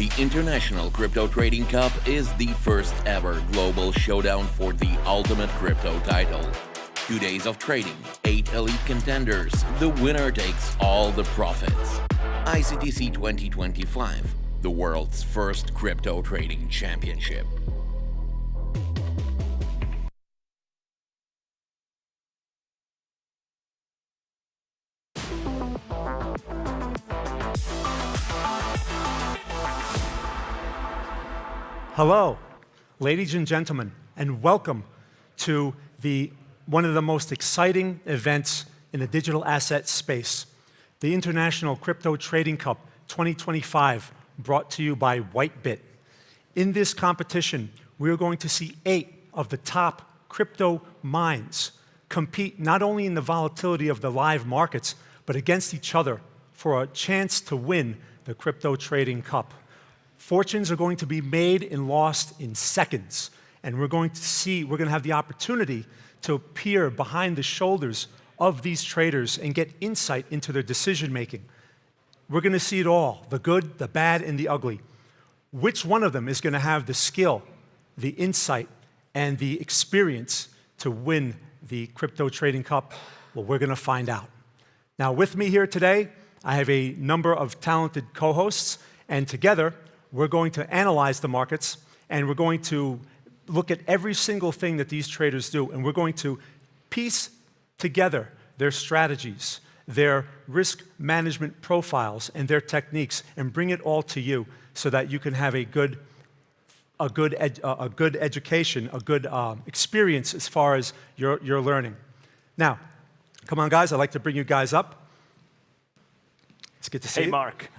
The International Crypto Trading Cup is the first ever global showdown for the ultimate crypto title. 2 days of trading, 8 elite contenders, the winner takes all the profits. ICTC 2025, the world's first crypto trading championship. Hello, ladies and gentlemen, and welcome to one of the most exciting events in the digital asset space, the International Crypto Trading Cup 2025, brought to you by Whitebit. In this competition, we are going to see 8 of the top crypto minds compete not only in the volatility of the live markets, but against each other for a chance to win the Crypto Trading Cup. Fortunes are going to be made and lost in seconds, and we're going to have the opportunity to peer behind the shoulders of these traders and get insight into their decision making. We're going to see it all, the good, the bad, and the ugly. Which one of them is going to have the skill, the insight, and the experience to win the Crypto Trading Cup? Well, we're going to find out. Now, with me here today, I have a number of talented co-hosts, and together, we're going to analyze the markets, and we're going to look at every single thing that these traders do, and we're going to piece together their strategies, their risk management profiles, and their techniques, and bring it all to you so that you can have a good education, a good experience as far as your learning. Now, come on, guys. I'd like to bring you guys up. It's good to see you. Hey, Mark.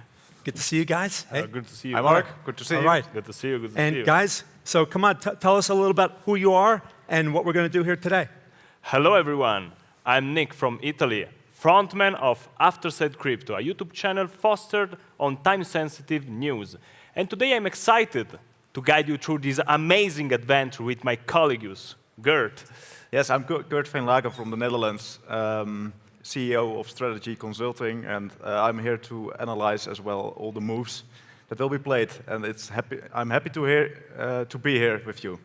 Good to see you guys. Hey. Good to see you. Hi, Mark. Good to see you. All right. Good to see you. Good to see you. And guys, so come on, tell us a little about who you are and what we're going to do here today. Hello, everyone. I'm Nick from Italy, frontman of Afterset Crypto, a YouTube channel fostered on time-sensitive news. And today I'm excited to guide you through this amazing adventure with my colleagues, Gert. Yes, I'm Gert van Laken from the Netherlands, CEO of Strategy Consulting, and I'm here to analyze as well all the moves that will be played. And I'm happy to be here with you.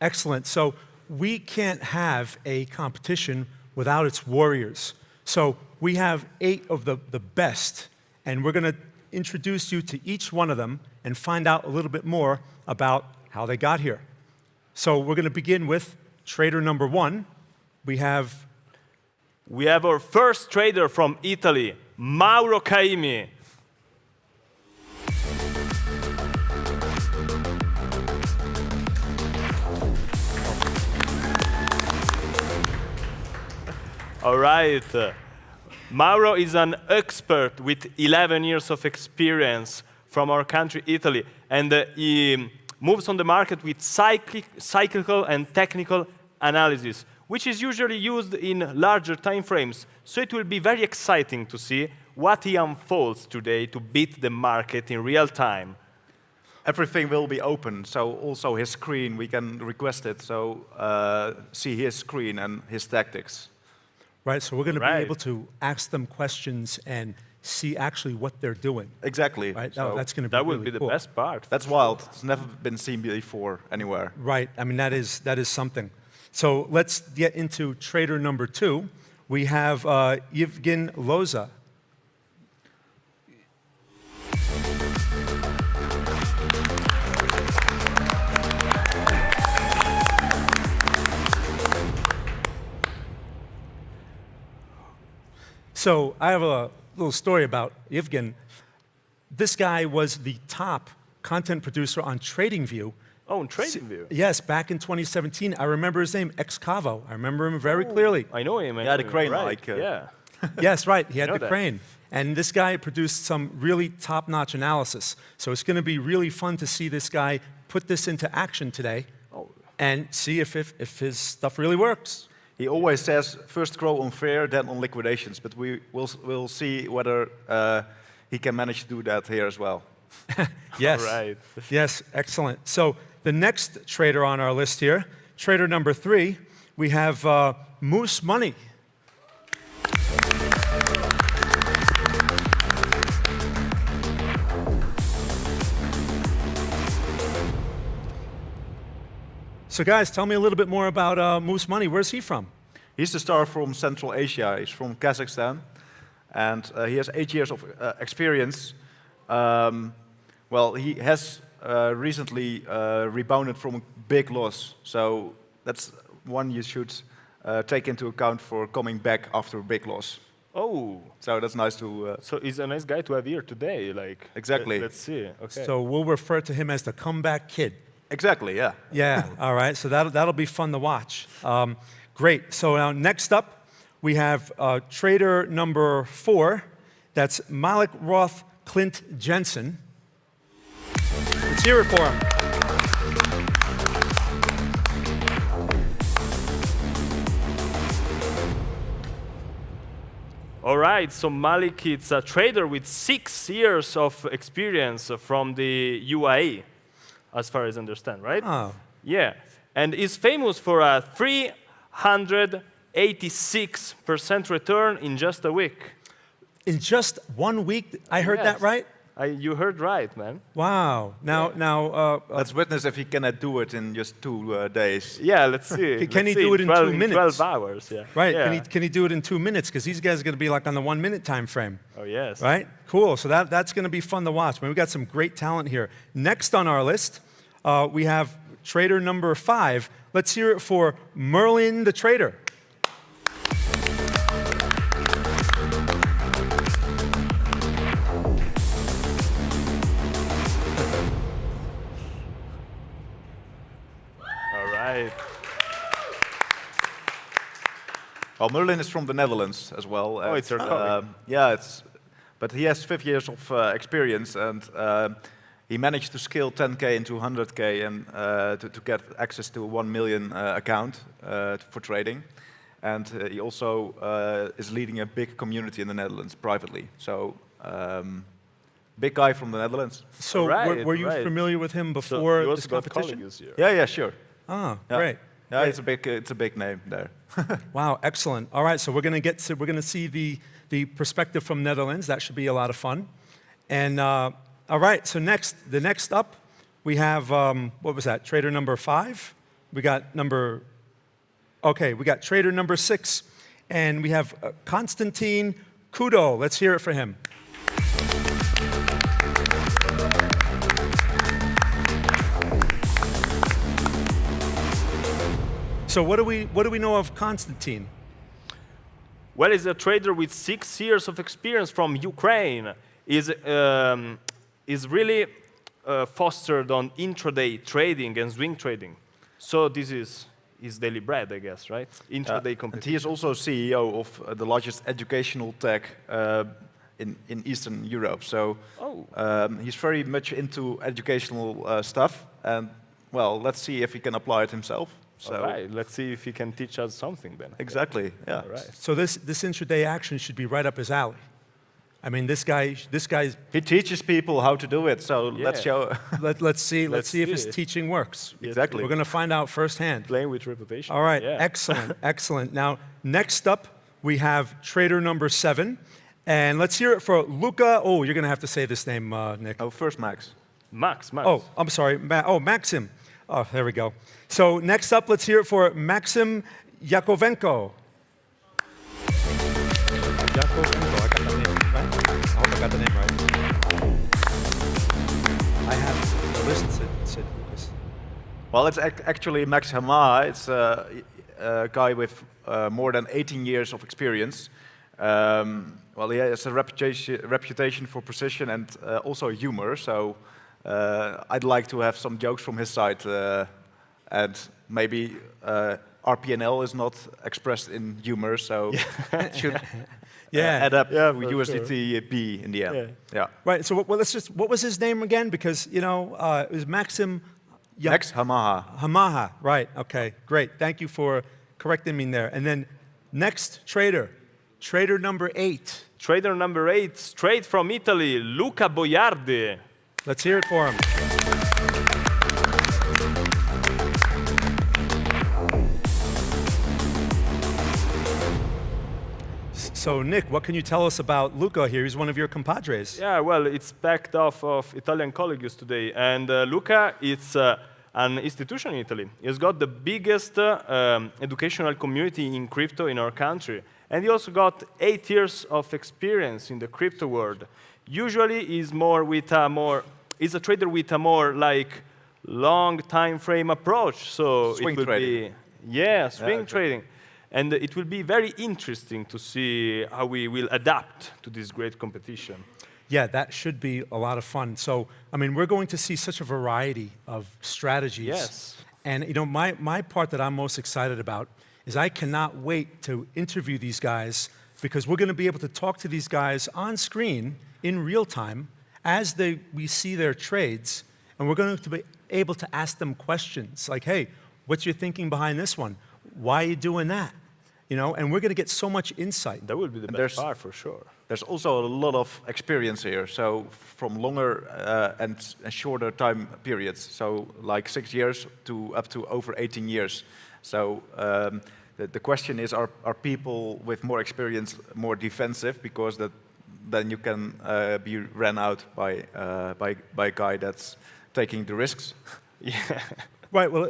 Excellent. So we can't have a competition without its warriors. So we have 8 of the best, and we're going to introduce you to each one of them and find out a little bit more about how they got here. So we're going to begin with trader number 1. We have our first trader from Italy, Mauro Caimi. All right. Mauro is an expert with 11 years of experience from our country, Italy, and he moves on the market with cyclical and technical analysis, which is usually used in larger time frames. So it will be very exciting to see what he unfolds today to beat the market in real time. Everything will be open, so also his screen, we can request it, so see his screen and his tactics. Right, so we're going to be able to ask them questions and see actually what they're doing. Exactly. Right? So that's going to be that really will be the cool. best part. That's wild. It's never been seen before anywhere. Right. I mean, that is something. So let's get into trader number 2. We have Yevgen Loza. So I have a little story about Yevgen. This guy was the top content producer on TradingView. Oh, on TradingView? Yes, back in 2017. I remember his name, Excavo. I remember him very clearly. I know him. Yeah, the crane right. like. Yeah. Yes, right. He had the that. crane. And this guy produced some really top-notch analysis. So it's going to be really fun to see this guy put this into action today and see if his stuff really works. He always says, first grow on fair, then on liquidations. But we'll see whether he can manage to do that here as well. Yes. Right. Yes, excellent. So the next trader on our list here, trader number 3, we have Moose Money. So guys, tell me a little bit more about Moose Money. Where's he from? He's the star from Central Asia. He's from Kazakhstan, and he has 8 years of experience. Well, he has recently rebounded from a big loss, so that's one you should take into account for coming back after a big loss. Oh, So that's nice to. so he's a nice guy to have here today. Like Exactly. Let's see. Okay. So we'll refer to him as the comeback kid. Exactly, yeah. Yeah, all right, so that'll be fun to watch. Great, so now next up, we have trader number 4. That's Malik Roth Clint Jensen. Let's hear it for him. All right, so Malik is a trader with 6 years of experience from the UAE, as far as I understand, right? Oh. Yeah, and is famous for a 386% return in just a week. In just 1 week, I heard that Yes. right? You heard right, man. Wow. Now, Let's witness if he cannot do it in just 2 days. Yeah, let's see. Can he Let's see. do it in 2 minutes? 12 hours, yeah. right? Yeah. Can he do it in 2 minutes? Because these guys are going to be like on the 1 minute time frame, Oh, yes. right? Cool. So that's going to be fun to watch. Man, we got some great talent here. Next on our list, we have trader number 5. Let's hear it for Merlin the Trader. All right. Well, Merlin is from the Netherlands as well. Oh, it's your colleague. Yeah, but he has 5 years of experience, and he managed to scale 10K into 100K and to get access to a 1 million account for trading. And he also is leading a big community in the Netherlands privately. So, big guy from the Netherlands. So Right, were you right. familiar with him So before you also this got competition? colleagues here. Yeah, sure. Oh, Yeah. great. Yeah, it's a big name there. Wow, excellent. All right, so we're going to see the perspective from Netherlands. That should be a lot of fun. And all right, so the next up, we have what was that? Trader number 5. We got trader number 6, and we have Konstantin Kudo. Let's hear it for him. So what do we know of Konstantin? Well, he's a trader with 6 years of experience from Ukraine. Is really fostered on intraday trading and swing trading. So this is his daily bread, I guess, right? Intraday And competition. he is also CEO of the largest educational tech in Eastern Europe. So he's very much into educational stuff. And well, let's see if he can apply it himself. So All right, let's see if he can teach us something then. exactly, yeah. All right. So this intraday action should be right up his alley. I mean, this guy's. He teaches people how to do it. So let's Yeah. show. Let's see if his see. teaching works. Exactly. We're going to find out firsthand. Playing with reputation. All right, Yeah. excellent, excellent. Now, next up, we have trader number 7. And let's hear it for Luca. Oh, you're going to have to say this name, Nick. Oh, first Max. Max. Oh, I'm sorry. Maxim. Oh, there we go. So next up, let's hear it for Maxim Yakovenko. Yakovenko, I got that name right? I hope I got the name right. I have the list said Lucas. Well, it's actually Max Hama. It's a guy with more than 18 years of experience. Well, he has a reputation for precision and also humor. So I'd like to have some jokes from his side. And maybe RPNL is not expressed in humor, so it should add up to USDT-B in the end. Yeah. Right. So what was his name again? Because it was Maxim. Max Hamaha. Hamaha. Right. Okay. Great. Thank you for correcting me there. And then next trader number 8. Trader number 8, straight from Italy, Luca Boiardi. Let's hear it for him. So, Nick, what can you tell us about Luca here? He's one of your compadres. Yeah, well, it's backed off of Italian colleagues today. And Luca is an institution in Italy. He's got the biggest educational community in crypto in our country. And he also got 8 years of experience in the crypto world. Usually he's he's a trader with a more like long time frame approach. So Swing it will trading. be swing trading. And it will be very interesting to see how we will adapt to this great competition. Yeah, that should be a lot of fun. So, I mean, we're going to see such a variety of strategies. Yes. And, you know, my part that I'm most excited about is I cannot wait to interview these guys because we're going to be able to talk to these guys on screen in real time as we see their trades, and we're going to be able to ask them questions like, hey, what's your thinking behind this one? Why are you doing that? You know, and we're going to get so much insight. That will be the best part for sure. There's also a lot of experience here, so from longer and shorter time periods, so like 6 years to up to over 18 years. So the question is, are people with more experience more defensive because then you can be ran out by a guy that's taking the risks? Yeah. Right. Well,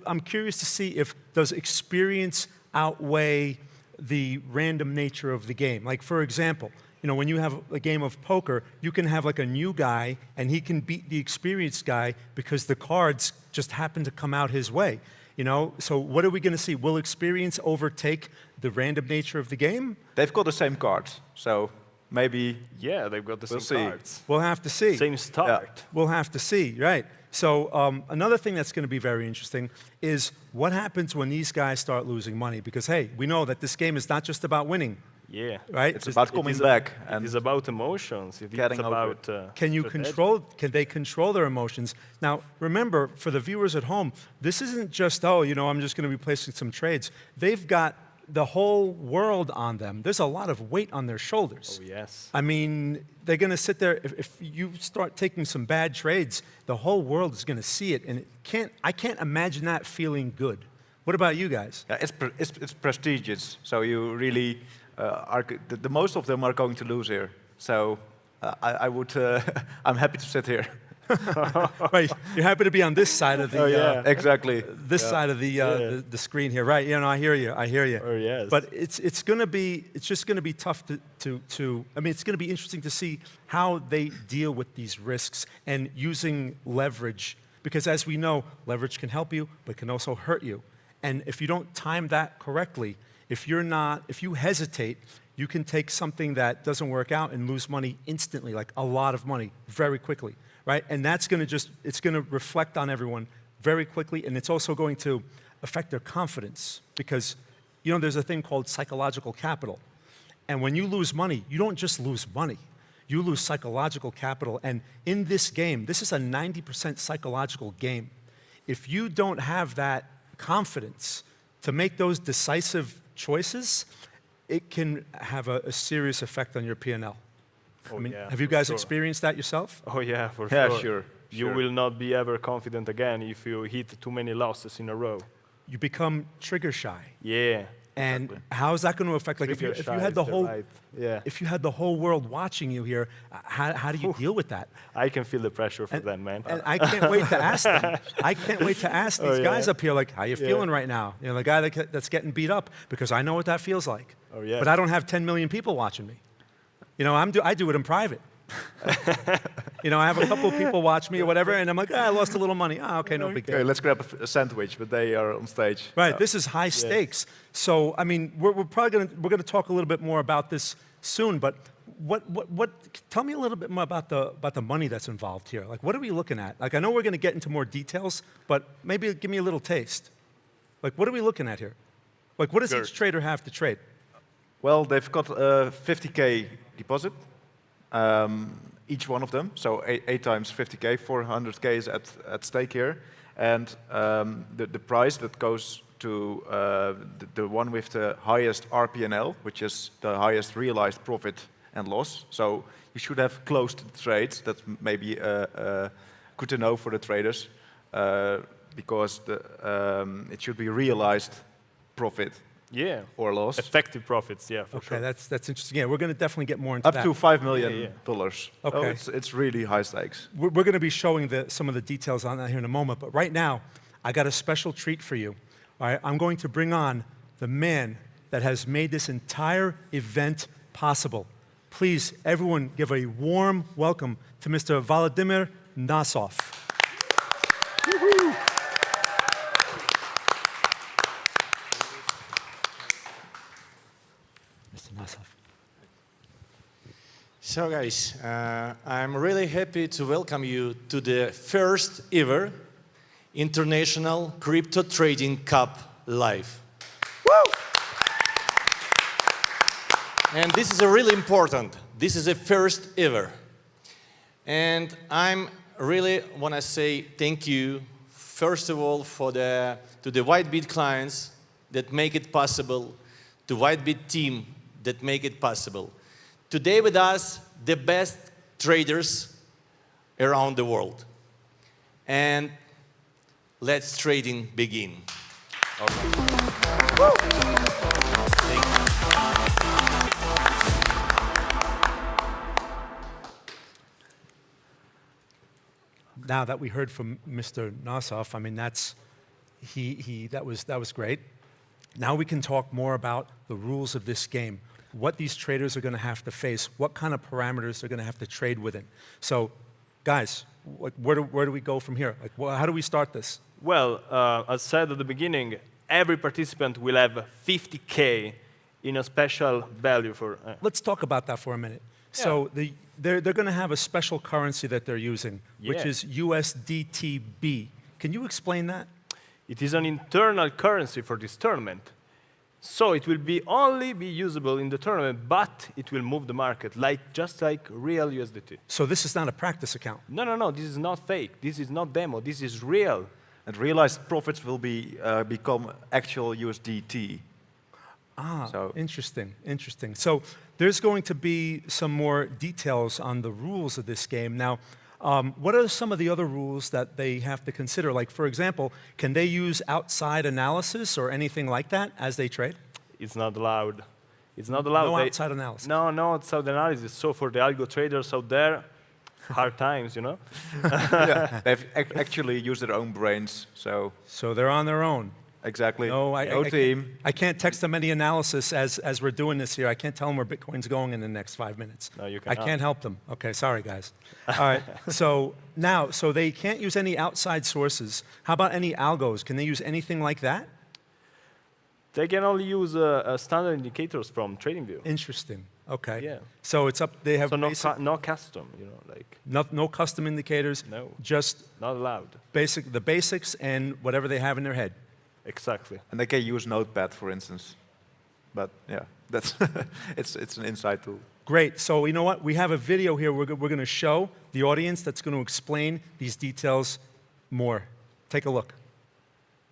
I'm curious to see if does experience outweigh the random nature of the game. Like, for example, you know, when you have a game of poker, you can have like a new guy and he can beat the experienced guy because the cards just happen to come out his way. You know, so what are we going to see? Will experience overtake the random nature of the game? They've got the same cards, so maybe. Yeah, they've got the We'll same see. cards. We'll have to see. Same start. We'll have to see, right? So another thing that's going to be very interesting is what happens when these guys start losing money? Because, hey, we know that this game is not just about winning, Yeah. right? It's about coming back It and is about emotions. It getting is over about Can they control their emotions? Now, remember, for the viewers at home, this isn't just, oh, you know, I'm just going to be placing some trades. They've got the whole world on them. There's a lot of weight on their shoulders. Oh, yes. I mean, they're going to sit there. If you start taking some bad trades, the whole world is going to see it, and I can't imagine that feeling good. What about you guys? yeah, it's prestigious. So you really the most of them are going to lose here. So I'm happy to sit here. Right, you're happy to be on this side of the Exactly. this side of the screen here, right? You know, I hear you. Oh, yes. But it's just gonna be tough to. I mean, it's gonna be interesting to see how they deal with these risks and using leverage, because as we know, leverage can help you, but can also hurt you. And if you don't time that correctly, if you hesitate, you can take something that doesn't work out and lose money instantly, like a lot of money, very quickly. Right? And that's going to it's going to reflect on everyone very quickly, and it's also going to affect their confidence because, you know, there's a thing called psychological capital. And when you lose money, you don't just lose money. You lose psychological capital. And in this game, this is a 90% psychological game. If you don't have that confidence to make those decisive choices, it can have a serious effect on your P&L. Oh, I mean, yeah, have you for guys sure. experienced that yourself? Oh, yeah, for Yeah, sure. sure. You sure. will not be ever confident again if you hit too many losses in a row. You become trigger shy. Yeah. And exactly. how is that going to affect, like if you had the whole, if you had the whole world watching you here, how do you deal with that? I can feel the pressure for that, man. And I can't wait to ask them. I can't wait to ask these guys up here, like, how you feeling right now? You know, the guy that's getting beat up, because I know what that feels like. Oh, yeah. But I don't have 10 million people watching me. You know, I do it in private. You know, I have a couple of people watch me or whatever, and I'm like, I lost a little money. Oh, okay, no big deal. Okay, let's grab a sandwich, but they are on stage. Right, this is high stakes. So, I mean, we're probably going to talk a little bit more about this soon, but tell me a little bit more about the money that's involved here. Like, what are we looking at? Like, I know we're going to get into more details, but maybe give me a little taste. Like, what are we looking at here? Like, what does each trader have to trade? Well, they've got a 50K deposit, each one of them. So 8 times 50K, 400K is at stake here. And the price that goes to the one with the highest RPNL, which is the highest realized profit and loss. So you should have closed the trades. That's maybe good to know for the traders, because it should be realized profit Yeah. or lost. Effective profits, yeah, for Okay, sure. that's interesting. Yeah, we're going to definitely get more into Up that. to $5 million. Yeah. Oh, Okay. it's really high stakes. We're going to be showing some of the details on that here in a moment, but right now, I got a special treat for you. All right, I'm going to bring on the man that has made this entire event possible. Please, everyone, give a warm welcome to Mr. Volodymyr Nosov. Mr. Nosov. So guys, I'm really happy to welcome you to the first ever International Crypto Trading Cup live. Woo! And this is a really important. This is a first ever. And I'm really want to say thank you, first of all, to the Whitebit clients that make it possible, the Whitebit team that make it possible. Today with us, the best traders around the world. And let's trading begin. Now that we heard from Mr. Nosov, I mean, that was great. Now we can talk more about the rules of this game, what these traders are going to have to face, what kind of parameters they're going to have to trade within. So, guys, where do we go from here? How do we start this? Well, as said at the beginning, every participant will have 50K in a special value for... Let's talk about that for a minute. Yeah. So they're going to have a special currency that they're using, which Yeah. is USDTB. Can you explain that? It is an internal currency for this tournament. So it will only be usable in the tournament, but it will move the market, just like real USDT. So this is not a practice account. No, this is not fake. This is not demo. This is real. And realized profits will become actual USDT. Ah, So- interesting, interesting. So there's going to be some more details on the rules of this game. Now, what are some of the other rules that they have to consider? Like, for example, can they use outside analysis or anything like that as they trade? It's not allowed. It's not allowed. No outside analysis. No outside analysis. So for the algo traders out there, hard times, you know? Yeah. They've actually used their own brains, so So they're on their own. exactly. No, no team. I can't text them any analysis as we're doing this here. I can't tell them where Bitcoin's going in the next 5 minutes. No, you I cannot. can't help them. Okay, sorry, guys. All right, so they can't use any outside sources. How about any algos? Can they use anything like that? They can only use standard indicators from TradingView. Interesting. Okay. Yeah. So it's up. They have So no no custom, you know, like no custom indicators. No. Just not allowed. the basics and whatever they have in their head. Exactly. And they can use Notepad, for instance. But yeah, that's it's an inside tool. Great. So you know what? We have a video here we're going to show the audience that's going to explain these details more. Take a look.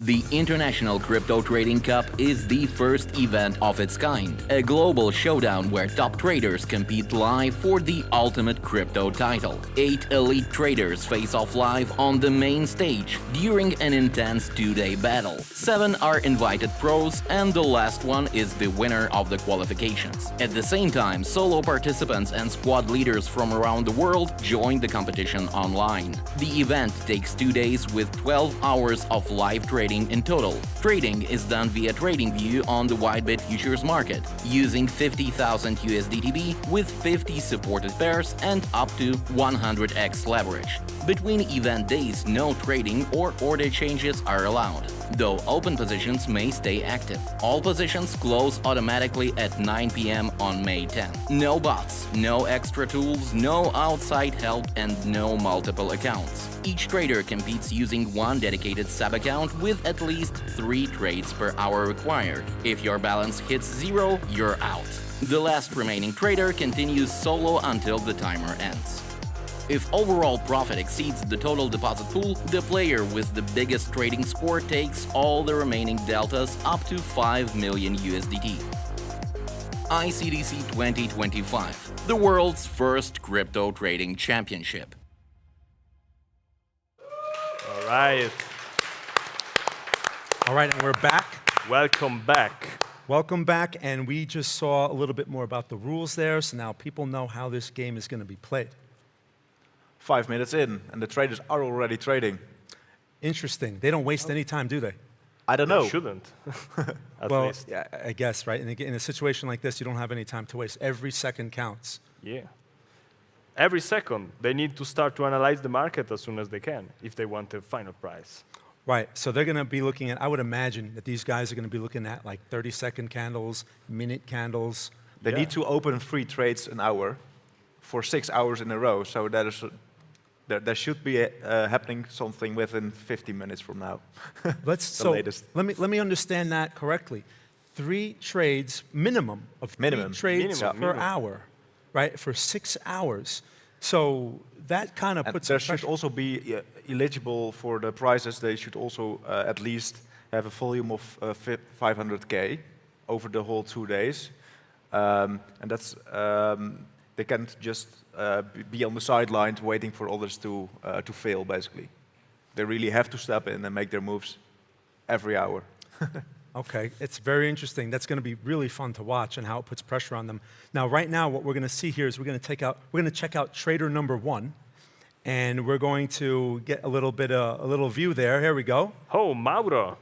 The International Crypto Trading Cup is the first event of its kind, a global showdown where top traders compete live for the ultimate crypto title. 8 elite traders face off live on the main stage during an intense 2-day battle. 7 are invited pros, and the last one is the winner of the qualifications. At the same time, solo participants and squad leaders from around the world join the competition online. The event takes 2 days with 12 hours of live trading in total. Trading is done via TradingView on the Whitebit futures market, using 50,000 USDTB with 50 supported pairs and up to 100x leverage. Between event days, no trading or order changes are allowed, though open positions may stay active. All positions close automatically at 9 p.m. on May 10. No bots, no extra tools, no outside help, and no multiple accounts. Each trader competes using one dedicated sub-account with at least 3 trades per hour required. If your balance hits 0, you're out. The last remaining trader continues solo until the timer ends. If overall profit exceeds the total deposit pool, the player with the biggest trading score takes all the remaining deltas up to 5 million USDT. ICDC 2025, the world's first crypto trading championship. All right. All right, and we're back. Welcome back. Welcome back, and we just saw a little bit more about the rules there, so now people know how this game is going to be played. 5 minutes in, and the traders are already trading. Interesting. They don't waste any time, do they? I don't know. You shouldn't. At Well, least. yeah, I guess, right? In a situation like this, you don't have any time to waste. Every second counts. Yeah. Every second, they need to start to analyze the market as soon as they can if they want a final price. Right, so they're going to be looking at, I would imagine that these guys are going to be looking at like 30-second candles, minute candles. They Yeah. need to open 3 trades an hour for 6 hours in a row. So there should be happening something within 50 minutes from now. The latest. Let me understand that correctly. 3 trades minimum of 3 Minimum. trades Minimum, per minimum. hour, right? For 6 hours. So that kind of And puts there some should pressure. also be eligible for the prizes. They should also at least have a volume of 500K over the whole 2 days. And that's they can't just be on the sidelines waiting for others to fail. Basically, they really have to step in and make their moves every hour. Okay, it's very interesting. That's going to be really fun to watch and how it puts pressure on them. Now, right now, what we're going to see here is we're going to check out trader number 1, and we're going to get a little view there. Here we go. Oh, Mauro.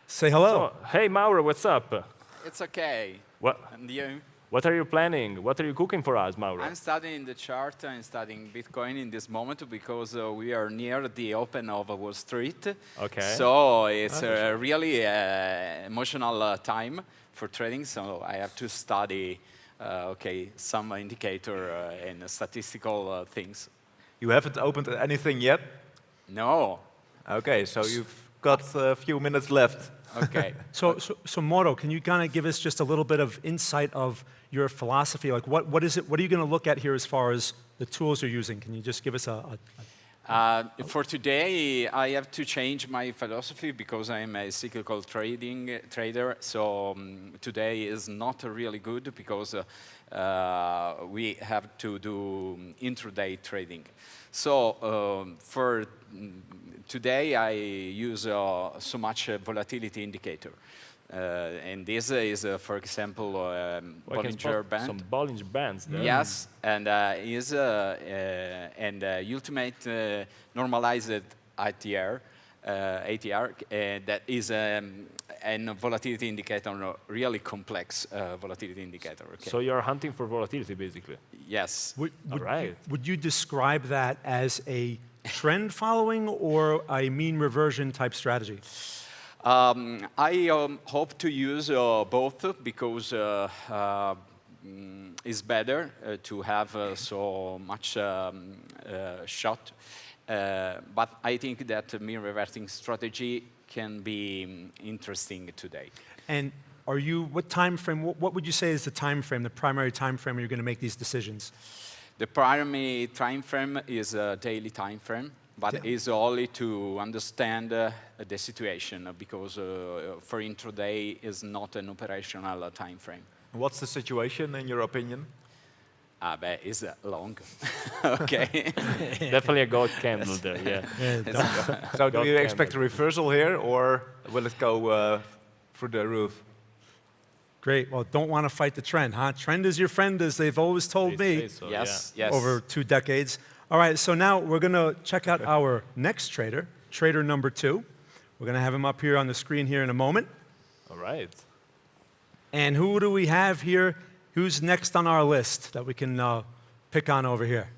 Say hello. So, hey, Mauro, what's up? It's okay. What, And you? what are you planning? What are you cooking for us, Mauro? I'm studying the chart. I'm studying Bitcoin in this moment because we are near the open of Wall Street. Okay. So it's really emotional time for trading. So I have to study, some indicator and statistical things. You haven't opened anything yet? No. Okay, so you've got a few minutes left. Okay. So Mauro, can you kind of give us just a little bit of insight of your philosophy? Like, what is it? What are you going to look at here as far as the tools you're using? Can you just give us For today, I have to change my philosophy because I'm a cyclical trader. So today is not really good because we have to do intraday trading. So for today, I use so much volatility indicator. And this is, for example, Bollinger Band. Some Bollinger Bands there. Yes, and is ultimate normalized ATR, that is a volatility indicator, a really complex volatility indicator. Okay. So you're hunting for volatility, basically. Yes. All right. would you describe that as a trend following or a mean reversion type strategy? I hope to use both because it's better to have so much shot. But I think that mean reverting strategy can be interesting today. And what time frame? What would you say is the time frame, the primary time frame you're going to make these decisions? The primary time frame is a daily time frame, but is only to understand the situation because for intraday is not an operational time frame. What's the situation in your opinion? But it's long. Okay. Definitely a gold candle there, yeah. So do God you damn expect it. a reversal here, or will it go through the roof? Great. Well, don't want to fight the trend, huh? Trend is your friend, as they've always told They me say so, Yes, yeah. yes. over 2 decades. All right, so now we're going to check out our next trader, trader number 2. We're going to have him up here on the screen here in a moment. All right. And who do we have here? Who's next on our list that we can pick on over here?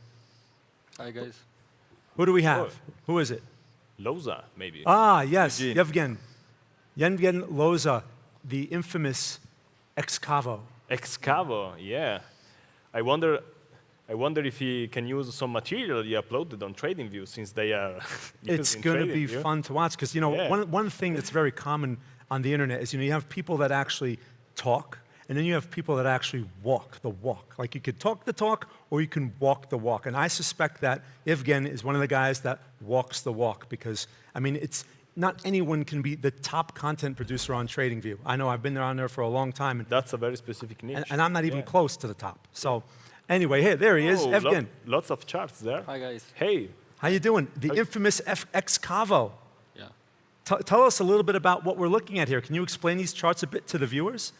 Hi guys. Who do we have? Oh. Who is it? Loza, maybe. Ah, yes, Eugene. Yevgen Loza, the infamous Excavo. Excavo, yeah. I wonder if he can use some material he uploaded on TradingView since they are It's using going to be TradingView. fun to watch because, Yeah. one thing that's very common on the internet is, you have people that actually talk, and then you have people that actually walk the walk. Like, you could talk the talk or you can walk the walk. And I suspect that Evgen is one of the guys that walks the walk because, I mean, it's not anyone can be the top content producer on TradingView. I know I've been on there for a long time, That's a very specific niche. and I'm not even Yeah. close to the top. So anyway, hey, there he is, Oh, Evgen. lots of charts there. Hi guys. Hey, How you doing? The infamous Excavo. Yeah. Tell us a little bit about what we're looking at here. Can you explain these charts a bit to the viewers?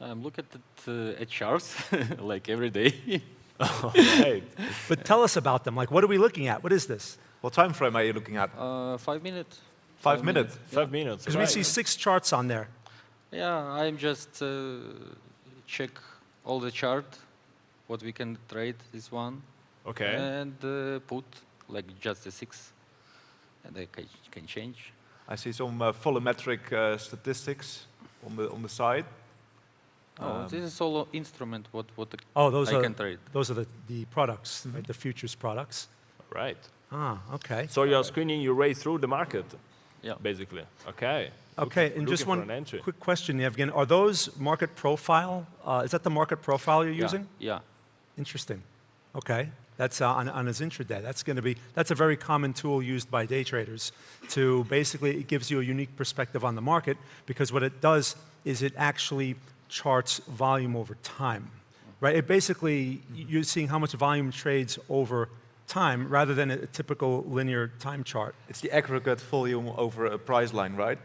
I'm looking at charts like every day. Right. But tell us about them. Like, what are we looking at? What is this? What time frame are you looking at? 5 minutes. 5 minutes. 5 minutes. Because we see 6 charts on there. Yeah, I'm just check all the chart, what we can trade this one, Okay. and put like just the 6, and I can change. I see some volumetric statistics on the side. Oh, this is all instrument. What Oh, those I are can trade. those are the products, right? The futures products. Right. Ah, okay. So you're screening your way through the market, Yeah. basically. Okay. Okay, and just looking for one an entry. quick question, Evgen. Are those market profile? Is that the market profile you're Yeah, using? Yeah. Interesting. Okay, that's on his intraday. That's a very common tool used by day traders to basically, it gives you a unique perspective on the market because what it does is it actually charts volume over time, right? It basically, you're seeing how much volume trades over time rather than a typical linear time chart. It's the aggregate volume over a price line, right?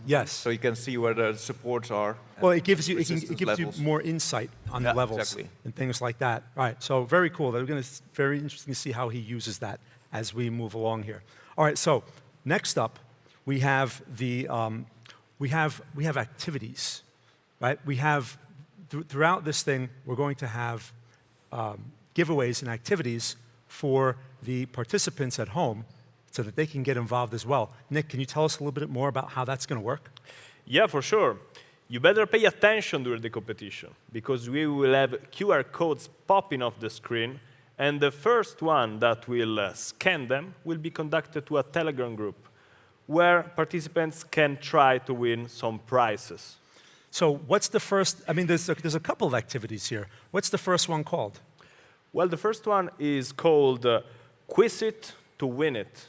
Yes. So you can see where the supports are. Well, it gives you resistance levels. more insight on the Yeah, levels exactly. and things like that. Right. So very cool. Very interesting to see how he uses that as we move along here. All right. So next up, we have the we have activities, right? We have throughout this thing, we're going to have giveaways and activities for the participants at home so that they can get involved as well. Nick, can you tell us a little bit more about how that's going to work? Yeah, for sure. You better pay attention during the competition because we will have QR codes popping off the screen, and the first one that will scan them will be conducted to a Telegram group where participants can try to win some prizes. So what's the first, I mean, there's a couple of activities here. What's the first one called? Well, the first one is called Quiz It to Win It.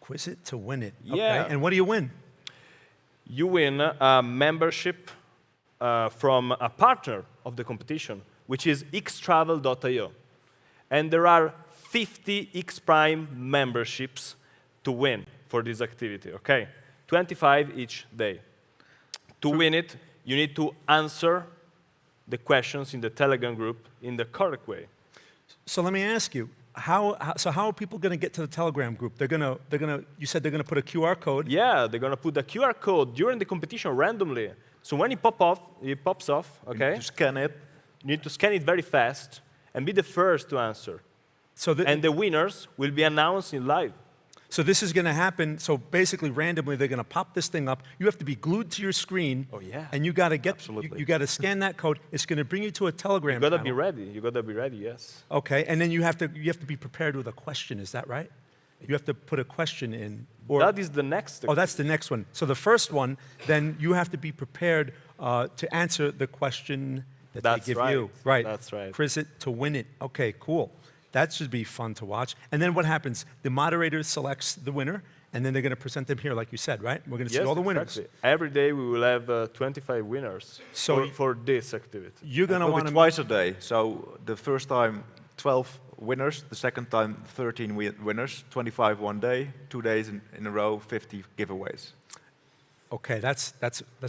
Quiz it to win it. Yeah. Okay. And what do you win? You win a membership from a partner of the competition, which is xtravel.io. And there are 50 X-Prime memberships to win for this activity, okay? 25 each day. To win it, you need to answer the questions in the Telegram group in the correct way. So let me ask you, how are people going to get to the Telegram group? You said they're going to put a QR code. Yeah, they're going to put the QR code during the competition randomly. So when it pops off, okay? To scan it. You need to scan it very fast and be the first to answer. So And the winners will be announced in live. So this is going to happen. So basically, randomly, they're going to pop this thing up. You have to be glued to your screen. Oh, yeah. And you got to get. Absolutely. You got to scan that code. It's going to bring you to a Telegram. You gotta channel. be ready. You gotta be ready. Yes. Okay, and then you have to be prepared with a question. Is that right? You have to put a question in. Or, That is the next. oh, that's the next one. So the first one, then you have to be prepared to answer the question that That's they give right. you. Right. That's right. Quiz it to win it. Okay, cool. That should be fun to watch. And then what happens? The moderator selects the winner, and then they're going to present them here, like you said, right? We're going to see Yes, all the winners. exactly. Every day we will have 25 winners So for this activity. You're going to It'll want be to. twice a day. So the first time, 12 winners. The second time, 13 winners. 25 one day. 2 days in a row, 50 giveaways. Okay, that's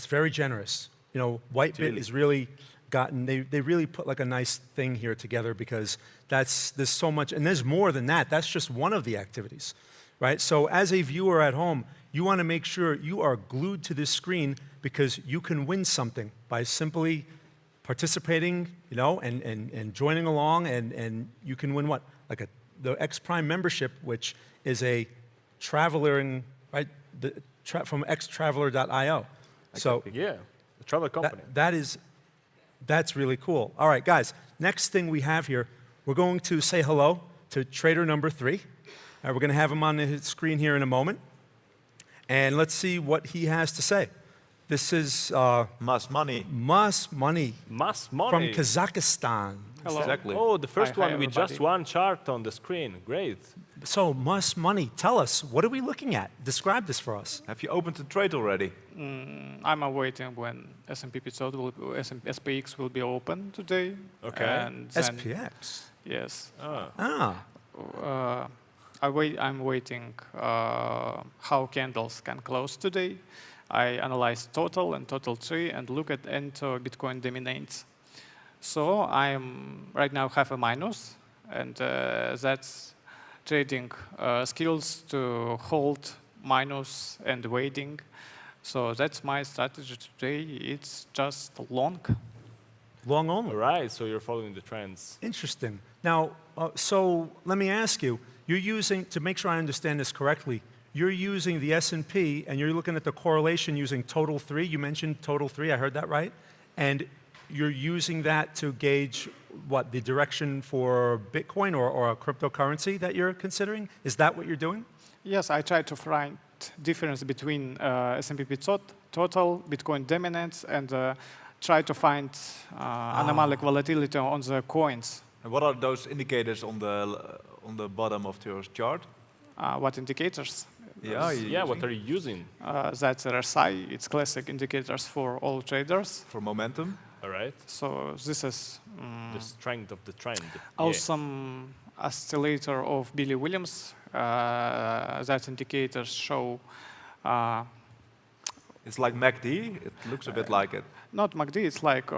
very generous. You know, Whitebit is really gotten, they really put like a nice thing here together because there's so much, and there's more than that. That's just one of the activities, right? So as a viewer at home, you want to make sure you are glued to this screen because you can win something by simply participating, you know, and joining along, and you can win what? Like the X-Prime membership, which is a traveling, right, from xtraveler.io. So Yeah, the travel company. that's really cool. All right, guys, next thing we have here, we're going to say hello to trader number 3. We're going to have him on the screen here in a moment. And let's see what he has to say. This is Mas money. Mas Money Mass from money. Kazakhstan. Hello. Exactly. Oh, the first Hi, one with just everybody. one chart on the screen. Great. So, Mas Money, tell us, what are we looking at? Describe this for us. Have you opened the trade already? I'm awaiting when S&P 500 SPX will be open today. Okay. And then, SPX. yes. Ah, I'm waiting how candles can close today. I analyze total and total tree and look at into Bitcoin dominates. So I'm right now have a minus, and that's trading skills to hold minus and waiting. So that's my strategy today. It's just long. Long only. All right, so you're following the trends. Interesting. Now, so let me ask you, you're using, to make sure I understand this correctly, you're using the S&P and you're looking at the correlation using total 3. You mentioned total 3, I heard that right? And you're using that to gauge what, the direction for Bitcoin or a cryptocurrency that you're considering? Is that what you're doing? Yes, I try to find difference between S&P total, Bitcoin dominance, and try to find anomalic volatility on the coins. And what are those indicators on the bottom of your chart? What indicators? Yeah, what are you using? That's RSI. It's classic indicators for all traders. For momentum? All right. So this is The strength of the trend. awesome oscillator of Billy Williams. That indicators show. It's like MACD. It looks a bit like it. Not MACD. It's like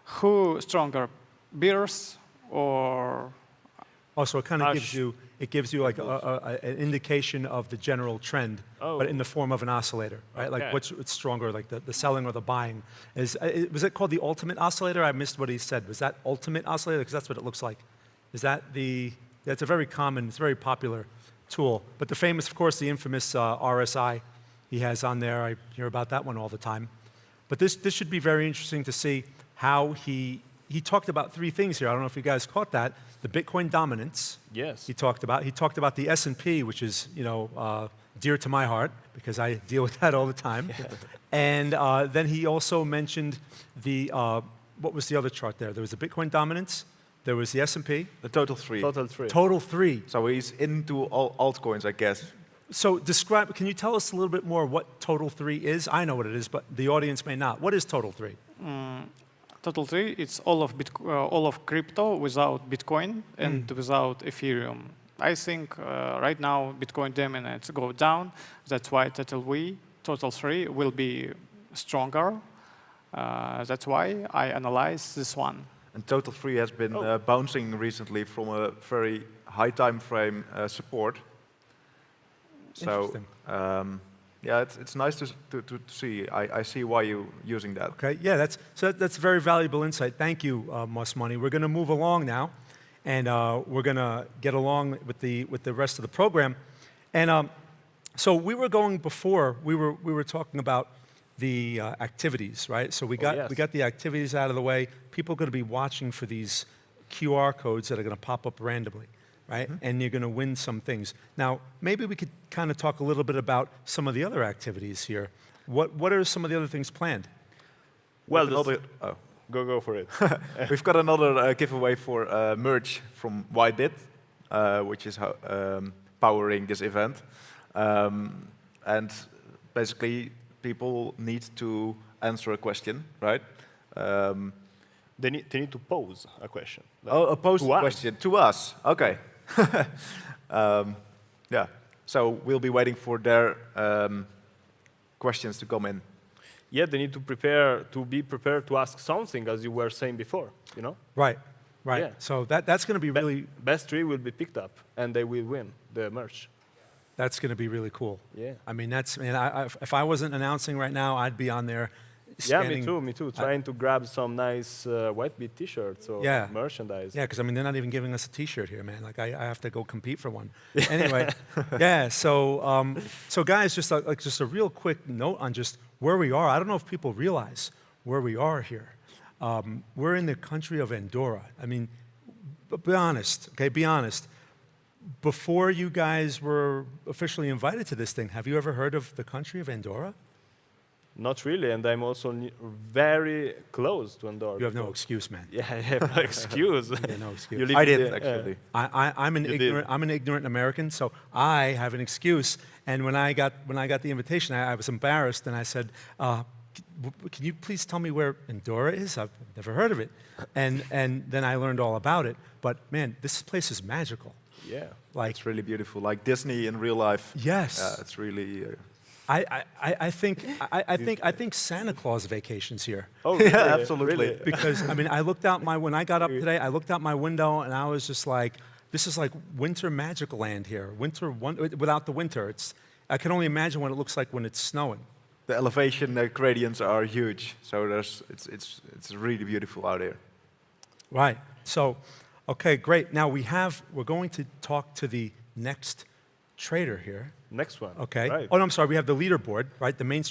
who stronger, bears or. Also, it kind of gives you like an indication of the general trend, but in the form of an oscillator, right? Okay. Like what's stronger, like the selling or the buying. Was it called the ultimate oscillator? I missed what he said. Was that ultimate oscillator? Because that's what it looks like. Is that that's a very common, it's a very popular tool. But the famous, of course, the infamous RSI he has on there. I hear about that one all the time. But this should be very interesting to see how he talked about 3 things here. I don't know if you guys caught that. The Bitcoin dominance. Yes. He talked about the S&P, which is dear to my heart because I deal with that all the time. And then he also mentioned what was the other chart there? There was the Bitcoin dominance. There was the S&P. The total 3. Total 3. Total 3. So he's into all altcoins, I guess. So can you tell us a little bit more what total 3 is? I know what it is, but the audience may not. What is total 3? Total 3, it's all of crypto without Bitcoin and without Ethereum. I think right now Bitcoin dominance go down. That's why total 3 will be stronger. That's why I analyze this one. And total 3 has been bouncing recently from a very high time frame support. So yeah, it's nice to see. I see why you're using that. Okay, yeah, that's very valuable insight. Thank you, Money. We're going to move along now, and we're going to get along with the rest of the program. And so we were going before. We were talking about the activities, right? So we got the activities out of the way. People are going to be watching for these QR codes that are going to pop up randomly. Right? And you're going to win some things. Now, maybe we could kind of talk a little bit about some of the other activities here. What are some of the other things planned? Well, go for it. We've got another giveaway for merch from Whitebit, which is powering this event. And basically, people need to answer a question, right? They need to pose a question. A posed question to us. Okay. Yeah. So we'll be waiting for their questions to come in. Yeah, they need to be prepared to ask something, as you were saying before. Right. Yeah. So that's going to be really. Best 3 will be picked up, and they will win the merch. That's going to be really cool. Yeah. I mean, if I wasn't announcing right now, I'd be on there. Scanning. Yeah, me too. Trying to grab some nice Whitebit T-shirts or merchandise. Yeah, because I mean, they're not even giving us a T-shirt here, man. Like I have to go compete for one. Anyway, yeah. So guys, just a real quick note on just where we are. I don't know if people realize where we are here. We're in the country of Andorra. I mean, be honest, okay? Be honest. Before you guys were officially invited to this thing, have you ever heard of the country of Andorra? Not really, and I'm also very close to Andorra. You have no excuse, man. Yeah, I have no excuse. Yeah, no excuse. I did, actually. I'm an ignorant American, so I have an excuse. And when I got the invitation, I was embarrassed, and I said, "Can you please tell me where Andorra is? I've never heard of it." And then I learned all about it. But man, this place is magical. Yeah. Like, It's really beautiful, like Disney in real life. yes. It's really. I think Santa Claus vacations here. Oh, really? Yeah, absolutely. Really? Because, I mean, when I got up today, I looked out my window and I was just like, this is like winter magical land here. Without the winter. I can only imagine what it looks like when it's snowing. The elevation gradients are huge, so it's really beautiful out here. Right. So, okay, great. Now we're going to talk to the next trader here. Next one. Okay. Right. Oh, no, I'm sorry. We have the leaderboard, right? The main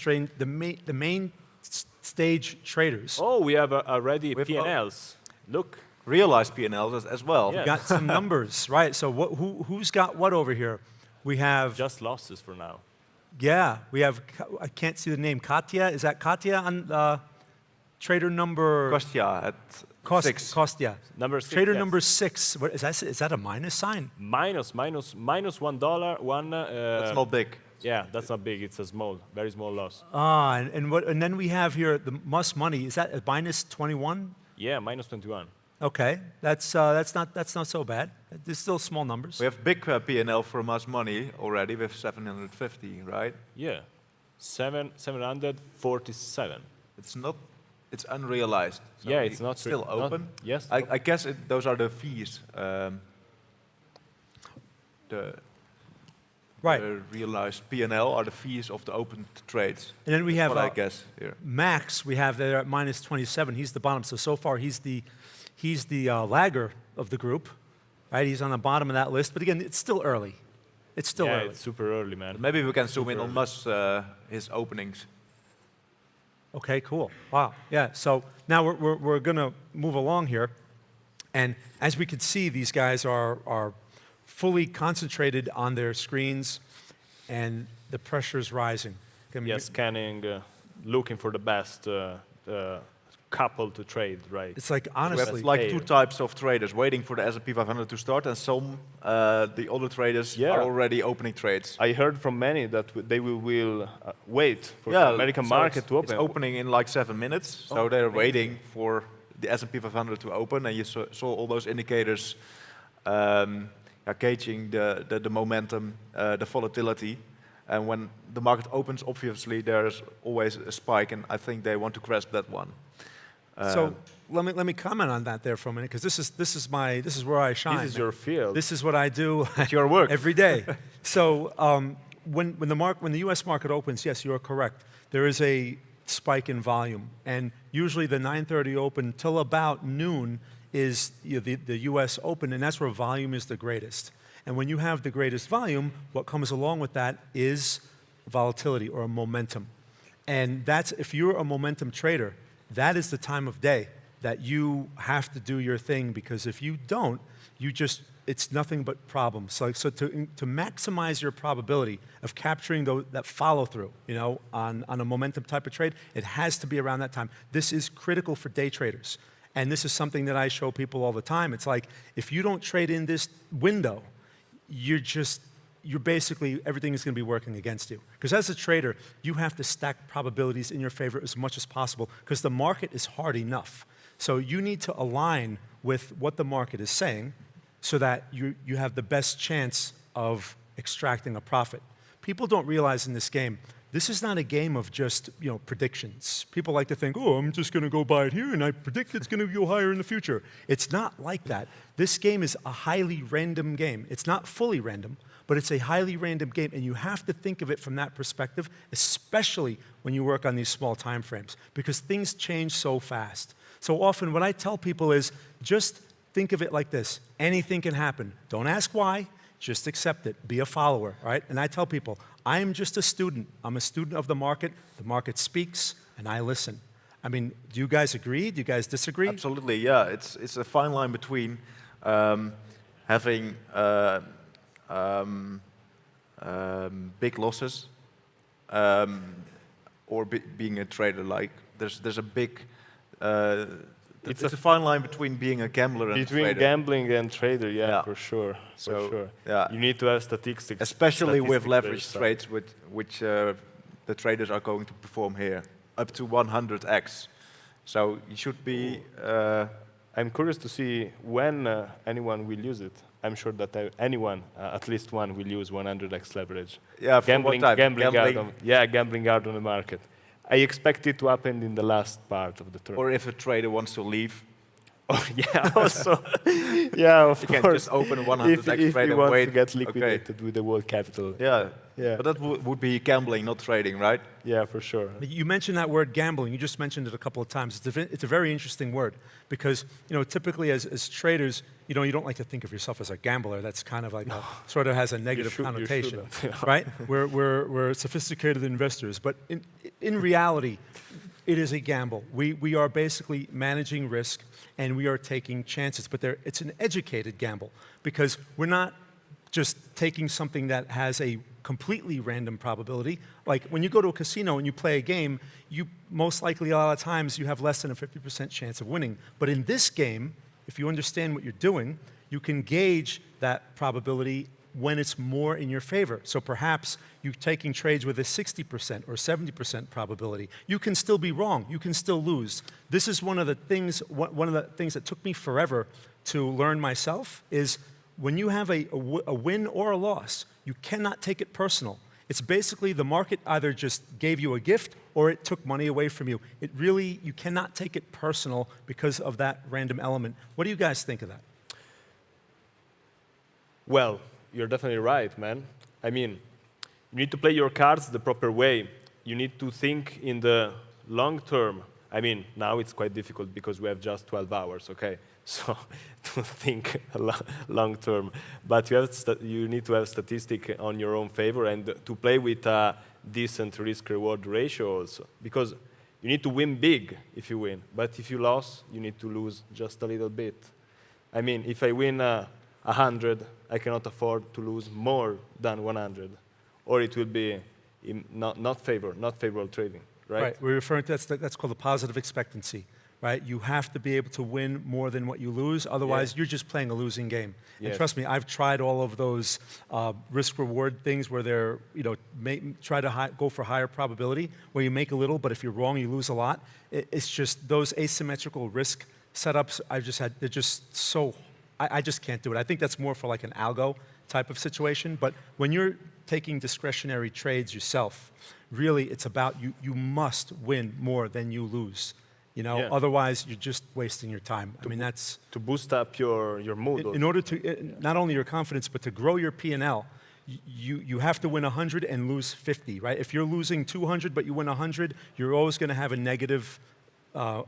stage traders. Oh, we have already We've P&Ls. Look. Realized P&Ls as well. Yeah. We got some numbers, right? So who's got what over here? We have. Just losses for now. Yeah, we have. I can't see the name. Katya. Is that Katya on trader number? Kostya at 6. Kostya. Number 6. Trader yes. number 6. What is that? Is that a minus sign? Minus $1. That's not big. Yeah, that's not big. It's a small, very small loss. Ah, and then we have here the must money. Is that a minus 21? Yeah, minus 21. Okay, that's not so bad. There's still small numbers. We have big P&L for Mas Money already with 750, right? Yeah, 747. It's unrealized. So Yeah, it's not still open. Yes. I guess those are the fees. Right. The realized P&L are the fees of the open trades. And then we have What I guess here. Max. We have there at minus 27. He's the bottom. So far he's the lagger of the group, right? He's on the bottom of that list. But again, it's still early. It's still yeah, early. it's super early, man. Maybe we can zoom in on his openings. Okay, cool. Wow. Yeah. So now we're going to move along here, and as we can see, these guys are fully concentrated on their screens, and the pressure's rising. Yeah, scanning, looking for the best couple to trade, right? It's like We have honestly, like Hey. 2 types of traders waiting for the S&P 500 to start, and some the other traders Yeah. are already opening trades. I heard from many that they will wait for Yeah, the American so market it's, to open. It's opening in like 7 minutes, so they're waiting for the S&P 500 to open, and you saw all those indicators gauging the momentum, the volatility. And when the market opens, obviously there's always a spike, and I think they want to grasp that one. so let me comment on that there for a minute, because this is where I shine. This is your field. This is what I do. It's your work. every day. So when the U.S. market opens, yes, you are correct. There is a spike in volume, and usually the 9:30 open till about noon is the U.S. open, and that's where volume is the greatest. And when you have the greatest volume, what comes along with that is volatility or momentum. And that's, if you're a momentum trader, that is the time of day that you have to do your thing, because if you don't, it's nothing but problems. So to maximize your probability of capturing that follow through, on a momentum type of trade, it has to be around that time. This is critical for day traders. And this is something that I show people all the time. It's like, if you don't trade in this window, you're basically, everything is going to be working against you. Because as a trader, you have to stack probabilities in your favor as much as possible, because the market is hard enough. So you need to align with what the market is saying so that you have the best chance of extracting a profit. People don't realize in this game, this is not a game of just predictions. People like to think, oh, I'm just going to go buy it here, and I predict it's going to go higher in the future. It's not like that. This game is a highly random game. It's not fully random, but it's a highly random game, and you have to think of it from that perspective, especially when you work on these small time frames, because things change so fast. So often what I tell people is, just think of it like this. Anything can happen. Don't ask why. Just accept it. Be a follower, right? And I tell people, I am just a student. I'm a student of the market. The market speaks, and I listen. I mean, do you guys agree? Do you guys disagree? Absolutely, yeah. It's a fine line between having big losses or being a trader. Like, there's a big... it's a fine line between being a gambler and a trader. Between gambling and trader, yeah, for sure. So, for sure. yeah. You need to have statistics. Especially with statistics leverage based trades, which the traders are going to perform here, up to 100x. So you should be... I'm curious to see when anyone will use it. I'm sure that anyone, at least one, will use 100x leverage. Yeah, for what time? Gambling out on the market. I expect it to happen in the last part of the turn. Or if a trader wants to leave, Oh, yeah, also. Yeah, of you course. can just open a 100x trade if he and wants wait. to get liquidated with the world capital. Yeah. Yeah. But that would be gambling, not trading, right? Yeah, for sure. You mentioned that word gambling. You just mentioned it a couple of times. It's a very interesting word because typically as traders, you don't like to think of yourself as a gambler. That's kind of like sort of has a negative connotation, right? We're sophisticated investors, but in reality, it is a gamble. We are basically managing risk and we are taking chances, but it's an educated gamble because we're not just taking something that has a completely random probability. Like when you go to a casino and you play a game, you most likely a lot of times you have less than a 50% chance of winning. But in this game, if you understand what you're doing, you can gauge that probability when it's more in your favor. So perhaps you're taking trades with a 60% or 70% probability. You can still be wrong. You can still lose. This is one of the things that took me forever to learn myself is when you have a win or a loss, you cannot take it personal. It's basically the market either just gave you a gift or it took money away from you. You cannot take it personal because of that random element. What do you guys think of that? Well, you're definitely right, man. I mean, you need to play your cards the proper way. You need to think in the long term. I mean, now it's quite difficult because we have just 12 hours, okay? So to think long term. But you need to have statistic on your own favor and to play with a decent risk-reward ratio also. Because you need to win big if you win. But if you lose, you need to lose just a little bit. I mean, if I win 100, I cannot afford to lose more than 100. Or it will be not favorable trading, right? Right, we're referring to, that's called a positive expectancy, right? You have to be able to win more than what you lose, otherwise you're just playing a losing game. And trust me, I've tried all of those risk-reward things where they're, try to go for higher probability, where you make a little, but if you're wrong, you lose a lot. It's just those asymmetrical risk setups they're just so, I just can't do it. I think that's more for like an algo type of situation, but when you're taking discretionary trades yourself, really it's about you must win more than you lose. Otherwise you're just wasting your time. I mean, that's to boost up your mood. In order to not only your confidence, but to grow your P&L, you have to win 100 and lose 50, right? If you're losing 200 but you win 100, you're always going to have a negative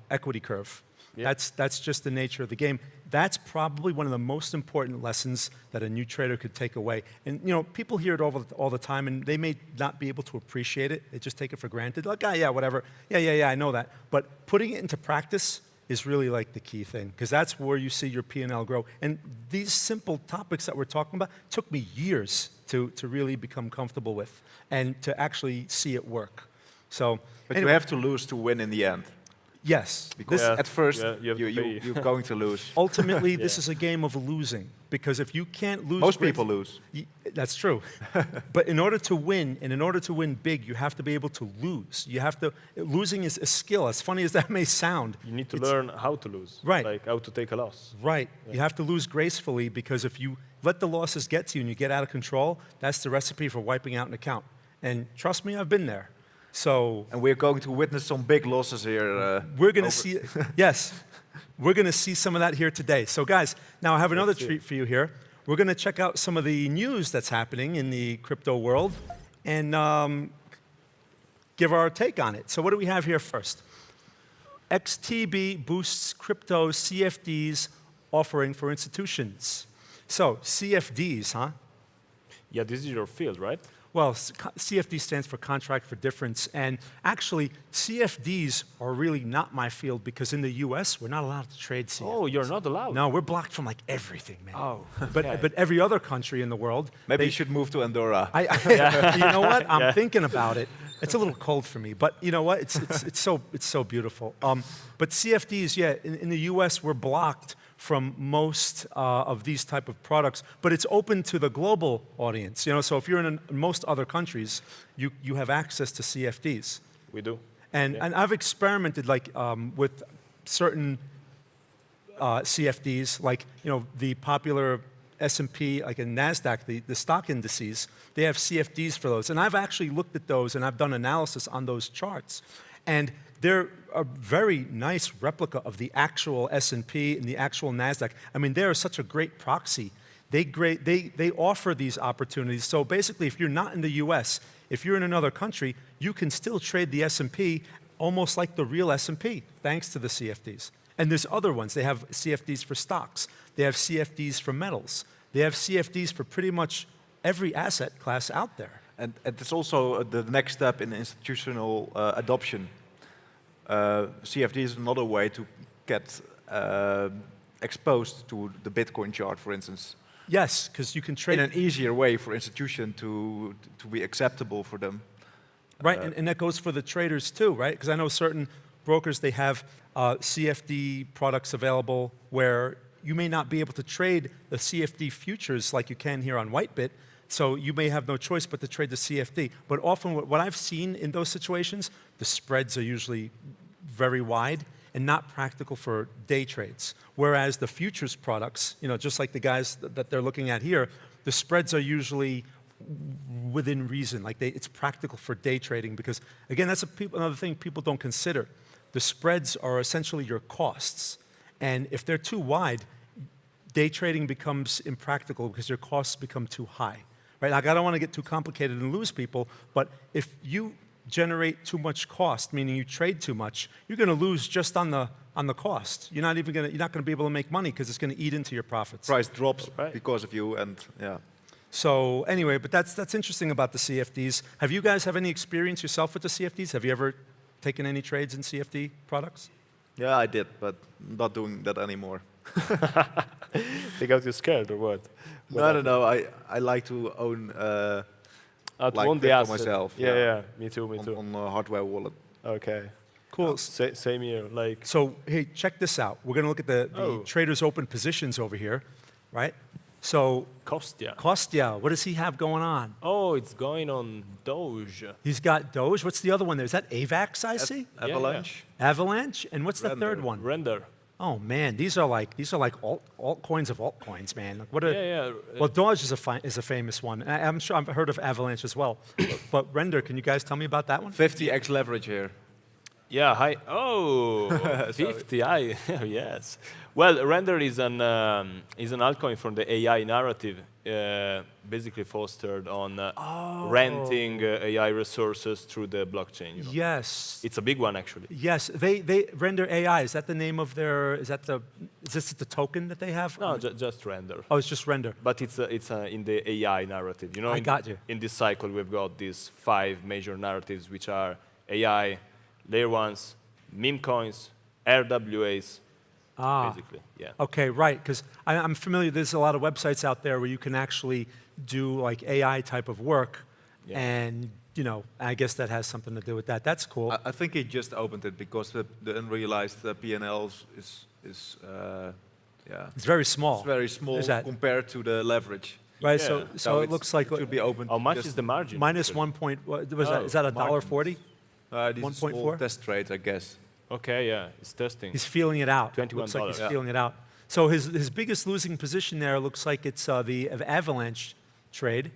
equity curve. Yeah. That's just the nature of the game. That's probably one of the most important lessons that a new trader could take away. And people hear it all the time, and they may not be able to appreciate it. They just take it for granted. Like, yeah, whatever. Yeah, I know that. But putting it into practice is really like the key thing, because that's where you see your P&L grow. And these simple topics that we're talking about took me years to really become comfortable with and to actually see it work. So, but you have to lose to win in the end. Yes. Because at first, you're going to lose. Ultimately, this is a game of losing. Because if you can't lose... Most people lose. That's true. But in order to win, and in order to win big, you have to be able to lose. Losing is a skill, as funny as that may sound. You need to learn how to lose. Right. Like how to take a loss. Right. Yeah. You have to lose gracefully, because if you let the losses get to you and you get out of control, that's the recipe for wiping out an account. And trust me, I've been there. And we're going to witness some big losses here. We're going to see, yes, we're going to see some of that here today. So guys, now I have another treat for you here. We're going to check out some of the news that's happening in the crypto world and give our take on it. So what do we have here first? XTB boosts crypto CFDs offering for institutions. So CFDs, huh? Yeah, this is your field, right? Well, CFD stands for Contract for Difference, and actually, CFDs are really not my field, because in the US, we're not allowed to trade CFDs. Oh, you're not allowed? No, we're blocked from like everything, man. Oh, okay. But every other country in the world... Maybe you should move to Andorra. You know what? I'm thinking about it. It's a little cold for me, but you know what? It's so beautiful. But CFDs, yeah, in the US, we're blocked from most of these type of products, but it's open to the global audience. So if you're in most other countries, you have access to CFDs. We do. And I've experimented with certain CFDs, like the popular S&P, like in NASDAQ, the stock indices, they have CFDs for those. And I've actually looked at those and I've done analysis on those charts. And they're a very nice replica of the actual S&P and the actual NASDAQ. I mean, they are such a great proxy. They offer these opportunities. So basically, if you're not in the US, if you're in another country, you can still trade the S&P almost like the real S&P, thanks to the CFDs. And there's other ones. They have CFDs for stocks. They have CFDs for metals. They have CFDs for pretty much every asset class out there. And it's also the next step in institutional adoption. CFD is another way to get exposed to the Bitcoin chart, for instance. Yes, because you can trade in an easier way for institution to be acceptable for them. Right, and that goes for the traders too, right? Because I know certain brokers, they have CFD products available where you may not be able to trade the CFD futures like you can here on Whitebit, so you may have no choice but to trade the CFD. But often what I've seen in those situations, the spreads are usually very wide and not practical for day trades. Whereas the futures products, you know, just like the guys that they're looking at here, the spreads are usually within reason. Like it's practical for day trading because, again, that's another thing people don't consider. The spreads are essentially your costs. And if they're too wide, day trading becomes impractical because your costs become too high. Right? Like, I don't want to get too complicated and lose people, but if you generate too much cost, meaning you trade too much, you're going to lose just on the cost. You're not going to be able to make money because it's going to eat into your profits. Price drops because of you, and yeah. So anyway, but that's interesting about the CFDs. Have you guys have any experience yourself with the CFDs? Have you ever taken any trades in CFD products? Yeah, I did, but not doing that anymore. Because you're scared or what? No. I like to own like own the crypto asset myself. Yeah. Me too. On a hardware wallet. Okay. Cool. Same here. Like. So hey, check this out. We're going to look at the traders' open positions over here, right? So Kostya, what does he have going on? Oh, it's going on Doge. He's got Doge. What's the other one there? Is that AVAX, I see? Avalanche. Yeah. Avalanche? And what's the third one? Render. Oh man, these are like altcoins of altcoins, man. Like what well, Doge is a famous one. I'm sure I've heard of Avalanche as well. But Render, can you guys tell me about that one? 50x leverage here. Yeah, hi. Oh, 50. Yes. Well, Render is an altcoin from the AI narrative, basically fostered on renting AI resources through the blockchain. You know? Yes. It's a big one, actually. Yes. They Render AI. Is that the name of their? Is this the token that they have? No, just Render. Oh, it's just Render. But it's in the AI narrative. You know. I got you. In this cycle, we've got these 5 major narratives, which are AI, layer 1s, meme coins, RWAs. Basically, yeah. Okay, right, because I'm familiar, there's a lot of websites out there where you can actually do like AI type of work, and you know, I guess that has something to do with that. That's cool. I think he just opened it because the unrealized P&L is it's very small. It's very small compared to the leverage. Right, so it looks like it should be open. How much is the margin? Minus 1 point. What was that? Is that $1.40? 1.4 test trade, I guess. Okay, yeah, it's testing. He's feeling it out. $21. Looks like he's feeling it out. So his biggest losing position there looks like it's the Avalanche trade.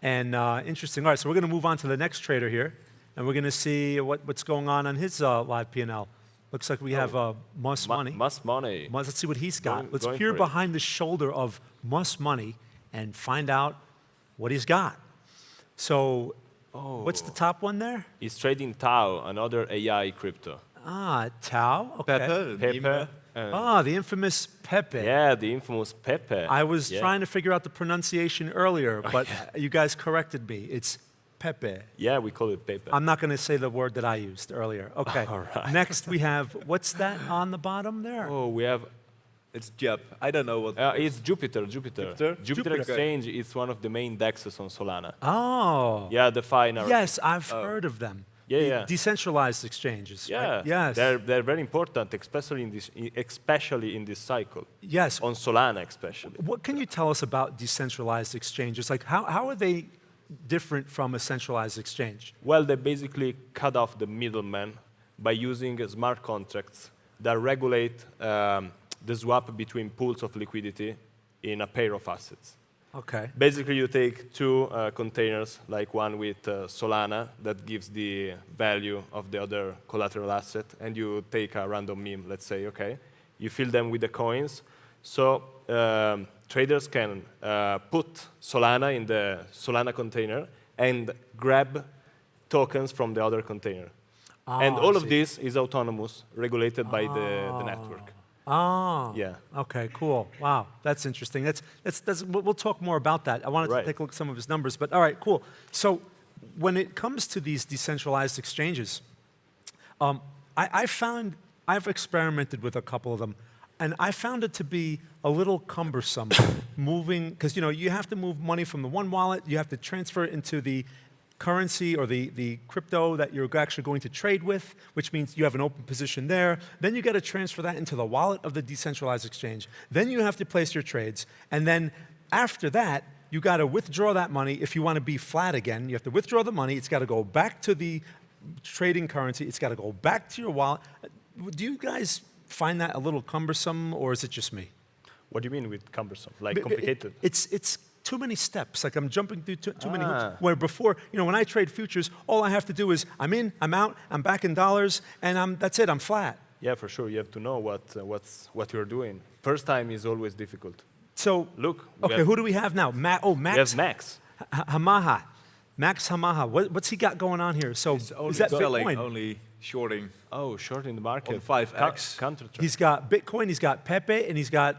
And interesting. All right, so we're going to move on to the next trader here, and we're going to see what's going on his live P&L. Looks like we have Muss Money. Muss Money. Let's see what he's got. Let's peer behind the shoulder of Muss Money and find out what he's got. So. What's the top one there? He's trading Tau, another AI crypto. Tau? Okay. Pepe. The infamous Pepe. Yeah, the infamous Pepe. I was trying to figure out the pronunciation earlier, but you guys corrected me. It's Pepe. Yeah, we call it Pepe. I'm not going to say the word that I used earlier. Okay. All right. Next we have, what's that on the bottom there? Oh, we have... It's JEP. I don't know what. It's Jupiter. Jupiter Exchange is one of the main dexes on Solana. Oh. Yeah, the final. Yes, I've heard of them. Yeah. Decentralized exchanges. Yeah. Right? Yes. They're very important, especially in this cycle. Yes. On Solana, especially. What can you tell us about decentralized exchanges? Like, how are they different from a centralized exchange? Well, they basically cut off the middleman by using smart contracts that regulate the swap between pools of liquidity in a pair of assets. Okay. Basically, you take two containers, like one with Solana that gives the value of the other collateral asset, and you take a random meme, let's say, okay? You fill them with the coins. So traders can put Solana in the Solana container and grab tokens from the other container. And all of this is autonomous, regulated by the network. Oh, Yeah. Okay, cool. Wow, that's interesting. We'll talk more about that. I wanted to take a look at some of his numbers, but all right, cool. So when it comes to these decentralized exchanges, I've experimented with a couple of them, and I found it to be a little cumbersome moving, because you have to move money from the one wallet, you have to transfer it into the currency or the crypto that you're actually going to trade with, which means you have an open position there. Then you got to transfer that into the wallet of the decentralized exchange. Then you have to place your trades. And then after that, you got to withdraw that money. If you want to be flat again, you have to withdraw the money. It's got to go back to the trading currency. It's got to go back to your wallet. Do you guys find that a little cumbersome, or is it just me? What do you mean with cumbersome? Like complicated? It's too many steps. Like I'm jumping through too many hoops. Where before, when I trade futures, all I have to do is I'm in, I'm out, I'm back in dollars, and that's it. I'm flat. Yeah, for sure. You have to know what you're doing. First time is always difficult. So look. Okay, who do we have now? Max. We have Max. Hamaha. Max Hamaha. What's he got going on here? So is that selling, Bitcoin? only shorting. Oh, shorting the market. On 5x. Counter trade. He's got Bitcoin. He's got Pepe, and he's got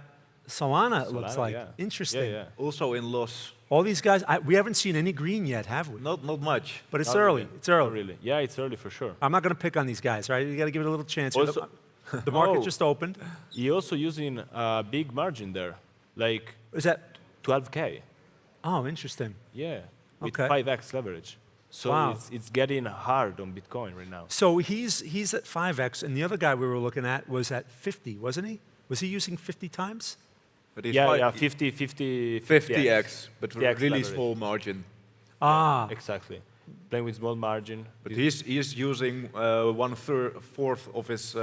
Solana, it looks like. Yeah. Interesting. Yeah. Also in loss. All these guys, we haven't seen any green yet, have we? Not much. But it's Not early. really. It's early. Not really. Yeah, it's early for sure. I'm not going to pick on these guys, right? You got to give it a little chance. Also, the market just opened. He also using a big margin there, like Is that 12K. Oh, interesting. Yeah, with Okay. 5x leverage. So Wow. it's getting hard on Bitcoin right now. So he's at 5x, and the other guy we were looking at was at 50, wasn't he? Was he using 50 times? But he's Yeah, 50x. 50x, but 50x with really leverage. small margin. Ah, Exactly. Playing with small margin. But he's using 1/4 of his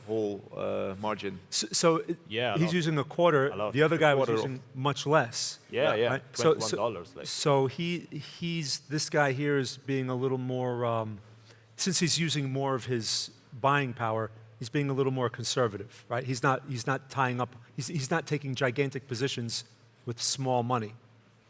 whole margin. Yeah, a he's lot. using a quarter. A lot. The other guy was quarter of- using much less. Yeah, Right? $21. Like. So this guy here is being a little more, since he's using more of his buying power, he's being a little more conservative, right? He's not tying up, he's not taking gigantic positions with small money,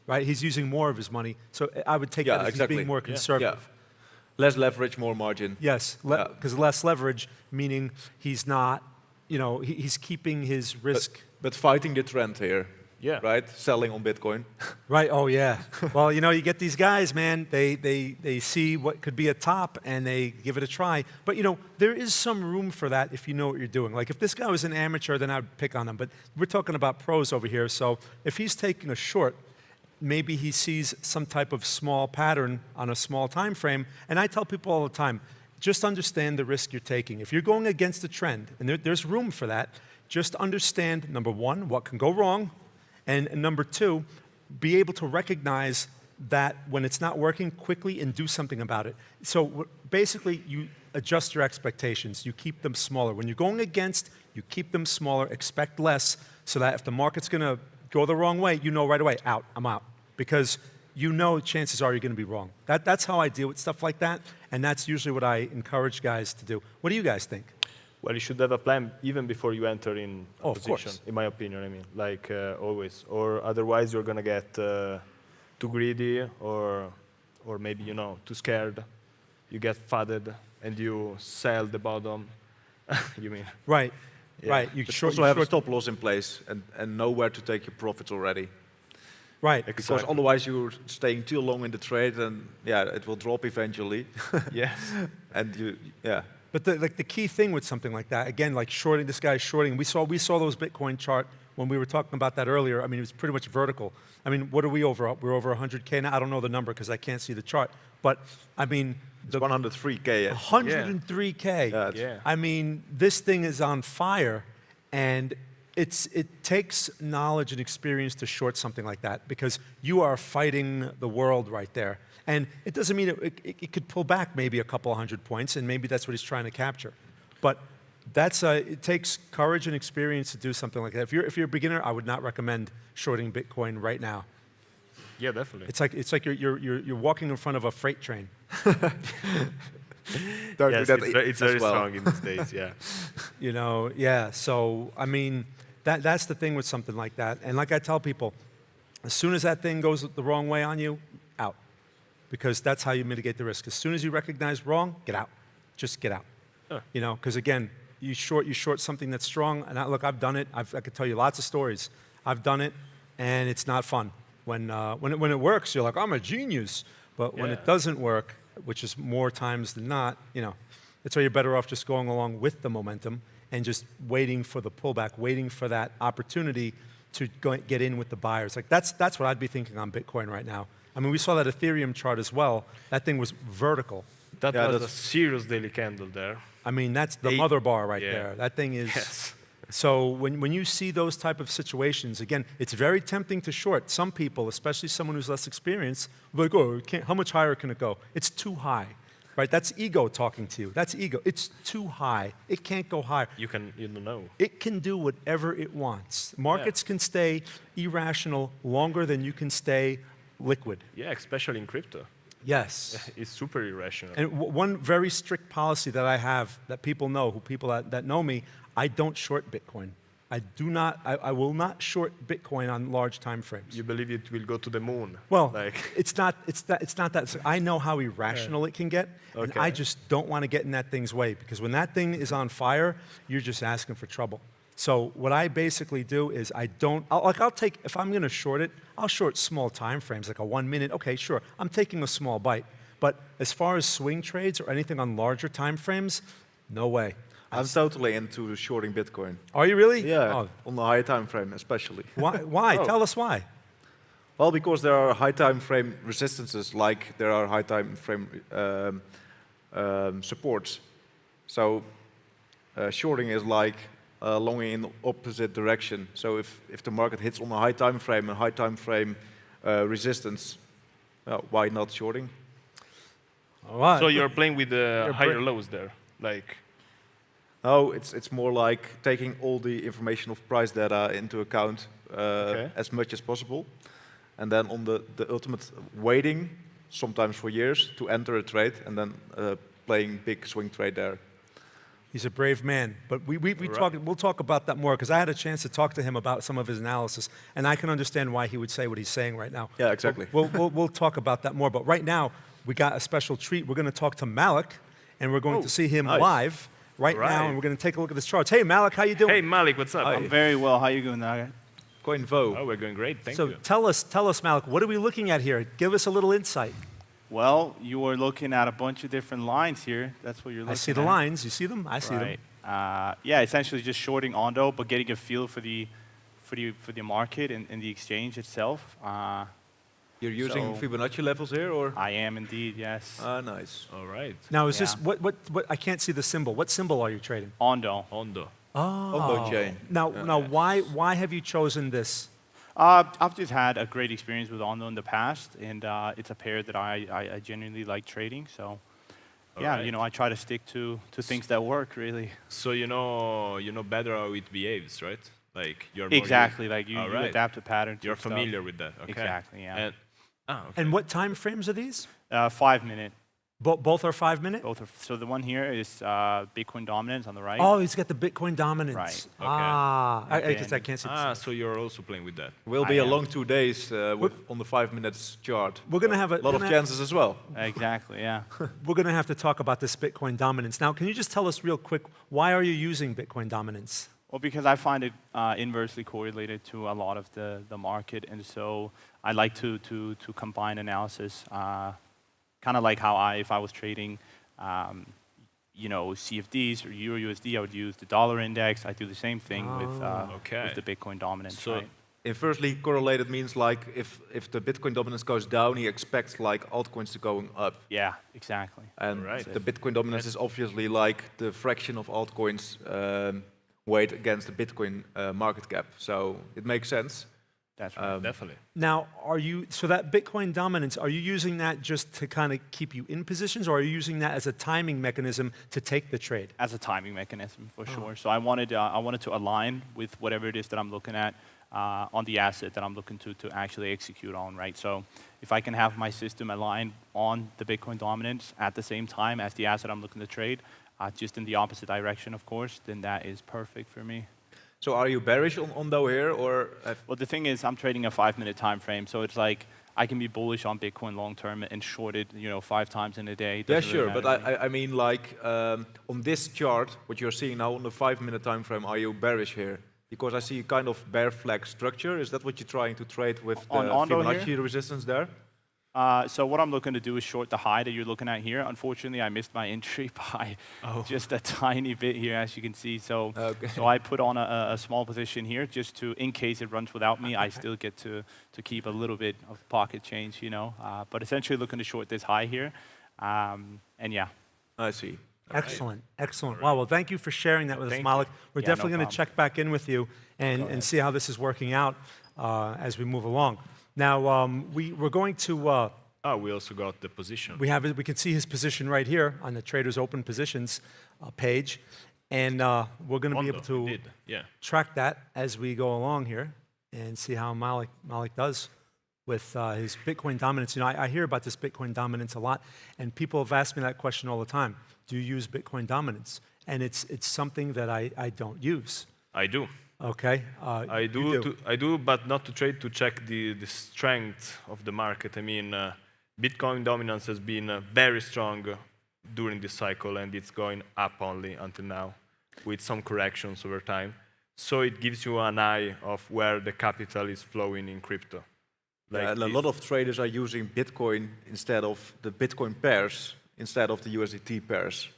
right? He's using more of his money. So I would take that as he's being more conservative. Yeah. Less leverage, more margin. Yes, because less leverage, meaning he's not, he's keeping his risk. But fighting the trend here. Yeah. Right? Selling on Bitcoin. Right, oh yeah. Well, you get these guys, man, they see what could be a top and they give it a try. But there is some room for that if you know what you're doing. Like if this guy was an amateur, then I'd pick on him. But we're talking about pros over here. So if he's taking a short, maybe he sees some type of small pattern on a small time frame. And I tell people all the time, just understand the risk you're taking. If you're going against the trend, and there's room for that, just understand, number one, what can go wrong. And number two, be able to recognize that when it's not working, quickly and do something about it. So basically, you adjust your expectations. You keep them smaller. When you're going against, you keep them smaller, expect less, so that if the market's going to go the wrong way, you know right away, out, I'm out. Because chances are you're going to be wrong. That's how I deal with stuff like that, and that's usually what I encourage guys to do. What do you guys think? Well, you should have a plan even before you enter in a Of position, course. in my opinion, I mean, like always. Or otherwise you're going to get too greedy or maybe, too scared. You get flooded and you sell the bottom, you mean. Right, Yeah. right. You But also have a stop loss in place and know where to take your profits already. Right. Because otherwise you're staying too long in the trade and it will drop eventually. Yes. And But the key thing with something like that, again, like shorting, this guy's shorting. We saw those Bitcoin chart when we were talking about that earlier. I mean, it was pretty much vertical. I mean, what are we over? We're over 100K now. I don't know the number because I can't see the chart. But I mean, it's 103K. 103K. Yeah. I mean, this thing is on fire, and it takes knowledge and experience to short something like that because you are fighting the world right there. And it doesn't mean it could pull back maybe a couple 100 points, and maybe that's what he's trying to capture. But it takes courage and experience to do something like that. If you're a beginner, I would not recommend shorting Bitcoin right now. Yeah, definitely. It's like you're walking in front of a freight train. Don't Yes, do that it's as very well. strong in these days, yeah. You know, yeah. So I mean, that's the thing with something like that. And like I tell people, as soon as that thing goes the wrong way on you, out, because that's how you mitigate the risk. As soon as you recognize wrong, get out. Just get out. You know, because again, you short something that's strong. And look, I've done it. I could tell you lots of stories. I've done it, and it's not fun. When it works, you're like, I'm a genius. But when it doesn't work, which is more times than not, you know, that's why you're better off just going along with the momentum and just waiting for the pullback, waiting for that opportunity to get in with the buyers. Like that's what I'd be thinking on Bitcoin right now. I mean, we saw that Ethereum chart as well. That thing was vertical. That was a serious daily candle there. I mean, that's the mother bar right Yeah. there. That thing is. Yes. So when you see those type of situations, again, it's very tempting to short. Some people, especially someone who's less experienced, will be like, oh, how much higher can it go? It's too high, right? That's ego talking to you. That's ego. It's too high. It can't go higher. You don't know. It can do whatever it wants. Markets can stay irrational longer than you can stay liquid. Yeah, especially in crypto. Yes. It's super irrational. And one very strict policy that I have that people know, people that know me, I don't short Bitcoin. I will not short Bitcoin on large time frames. You believe it will go to the moon? Well, like. it's not that. So I know how irrational it can get, and I just don't want to get in that thing's way, because when that thing is on fire, you're just asking for trouble. So what I basically do is I'll take, if I'm going to short it, I'll short small time frames, like a 1 minute. Okay, sure, I'm taking a small bite. But as far as swing trades or anything on larger time frames, no way. I'm totally into shorting Bitcoin. Are you really? Yeah, Oh. on the high time frame especially. Why? Tell us why. Well, because there are high time frame resistances, like there are high time frame supports. So shorting is like longing in the opposite direction. So if the market hits on a high time frame resistance, well, why not shorting? All right. So you're playing with the higher lows there, like. No, it's more like taking all the information of price data into account as much as possible, and then on the ultimate waiting, sometimes for years, to enter a trade, and then playing big swing trade there. He's a brave man, but we'll talk about that more, because I had a chance to talk to him about some of his analysis, and I can understand why he would say what he's saying right now. Yeah, exactly. We'll talk about that more, but right now we got a special treat. We're going to talk to Malik, and we're going to see him live right now, and we're going to take a look at this chart. Hey, Malik, how you doing? Hey, Malik, what's up? I'm very well. How you doing, Naga? Coin Vo. Oh, we're going great. Thank So you. tell us, Malik, what are we looking at here? Give us a little insight. Well, you are looking at a bunch of different lines here. That's what you're looking at. I see the lines. You see them? I see them. Right. Yeah, essentially just shorting Ondo, but getting a feel for the market and the exchange itself. You're using So- Fibonacci levels here, or? I am indeed, yes. Ah, nice. All right. Now, is this Yeah. what? I can't see the symbol. What symbol are you trading? Ondo. Ondo. Ondo chain. Now, why have you chosen this? I've just had a great experience with Ondo in the past, and it's a pair that I genuinely like trading. So, yeah, right. you know, I try to stick to things that work, really. So you know better how it behaves, right? Like you're Exactly, like you Alright. adapt a pattern to You're stuff. familiar with that. Okay. Exactly, yeah. And, okay. And what time frames are these? 5 minute. Both are 5 minute? Both are, so the one here is Bitcoin dominance on the right. Oh, he's got the Bitcoin dominance. Right. Ah, I guess I And- can't see. So you're also playing with that. Will I be a am. long 2 days on the 5 minutes chart. We're gonna have A lot of chances as well. Exactly, yeah. We're going to have to talk about this Bitcoin dominance. Now, can you just tell us real quick, why are you using Bitcoin dominance? Well, because I find it inversely correlated to a lot of the market, and so I like to combine analysis, kind of like how if I was trading, you know, CFDs or Euro USD, I would use the dollar index. I do the same thing with the Bitcoin dominance. So- right? Inversely correlated means like if the Bitcoin dominance goes down, he expects like altcoins to going up. Yeah, exactly. And Right. the Bitcoin dominance is obviously like the fraction of altcoins weight against the Bitcoin market cap. So it makes sense. That's right. Definitely. Now, so that Bitcoin dominance, are you using that just to kind of keep you in positions, or are you using that as a timing mechanism to take the trade? As a timing mechanism, for sure. So I wanted to align with whatever it is that I'm looking at on the asset that I'm looking to actually execute on, right? So if I can have my system aligned on the Bitcoin dominance at the same time as the asset I'm looking to trade, just in the opposite direction, of course, then that is perfect for me. So are you bearish on Dow here, or? Well, the thing is, I'm trading a 5-minute time frame, so it's like I can be bullish on Bitcoin long term and short it, 5 times in a day. Yeah, sure, but I mean, like on this chart, what you're seeing now on the 5-minute time frame, are you bearish here? Because I see kind of bear flag structure. Is that what you're trying to trade with the Fibonacci resistance there? So what I'm looking to do is short the high that you're looking at here. Unfortunately, I missed my entry by just a tiny bit here, as you can see. So, so I put on a small position here just to, in case it runs without me, I still get to keep a little bit of pocket change, But essentially looking to short this high here. And yeah. I see. Excellent, excellent. Wow, well, thank you for sharing that with us, Malik. We're definitely going to check back in with you and see how this is working out as we move along. Now, we're going to... we also got the position. We can see his position right here on the Traders Open Positions page. And we're going to be able to track that as we go along here and see how Malik does with his Bitcoin dominance. I hear about this Bitcoin dominance a lot, and people have asked me that question all the time. Do you use Bitcoin dominance? And it's something that I don't use. I do. Okay. I do, but not to trade, to check the strength of the market. I mean, Bitcoin dominance has been very strong during this cycle, and it's going up only until now, with some corrections over time. So it gives you an eye of where the capital is flowing in crypto. And a lot of traders are using Bitcoin instead of the Bitcoin pairs, instead of the USDT pairs.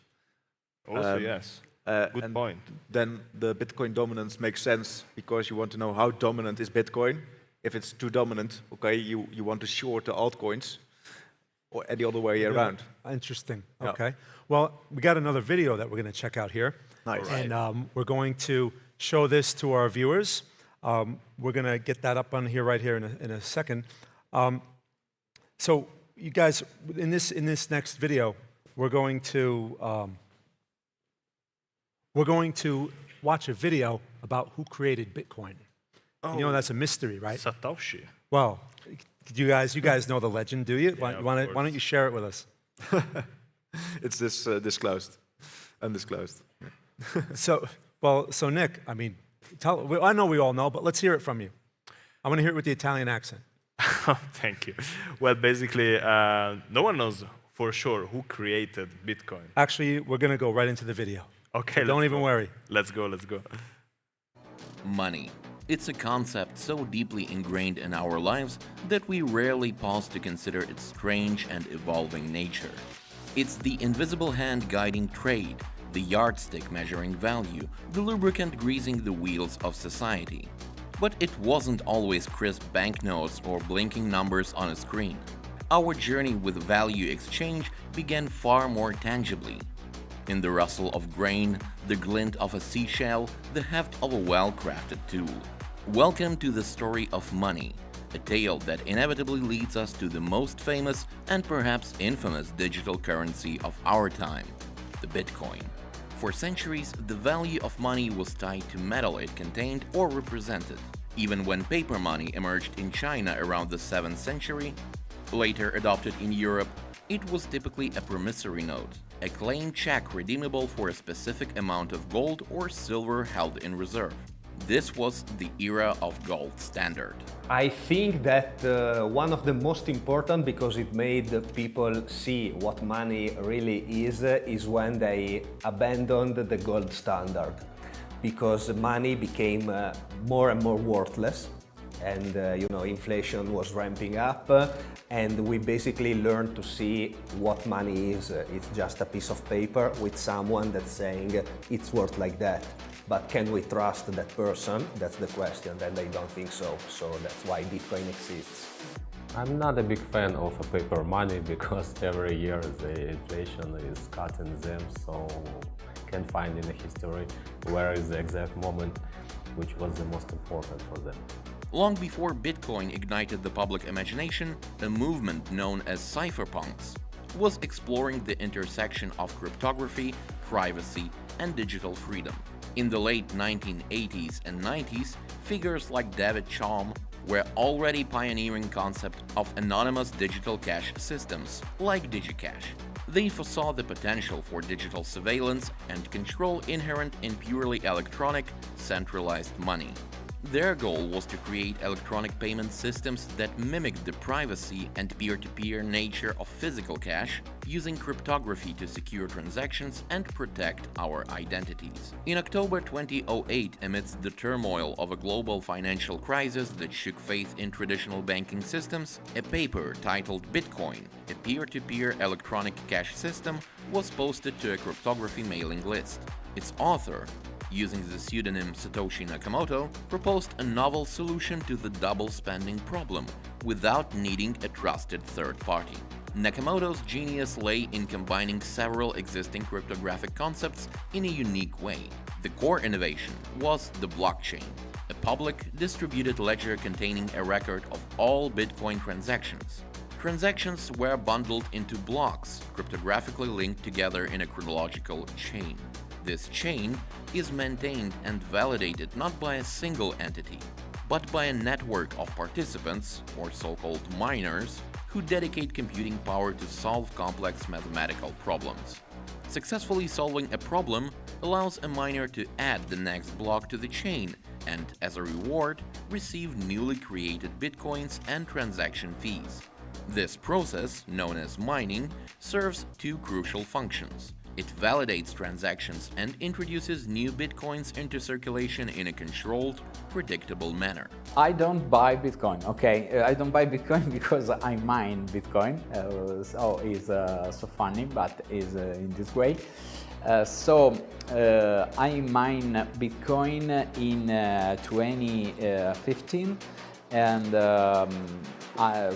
Also, yes. Good point. Then the Bitcoin dominance makes sense because you want to know how dominant is Bitcoin. If it's too dominant, okay, you want to short the altcoins, or the other way around. Interesting. Okay. Well, we got another video that we're going to check out here. Nice. And we're going to show this to our viewers. We're going to get that up on here right here in a second. So you guys, in this next video, we're going to watch a video about who created Bitcoin. That's a mystery, right? Satoshi. Well, you guys know the legend, do you? Yeah, why don't you share it with us? It's this undisclosed. So Nick, I mean, I know we all know, but let's hear it from you. I want to hear it with the Italian accent. Thank you. Well, basically, no one knows for sure who created Bitcoin. Actually, we're going to go right into the video. Okay, don't even worry. Let's go. Money. It's a concept so deeply ingrained in our lives that we rarely pause to consider its strange and evolving nature. It's the invisible hand guiding trade, the yardstick measuring value, the lubricant greasing the wheels of society. But it wasn't always crisp banknotes or blinking numbers on a screen. Our journey with value exchange began far more tangibly. In the rustle of grain, the glint of a seashell, the heft of a well-crafted tool. Welcome to the story of money, a tale that inevitably leads us to the most famous and perhaps infamous digital currency of our time, the Bitcoin. For centuries, the value of money was tied to metal it contained or represented. Even when paper money emerged in China around the 7th century, later adopted in Europe, it was typically a promissory note, a claim check redeemable for a specific amount of gold or silver held in reserve. This was the era of gold standard. I think that one of the most important, because it made people see what money really is when they abandoned the gold standard. Because money became more and more worthless, and inflation was ramping up, and we basically learned to see what money is. It's just a piece of paper with someone that's saying it's worth like that. But can we trust that person? That's the question, and I don't think so. So that's why Bitcoin exists. I'm not a big fan of paper money because every year the inflation is cutting them, so I can't find in the history where is the exact moment which was the most important for them. Long before Bitcoin ignited the public imagination, a movement known as cypherpunks was exploring the intersection of cryptography, privacy, and digital freedom. In the late 1980s and 90s, figures like David Chaum were already pioneering concept of anonymous digital cash systems, like DigiCash. They foresaw the potential for digital surveillance and control inherent in purely electronic, centralized money. Their goal was to create electronic payment systems that mimicked the privacy and peer-to-peer nature of physical cash, using cryptography to secure transactions and protect our identities. In October 2008, amidst the turmoil of a global financial crisis that shook faith in traditional banking systems, a paper titled Bitcoin, a peer-to-peer electronic cash system, was posted to a cryptography mailing list. Its author, using the pseudonym Satoshi Nakamoto, proposed a novel solution to the double spending problem without needing a trusted third party. Nakamoto's genius lay in combining several existing cryptographic concepts in a unique way. The core innovation was the blockchain, a public, distributed ledger containing a record of all Bitcoin transactions. Transactions were bundled into blocks, cryptographically linked together in a chronological chain. This chain is maintained and validated not by a single entity, but by a network of participants, or so-called miners, who dedicate computing power to solve complex mathematical problems. Successfully solving a problem allows a miner to add the next block to the chain and, as a reward, receive newly created bitcoins and transaction fees. This process, known as mining, serves two crucial functions. It validates transactions and introduces new bitcoins into circulation in a controlled, predictable manner. I don't buy Bitcoin, okay? I don't buy Bitcoin because I mine Bitcoin, so it's so funny, but it's in this way. I mine Bitcoin in 2015, and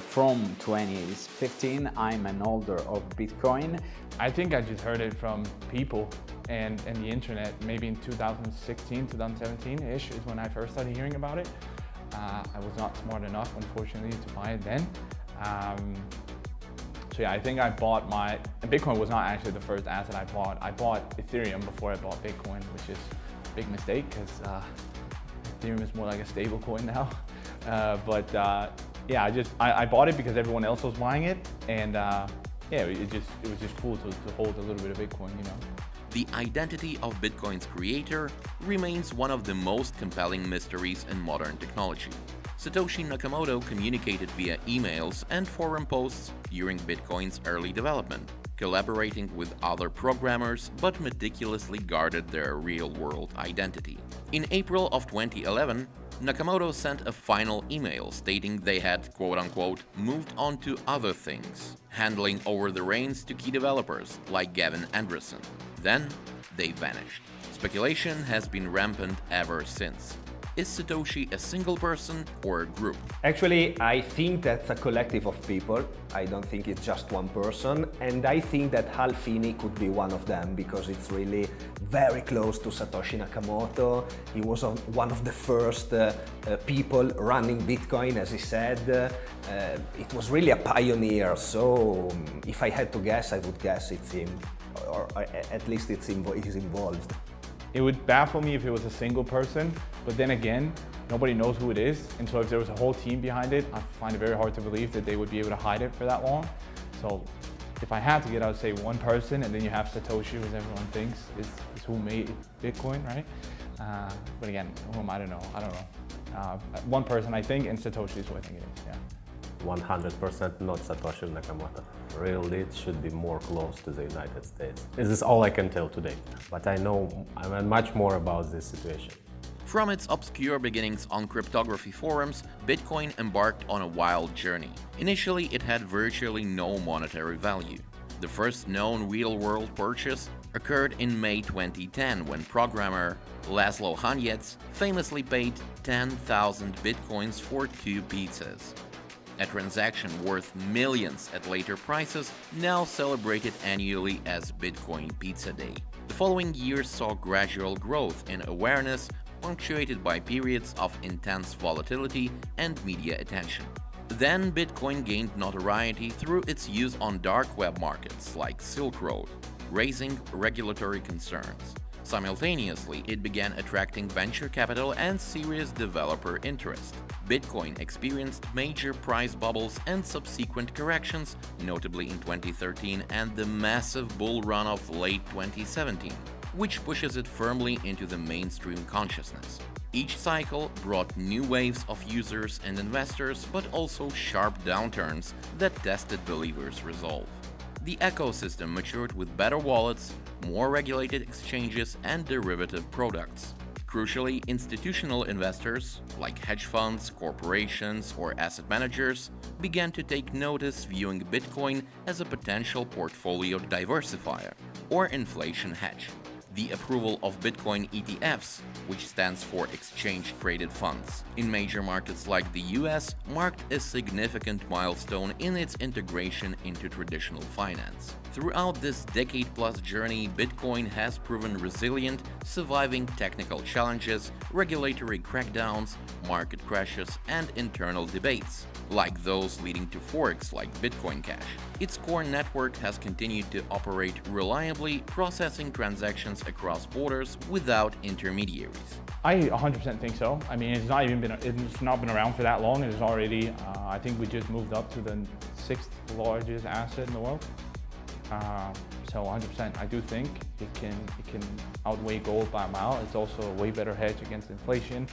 from 2015 I'm an holder of Bitcoin. I think I just heard it from people and the internet, maybe in 2016, 2017-ish is when I first started hearing about it. I was not smart enough, unfortunately, to buy it then. So yeah, I think I bought and Bitcoin was not actually the first asset I bought. I bought Ethereum before I bought Bitcoin, which is a big mistake because Ethereum is more like a stable coin now. Yeah, I bought it because everyone else was buying it, and yeah, it was just cool to hold a little bit of Bitcoin, you know. The identity of Bitcoin's creator remains one of the most compelling mysteries in modern technology. Satoshi Nakamoto communicated via emails and forum posts during Bitcoin's early development, collaborating with other programmers but meticulously guarded their real-world identity. In April of 2011, Nakamoto sent a final email stating they had, quote-unquote, moved on to other things, handing over the reins to key developers like Gavin Andresen. Then, they vanished. Speculation has been rampant ever since. Is Satoshi a single person or a group? Actually, I think that's a collective of people. I don't think it's just one person, and I think that Hal Finney could be one of them because it's really very close to Satoshi Nakamoto. He was one of the first people running Bitcoin, as he said. It was really a pioneer, so if I had to guess, I would guess it's him, or at least he's involved. It would baffle me if it was a single person, but then again, nobody knows who it is, and so if there was a whole team behind it, I find it very hard to believe that they would be able to hide it for that long. So if I had to get, I would say one person, and then you have Satoshi, as everyone thinks is who made Bitcoin, right? But again, whom I don't know. One person, I think, and Satoshi is who I think it is, yeah. 100% not Satoshi Nakamoto. Real lead should be more close to the United States. This is all I can tell today, but I know much more about this situation. From its obscure beginnings on cryptography forums, Bitcoin embarked on a wild journey. Initially, it had virtually no monetary value. The first known real-world purchase occurred in May 2010 when programmer Laszlo Hanyecz famously paid 10,000 Bitcoins for 2 pizzas. A transaction worth millions at later prices, now celebrated annually as Bitcoin Pizza Day. The following years saw gradual growth in awareness punctuated by periods of intense volatility and media attention. Then Bitcoin gained notoriety through its use on dark web markets like Silk Road, raising regulatory concerns. Simultaneously, it began attracting venture capital and serious developer interest. Bitcoin experienced major price bubbles and subsequent corrections, notably in 2013 and the massive bull run of late 2017, which pushes it firmly into the mainstream consciousness. Each cycle brought new waves of users and investors, but also sharp downturns that tested believers' resolve. The ecosystem matured with better wallets, more regulated exchanges, and derivative products. Crucially, institutional investors, like hedge funds, corporations, or asset managers, began to take notice, viewing Bitcoin as a potential portfolio diversifier or inflation hedge. The approval of Bitcoin ETFs, which stands for Exchange-Traded Funds, in major markets like the US, marked a significant milestone in its integration into traditional finance. Throughout this decade-plus journey, Bitcoin has proven resilient, surviving technical challenges, regulatory crackdowns, market crashes, and internal debates, like those leading to forks like Bitcoin Cash. Its core network has continued to operate reliably, processing transactions across borders without intermediaries. I 100% think so. I mean, it's not been around for that long. It is already, I think we just moved up to the 6th largest asset in the world. So 100%, I do think it can outweigh gold by a mile. It's also a way better hedge against inflation.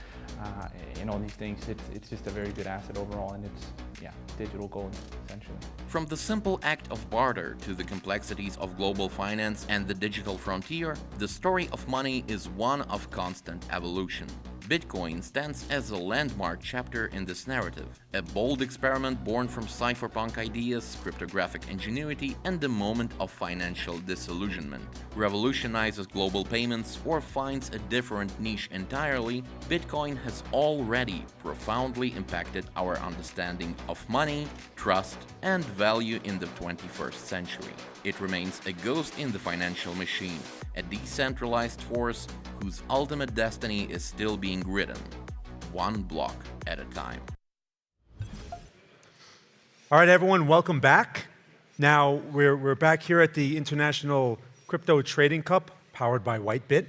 And all these things, it's just a very good asset overall, and it's, yeah, digital gold, essentially. From the simple act of barter to the complexities of global finance and the digital frontier, the story of money is one of constant evolution. Bitcoin stands as a landmark chapter in this narrative, a bold experiment born from cypherpunk ideas, cryptographic ingenuity, and the moment of financial disillusionment. Revolutionizes global payments or finds a different niche entirely, Bitcoin has already profoundly impacted our understanding of money, trust, and value in the 21st century. It remains a ghost in the financial machine, a decentralized force whose ultimate destiny is still being written, one block at a time. All right, everyone, welcome back. Now, we're back here at the International Crypto Trading Cup, powered by Whitebit.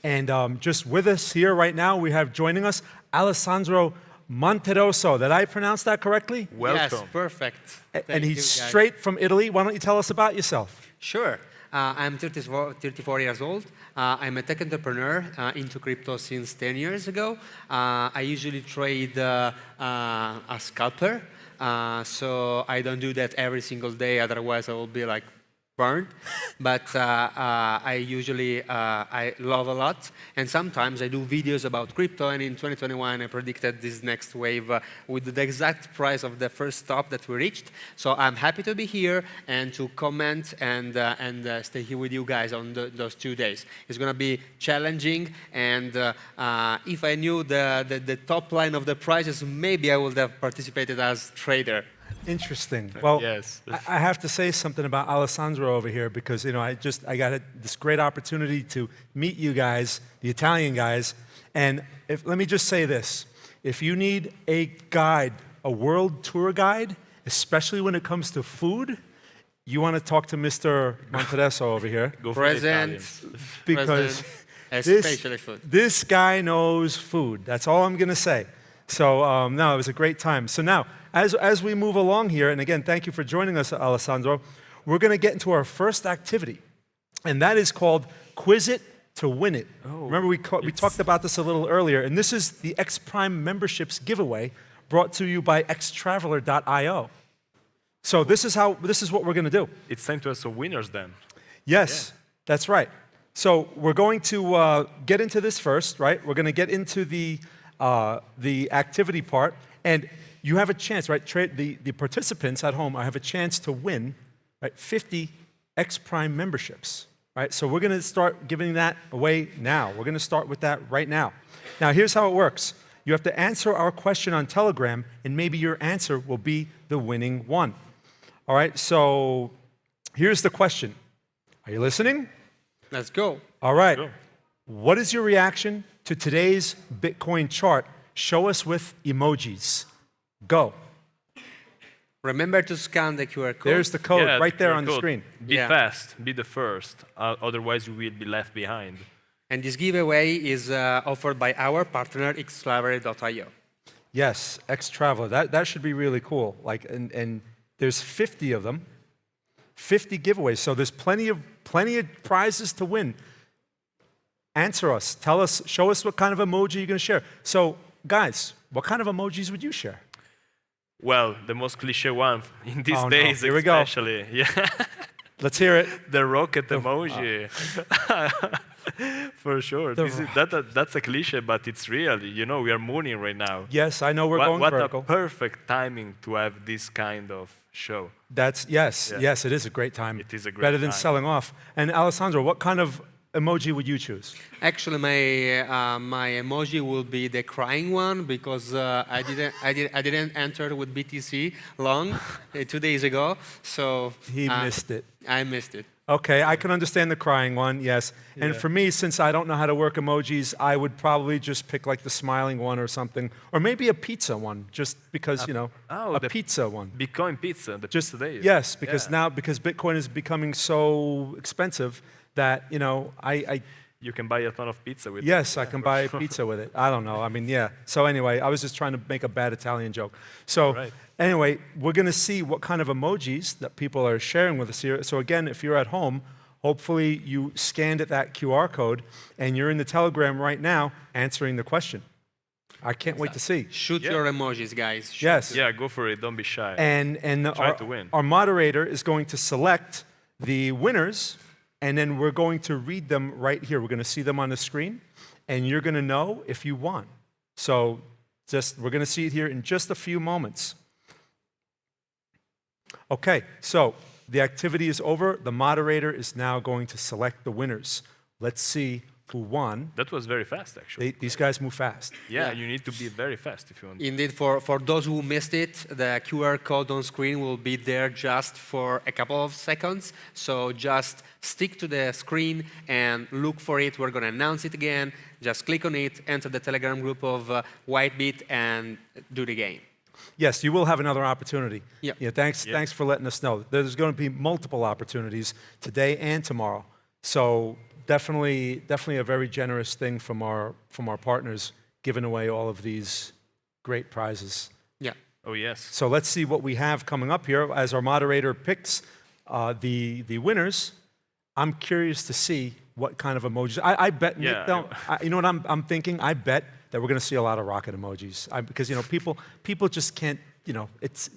And just with us here right now, we have joining us Alessandro Monterosso. Did I pronounce that correctly? Welcome. Yes, perfect. And he's straight from Italy. Why don't you tell us about yourself? Sure. I'm 34 years old. I'm a tech entrepreneur into crypto since 10 years ago. I usually trade a scalper, so I don't do that every single day, otherwise I will be like burned. But I usually I love a lot, and sometimes I do videos about crypto. And in 2021, I predicted this next wave with the exact price of the first stop that we reached. So I'm happy to be here and to comment and stay here with you guys on those 2 days. It's going to be challenging, and if I knew the top line of the prices, maybe I would have participated as trader. Interesting. Well, yes. I have to say something about Alessandro over here because, you know, I got this great opportunity to meet you guys, the Italian guys. And let me just say this. If you need a guide, a world tour guide, especially when it comes to food, you want to talk to Mr. Monterosso over here. Go for Present. Because Especially food. This guy knows food. That's all I'm going to say. So, no, it was a great time. So now, as we move along here, and again, thank you for joining us, Alessandro, we're going to get into our first activity, and that is called Quiz It to Win It. Oh, remember, we talked about this a little earlier, and this is the X Prime memberships giveaway brought to you by xtraveler.io. So this is what we're going to do. It's time to have some winners then. Yes, that's right. So we're going to get into this first, right? We're going to get into the activity part, and you have a chance, right? The participants at home have a chance to win, right? 50 X Prime memberships, right? So we're going to start giving that away now. We're going to start with that right now. Now, here's how it works. You have to answer our question on Telegram, and maybe your answer will be the winning one. All right, so here's the question. Are you listening? Let's go. All right. What is your reaction to today's Bitcoin chart. Show us with emojis. Go. Remember to scan the QR code. There's the code Yeah, right there QR on the code. screen. Be Yeah. fast, be the first, otherwise you will be left behind. And this giveaway is offered by our partner, xtraveler.io. Yes, X-Traveler. That should be really cool. Like, and there's 50 of them, 50 giveaways. So there's plenty of prizes to win. Answer us. Tell us. Show us what kind of emoji you're going to share. So, guys, what kind of emojis would you share? Well, the most cliche one in these Oh, no. days, Here we go. especially. Yeah. Let's hear it. The rocket emoji. For sure. That's a cliche, but it's real. You know, we are mooning right now. Yes, I know we're going vertical. What a perfect timing to have this kind of show. Yes, it is a great time. It is a great Better than time. selling off. And Alessandro, what kind of emoji would you choose? Actually, my emoji will be the crying one because I didn't enter with BTC long 2 days ago, so He missed it. I missed it. Okay, I can understand the crying one, yes. And for me, since I don't know how to work emojis, I would probably just pick like the smiling one or something, or maybe a pizza one, just because, you know, a pizza one. Bitcoin pizza, the Just pizza days. yes, because now because Bitcoin is becoming so expensive that, you know, You can buy a ton of pizza with it. yes, I can buy a pizza with it. I don't know. I mean, yeah. So anyway, I was just trying to make a bad Italian joke. So Right. anyway, we're going to see what kind of emojis that people are sharing with us here. So again, if you're at home, hopefully you scanned at that QR code and you're in the Telegram right now answering the question. I can't wait to see. Shoot your emojis, guys. Shoot Yes. Yeah, go for it. Don't be shy. And Try to win. our moderator is going to select the winners, and then we're going to read them right here. We're going to see them on the screen, and you're going to know if you won. So we're going to see it here in just a few moments. Okay, so the activity is over. The moderator is now going to select the winners. Let's see who won. That was very fast, actually. These guys move fast. Yeah, you need to be very fast if you want. Indeed, for those who missed it, the QR code on screen will be there just for a couple of seconds. So just stick to the screen and look for it. We're going to announce it again. Just click on it, enter the Telegram group of Whitebit, and do the game. Yes, you will have another opportunity. Yeah. Thanks for letting us know. There's going to be multiple opportunities today and tomorrow. So definitely a very generous thing from our partners, giving away all of these great prizes. Yeah. Oh, yes. So let's see what we have coming up here as our moderator picks the winners. I'm curious to see what kind of emojis. I bet, Nick, you know what I'm thinking? I bet that we're going to see a lot of rocket emojis because, you know, people just can't, you know,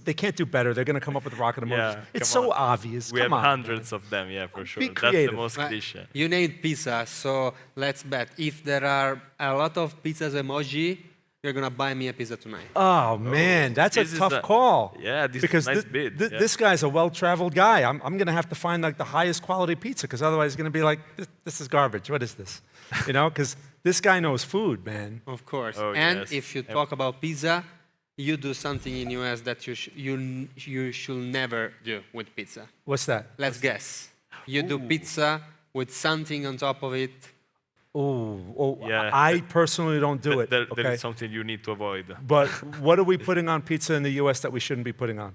they can't do better. They're going to come up with rocket emojis. Yeah, it's come so on. obvious. We Come have on. hundreds of them, yeah, for sure. Be That's creative. the most cliche. You named pizza, so let's bet. If there are a lot of pizzas emoji, you're going to buy me a pizza tonight. Oh, man, that's a This is tough call. Yeah, this because is a nice bid. Yeah. this guy's a well-traveled guy. I'm going to have to find like the highest quality pizza because otherwise he's going to be like, this is garbage. What is this? You know, because this guy knows food, man. Of course. Oh, and yes. if you talk about pizza, you do something in US that you should never do with pizza. What's that? Let's guess. You do pizza with something on top of it. Oh, Yeah. I personally don't do it. There Okay? is something you need to avoid. But what are we putting on pizza in the US that we shouldn't be putting on?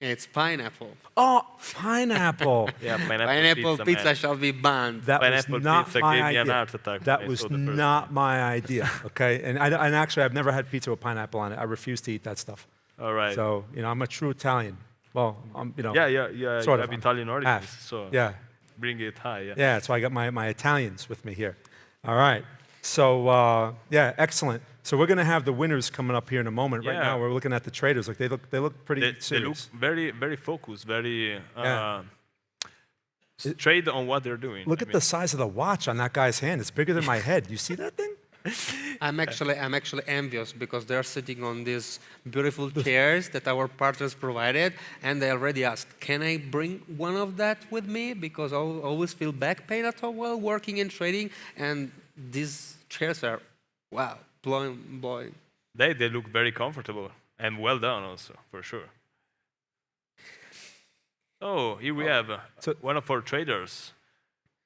It's pineapple. Oh, pineapple. Yeah, Pineapple pizza man. shall be banned. That Pineapple was not pizza my gave me an idea. heart attack when That I was saw the first not my idea, okay? And actually, I've never had pizza with pineapple on it. I refuse to eat that stuff. All right. So, you know, I'm a true Italian. Well, you know. Yeah. Sort You of. have Italian origins, Half. so Yeah. bring it high. Yeah. Yeah, that's why I got my Italians with me here. All right. So, yeah, excellent. So we're going to have the winners coming up here in a moment. Right Yeah. now, we're looking at the traders. Like they look pretty They look serious. very focused, very Yeah. straight on what they're doing. Look at the size of the watch on that guy's hand. It's bigger than my head. You see that thing? I'm actually envious because they're sitting on these beautiful chairs that our partners provided, and they already asked, "Can I bring one of that with me?" Because I always feel back pain at all while working and trading, and these chairs are, wow, blowing. They look very comfortable and well done also, for sure. Oh, here we have one of our traders.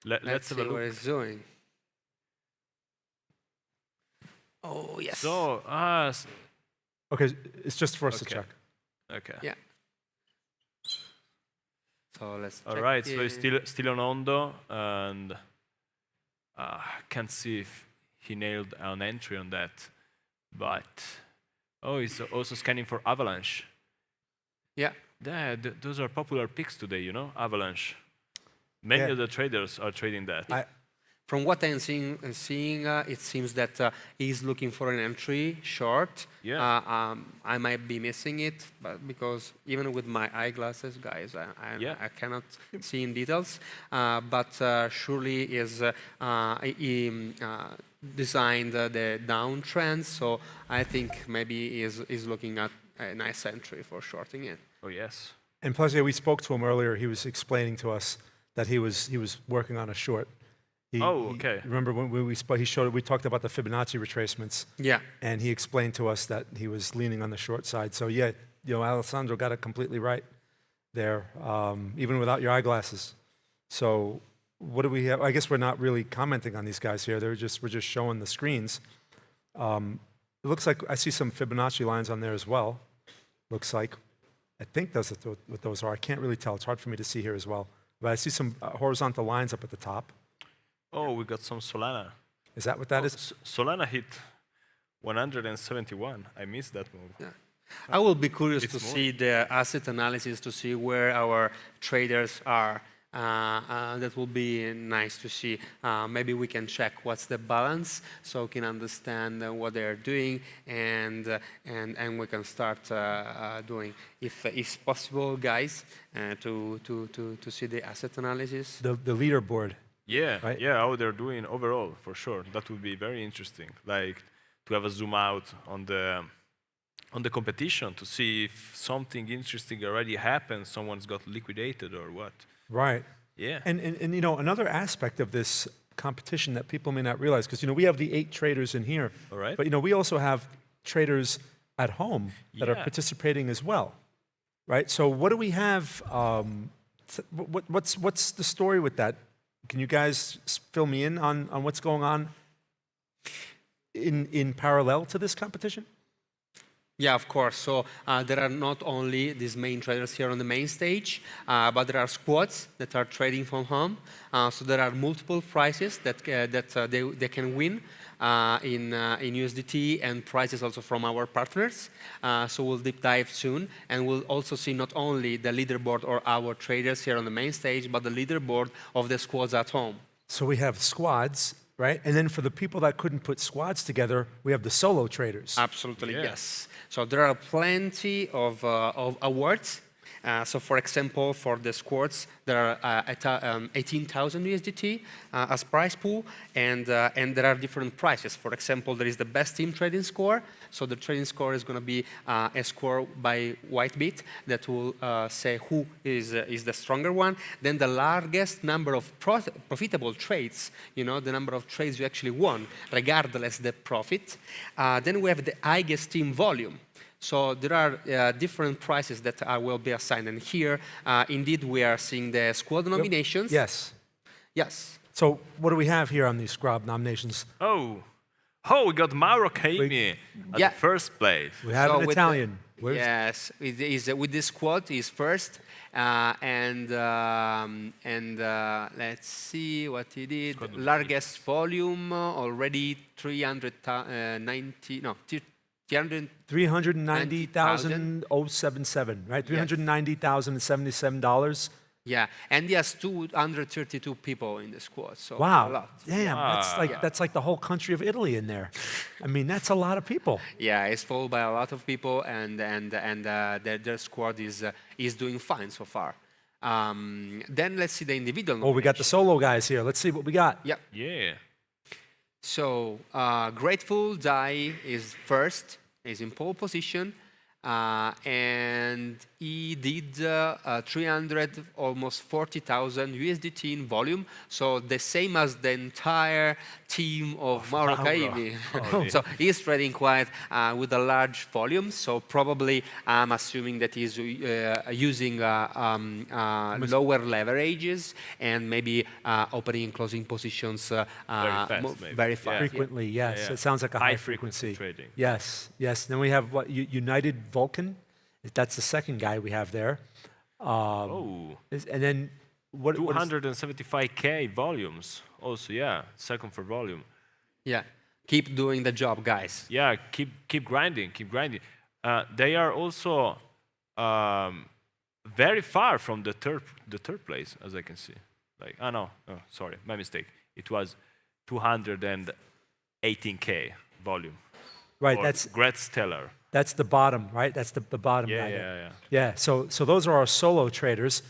Let's have see a look. what it's doing. Oh, yes. So, Okay, it's just for us to okay. check. Okay. Yeah. So let's All check right, so here. it's still on Ondo, and can't see if he nailed an entry on that. But, oh, he's also scanning for Avalanche. Yeah. Those are popular picks today, you know, Avalanche. Many of the traders are trading that. From what I'm seeing, it seems that he's looking for an entry short. Yeah. I might be missing it, but because even with my eyeglasses, guys, I cannot see in details. But surely he designed the downtrend, so I think maybe he's looking at a nice entry for shorting it. Oh yes. And plus, yeah, we spoke to him earlier. He was explaining to us that he was working on a short. Okay. Remember when we showed it? We talked about the Fibonacci retracements. Yeah. And he explained to us that he was leaning on the short side. So yeah, you know, Alessandro got it completely right there, even without your eyeglasses. So what do we have? I guess we're not really commenting on these guys here. We're just showing the screens. It looks like I see some Fibonacci lines on there as well. Looks like. I think that's what those are. I can't really tell. It's hard for me to see here as well. But I see some horizontal lines up at the top. Oh, we got some Solana. Is that what that is? Solana hit 171. I missed that move. Yeah. I will be curious to see the asset analysis to see where our traders are. That will be nice to see. Maybe we can check what's the balance, so we can understand what they're doing, and we can start doing, if it's possible, guys, to see the asset analysis. The leaderboard. Yeah, right? yeah, how they're doing overall, for sure. That would be very interesting. Like to have a zoom out on the competition to see if something interesting already happened, someone's got liquidated or what. Right. Yeah. And you know, another aspect of this competition that people may not realize, because you know we have the 8 traders in here, all right. But you know we also have traders at home that are participating as well, right? So what do we have? What's the story with that? Can you guys fill me in on what's going on in parallel to this competition? Yeah, of course. So there are not only these main traders here on the main stage, but there are squads that are trading from home. So there are multiple prices that they can win in USDT, and prices also from our partners. So we'll deep dive soon, and we'll also see not only the leaderboard or our traders here on the main stage, but the leaderboard of the squads at home. So we have squads, right? And then for the people that couldn't put squads together, we have the solo traders. Absolutely, yes. So there are plenty of awards. So for example, for the squads, there are 18,000 USDT as prize pool, and there are different prices. For example, there is the best team trading score. So the trading score is going to be a score by Whitebit that will say who is the stronger one. Then the largest number of profitable trades, you know, the number of trades you actually won, regardless the profit. Then we have the highest team volume. So there are different prizes that will be assigned. And here, indeed, we are seeing the squad nominations. Yes. Yes. So what do we have here on these squad nominations? Oh, we got Mauro Caimi at the first place. We have an Italian. Yes, with this squad, he's first. And let's see what he did. Largest volume already 390,077, right? $390,077. Yeah, and he has 232 people in the squad. So wow, a lot. Damn, that's like the whole country of Italy in there. I mean, that's a lot of people. Yeah, it's followed by a lot of people, and their squad is doing fine so far. Then let's see the individual. Oh, we got the solo guys here. Let's see what we got. Yeah. Yeah. So Grateful Die is first. Is in pole position. and he did 300, almost 40,000 USDT in volume, so the same as the entire team of Mauro Caimi. So he's trading quite with a large volume, so probably I'm assuming that he's using lower leverages and maybe opening and closing positions very fast. Frequently, yes. It sounds like a high frequency trading. Yes, yes. Then we have what United Vulcan. That's the second guy we have there. And then what? 275K volumes. Also, yeah, second for volume. Yeah, keep doing the job, guys. Yeah, keep grinding, keep grinding. They are also very far from the third place, as I can see. Like, no, sorry, my mistake. It was 218K volume. Right, that's Great Stellar. That's the bottom, right? That's the bottom. Yeah. Yeah. So those are our solo traders.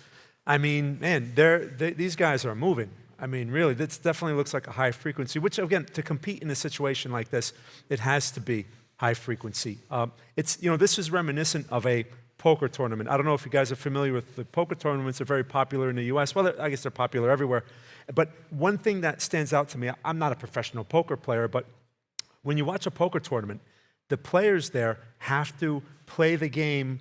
I mean, man, these guys are moving. I mean, really, this definitely looks like a high frequency. Which again, to compete in a situation like this, it has to be high frequency. This is reminiscent of a poker tournament. I don't know if you guys are familiar with the poker tournaments. They're very popular in the U.S. Well, I guess they're popular everywhere. But one thing that stands out to me, I'm not a professional poker player, but when you watch a poker tournament, the players there have to play the game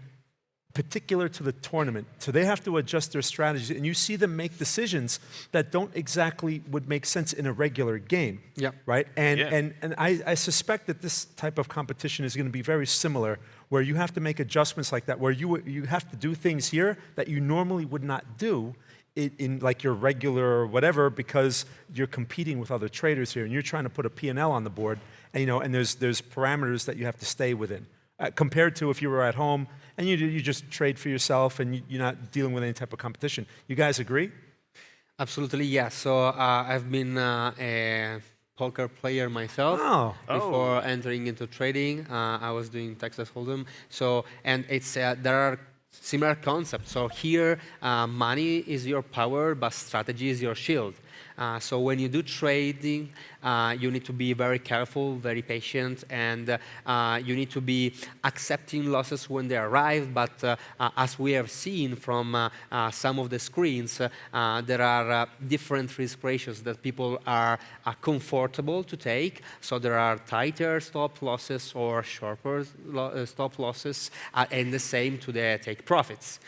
particular to the tournament. So they have to adjust their strategies, and you see them make decisions that don't exactly would make sense in a regular game. Yeah. Right? And I suspect that this type of competition is going to be very similar, where you have to make adjustments like that, where you have to do things here that you normally would not do in like your regular whatever, because you're competing with other traders here, and you're trying to put a P&L on the board, and there's parameters that you have to stay within. Compared to if you were at home and you just trade for yourself and you're not dealing with any type of competition. You guys agree? Absolutely, yes. So I've been a poker player myself before entering into trading. I was doing Texas Hold'em. So, and there are similar concepts. So here, money is your power, but strategy is your shield. So when you do trading, you need to be very careful, very patient, and you need to be accepting losses when they arrive. But as we have seen from some of the screens, there are different risk ratios that people are comfortable to take. So there are tighter stop losses or sharper stop losses, and the same to the take profits.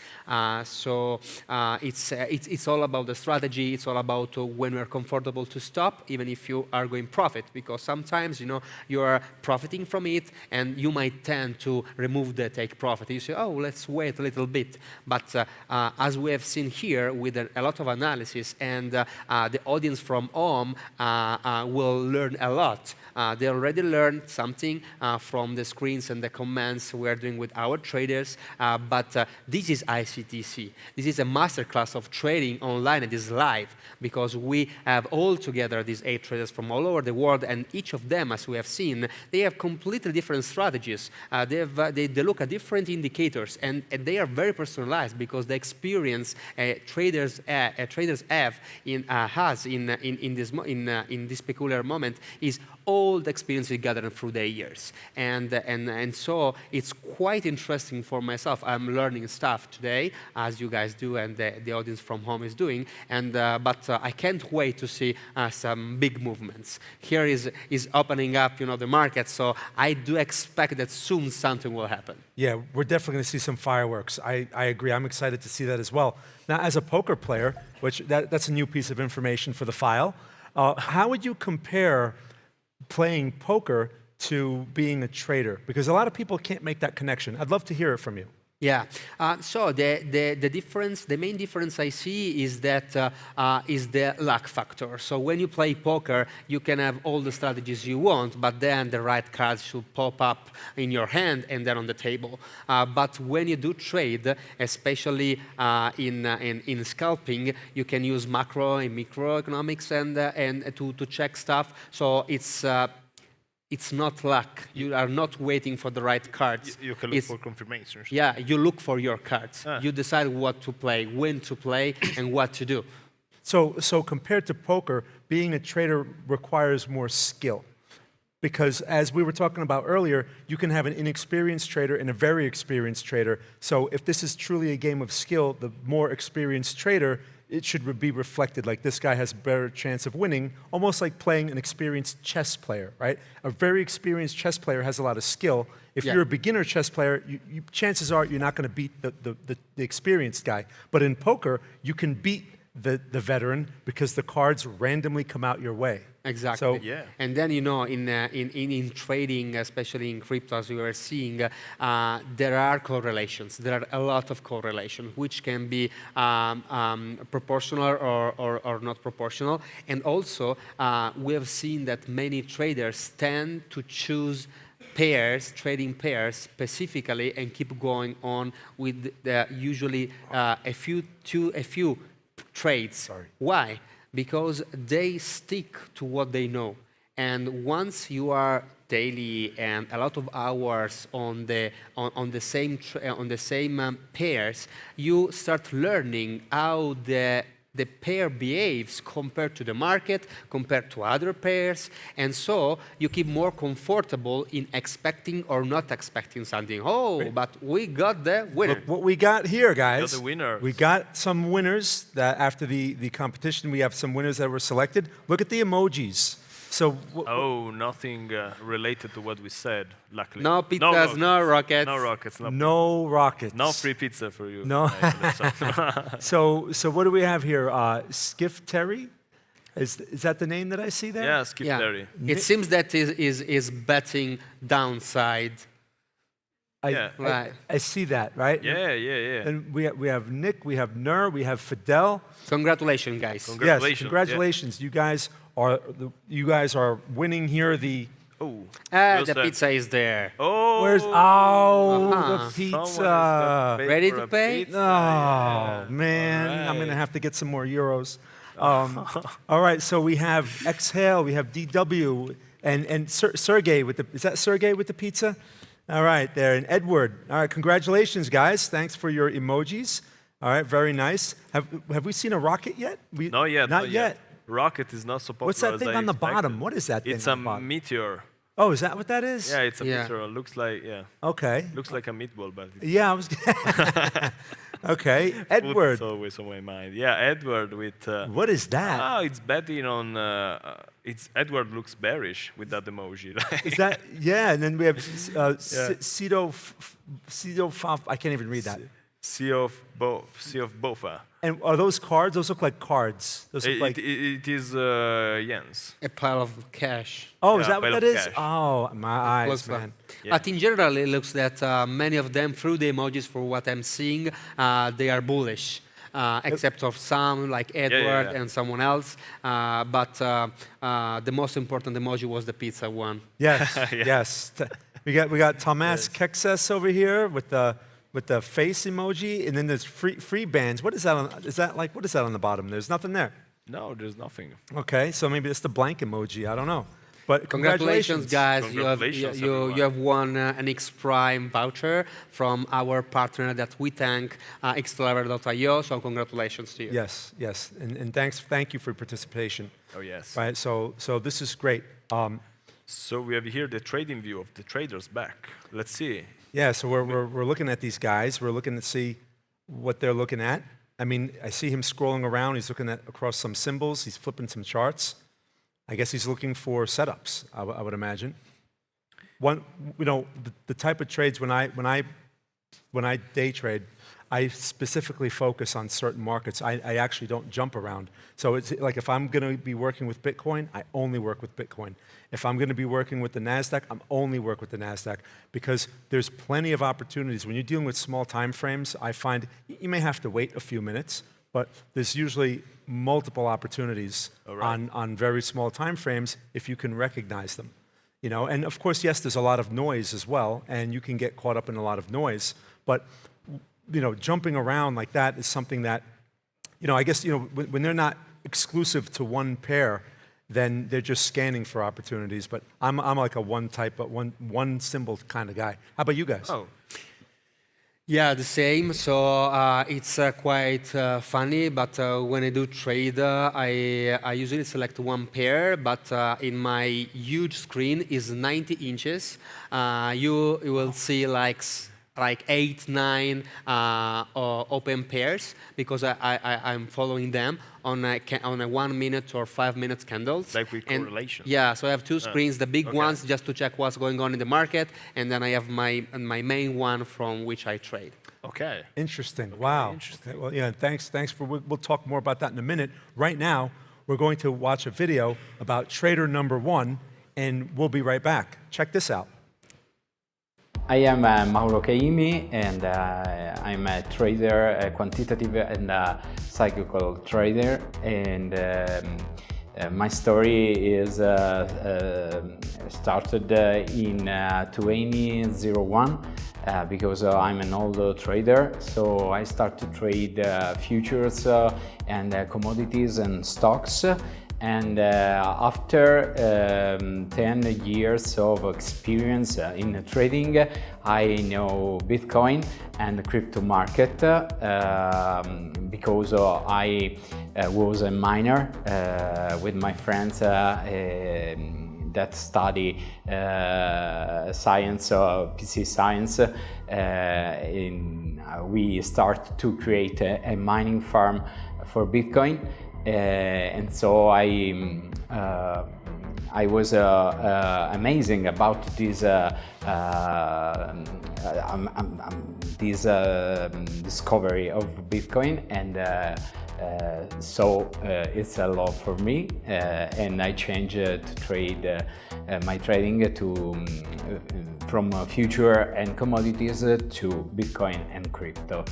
So it's all about the strategy. It's all about when we're comfortable to stop, even if you are going profit, because sometimes you are profiting from it, and you might tend to remove the take profit. You say, oh, let's wait a little bit. But as we have seen here, with a lot of analysis, and the audience from home will learn a lot. They already learned something from the screens and the comments we are doing with our traders. But this is ICTC. This is a masterclass of trading online. It is live, because we have all together these 8 traders from all over the world, and each of them, as we have seen, they have completely different strategies. They look at different indicators, and they are very personalized, because the experience traders have in this peculiar moment is all the experience we gathered through the years. And so it's quite interesting for myself. I'm learning stuff today, as you guys do, and the audience from home is doing. But I can't wait to see some big movements. Here is opening up, the market. So I do expect that soon something will happen. Yeah, we're definitely going to see some fireworks. I agree. I'm excited to see that as well. Now, as a poker player, which that's a new piece of information for the file, how would you compare playing poker to being a trader? Because a lot of people can't make that connection. I'd love to hear it from you. Yeah. So the main difference I see is that is the luck factor. So when you play poker, you can have all the strategies you want, but then the right cards should pop up in your hand and then on the table. But when you do trade, especially in scalping, you can use macro and microeconomics and to check stuff. So it's not luck. You are not waiting for the right cards. You can look for confirmations. Yeah, you look for your cards. You decide what to play, when to play, and what to do. So compared to poker, being a trader requires more skill. Because as we were talking about earlier, you can have an inexperienced trader and a very experienced trader. So if this is truly a game of skill, the more experienced trader, it should be reflected like this guy has a better chance of winning, almost like playing an experienced chess player, right? A very experienced chess player has a lot of skill. If you're a beginner chess player, chances are you're not going to beat the experienced guy. But in poker, you can beat the veteran because the cards randomly come out your way. Exactly. So, and then, you know, in trading, especially in crypto, as we were seeing, there are correlations. There are a lot of correlations, which can be proportional or not proportional. And also, we have seen that many traders tend to choose pairs, trading pairs specifically, and keep going on with usually a few trades. Why? Because they stick to what they know. And once you are daily and a lot of hours on the same pairs, you start learning how the pair behaves compared to the market, compared to other pairs, and so you keep more comfortable in expecting or not expecting something. Oh, but we got the winner. Look what we got here, guys. Got the winners. We got some winners that after the competition, we have some winners that were selected. Look at the emojis. So nothing related to what we said, luckily. No pizzas, no rockets. No rockets. No rockets. No free pizza for you. No. So what do we have here? Skiff Terry? Is that the name that I see there? Yeah, Skiff Terry. It seems that is betting downside. I see that, right? Yeah. And we have Nick, we have Nur, we have Fidel. Congratulations, guys. Yes, congratulations. Yeah. You guys are winning here the... the pizza is there. Where's the pizza? Ready to pay? Oh, man. I'm going to have to get some more euros. All right, so we have Exhale, we have DW, and Sergey with the... Is that Sergey with the pizza? All right, there, and Edward. All right, congratulations, guys. Thanks for your emojis. All right, very nice. Have we seen a rocket yet? Not yet. Not yet. Rocket is not so popular. What's that thing as I on the expected. bottom? What is that thing? It's a meteor. Oh, is that what that is? Yeah, it's a meteor. Looks like, Okay. Looks like a meatball, but... Yeah, I was... Okay, Edward. It's always on my mind. Yeah, Edward with... what is that? Oh, it's betting on... Edward looks bearish with that emoji. Is that... Yeah, and then we have Cedo... I can't even read that. Sea of Bofa. And are those cards? Those look like cards. Those look like... It is yens. A pile of cash. Oh, is that what that is? Cash. Oh, my eyes, man. Yeah. But in general, it looks that many of them, through the emojis, for what I'm seeing, they are bullish. Except of some, like Edward and someone else. But the most important emoji was the pizza one. Yes, yes. We got Thomas Kexes over here with the face emoji, and then there's free bands. What is that on? What is that on the bottom? There's nothing there. No, there's nothing. Okay, so maybe it's the blank emoji. I don't know. But congratulations, guys! Congratulations, you have won an X Prime voucher from our partner that we thank, xlever.io. So congratulations to you. Yes, yes, and thank you for your participation. Oh yes. Right. So this is great. So we have here the trading view of the traders back. Let's see. Yeah. So we're looking at these guys. We're looking to see what they're looking at. I mean, I see him scrolling around. He's looking across some symbols. He's flipping some charts. I guess he's looking for setups, I would imagine. The type of trades when I day trade, I specifically focus on certain markets. I actually don't jump around. So it's like if I'm going to be working with Bitcoin, I only work with Bitcoin. If I'm going to be working with the NASDAQ, I'm only work with the NASDAQ because there's plenty of opportunities. When you're dealing with small time frames, I find you may have to wait a few minutes, but there's usually multiple opportunities on very small time frames if you can recognize them. And of course, yes, there's a lot of noise as well, and you can get caught up in a lot of noise, but jumping around like that is something that, I guess, when they're not exclusive to one pair, then they're just scanning for opportunities. But I'm like a one symbol kind of guy. How about you guys? Oh. Yeah, the same. So it's quite funny, but when I do trade, I usually select one pair, but in my huge screen is 90 inches. You will see like 8, 9 open pairs because I'm following them on a 1 minute or 5 minute candles. Like with And correlation. yeah, so I have two screens, the big okay. ones just to check what's going on in the market, and then I have my main one from which I trade. Okay. Interesting. Wow. Interesting. Well, yeah. Thanks. For we'll talk more about that in a minute. Right now, we're going to watch a video about trader number 1, and we'll be right back. Check this out. I am Mauro Caimi, and I'm a trader, a quantitative and cyclical trader. And my story is started in 2001 because I'm an old trader. So I start to trade futures and commodities and stocks. And after 10 years of experience in trading, I know Bitcoin and the crypto market because I was a miner with my friends that study science, PC science. We start to create a mining farm for Bitcoin. And so I was amazing about this discovery of Bitcoin, and so it's a lot for me, and I changed to trade my trading to from future and commodities to Bitcoin and crypto.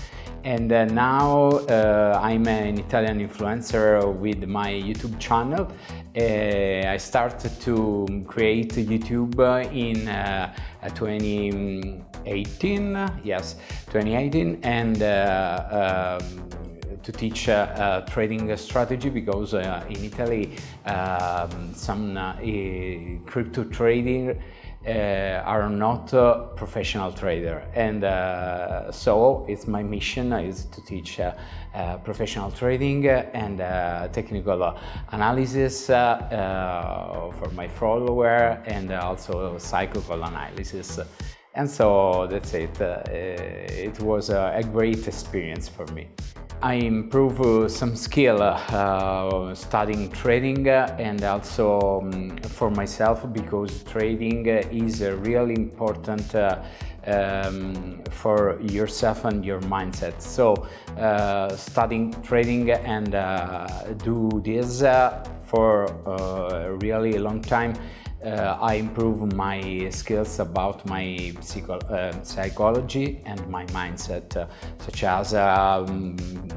And now I'm an Italian influencer with my YouTube channel. I started to create YouTube in 2018, yes, 2018, and to teach trading strategy because in Italy some crypto trading are not professional trader, and so it's my mission is to teach professional trading and technical analysis for my follower, and also cyclical analysis. And so that's it. It was a great experience for me. I improved some skill studying trading and also for myself, because trading is really important for yourself and your mindset. So studying trading and do this for a really long time. I improve my skills about my psychology and my mindset, such as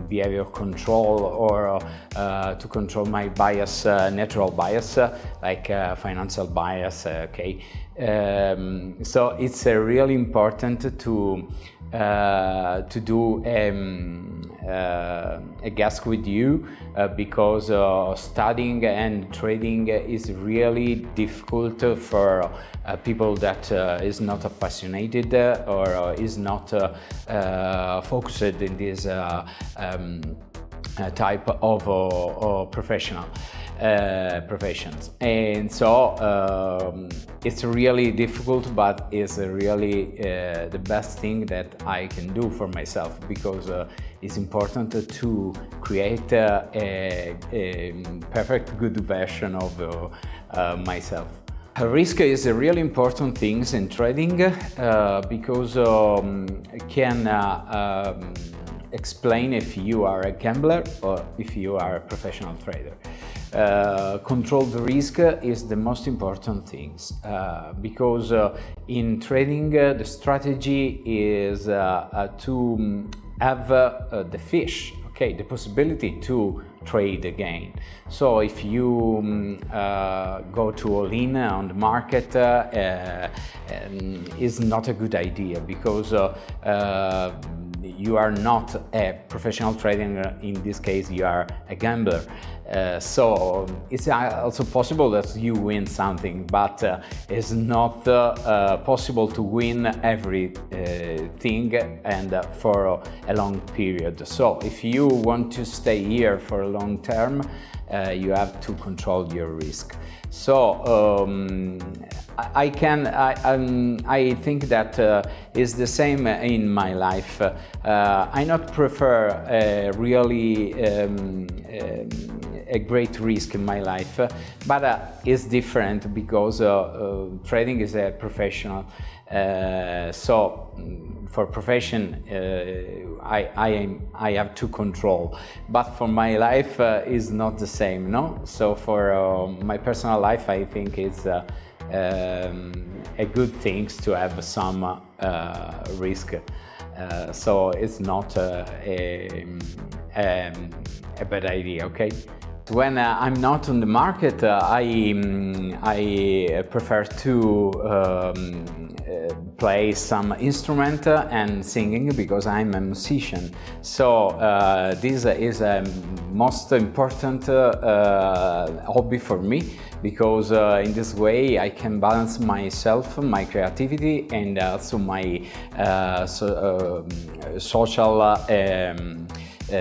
behavior control, or to control my bias, natural bias, like financial bias. Okay, so it's really important to do a guest with you because studying and trading is really difficult for people that is not passionate or is not focused in this type of professions. And so it's really difficult, but it's really the best thing that I can do for myself, because it's important to create a perfect good version of myself. Risk is a really important thing in trading because it can explain if you are a gambler or if you are a professional trader. Control the risk is the most important thing because in trading the strategy is to have the fish, okay, the possibility to trade again. So if you go to all in on the market, is not a good idea, because you are not a professional trader. In this case, you are a gambler. So it's also possible that you win something, but it's not possible to win everything and for a long period. So if you want to stay here for a long term, you have to control your risk. So I think that is the same in my life. I not prefer really a great risk in my life, but it's different because trading is a professional. So for profession, I have to control, but for my life is not the same, no? So for my personal life, I think it's a good thing to have some risk. So it's not a bad idea, okay? When I'm not on the market, I prefer to play some instrument and singing because I'm a musician. So this is a most important hobby for me, because in this way I can balance myself, my creativity, and also my social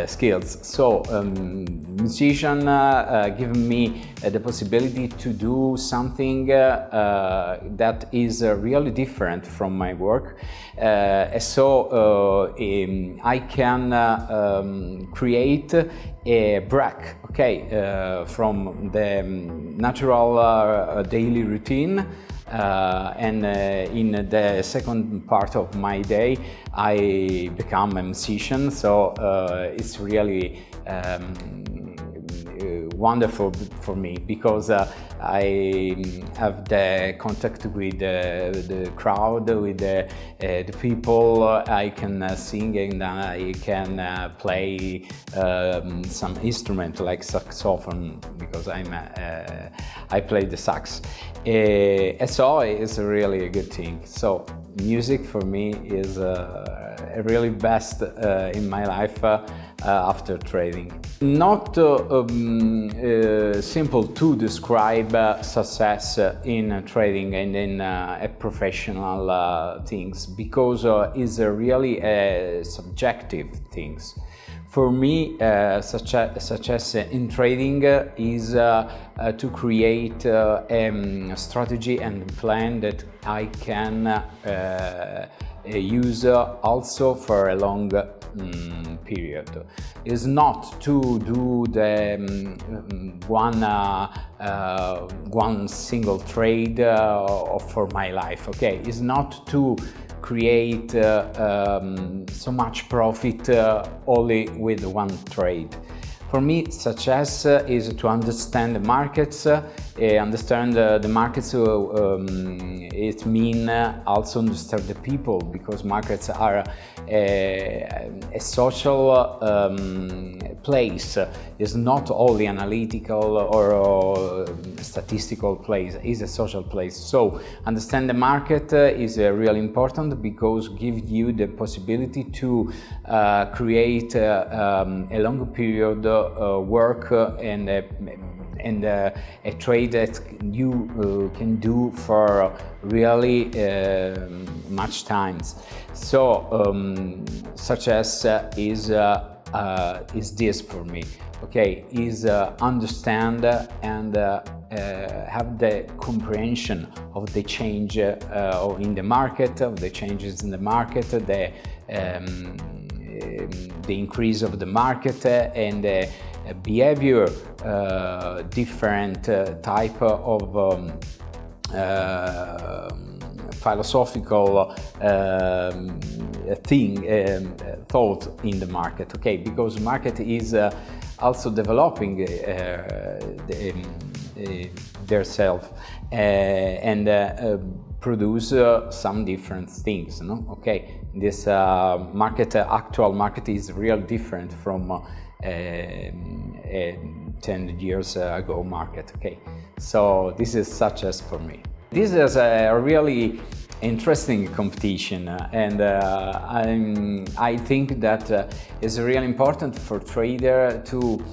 skills. So musician give me the possibility to do something that is really different from my work. So I can create a break, okay, from the natural daily routine. And in the second part of my day, I become a musician, so it's really wonderful for me, because I have the contact with the crowd, with the people. I can sing and I can play some instrument like saxophone, because I play the sax. So it's really a good thing. So music for me is really best in my life after trading. Not simple to describe success in trading and in professional things, because it's really subjective things. For me, success in trading is to create a strategy and plan that I can use also for a long period. Is not to do the one single trade for my life. Okay, it's not to create so much profit only with one trade. For me, success is to understand the markets. Understand the markets, it means also understand the people, because markets are a social place. It's not only analytical or statistical place, it's a social place. So understand the market is really important, because gives you the possibility to create a long period work and a trade that you can do for really much times. So success is this for me. Okay, is understand and have the comprehension of the change in the market, of the changes in the market, the increase of the market, and the behavior, different type of philosophical thought in the market. Okay, because market is also developing their self and produce some different things. No, okay, this actual market is real different from 10 years ago market. Okay, so this is success for me. This is a really interesting competition, and I think that it's really important for trader to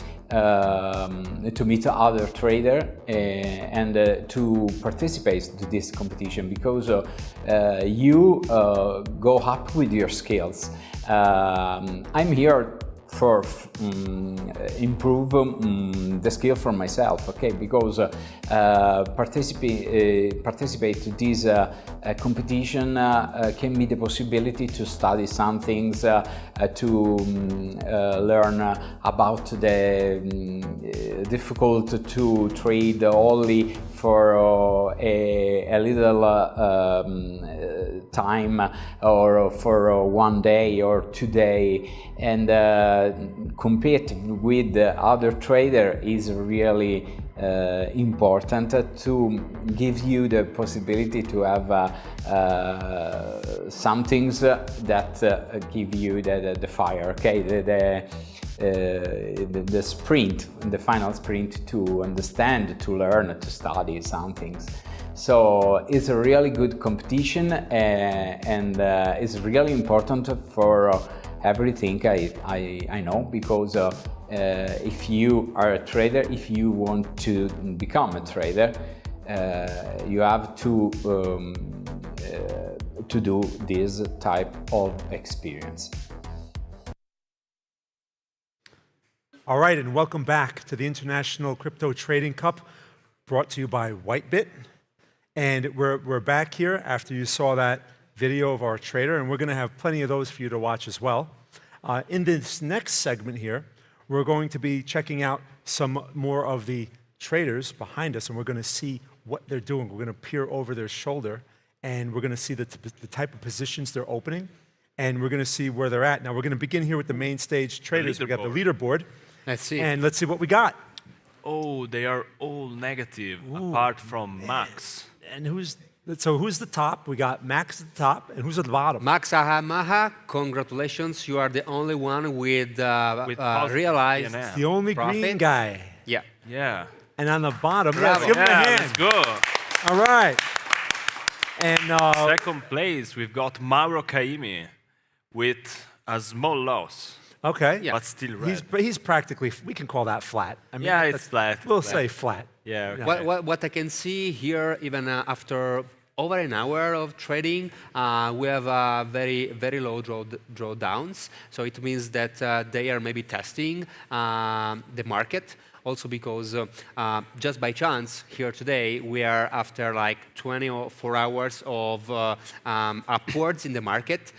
meet other trader and to participate to this competition, because you go up with your skills. I'm here for improve the skill for myself, okay? Because participate to this competition can be the possibility to study some things, to learn about the difficult to trade only for a little time, or for 1 day or 2 days, and compete with the other trader is really important to give you the possibility to have some things that give you the fire, okay? The sprint, the final sprint, to understand, to learn, to study some things. So it's a really good competition, and it's really important for everything I know, because if you are a trader, if you want to become a trader, you have to do this type of experience. All right, and welcome back to the International Crypto Trading Cup, brought to you by Whitebit. And we're back here after you saw that video of our trader, and we're going to have plenty of those for you to watch as well. In this next segment here, we're going to be checking out some more of the traders behind us, and we're going to see what they're doing. We're going to peer over their shoulder, and we're going to see the type of positions they're opening, and we're going to see where they're at. Now, we're going to begin here with the main stage traders. We got the leaderboard. Let's see. And let's see what we got. Oh, they are all negative, apart from Max. And who's the top? We got Max at the top, and who's at the bottom? Max Ahamaha, congratulations. You are the only one with realized the only profit. Green guy. Yeah. Yeah. And on the bottom, Bravo. let's give him a hand. Let's go. All right. And second place, we've got Mauro Caimi with a small loss. Okay. But still red. He's practically, we can call that flat. I mean, Yeah, it's flat. We'll say flat. Yeah. Okay. What I can see here, even after over an hour of trading, we have very, very low drawdowns. So it means that they are maybe testing the market. Also because just by chance, here today, we are after like 24 hours of upwards in the market.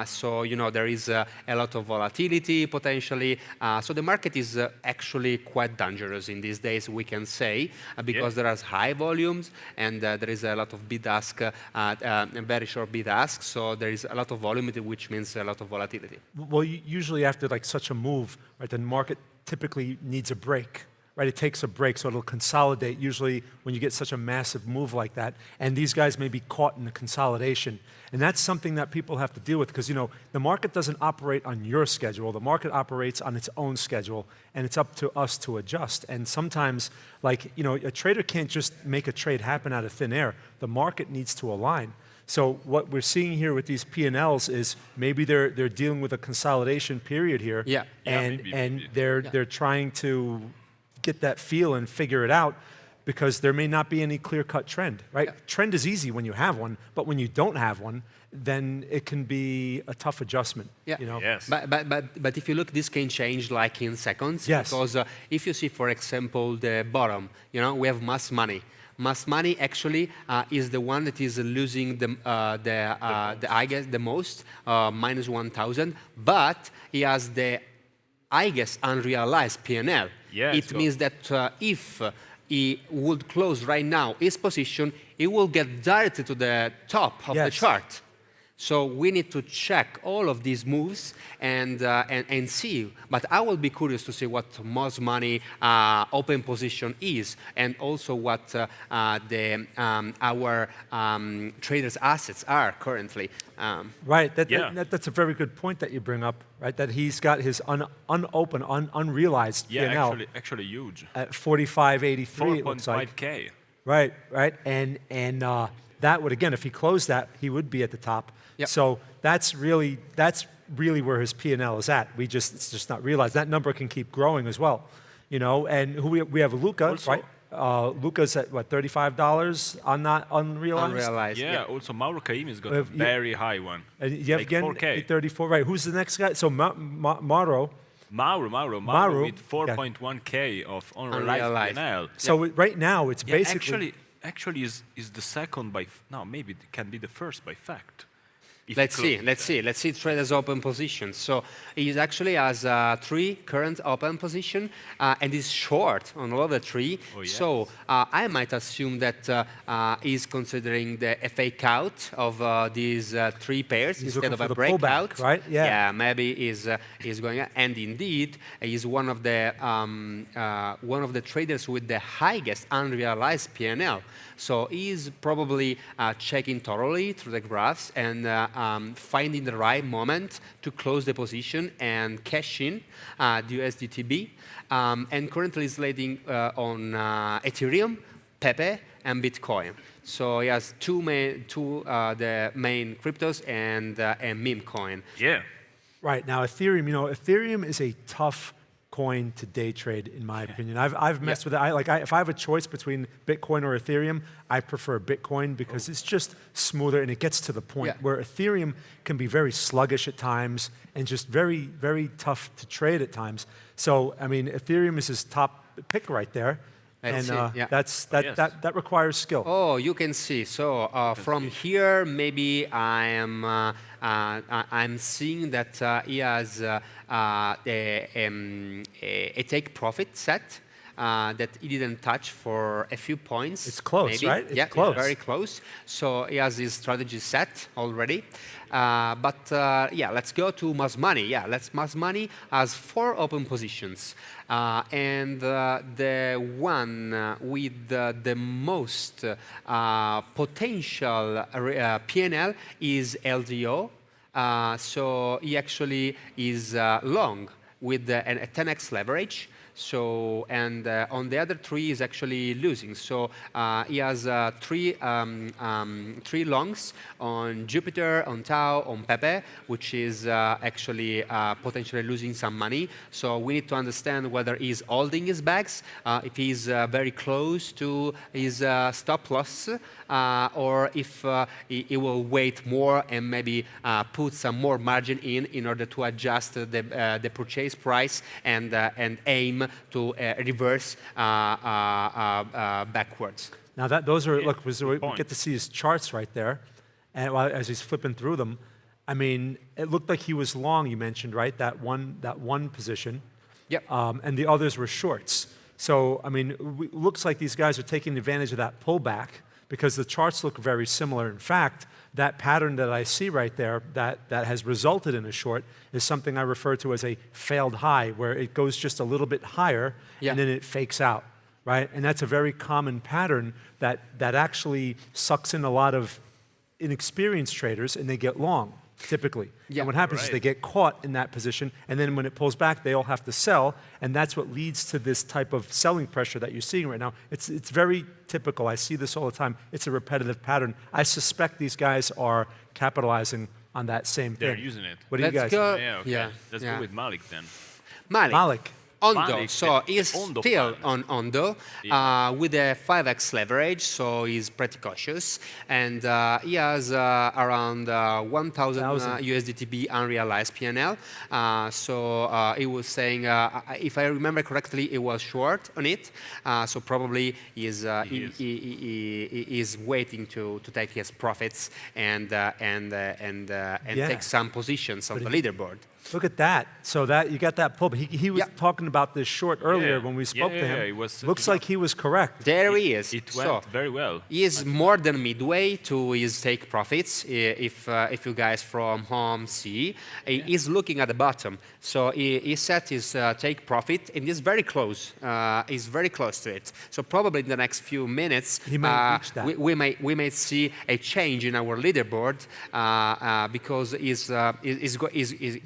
So, you know, there is a lot of volatility potentially. So the market is actually quite dangerous in these days, we can say, because there are high volumes and there is a lot of bid-ask, very short bid-ask. So there is a lot of volume, which means a lot of volatility. Well, usually after like such a move, right, the market typically needs a break, right? It takes a break, so it'll consolidate usually when you get such a massive move like that. And these guys may be caught in the consolidation. And that's something that people have to deal with, because, you know, the market doesn't operate on your schedule. The market operates on its own schedule, and it's up to us to adjust. And sometimes, like, you know, a trader can't just make a trade happen out of thin air. The market needs to align. So what we're seeing here with these P&Ls is maybe they're dealing with a consolidation period here, and they're trying to get that feel and figure it out, because there may not be any clear-cut trend, right? Trend is easy when you have one, but when you don't have one, then it can be a tough adjustment. Yeah. You know? Yes. But if you look, this can change like in seconds. Yes. Because if you see, for example, the bottom, you know, we have mass money. Mass money actually is the one that is losing I guess the most, minus 1,000. But he has the, I guess, unrealized P&L. Yes, it means that if he would close right now his position, he will get directly to the top of the chart. So we need to check all of these moves and see. But I will be curious to see what most money open position is, and also what our traders' assets are currently. Right. That's a very good point that you bring up. Right. That he's got his unopened, unrealized P&L. Yeah, actually huge. At 45.83. It looks like. 4.5K. Right. Right. And that would, again, if he closed that, he would be at the top. Yep. So that's really where his P&L is at. It's just not realized. That number can keep growing as well, you know. And we have Luca, Also, right? Luca's at what, $35 on that unrealized? Unrealized. Yeah, also Mauro Caimi's got We a have- very high one. And you have Like again 4K. 834, right? Who's the next guy? So Mauro. Mauro with 4.1K of unrealized Unrealized. P&L. So right now it's Yeah, basically. actually is the second by no, maybe it can be the first by fact. If Let's close. see traders open positions. So he actually has 3 current open position and is short on all the 3. Oh, yes. So I might assume that he's considering a fake out of these 3 pairs He's instead looking of for a the breakout. pullback, right? Yeah. Yeah, maybe is going. And indeed, he's one of the traders with the highest unrealized P&L. So he's probably checking thoroughly through the graphs and finding the right moment to close the position and cash in the USDTB. And currently is trading on Ethereum, Pepe, and Bitcoin. So he has the main cryptos and meme coin. Yeah. Right, now Ethereum, you know, Ethereum is a tough coin to day trade, in my opinion. I've messed with it. If I have a choice between Bitcoin or Ethereum, I prefer Bitcoin because it's just smoother and it gets to the point. Yeah. Where Ethereum can be very sluggish at times and just very, very tough to trade at times. So, I mean, Ethereum is his top pick right there. Let's And see, yeah. that requires skill. Oh, you can see. So from here, maybe I'm seeing that he has a take profit set that he didn't touch for a few points. It's close, maybe. right? It's yeah, close. Very close. So he has his strategy set already. Yeah, let's go to Mas Money. Yeah, Mas Money has 4 open positions. And the one with the most potential P&L is LDO. So he actually is long with a 10x leverage. So, and on the other 3 is actually losing. So he has 3 longs on Jupiter, on Tau, on Pepe, which is actually potentially losing some money. So we need to understand whether he's holding his bags, if he's very close to his stop loss, or if he will wait more and maybe put some more margin in order to adjust the purchase price and aim to reverse backwards. Now those are, look, we get to see his charts right there, and as he's flipping through them, I mean, it looked like he was long. You mentioned, right, that one position. Yep. And the others were shorts. So I mean, it looks like these guys are taking advantage of that pullback because the charts look very similar. In fact, that pattern that I see right there that has resulted in a short is something I refer to as a failed high, where it goes just a little bit higher and then it fakes out, right? And that's a very common pattern that actually sucks in a lot of inexperienced traders and they get long, typically. Yeah. And what happens is they get caught in that position, and then when it pulls back, they all have to sell, and that's what leads to this type of selling pressure that you're seeing right now. It's very typical. I see this all the time. It's a repetitive pattern. I suspect these guys are capitalizing on that same thing. They're using it. What do you guys go. Yeah, okay. Yeah, Let's yeah. go with Malik then. Malik. Ondo, Malik, so he's Ondo still fan. on Ondo with a 5x leverage, so he's pretty cautious. And he has around 1,000 USDTB unrealized P&L. So he was saying, if I remember correctly, he was short on it. So probably he is waiting to take his profits and take some positions on the leaderboard. Look at that. So that you got that pull. He was talking about this short earlier when we spoke to him. Yeah, it was, Looks like he was correct. There he is. It went very well. He is more than midway to his take profits. If you guys from home see, he's looking at the bottom. So he set his take profit, and he's very close. He's very close to it. So probably in the next few minutes, he might reach that. we may see a change in our leaderboard because he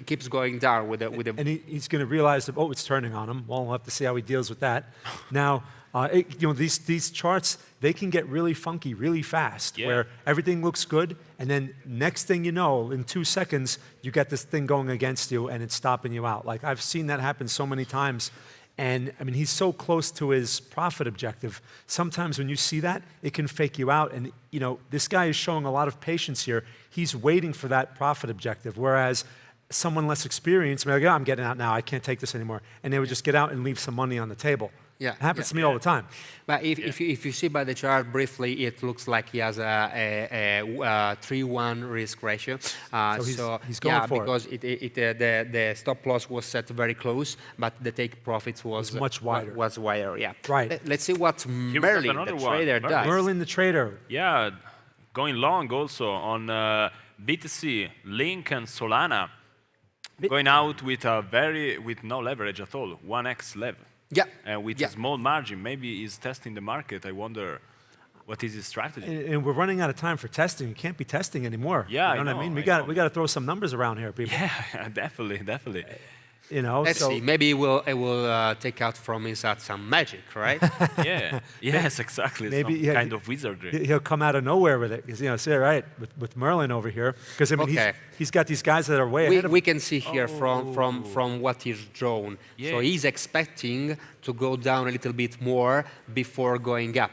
keeps going down with the and he's going to realize that, oh, it's turning on him. Well, we'll have to see how he deals with that. Now, These charts, they can get really funky really fast, where everything looks good, and then next thing you know, in 2 seconds, you get this thing going against you, and it's stopping you out. Like, I've seen that happen so many times, and I mean, he's so close to his profit objective. Sometimes when you see that, it can fake you out, and this guy is showing a lot of patience here. He's waiting for that profit objective, whereas someone less experienced may be like, I'm getting out now, I can't take this anymore, and they would just get out and leave some money on the table. Yeah, it happens to me all the time. But if you see by the chart briefly, it looks like he has a 3-1 risk ratio. So he's going for because the stop loss was set very close, but the take profits was much wider. Was wider, yeah. Right. Let's see what Merlin, the trader, does. Merlin, the trader. Yeah, going long also on BTC, Link, and Solana. Going out with no leverage at all, 1x lev. Yeah. And with a small margin, maybe he's testing the market. I wonder what is his strategy. And we're running out of time for testing. You can't be testing anymore. Yeah, you know what I mean? We got to throw some numbers around here, people. Yeah, definitely. Let's see. Maybe it will take out from inside some magic, right? Yeah. Yes, exactly. Maybe some kind of wizardry. He'll come out of nowhere with it. See, right, with Merlin over here, because I mean, he's got these guys that are way ahead of him. We can see here from what he's drawn. Yeah. So he's expecting to go down a little bit more before going up.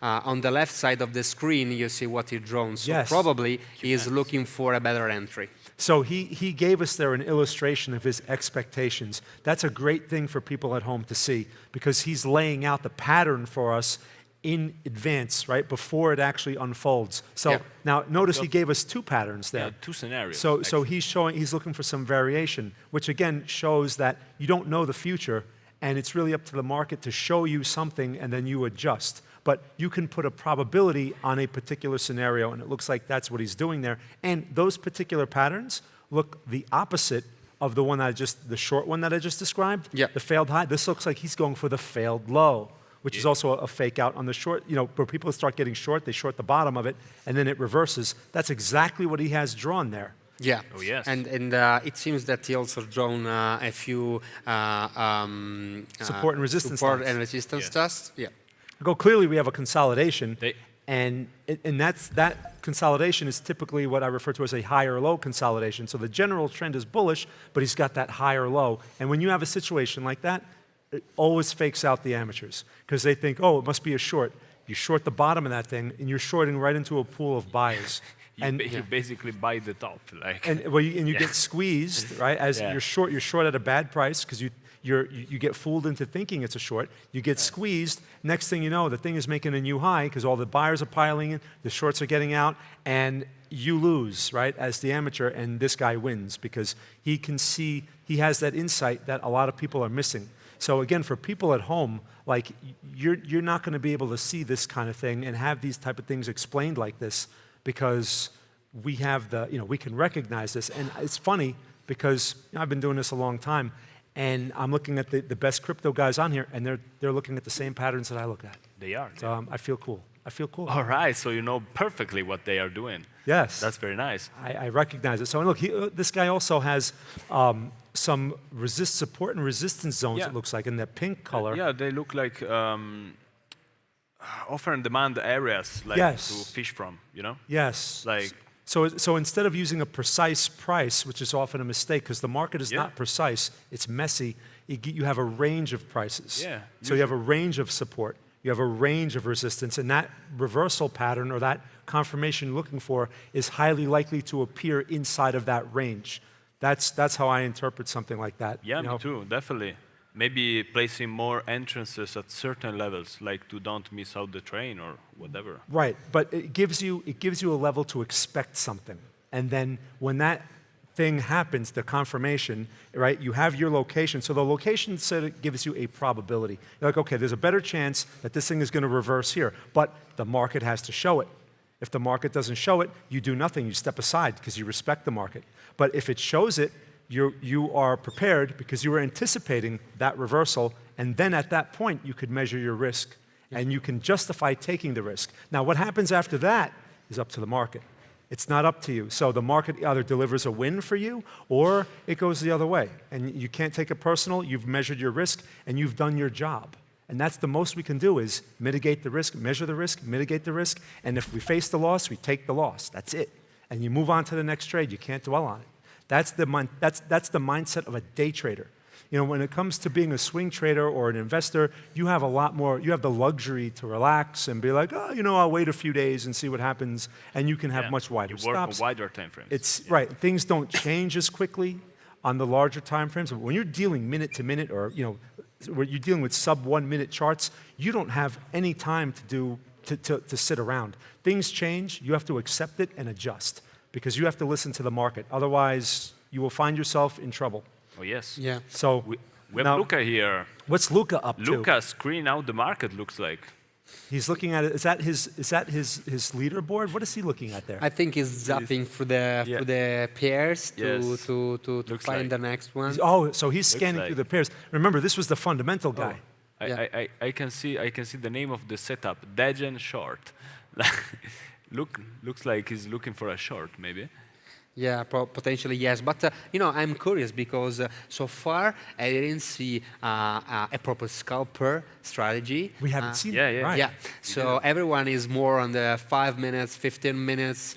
On the left side of the screen, you see what he's drawn. So probably he's looking for a better entry. So he gave us there an illustration of his expectations. That's a great thing for people at home to see, because he's laying out the pattern for us in advance, right, before it actually unfolds. So now notice he gave us 2 patterns there. Yeah, 2 scenarios. So he's looking for some variation, which again shows that you don't know the future, and it's really up to the market to show you something, and then you adjust. But you can put a probability on a particular scenario, and it looks like that's what he's doing there. And those particular patterns look the opposite of the one the short one that I just described, the failed high. This looks like he's going for the failed low, which is also a fake out on the short. Where people start getting short, they short the bottom of it, and then it reverses. That's exactly what he has drawn there. Yeah. Oh, yes. And it seems that he also drawn a few support and resistance tests. Yeah. Clearly, we have a consolidation, and that consolidation is typically what I refer to as a higher low consolidation. So the general trend is bullish, but he's got that higher low. And when you have a situation like that, it always fakes out the amateurs, because they think, oh, it must be a short. You short the bottom of that thing, and you're shorting right into a pool of buyers. You basically buy the top, you get squeezed, right? As you're short at a bad price because you get fooled into thinking it's a short. You get squeezed. Next thing you know, the thing is making a new high because all the buyers are piling in, the shorts are getting out, and you lose, right, as the amateur, and this guy wins because he can see, he has that insight that a lot of people are missing. So again, for people at home, like you're not going to be able to see this kind of thing and have these type of things explained like this, because we have we can recognize this. And it's funny because I've been doing this a long time, and I'm looking at the best crypto guys on here, and they're looking at the same patterns that I look at. They are. So I feel cool. I feel cool. All right, so you know perfectly what they are doing. Yes. That's very nice. I recognize it. So look, this guy also has some support and resistance zones, it looks like, in that pink color. Yeah, they look like offer and demand areas to fish from, Yes. Like. So instead of using a precise price, which is often a mistake because the market is not precise, it's messy, you have a range of prices. Yeah. So you have a range of support, you have a range of resistance, and that reversal pattern or that confirmation you're looking for is highly likely to appear inside of that range. That's how I interpret something like that. Yeah, me too, definitely. Maybe placing more entrances at certain levels, like to don't miss out the train or whatever. Right, but it gives you a level to expect something. And then when that thing happens, the confirmation, right, you have your location. So the location gives you a probability. You're like, okay, there's a better chance that this thing is going to reverse here, but the market has to show it. If the market doesn't show it, you do nothing. You step aside because you respect the market. But if it shows it, you are prepared because you were anticipating that reversal, and then at that point you could measure your risk and you can justify taking the risk. Now what happens after that is up to the market. It's not up to you. So the market either delivers a win for you or it goes the other way, and you can't take it personal. You've measured your risk and you've done your job. And that's the most we can do is mitigate the risk, measure the risk, mitigate the risk, and if we face the loss, we take the loss. That's it. And you move on to the next trade. You can't dwell on it. That's the mindset of a day trader. You know, when it comes to being a swing trader or an investor, you have a lot more, you have the luxury to relax and be like, oh, you know, I'll wait a few days and see what happens, and you can have much wider stops. You work on wider time frames. It's right. Things don't change as quickly on the larger time frames. But when you're dealing minute to minute, or when you're dealing with sub 1 minute charts, you don't have any time to sit around. Things change. You have to accept it and adjust because you have to listen to the market. Otherwise, you will find yourself in trouble. Oh, yes. Yeah. So we have Luca here. What's Luca up to? Luca screening out the market, looks like. He's looking at it. Is that his leaderboard? What is he looking at there? I think he's zapping through the pairs to find the next one. So he's scanning through the pairs. Remember, this was the fundamental guy. I can see the name of the setup, Degen short. Looks like he's looking for a short, maybe. Yeah, potentially yes, but I'm curious because so far I didn't see a proper scalper strategy. We haven't seen right. Yeah, so everyone is more on the 5 minutes, 15 minutes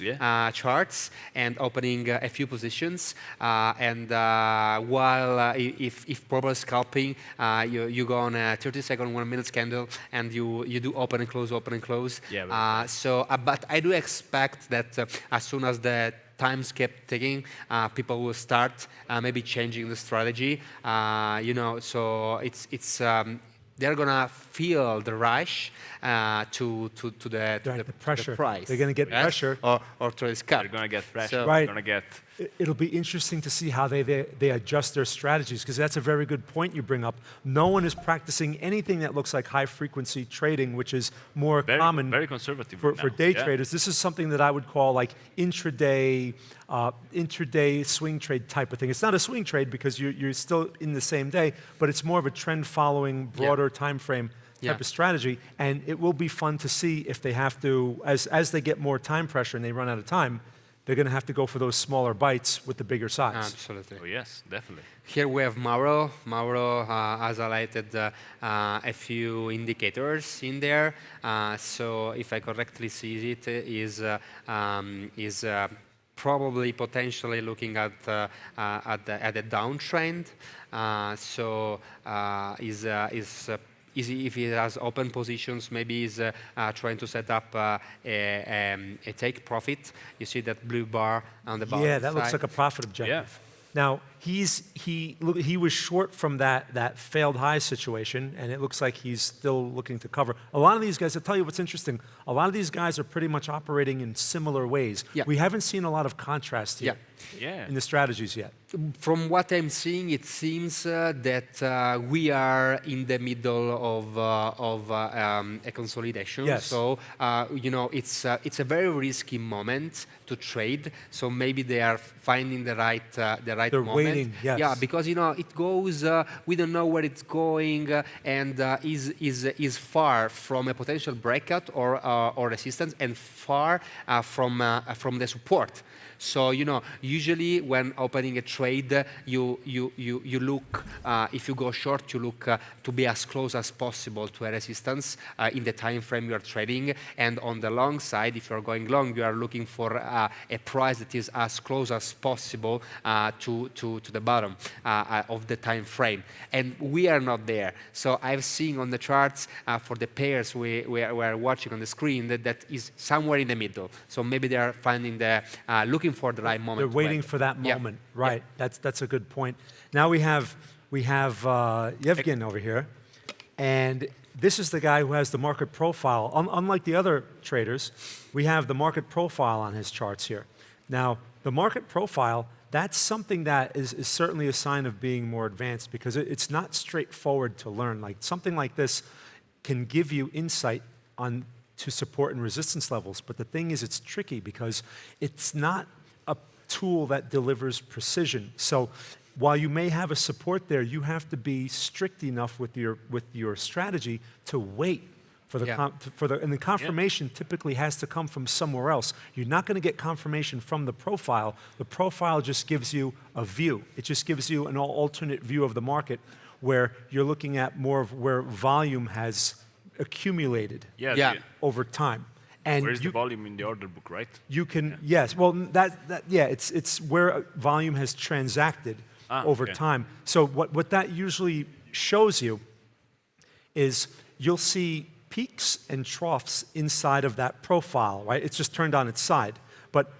charts and opening a few positions. And while if proper scalping, you go on a 30-second, 1 minute candle, and you do open and close, open and close. Yeah. But I do expect that as soon as the times kept ticking, people will start maybe changing the strategy. So it's they're gonna feel the rush to the pressure. The price. They're gonna get pressure, or to the scalp. They're gonna get pressure. So, right. They're gonna get. It'll be interesting to see how they adjust their strategies, because that's a very good point you bring up. No one is practicing anything that looks like high-frequency trading, which is more common very conservative for day traders. This is something that I would call like intraday swing trade type of thing. It's not a swing trade because you're still in the same day, but it's more of a trend-following, broader time frame type of strategy. And it will be fun to see if they have to, as they get more time pressure and they run out of time, they're going to have to go for those smaller bites with the bigger size. Absolutely. Oh, yes, definitely. Here we have Mauro. Mauro has highlighted a few indicators in there. So if I correctly see it, is probably potentially looking at the downtrend. If he has open positions, maybe he's trying to set up a take profit. You see that blue bar on the bottom. Yeah, that looks like a profit objective. Now, he was short from that failed high situation, and it looks like he's still looking to cover. A lot of these guys, I'll tell you what's interesting, a lot of these guys are pretty much operating in similar ways. Yeah. We haven't seen a lot of contrast here in the strategies yet. From what I'm seeing, it seems that we are in the middle of a consolidation. Yes. So it's a very risky moment to trade. So maybe they are finding the right They're moment. waiting. Yes. Yeah, because it goes. We don't know where it's going, and is far from a potential breakout or resistance, and far from the support. So usually when opening a trade, you look, if you go short, you look to be as close as possible to a resistance in the time frame you are trading, and on the long side, if you are going long, you are looking for a price that is as close as possible to the bottom of the time frame, and we are not there. So I've seen on the charts for the pairs we are watching on the screen that is somewhere in the middle. So maybe they are finding looking for the right moment. They're waiting for that moment, right? Yeah. That's a good point. Now we have Yevgen over here, and this is the guy who has the market profile. Unlike the other traders, we have the market profile on his charts here. Now, the market profile, that's something that is certainly a sign of being more advanced, because it's not straightforward to learn. Like something like this can give you insight to support and resistance levels, but the thing is, it's tricky because it's not a tool that delivers precision. So while you may have a support there, you have to be strict enough with your strategy to wait for the and the confirmation typically has to come from somewhere else. You're not going to get confirmation from the profile. The profile just gives you a view. It just gives you an alternate view of the market. where you're looking at more of where volume has accumulated over time. And where's the volume in the order book, right? You can, yes, well, it's where volume has transacted over time. So what that usually shows you is you'll see peaks and troughs inside of that profile, right? It's just turned on its side. But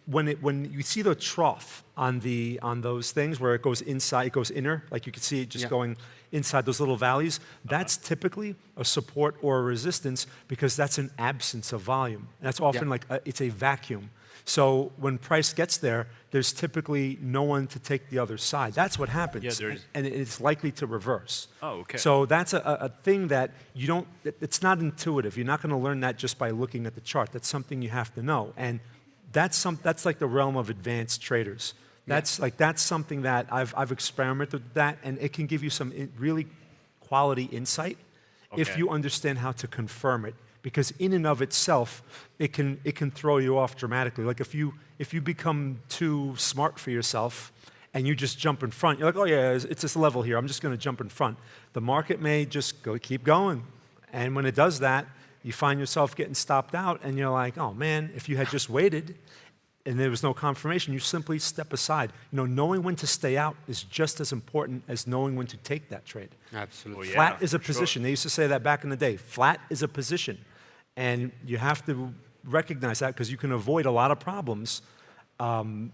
when you see the trough on those things where it goes inside, it goes inner, like you can see it just going inside those little valleys, that's typically a support or a resistance because that's an absence of volume. And that's often like it's a vacuum. So when price gets there, there's typically no one to take the other side. That's what happens, and it's likely to reverse. Oh, okay. So that's a thing that you don't, it's not intuitive. You're not going to learn that just by looking at the chart. That's something you have to know. And that's like the realm of advanced traders. That's something that I've experimented with that, and it can give you some really quality insight if you understand how to confirm it. Because in and of itself, it can throw you off dramatically. Like if you become too smart for yourself and you just jump in front, you're like, oh yeah, it's this level here, I'm just going to jump in front. The market may just keep going. And when it does that, you find yourself getting stopped out and you're like, oh man, if you had just waited and there was no confirmation, you simply step aside. You know, knowing when to stay out is just as important as knowing when to take that trade. Absolutely. Flat is a position. They used to say that back in the day. Flat is a position. And you have to recognize that because you can avoid a lot of problems and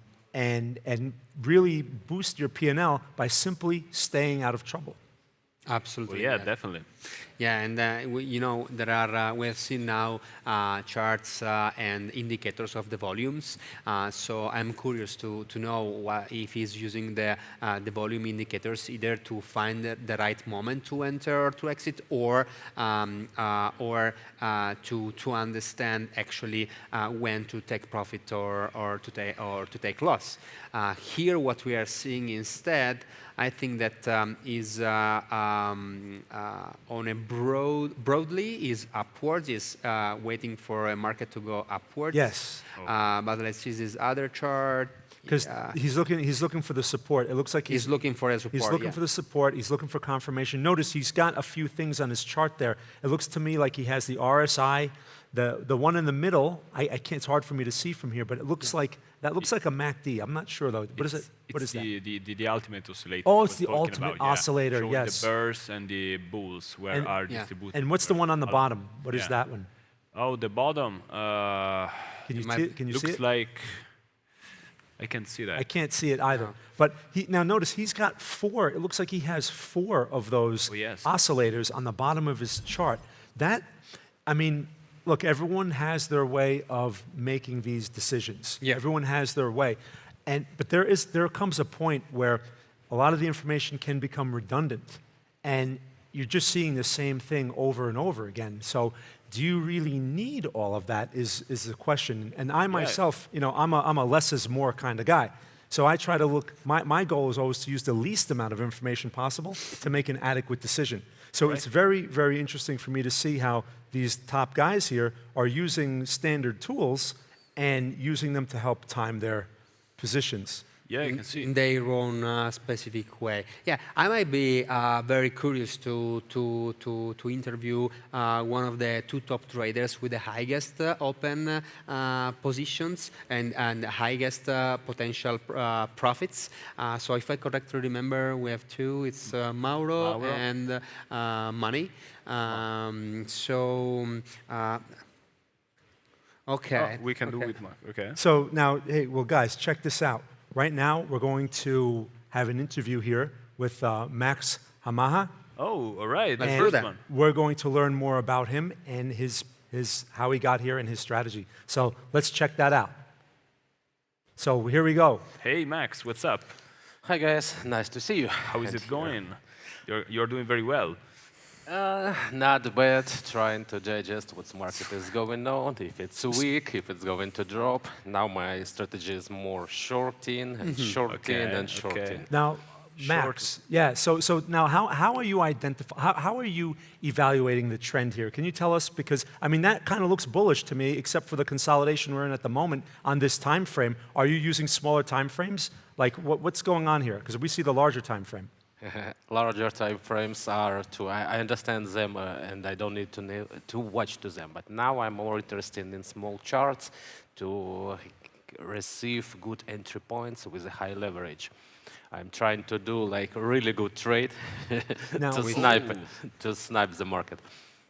really boost your P&L by simply staying out of trouble. Absolutely. Well, yeah, definitely. Yeah, and you know, there are we have seen now charts and indicators of the volumes. So I'm curious to know if he's using the volume indicators either to find the right moment to enter or to exit, or to understand actually when to take profit or to take loss. Here, what we are seeing instead, I think that is on a broadly is upwards, is waiting for a market to go upwards. Yes. But let's see this other chart. Because he's looking for the support. It looks like he's looking for a support. He's looking for the support. He's looking for confirmation. Notice he's got a few things on his chart there. It looks to me like he has the RSI, the one in the middle. I can't. It's hard for me to see from here, but it looks like that looks like a MACD. I'm not sure though. What is it? What is that? The ultimate oscillator. Oh, it's the ultimate oscillator. Showing Yes. the bears and the bulls where are distributed. And what's the one on the bottom? What is that one? Oh, the bottom. Can you see it? Looks like. I can't see that. I can't see it either. No. But now notice he's got 4. It looks like he has 4 of those oscillators on the bottom of his chart. That, I mean, look, everyone has their way of making these decisions. Yeah. Everyone has their way. But there comes a point where a lot of the information can become redundant. And you're just seeing the same thing over and over again. So do you really need all of that is the question. And I myself, you know, I'm a less is more kind of guy. So I try to look, my goal is always to use the least amount of information possible to make an adequate decision. So it's very, very interesting for me to see how these top guys here are using standard tools and using them to help time their positions. Yeah, you can see. In their own specific way. Yeah, I might be very curious to interview one of the 2 top traders with the highest open positions and highest potential profits. So if I correctly remember, we have 2. It's Mauro and Money. Okay. Oh, we can do it. Okay. So now, hey, well, guys, check this out. Right now, we're going to have an interview here with Max Hamaha. Oh, all right. And we're going to learn more about him and his how he got here and his strategy. So let's check that out. So here we go. Hey, Max, what's up? Hi, guys. Nice to see you. How is it going? You're doing very well. Not bad, trying to digest what market is going on, if it's weak, if it's going to drop. Now my strategy is more shorting and shorting and shorting. Now, Max, so now how are you how are you evaluating the trend here? Can you tell us, because I mean that kind of looks bullish to me, except for the consolidation we're in at the moment on this time frame. Are you using smaller time frames? Like what's going on here? Because we see the larger time frame. Larger time frames are I understand them and I don't need to watch to them. But now I'm more interested in small charts to receive good entry points with a high leverage. I'm trying to do like a really good trade to snipe the market.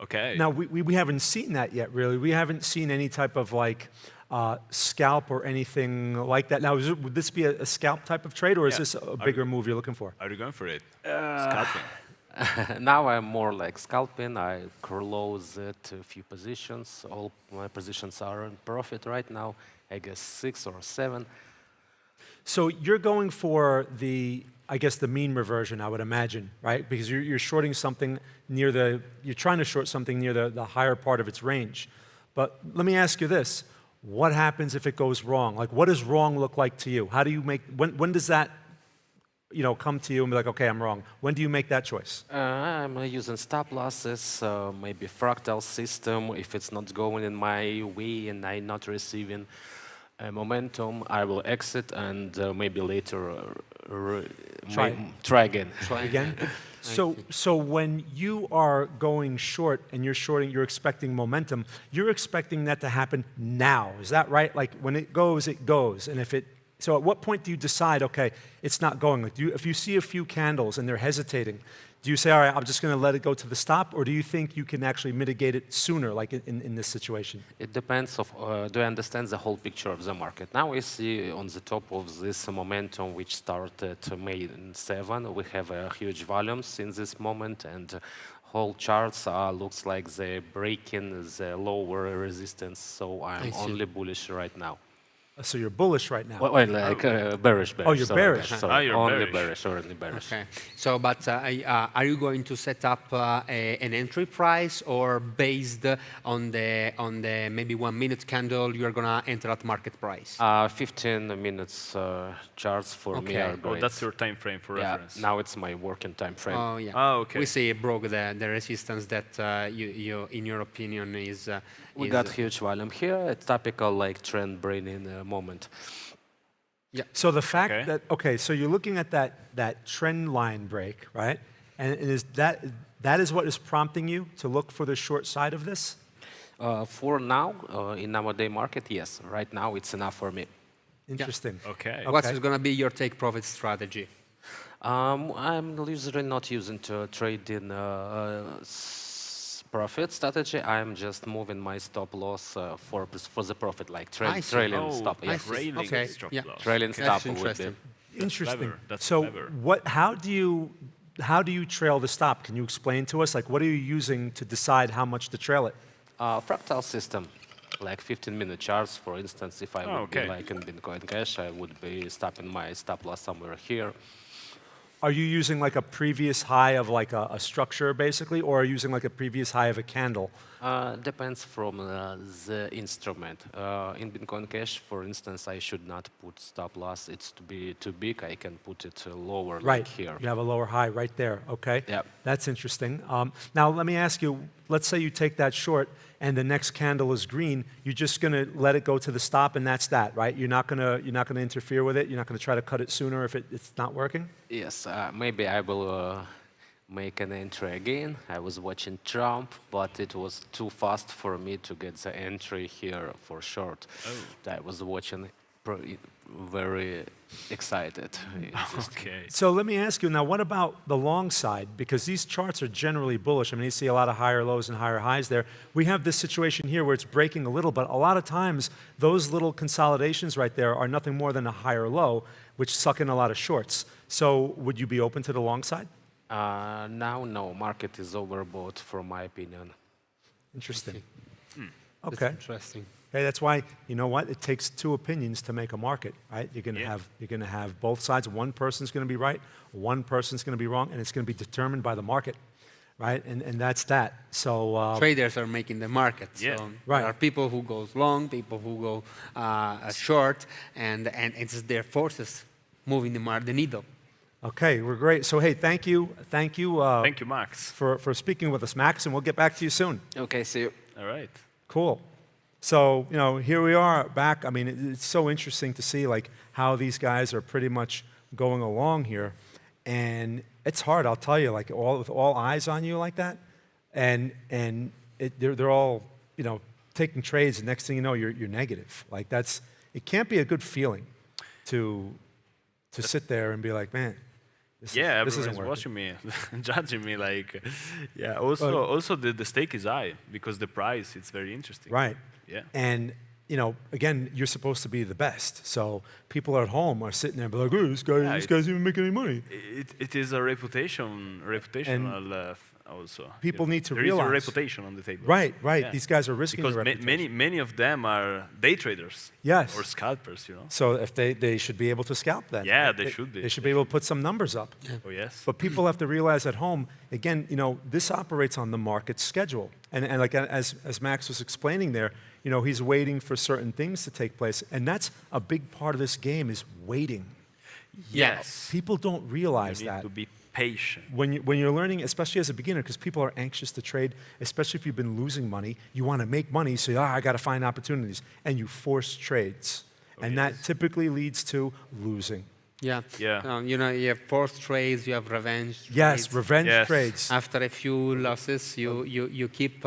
Okay. Now, we haven't seen that yet, really. We haven't seen any type of like scalp or anything like that. Now, would this be a scalp type of trade, or is this a bigger move you're looking for? Are you going for it? Scalping? Now I'm more like scalping. I close it a few positions. All my positions are in profit right now. I guess 6 or 7. So you're going for I guess the mean reversion, I would imagine, right? Because you're shorting something you're trying to short something near the higher part of its range. But let me ask you this. What happens if it goes wrong? Like, what does wrong look like to you? How do you when does that, come to you and be like, okay, I'm wrong? When do you make that choice? I'm using stop losses, maybe fractal system. If it's not going in my way and I'm not receiving momentum, I will exit and maybe later try again. Try again? So when you are going short and you're expecting momentum, you're expecting that to happen now. Is that right? Like when it goes, and so at what point do you decide, okay, it's not going? Like if you see a few candles and they're hesitating, do you say, all right, I'm just going to let it go to the stop, or do you think you can actually mitigate it sooner, like in this situation? It depends do I understand the whole picture of the market. Now we see on the top of this momentum, which started May 7, we have huge volumes in this moment, and whole charts looks like they're breaking the lower resistance, so I'm only bullish right now. So you're bullish right now? Bearish. Oh, you're bearish. Sorry, only bearish. Okay. So, but are you going to set up an entry price, or based on the maybe 1 minute candle, you're gonna enter at market price? 15 minutes charts for me are great. Oh, that's your time frame for reference. Now it's my working time frame. Oh, yeah. Oh, okay. We see it broke the resistance that you, in your opinion, is. We got huge volume here. It's typical like trend braining moment. Yeah. So the fact that so you're looking at that trend line break, right? And is that is what is prompting you to look for the short side of this? For now, in nowadays market, yes. Right now, it's enough for me. Interesting. Yeah. Okay. What's going to be your take profit strategy? I'm usually not using to trade in profit strategy. I'm just moving my stop loss for the profit, like trailing stop. Yeah. Trailing stop loss. Trailing stop would be. Interesting. That's so clever. how do you trail the stop? Can you explain to us? Like, what are you using to decide how much to trail it? Fractal system, like 15-minute charts, for instance. If I would be like in Bitcoin Cash, I would be stopping my stop loss somewhere here. Are you using like a previous high of like a structure, basically, or are you using like a previous high of a candle? Depends from the instrument. In Bitcoin Cash, for instance, I should not put stop loss. It's to be too big. I can put it lower, like here. You have a lower high right there. Okay. Yep. That's interesting. Now let me ask you. Let's say you take that short, and the next candle is green. You're just going to let it go to the stop, and that's that, right? You're not going to interfere with it. You're not going to try to cut it sooner if it's not working. Yes. Maybe I will. Make an entry again. I was watching Trump, but it was too fast for me to get the entry here for short. I was watching very excited. Okay. So let me ask you now, what about the long side? Because these charts are generally bullish. I mean, you see a lot of higher lows and higher highs there. We have this situation here where it's breaking a little, but a lot of times those little consolidations right there are nothing more than a higher low, which suck in a lot of shorts. So would you be open to the long side? Now, no. Market is overbought, from my opinion. Interesting. Okay. Okay. Interesting. Hey, that's why, you know what? It takes two opinions to make a market, right? You're going to have both sides. One person's going to be right, one person's going to be wrong, and it's going to be determined by the market, right? And that's that. So traders are making the market. Yeah. So right. There are people who go long, people who go short, and it's their forces moving the needle. Okay, we're great. So hey, thank you. Thank you, Max. For speaking with us, Max, and we'll get back to you soon. Okay, see you. All right. Cool. So, here we are back. I mean, it's so interesting to see like how these guys are pretty much going along here. And it's hard, I'll tell you, like with all eyes on you like that, and they're all, you know, taking trades, and next thing you know, you're negative. Like it can't be a good feeling to sit there and be like, man, this isn't working. Watching me, judging me, like, yeah. Also, the stake is high because the price it's very interesting. Right. Yeah. And you know, again, you're supposed to be the best. So people at home are sitting there and be like, oh, this guy's even making any money. It is a reputational also. People need to there realize. There is a reputation on the table. Right. Yeah. These guys are risking because their reputation. many of them are day traders. Yes. Or scalpers, you know. So if they should be able to scalp that. Yeah, they should be. They should be able to put some numbers up. Yeah. Oh, yes. But people have to realize at home, again, you know, this operates on the market schedule. And like as Max was explaining there, you know, he's waiting for certain things to take place. And that's a big part of this game is waiting. Yes. People don't realize you need that. to be patient. When you're learning, especially as a beginner, because people are anxious to trade, especially if you've been losing money, you want to make money, so I got to find opportunities. And you force trades. And that typically leads to losing. Yeah. You know, you have forced trades, you have revenge trades. Yes, revenge trades. After a few losses, you keep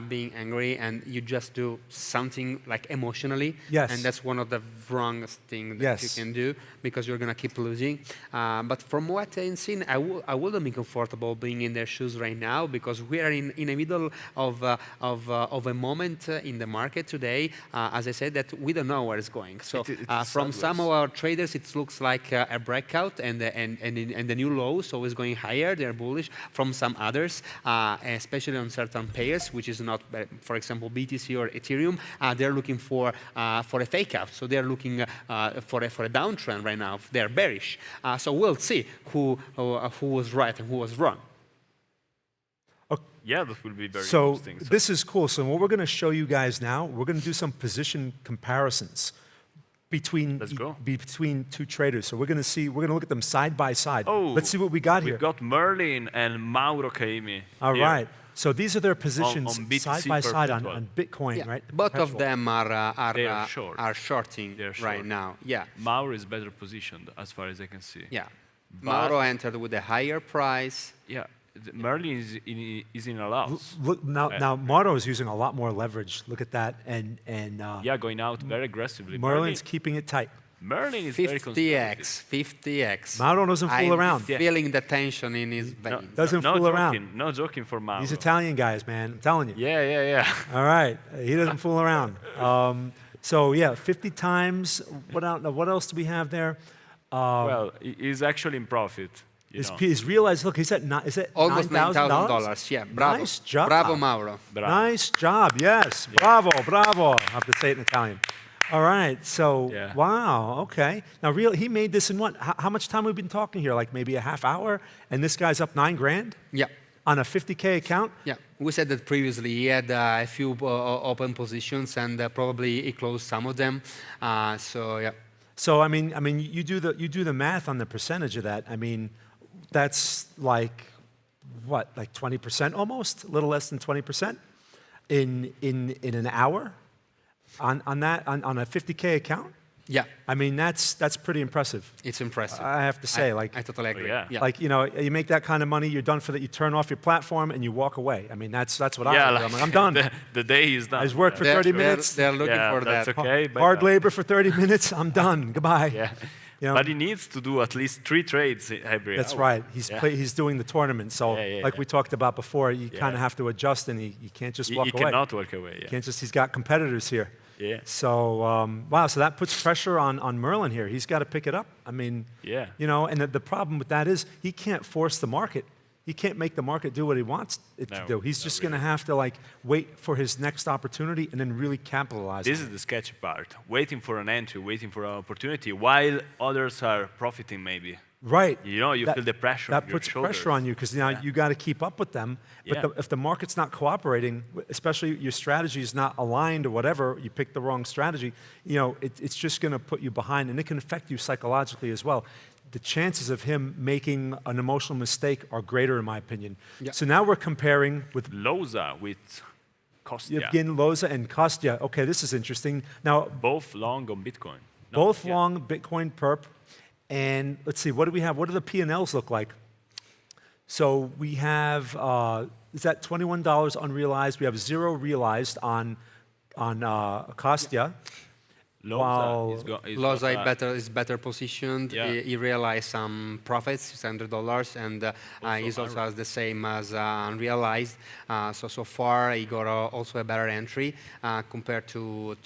being angry and you just do something like emotionally. Yes. And that's one of the wrongest things that you can do because you're going to keep losing. But from what I've seen, I wouldn't be comfortable being in their shoes right now because we are in the middle of a moment in the market today, as I said, that we don't know where it's going. So from some of our traders, it looks like a breakout and the new low, so it's going higher, they're bullish. From some others, especially on certain pairs, which is not, for example, BTC or Ethereum, they're looking for a fake out. So they're looking for a downtrend right now. They're bearish. So we'll see who was right and who was wrong. Yeah, that will be very so interesting. So this is cool. So what we're going to show you guys now, we're going to do some position comparisons between two traders. So we're going to look at them side by side. Oh, let's see what we got here. We've got Merlin and Mauro Caimi. All right. So these are their positions on side by side on Bitcoin, right? Both of them are shorting right now. Yeah. Mauro is better positioned as far as I can see. Yeah. Mauro entered with a higher price. Yeah. Merlin is in a loss. Look now Mauro is using a lot more leverage. Look at that, and yeah, going out very aggressively. Merlin's keeping it tight. Merlin is very conservative. 50x. Mauro doesn't fool around. Feeling the tension in his veins. Doesn't fool around. No joking for Mauro. These Italian guys, man, I'm telling you. Yeah. All right, he doesn't fool around. So yeah, 50 times. What else do we have there? Well, he's actually in profit. He's realized, look, he's at almost $9,000. Yeah, bravo. Nice job. Bravo, Mauro. Bravo. Nice job, yes. Yeah. Bravo. I have to say it in Italian. All right, so, wow, okay. Now, he made this in what? How much time have we been talking here? Like maybe a half hour? And this guy's up $9,000? Yeah. On a 50K account? Yeah, we said that previously. He had a few open positions and probably he closed some of them. So, yeah. So, I mean, you do the math on the percentage of that. I mean, that's like, what, like 20% almost? A little less than 20% in an hour on a 50K account? Yeah. I mean, that's pretty impressive. It's impressive. I have to say, I totally agree. Yeah. Like, you know, you make that kind of money, you're done for that, you turn off your platform and you walk away. I mean, that's what I do. Like I'm done. The day is done. I just work for 30 minutes. They're looking for that's that. okay. Hard labor for 30 minutes, I'm done. Goodbye. Yeah. You know? But he needs to do at least 3 trades every hour. That's right. He's doing the tournament. So like we talked about before, you kind of have to adjust and you can't just walk away. You cannot walk away. You can't just, he's got competitors here. Yeah. So, wow, so that puts pressure on Merlin here. He's got to pick it up. I mean, you know, and the problem with that is he can't force the market. He can't make the market do what he wants it to do. He's just going to have to like wait for his next opportunity and then really capitalize. This is the sketchy part. Waiting for an entry, waiting for an opportunity, while others are profiting maybe. Right. You know, you feel the pressure on your puts shoulders. pressure on you because now you got to keep up with them. But if the market's not cooperating, especially your strategy is not aligned or whatever, you picked the wrong strategy, you know, it's just going to put you behind and it can affect you psychologically as well. The chances of him making an emotional mistake are greater in my opinion. Yeah. So now we're comparing with Loza with Kostya. Yevgen Loza and Kostya. Okay, this is interesting. Now both long on Bitcoin. Both long Bitcoin perp. And let's see, what do we have? What do the P&Ls look like? So we have, is that $21 unrealized? We have 0 realized on Kostya. Loza is better positioned. Yeah. He realized some profits, $600, and he's also has the same as unrealized. So far, he got also a better entry compared to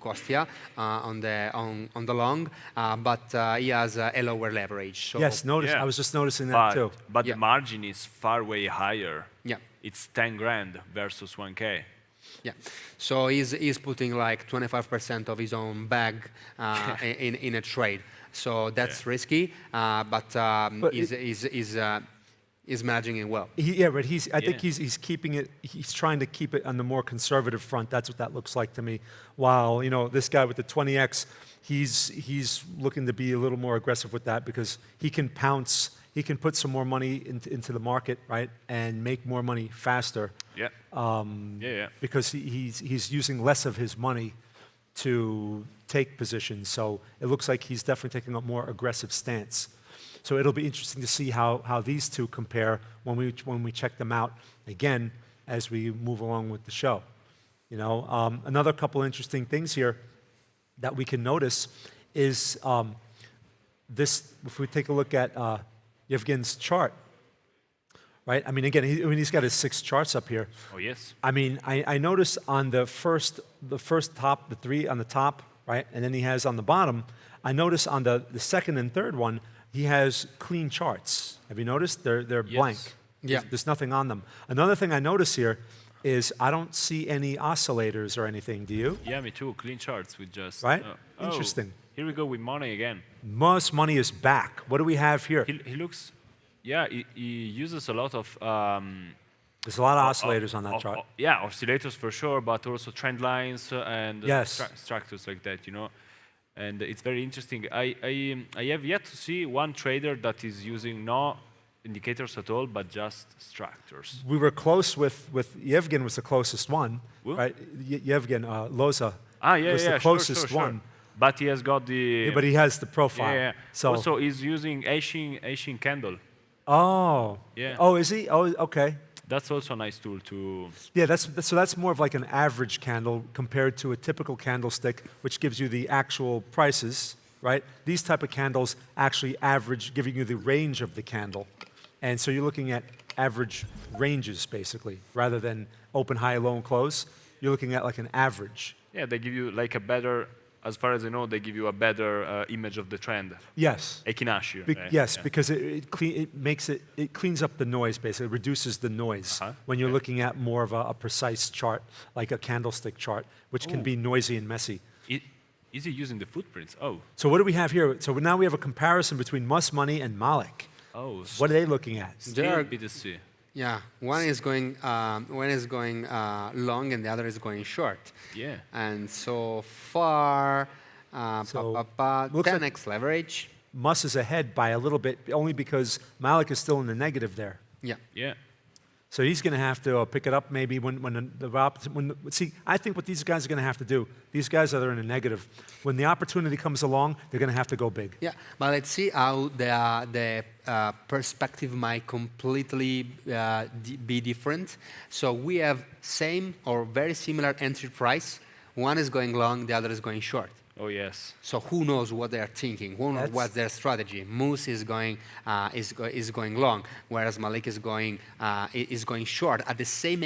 Kostya on the long, but he has a lower leverage. So Yes, I was just noticing that too. But the margin is far way higher. Yeah. It's 10 grand versus 1K. Yeah, so he's putting like 25% of his own bag in a trade. So that's risky, but he's managing it well. But I think he's keeping it. He's trying to keep it on the more conservative front. That's what that looks like to me. While this guy with the 20x, he's looking to be a little more aggressive with that because he can pounce. He can put some more money into the market, right, and make more money faster. Yeah. Because he's using less of his money to take positions. So it looks like he's definitely taking a more aggressive stance. So it'll be interesting to see how these two compare when we check them out again as we move along with the show. Another couple interesting things here that we can notice is this. If we take a look at Yevgen's chart, right? I mean, again, he's got his 6 charts up here. Oh, yes. I mean, I noticed on the first top, the 3 on the top, right? And then he has on the bottom, I noticed on the second and third one, he has clean charts. Have you noticed? They're blank. Yeah. There's nothing on them. Another thing I notice here is I don't see any oscillators or anything, do you? Yeah, me too. Clean charts with just... Right? Interesting. Here we go with money again. Most money is back. What do we have here? He looks... Yeah, he uses a lot of... There's a lot of oscillators on that chart. Yeah, oscillators for sure, but also trend lines and structures like that, And it's very interesting. I have yet to see one trader that is using no indicators at all, but just structures. We were close with Yevgen was the closest one, right? Yevgen Loza was the closest one. But he has got the... but he has the profile. Yeah. So also, he's using Asian candle. Oh. Yeah. Oh, is he? Oh, okay. That's also a nice tool to... Yeah, that's more of like an average candle compared to a typical candlestick, which gives you the actual prices, right? These type of candles actually average, giving you the range of the candle. And so you're looking at average ranges, basically, rather than open, high, low, and close. You're looking at like an average. Yeah, they give you like a better, as far as I know, they give you a better image of the trend. Yes. Equinaccio. Yes, because it cleans up the noise, basically. It reduces the noise when you're looking at more of a precise chart, like a candlestick chart, which can be noisy and messy. Is he using the footprints? Oh. So what do we have here? So now we have a comparison between Must Money and Malik. Oh. What are they looking at? Still B2C. Yeah, one is going long and the other is going short. Yeah. And so far, 10x leverage. Mus is ahead by a little bit, only because Malik is still in the negative there. Yeah. Yeah. So he's going to have to pick it up maybe see, I think what these guys are going to have to do, these guys that are in a negative, when the opportunity comes along, they're going to have to go big. Yeah, but let's see how the perspective might completely be different. So we have same or very similar entry price. One is going long, the other is going short. Oh yes. So who knows what they are thinking? Who knows what's their strategy? Moose is going long, whereas Malik is going short at the same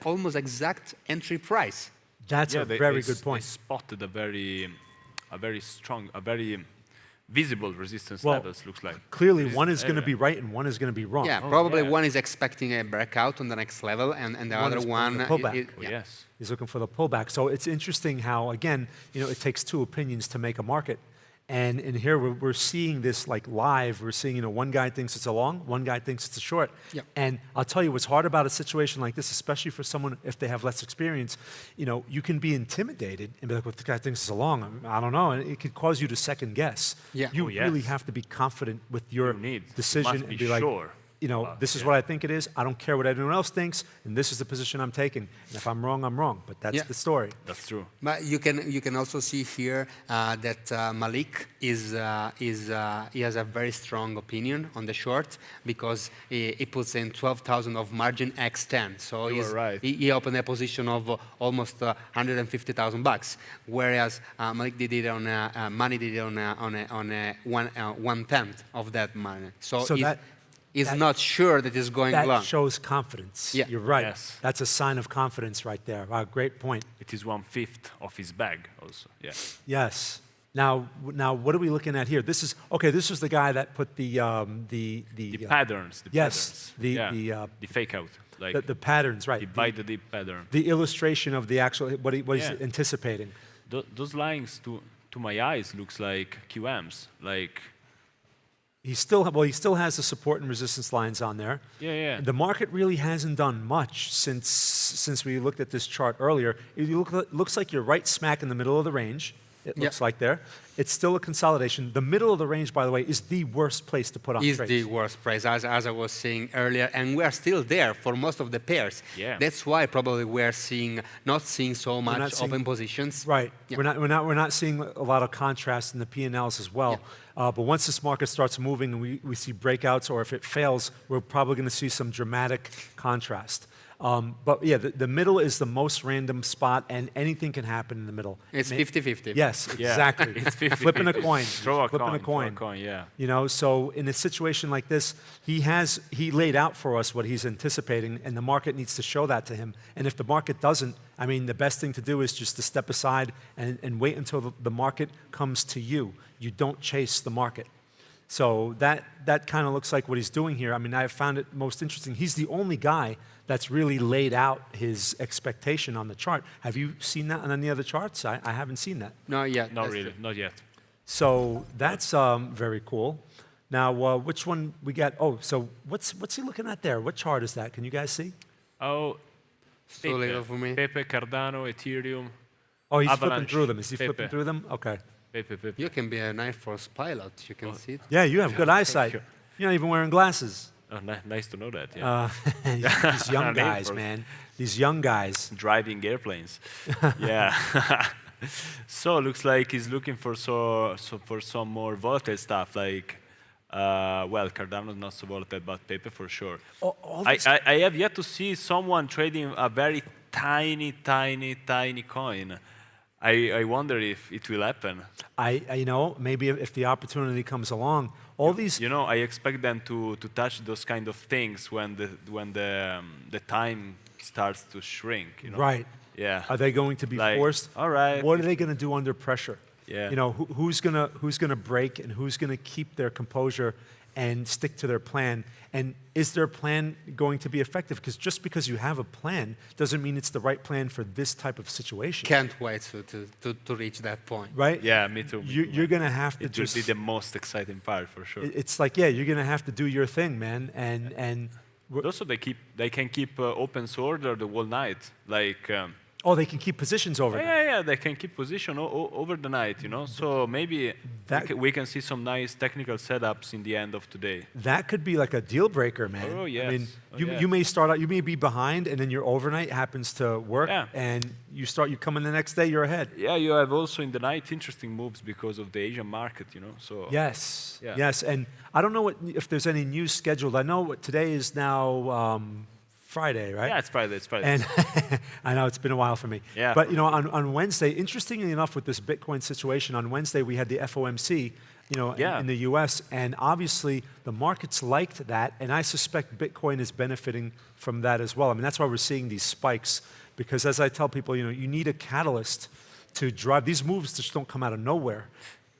almost exact entry price. That's a very good point. They spotted a very strong, a very visible resistance levels, looks like. Clearly, one is going to be right and one is going to be wrong. Yeah, probably one is expecting a breakout on the next level, and the other one yes. He's looking for the pullback. So it's interesting how, again, it takes two opinions to make a market. And in here, we're seeing this like live. We're seeing, one guy thinks it's a long, one guy thinks it's a short. Yep. And I'll tell you what's hard about a situation like this, especially for someone if they have less experience, you can be intimidated and be like, well, this guy thinks it's a long. I don't know. And it could cause you to second guess. Yeah. You really have to be confident with your decision and be like, sure. this is what I think it is. I don't care what anyone else thinks, and this is the position I'm taking. And if I'm wrong, I'm wrong. But that's the story. That's true. But you can also see here that Malik he has a very strong opinion on the short because he puts in 12,000 of margin x10. So he opened a position of almost 150,000 bucks, whereas Malik did it on money did it on one tenth of that money. So he's not sure that he's going long. That shows confidence. Yeah. You're right. Yes. That's a sign of confidence right there. Wow, great point. It is 1/5 of his bag also. Yeah. Yes. Now, what are we looking at here? This is This was the guy that put the patterns. Yes. The fake out. Like the patterns, right? By the deep pattern. The illustration of the actual what he's anticipating. Those lines to my eyes looks like QMs. Like he still has the support and resistance lines on there. Yeah. The market really hasn't done much since we looked at this chart earlier. It looks like you're right smack in the middle of the range. It looks like there. It's still a consolidation. The middle of the range, by the way, is the worst place to put on trades. Is the worst price, as I was saying earlier, and we are still there for most of the pairs. Yeah. That's why probably we're not seeing so much open positions. Right. Yeah. We're not seeing a lot of contrast in the P&Ls as well. Yeah. But once this market starts moving and we see breakouts, or if it fails, we're probably going to see some dramatic contrast. But yeah, the middle is the most random spot, and anything can happen in the middle. It's 50-50. Yes, exactly. It's 50-50. Flipping a coin. Flipping a coin, yeah. So in a situation like this, he laid out for us what he's anticipating, and the market needs to show that to him. And if the market doesn't, I mean, the best thing to do is just to step aside and wait until the market comes to you. You don't chase the market. So that kind of looks like what he's doing here. I mean, I found it most interesting. He's the only guy that's really laid out his expectation on the chart. Have you seen that on any other charts? I haven't seen that. Not yet. Not really, not yet. So that's very cool. Now, which one we got? Oh, so what's he looking at there? What chart is that? Can you guys see? Oh, so little for me. Pepe, Cardano, Ethereum. Oh, he's Avalanche, flipping through them. Is he Pepe. flipping through them? Okay. Pepe. You can be an Air Force pilot. You can see it. Yeah, you have good eyesight. You're not even wearing glasses. Oh, nice to know that. Yeah. These young guys, man. These young guys. Driving airplanes. Yeah. So looks like he's looking for some more volatile stuff, like Cardano is not so volatile, but Pepe for sure. I have yet to see someone trading a very tiny coin. I wonder if it will happen. Maybe if the opportunity comes along, all these. I expect them to touch those kind of things when the time starts to shrink. Right. Yeah. Are they going to be forced? All right. What are they going to do under pressure? Yeah. Who's gonna break and who's gonna keep their composure and stick to their plan? And is their plan going to be effective? Because just because you have a plan doesn't mean it's the right plan for this type of situation. Can't wait to reach that point. Right? Yeah, me too. You're going to have to It will be the most exciting part for sure. It's like, you're going to have to do your thing, man. And also they can keep open order the whole night. Like. They can keep positions over. Yeah, they can keep position over the night, So maybe we can see some nice technical setups in the end of today. That could be like a deal breaker, man. Oh, yes. I mean, you may start out, you may be behind, and then your overnight happens to work, and you come in the next day, you're ahead. Yeah, you have also in the night interesting moves because of the Asian market, So yes, and I don't know if there's any news scheduled. I know today is now. Friday, right? Yeah, it's Friday. And I know it's been a while for me. Yeah. But on Wednesday, interestingly enough, with this Bitcoin situation, on Wednesday we had the FOMC, in the U.S. and obviously the markets liked that, and I suspect Bitcoin is benefiting from that as well. I mean, that's why we're seeing these spikes, because as I tell people, you need a catalyst to drive these moves. Just don't come out of nowhere.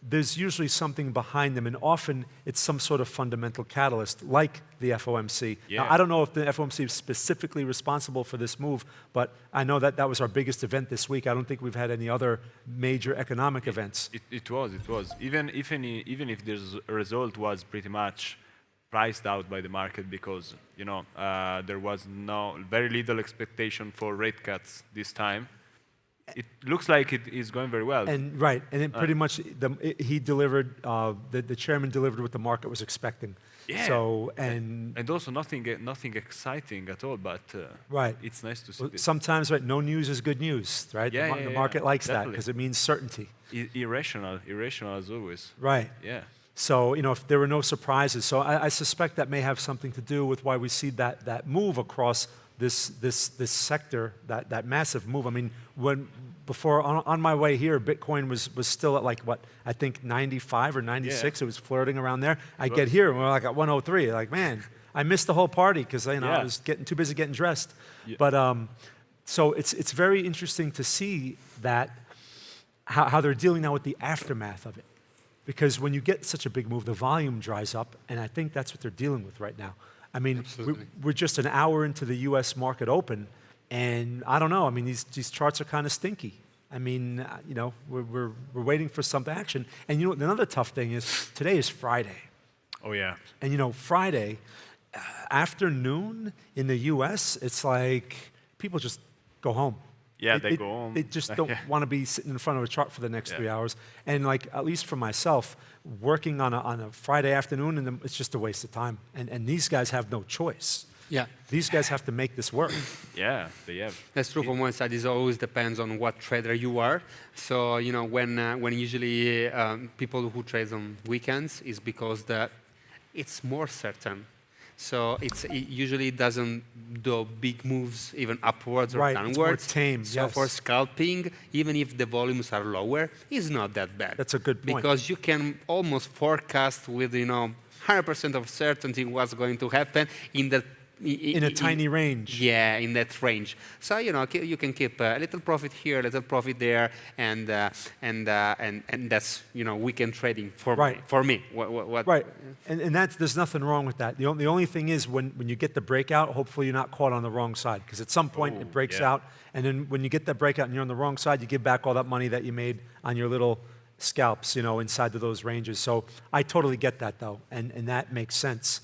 There's usually something behind them, and often it's some sort of fundamental catalyst, like the FOMC. Yeah. Now, I don't know if the FOMC is specifically responsible for this move, but I know that was our biggest event this week. I don't think we've had any other major economic events. It was. Even if this result was pretty much priced out by the market because, there was very little expectation for rate cuts this time. it looks like it is going very well. And right, and it pretty much he delivered. The chairman delivered what the market was expecting. Yeah. So and also nothing exciting at all, but right, it's nice to see. This. Sometimes, right, no news is good news, right? Yeah, The market likes definitely. that because it means certainty. Irrational as always. Right. Yeah. So if there were no surprises, so I suspect that may have something to do with why we see that move across this sector, that massive move. I mean, before on my way here, Bitcoin was still at like what I think 95 or 96. It was flirting around there. I get here and we're like at 103. Like, man, I missed the whole party because I was getting too busy getting dressed. Yeah. But so it's very interesting to see that how they're dealing now with the aftermath of it. Because when you get such a big move, the volume dries up, and I think that's what they're dealing with right now. I mean, we're just an hour into the U.S. market open, and I don't know. I mean, these charts are kind of stinky. I mean, we're waiting for some action. And another tough thing is today is Friday. Oh yeah. And Friday afternoon in the U.S., it's like people just go home. Yeah, they go home. They just don't want to be sitting in front of a chart for the next 3 hours. And like, at least for myself, working on a Friday afternoon, and it's just a waste of time. And these guys have no choice. Yeah. These guys have to make this work. Yeah, they have. That's true from one side. It always depends on what trader you are. So, when usually people who trade on weekends is because it's more certain. So it usually doesn't do big moves even upwards or downwards. It's more tame, so for scalping, even if the volumes are lower, it's not that bad. That's a good point. Because you can almost forecast with 100% of certainty what's going to happen in a tiny range. Yeah, in that range. So you can keep a little profit here, a little profit there, and that's weekend trading for me. Right, and there's nothing wrong with that. The only thing is when you get the breakout, hopefully you're not caught on the wrong side, because at some point it breaks out, and then when you get that breakout and you're on the wrong side, you give back all that money that you made on your little scalps, inside of those ranges. So I totally get that though, and that makes sense.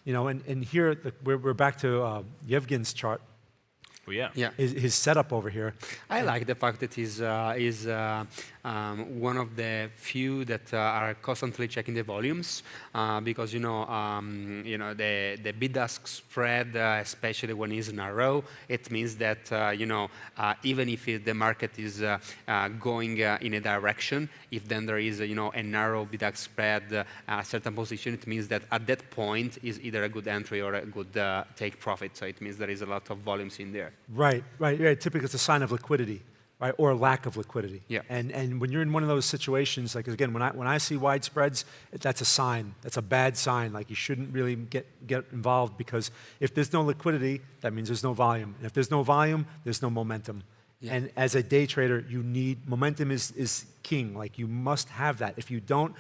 And here we're back to Yevgen's chart. Oh, yeah. His setup over here. I like the fact that he's one of the few that are constantly checking the volumes because the bid-ask spread, especially when it's narrow, it means that even if the market is going in a direction, if then there is a narrow bid-ask spread, a certain position, it means that at that point is either a good entry or a good take profit. So it means there is a lot of volumes in there. Right. Typically, it's a sign of liquidity, right, or lack of liquidity. Yeah. And when you're in one of those situations, like again, when I see wide spreads, that's a sign. That's a bad sign. Like you shouldn't really get involved, because if there's no liquidity, that means there's no volume. And if there's no volume, there's no momentum. Yeah. And as a day trader, you need momentum is king. Like you must have that. If you don't,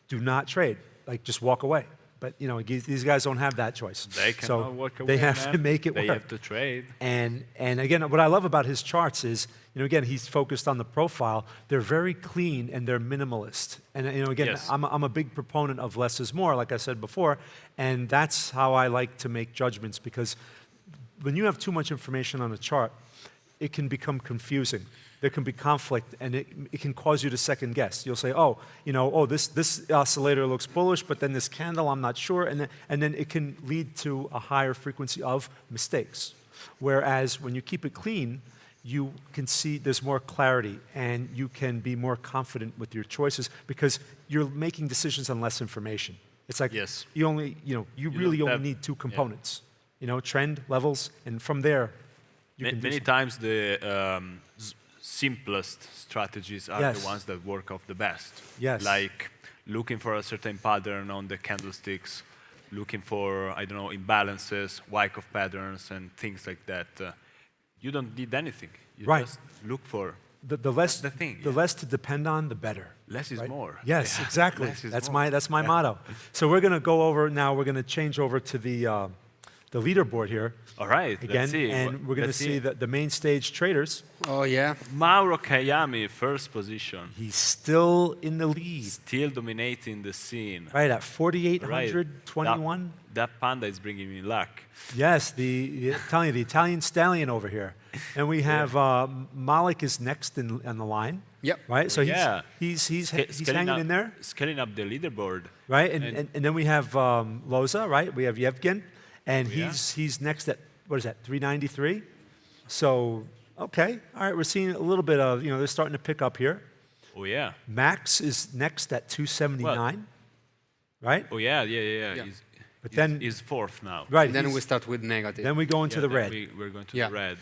do not trade. Like just walk away. But these guys don't have that choice. They cannot walk away. They have to make it work. They have to trade. And again, what I love about his charts is, again, he's focused on the profile. They're very clean and they're minimalist. And again, yes. I'm a big proponent of less is more, like I said before. And that's how I like to make judgments, because when you have too much information on a chart, it can become confusing. There can be conflict, and it can cause you to second guess. You'll say, this oscillator looks bullish, but then this candle, I'm not sure, and then it can lead to a higher frequency of mistakes. Whereas when you keep it clean, you can see there's more clarity, and you can be more confident with your choices because you're making decisions on less information. It's like you only, you really only need two components, trend, levels, and from there, you can many times the simplest strategies are the ones that work off the best. Yes. Like looking for a certain pattern on the candlesticks, looking for, I don't know, imbalances, Wyckoff patterns, and things like that. You don't need anything. You just look for the less the thing. The less to depend on, the better. Less is more. Yes, exactly. That's my motto. So we're going to go over now. We're going to change over to the leaderboard here. All right, again, let's see. And we're going to see the main stage traders. Oh yeah, Mauro Kayami, first position. He's still in the lead. Still dominating the scene. Right at 4,821. that panda is bringing me luck. Yes, the Italian stallion over here. And we have Malik is next on the line. Yep. Right? So Yeah. he's hanging in there. Scaling up the leaderboard. Right? And then we have Loza, right? We have Yevgen. And he's next at, what is that, 393? So, okay. All right, we're seeing a little bit of, they're starting to pick up here. Oh, yeah. Max is next at 279. Right? Oh, yeah. But then he's fourth now. Right. And then we start with negative. Then we go into the red. We're going to the red.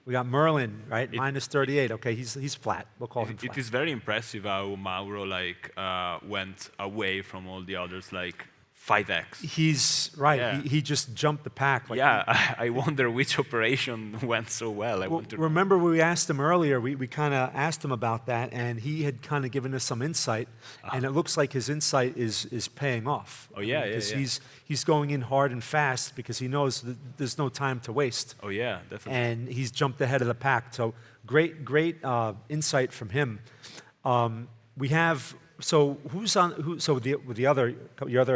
We got Merlin, right? Minus 38. Okay, he's flat. We'll call him flat. It is very impressive how Mauro went away from all the others 5x. He's right. Yeah. He just jumped the pack. I wonder which operation went so well. Remember we asked him earlier, we kind of asked him about that, and he had kind of given us some insight, and it looks like his insight is paying off. Oh, yeah, Because he's going in hard and fast because he knows that there's no time to waste. Oh, yeah, definitely. And he's jumped ahead of the pack. So great insight from him. We have... So who's on? So your other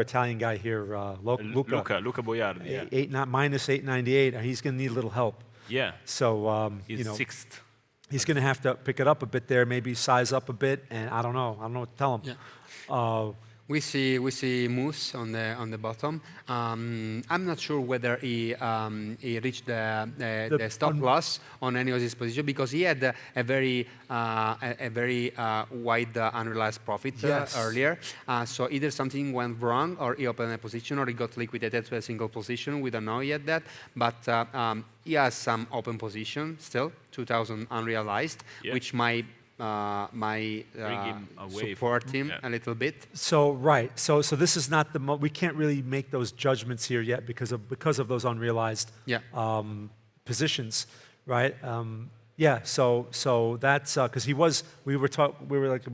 Italian guy here, Luca Boiardi. Minus 898. He's going to need a little help. Yeah. So he's sixth. He's going to have to pick it up a bit there, maybe size up a bit, and I don't know what to tell him. Yeah. We see Moose on the bottom. I'm not sure whether he reached the stop loss on any of his positions because he had a very wide unrealized profit earlier. So either something went wrong, or he opened a position, or he got liquidated to a single position. We don't know yet that, but he has some open position still, 2,000 unrealized, which might support him a little bit. So right, so this is not we can't really make those judgments here yet because of those unrealized positions, right? So that's because we were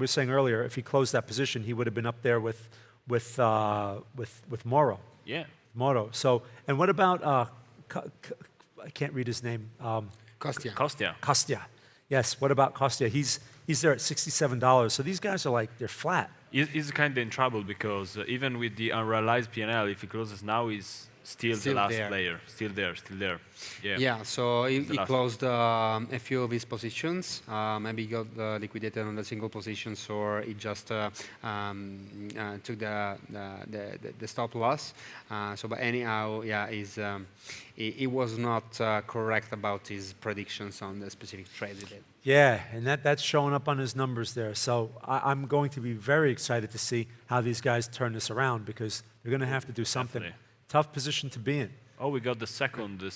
saying earlier, if he closed that position, he would have been up there with Moro. Yeah. Moro. So and what about I can't read his name. Kostya. Yes, what about Kostya? He's there at $67. So these guys are they're flat. He's kind of in trouble because even with the unrealized P&L, if he closes now, he's still the last player. Still there. Yeah, so he closed a few of his positions. Maybe he got liquidated on the single positions, or he just took the stop loss. But anyhow, he was not correct about his predictions on the specific trade he did. Yeah, and that's showing up on his numbers there. So I'm going to be very excited to see how these guys turn this around because they're going to have to do something. Definitely. Tough position to be in. Oh, we got the second. Let's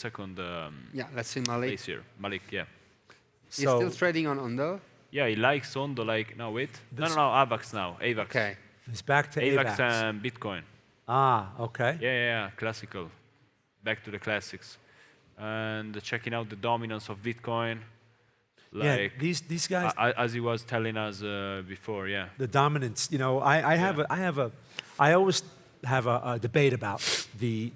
see Malik. Place here. Malik, yeah. He's still trading on Ondo? Yeah, he likes Ondo. No, wait. No, AVAX now. AVAX. Okay. He's back to AVAX and Bitcoin. Ah, okay. Yeah. Classical. Back to the classics. And checking out the dominance of Bitcoin. These guys. As he was telling us before, yeah. The dominance. I always have a debate about the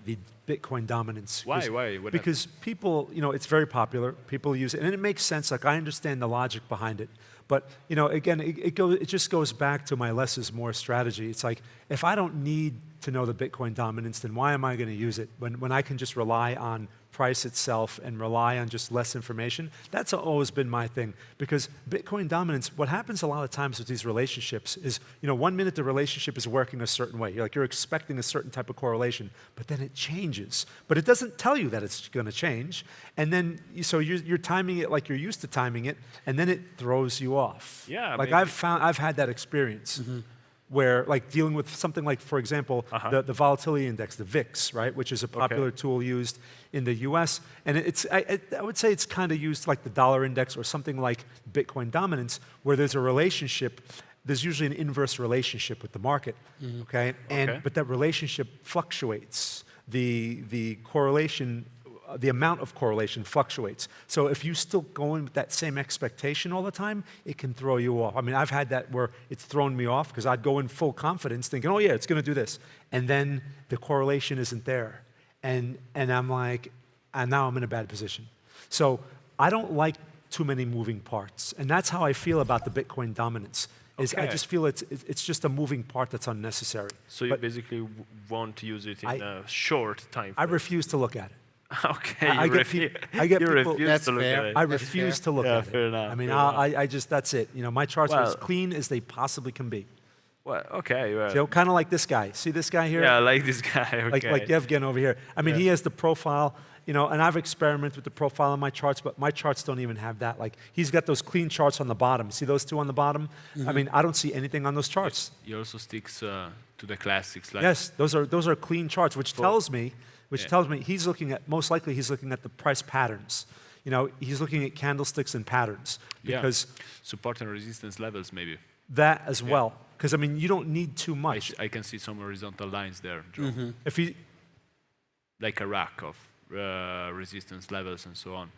Bitcoin dominance. Why? Because people, it's very popular. People use it, and it makes sense. I understand the logic behind it. But again, it just goes back to my less is more strategy. It's like if I don't need to know the Bitcoin dominance, then why am I going to use it when I can just rely on price itself and rely on just less information? That's always been my thing. Because Bitcoin dominance, what happens a lot of times with these relationships is, 1 minute the relationship is working a certain way. You're expecting a certain type of correlation, but then it changes. But it doesn't tell you that it's going to change. And then, so you're timing it like you're used to timing it, and then it throws you off. Yeah. I've had that experience. Mm-hmm. Where, dealing with something like, for example, the volatility index, the VIX, right, which is a popular tool used in the U.S., and I would say it's kind of used like the dollar index or something like Bitcoin dominance, where there's a relationship. There's usually an inverse relationship with the market, okay? But that relationship fluctuates. The correlation. The amount of correlation fluctuates. So if you still go in with that same expectation all the time, it can throw you off. I mean, I've had that where it's thrown me off because I'd go in full confidence thinking, oh yeah, it's going to do this. And then the correlation isn't there. And I'm like, and now I'm in a bad position. So I don't like too many moving parts. And that's how I feel about the Bitcoin dominance. Is I just feel it's just a moving part that's unnecessary. So you basically want to use it in a short time frame. I refuse to look at it. Okay, I get people. refuse to look at it. I refuse to look at it. Fair enough. I mean, I just that's it. You know, my charts are as clean as they possibly can be. Well, okay. Well. So kind of like this guy. See this guy here? Yeah, I like this guy. Okay. Like Yevgen over here. I mean, he has the profile. You know, and I've experimented with the profile on my charts, but my charts don't even have that. Like, he's got those clean charts on the bottom. See those two on the bottom? I mean, I don't see anything on those charts. He also sticks to the classics. Like yes, those are clean charts, which tells me he's looking at, most likely he's looking at the price patterns. You know, he's looking at candlesticks and patterns. Because support and resistance levels, maybe. That as well. Because, I mean, you don't need too much. I can see some horizontal lines there, Joe. If he, like a rack of resistance levels and so on.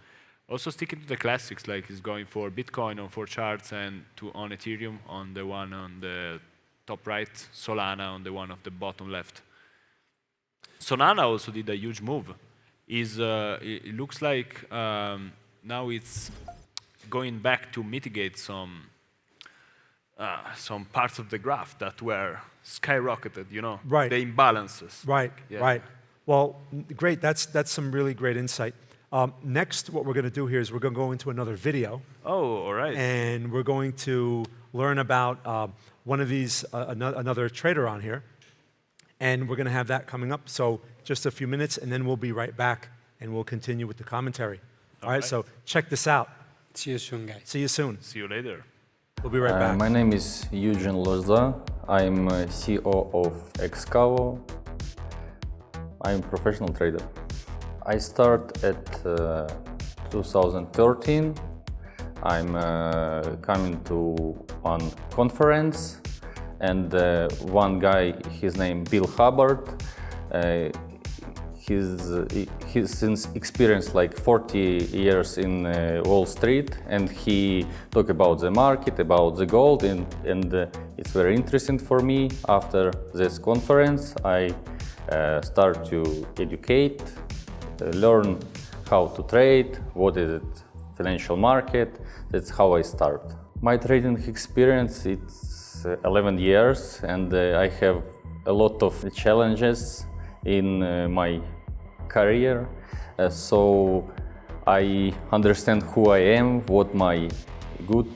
Also sticking to the classics, like he's going for Bitcoin on 4 charts and on Ethereum on the one on the top right, Solana on the one of the bottom left. Solana also did a huge move. It looks like now it's going back to mitigate some parts of the graph that were skyrocketed, you know, right. The imbalances. Right, right. Well, great. That's some really great insight. Next, what we're going to do here is we're going to go into another video. Oh, all right. And we're going to learn about one of these, another trader on here. And we're going to have that coming up. So just a few minutes, and then we'll be right back, and we'll continue with the commentary. All right, so check this out. See you soon, guys. See you soon. See you later. We'll be right back. My name is Eugen Loza. I'm CEO of Excavo. I'm a professional trader. I start at 2013. I'm coming to one conference, and one guy, his name Bill Hubbard, he's since experienced like 40 years in Wall Street, and he talked about the market, about the gold, and it's very interesting for me. After this conference, I start to educate, learn how to trade, what is it, financial market. That's how I start. My trading experience, it's 11 years, and I have a lot of challenges in my career. So I understand who I am, what my good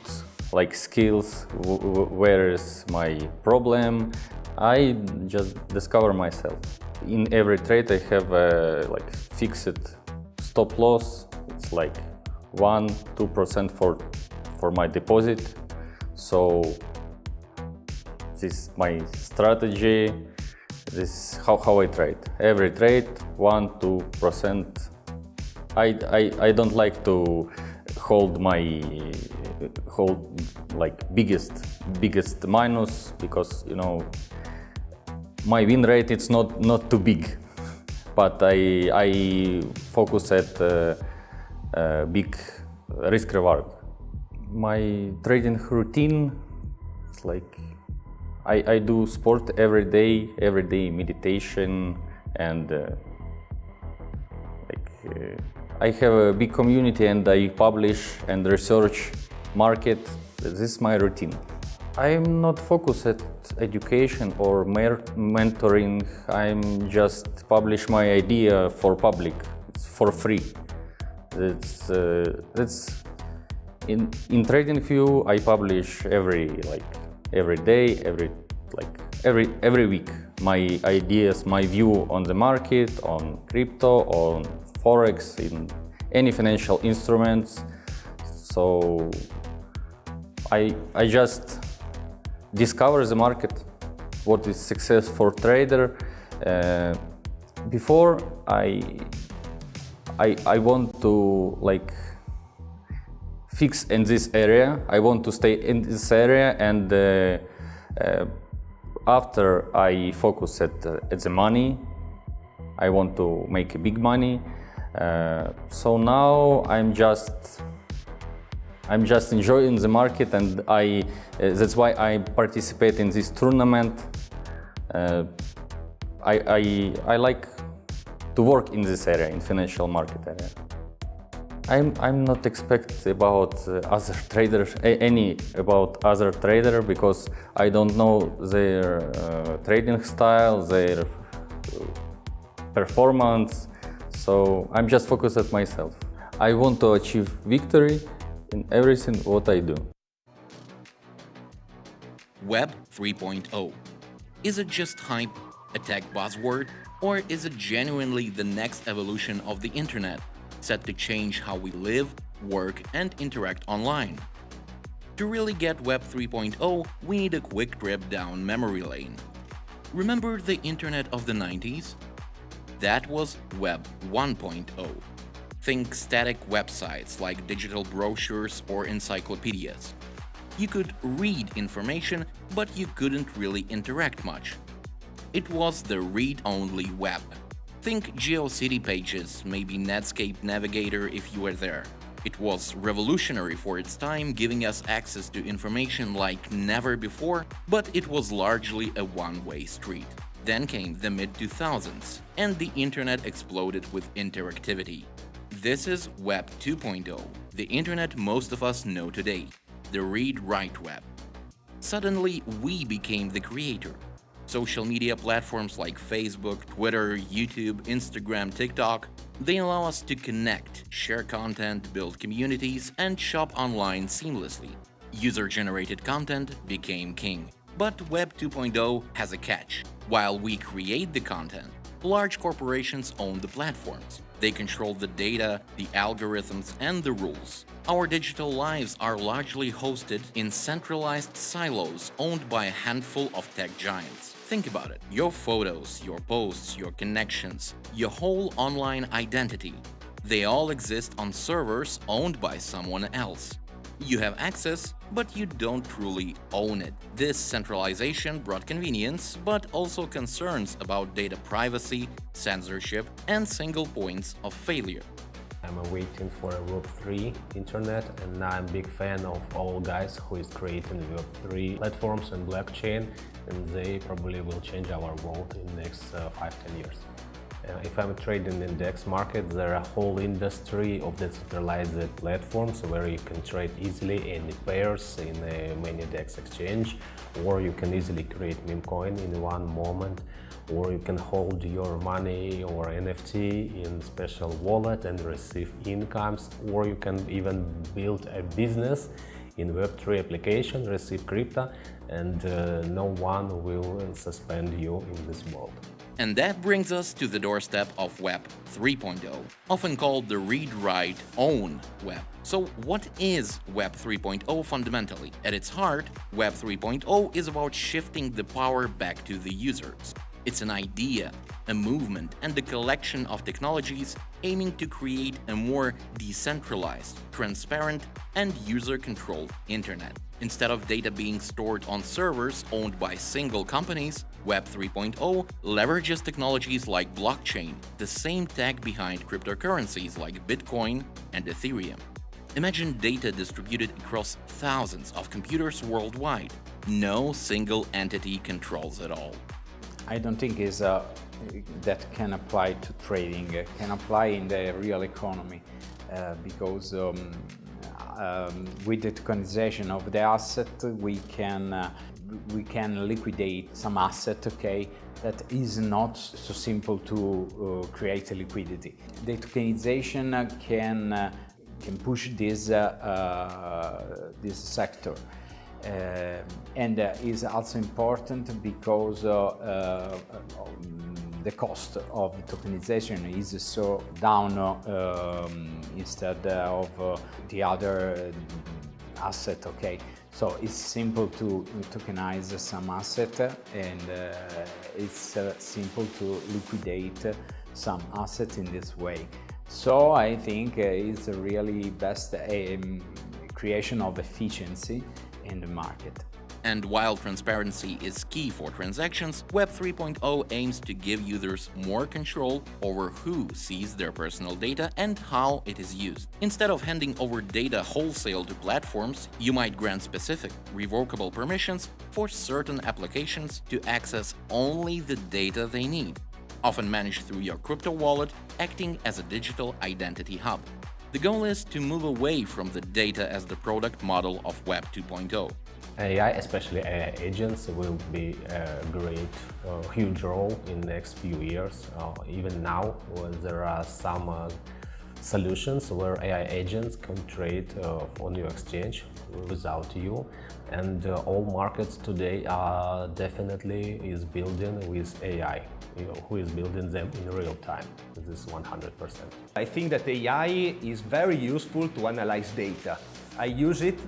skills, where is my problem. I just discover myself. In every trade I have a fixed stop loss. It's like 1-2% for my deposit. So this is my strategy. This is how I trade. Every trade 1-2%. I don't like to hold biggest minus, because my win rate it's not too big, but I focus at big risk reward. My trading routine, it's like I do sport every day meditation, and I have a big community, and I publish and research market. This is my routine. I'm not focused at education or mentoring. I'm just publish my idea for public. It's for free. It's in TradingView I publish every day, every week, my ideas, my view on the market, on crypto, on forex, in any financial instruments. So I just discover the market, what is success for trader. Before I want to fix in this area. I want to stay in this area, and after I focus at the money, I want to make big money. So now I'm just enjoying the market, and that's why I participate in this tournament. I like to work in this area, in financial market area. I'm not expect about other traders about other trader because I don't know their trading style, their performance. So I'm just focused at myself. I want to achieve victory in everything what I do. Web 3.0. Is it just hype, a tech buzzword, or is it genuinely the next evolution of the internet, set to change how we live, work, and interact online? To really get Web 3.0, we need a quick trip down memory lane. Remember the internet of the 90s? That was Web 1.0. Think static websites like digital brochures or encyclopedias. You could read information, but you couldn't really interact much. It was the read-only web. Think GeoCity pages, maybe Netscape Navigator if you were there. It was revolutionary for its time, giving us access to information like never before, but it was largely a one-way street. Then came the mid-2000s, and the internet exploded with interactivity. This is Web 2.0, the internet most of us know today, the read-write web. Suddenly, we became the creator. Social media platforms like Facebook, Twitter, YouTube, Instagram, TikTok, they allow us to connect, share content, build communities, and shop online seamlessly. User-generated content became king. But Web 2.0 has a catch. While we create the content, large corporations own the platforms. They control the data, the algorithms, and the rules. Our digital lives are largely hosted in centralized silos owned by a handful of tech giants. Think about it. Your photos, your posts, your connections, your whole online identity, they all exist on servers owned by someone else. You have access, but you don't truly own it. This centralization brought convenience, but also concerns about data privacy, censorship, and single points of failure. I'm waiting for a Web3 internet, and I'm a big fan of all guys who is creating Web3 platforms and blockchain, and they probably will change our world in the next 5-10 years. If I'm trading in DEX market, there are a whole industry of decentralized platforms where you can trade easily any pairs in many DEX exchange, or you can easily create meme coin in one moment, or you can hold your money or NFT in special wallet and receive incomes, or you can even build a business in Web3 application, receive crypto, and no one will suspend you in this world. And that brings us to the doorstep of Web 3.0, often called the read-write-own web. So what is Web 3.0 fundamentally? At its heart, Web 3.0 is about shifting the power back to the users. It's an idea, a movement, and a collection of technologies aiming to create a more decentralized, transparent, and user-controlled internet. Instead of data being stored on servers owned by single companies, Web 3.0 leverages technologies like blockchain, the same tech behind cryptocurrencies like Bitcoin and Ethereum. Imagine data distributed across thousands of computers worldwide. No single entity controls it all. I don't think that can apply to trading. It can apply in the real economy because with the tokenization of the asset, we can liquidate some asset, okay, that is not so simple to create a liquidity. The tokenization can push this sector. And is also important because the cost of tokenization is so down instead of the other asset, okay? So it's simple to tokenize some asset, and it's simple to liquidate some asset in this way. So I think it's a really best creation of efficiency in the market. And while transparency is key for transactions, Web 3.0 aims to give users more control over who sees their personal data and how it is used. Instead of handing over data wholesale to platforms, you might grant specific, revocable permissions for certain applications to access only the data they need, often managed through your crypto wallet, acting as a digital identity hub. The goal is to move away from the data as the product model of Web 2.0. AI, especially AI agents, will be a great, huge role in the next few years. Even now, there are some solutions where AI agents can trade on your exchange without you, and all markets today are definitely is building with AI. Who is building them in real time. This is 100%. I think that AI is very useful to analyze data. I use it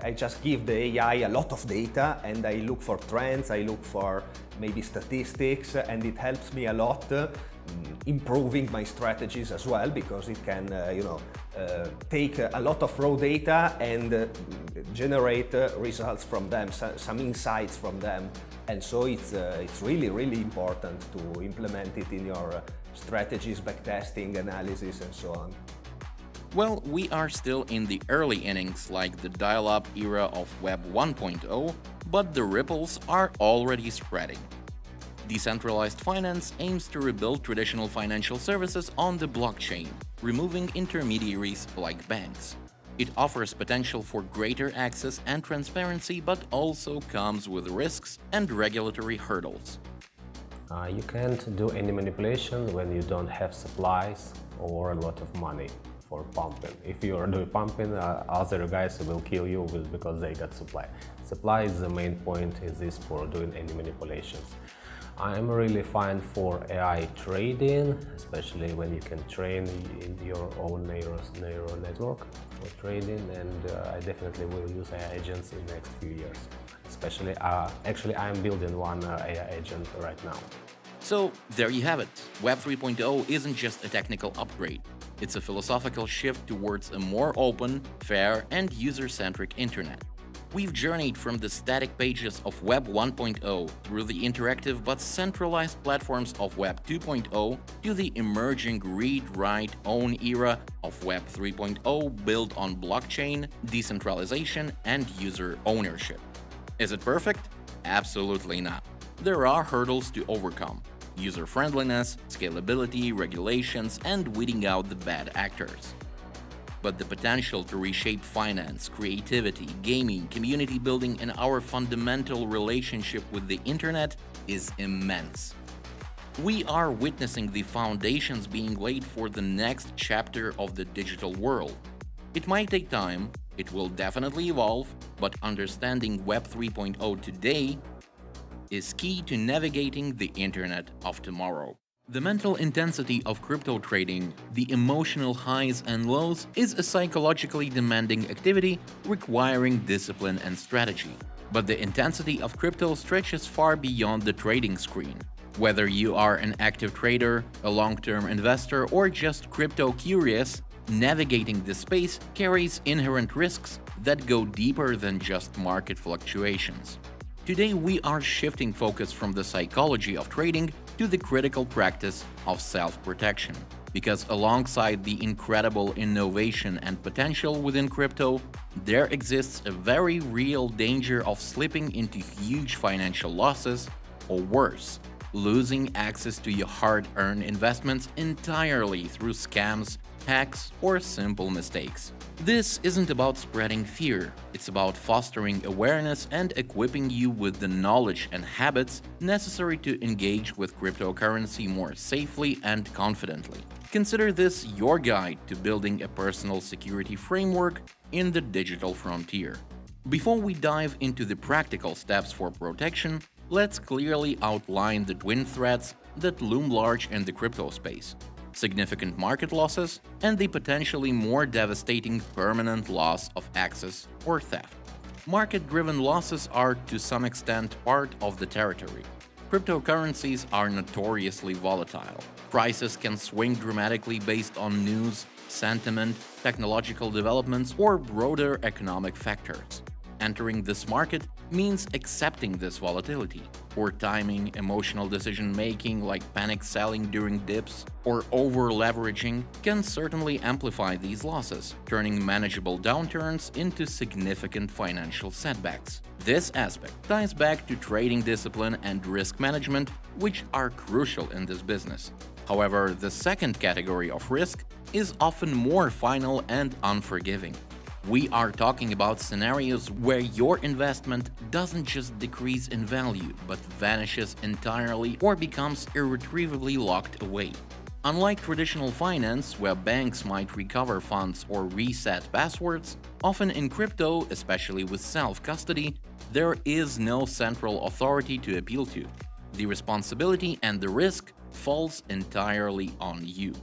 I just give the AI a lot of data and I look for trends, I look for maybe statistics, and it helps me a lot improving my strategies as well, because it can take a lot of raw data and generate results from them, some insights from them. And so it's really, really important to implement it in your strategies, backtesting, analysis, and so on. Well, we are still in the early innings like the dial-up era of Web 1.0, but the ripples are already spreading. Decentralized finance aims to rebuild traditional financial services on the blockchain, removing intermediaries like banks. It offers potential for greater access and transparency, but also comes with risks and regulatory hurdles. You can't do any manipulation when you don't have supplies or a lot of money for pumping. If you are doing pumping, other guys will kill you because they got supply. Supply is the main point for doing any manipulations. I'm really fine for AI trading, especially when you can train in your own neural network for trading, and I definitely will use AI agents in the next few years. Especially, actually, I'm building one AI agent right now. So, there you have it. Web 3.0 isn't just a technical upgrade. It's a philosophical shift towards a more open, fair, and user-centric internet. We've journeyed from the static pages of Web 1.0 through the interactive but centralized platforms of Web 2.0 to the emerging read, write, own era of Web 3.0 built on blockchain, decentralization, and user ownership. Is it perfect? Absolutely not. There are hurdles to overcome: user-friendliness, scalability, regulations, and weeding out the bad actors. But the potential to reshape finance, creativity, gaming, community building, and our fundamental relationship with the internet is immense. We are witnessing the foundations being laid for the next chapter of the digital world. It might take time, it will definitely evolve, but understanding Web 3.0 today is key to navigating the internet of tomorrow. The mental intensity of crypto trading, the emotional highs and lows, is a psychologically demanding activity requiring discipline and strategy. But the intensity of crypto stretches far beyond the trading screen. Whether you are an active trader, a long-term investor, or just crypto curious, navigating this space carries inherent risks that go deeper than just market fluctuations. Today, we are shifting focus from the psychology of trading to the critical practice of self-protection. Because alongside the incredible innovation and potential within crypto, there exists a very real danger of slipping into huge financial losses, or worse, losing access to your hard-earned investments entirely through scams, hacks, or simple mistakes. This isn't about spreading fear, it's about fostering awareness and equipping you with the knowledge and habits necessary to engage with cryptocurrency more safely and confidently. Consider this your guide to building a personal security framework in the digital frontier. Before we dive into the practical steps for protection, let's clearly outline the twin threats that loom large in the crypto space: significant market losses, and the potentially more devastating permanent loss of access or theft. Market-driven losses are to some extent part of the territory. Cryptocurrencies are notoriously volatile. Prices can swing dramatically based on news, sentiment, technological developments, or broader economic factors. Entering this market means accepting this volatility. Poor timing, emotional decision-making like panic selling during dips, or over-leveraging can certainly amplify these losses, turning manageable downturns into significant financial setbacks. This aspect ties back to trading discipline and risk management, which are crucial in this business. However, the second category of risk is often more final and unforgiving. We are talking about scenarios where your investment doesn't just decrease in value, but vanishes entirely or becomes irretrievably locked away. Unlike traditional finance, where banks might recover funds or reset passwords, often in crypto, especially with self-custody, there is no central authority to appeal to. The responsibility and the risk falls entirely on you.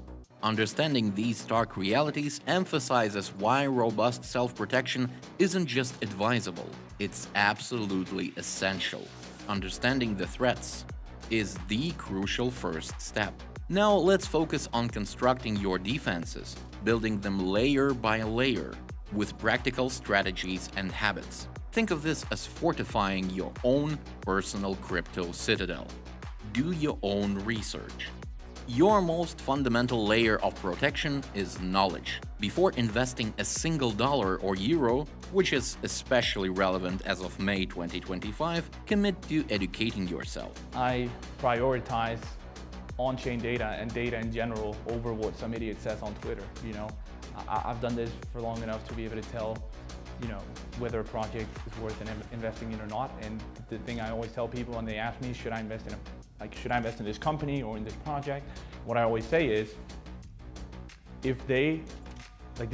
Understanding these stark realities emphasizes why robust self-protection isn't just advisable, it's absolutely essential. Understanding the threats is the crucial first step. Now let's focus on constructing your defenses, building them layer by layer, with practical strategies and habits. Think of this as fortifying your own personal crypto citadel. Do your own research. Your most fundamental layer of protection is knowledge. Before investing a single dollar or euro, which is especially relevant as of May 2025, commit to educating yourself. I prioritize on-chain data and data in general over what some idiot says on Twitter. You know, I've done this for long enough to be able to tell, you know, whether a project is worth investing in or not. And the thing I always tell people when they ask me, should I invest in this company or in this project? What I always say is, the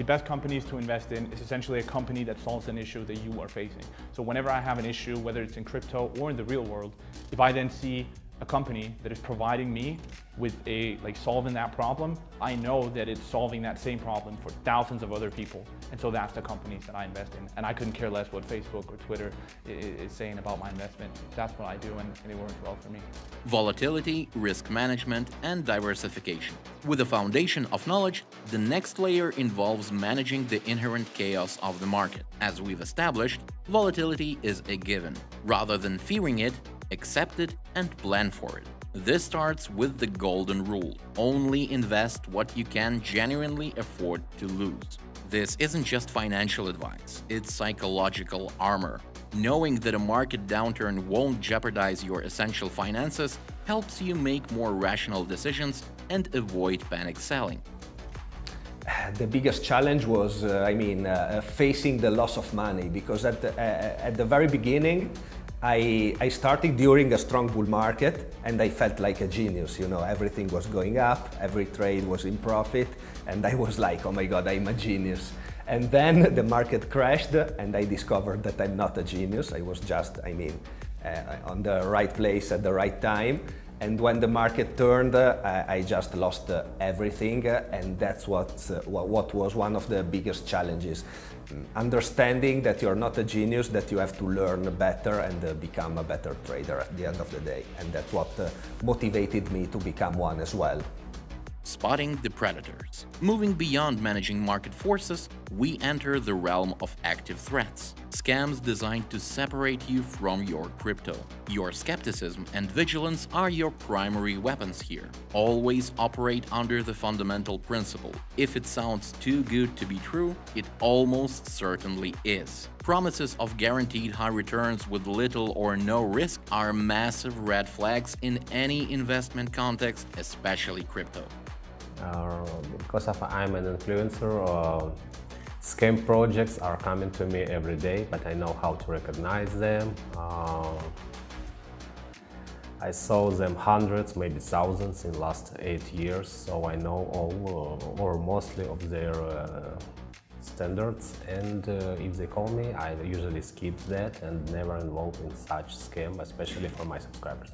best companies to invest in is essentially a company that solves an issue that you are facing. So whenever I have an issue, whether it's in crypto or in the real world, if I then see a company that is providing me with solving that problem, I know that it's solving that same problem for thousands of other people. And so that's the companies that I invest in. And I couldn't care less what Facebook or Twitter is saying about my investment. That's what I do, and it works well for me. Volatility, risk management, and diversification. With a foundation of knowledge, the next layer involves managing the inherent chaos of the market. As we've established, volatility is a given. Rather than fearing it, accept it and plan for it. This starts with the golden rule: only invest what you can genuinely afford to lose. This isn't just financial advice, it's psychological armor. Knowing that a market downturn won't jeopardize your essential finances helps you make more rational decisions and avoid panic selling. The biggest challenge was, facing the loss of money, because at the very beginning, I started during a strong bull market and I felt like a genius, you know, everything was going up, every trade was in profit, and I was like, oh my God, I'm a genius. And then the market crashed and I discovered that I'm not a genius, I was just, on the right place at the right time. And when the market turned, I just lost everything, and that's what was one of the biggest challenges. Understanding that you're not a genius, that you have to learn better and become a better trader at the end of the day. And that's what motivated me to become one as well. Spotting the predators. Moving beyond managing market forces, we enter the realm of active threats. Scams designed to separate you from your crypto. Your skepticism and vigilance are your primary weapons here. Always operate under the fundamental principle: if it sounds too good to be true, it almost certainly is. Promises of guaranteed high returns with little or no risk are massive red flags in any investment context, especially crypto. Because I'm an influencer, scam projects are coming to me every day, but I know how to recognize them. I saw them hundreds, maybe thousands in the last 8 years, so I know all or mostly of their standards, and if they call me, I usually skip that and never involve in such scam, especially for my subscribers.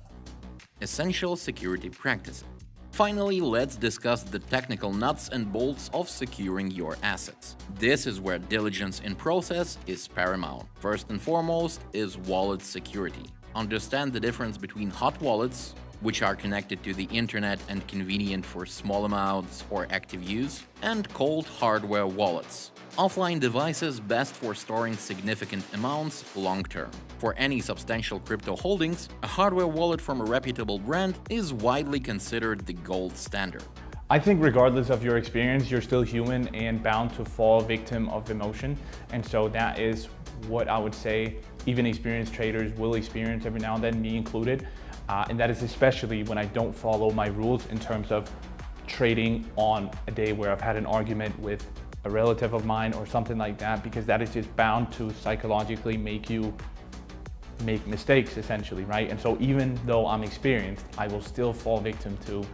Essential security practices. Finally, let's discuss the technical nuts and bolts of securing your assets. This is where diligence in process is paramount. First and foremost is wallet security. Understand the difference between hot wallets, which are connected to the internet and convenient for small amounts or active use, and cold hardware wallets. Offline devices best for storing significant amounts long-term. For any substantial crypto holdings, a hardware wallet from a reputable brand is widely considered the gold standard. I think regardless of your experience, you're still human and bound to fall victim of emotion. And so that is what I would say even experienced traders will experience every now and then, me included. And that is especially when I don't follow my rules in terms of trading on a day where I've had an argument with a relative of mine or something like that, because that is just bound to psychologically make you make mistakes, essentially, right? And so even though I'm experienced, I will still fall victim to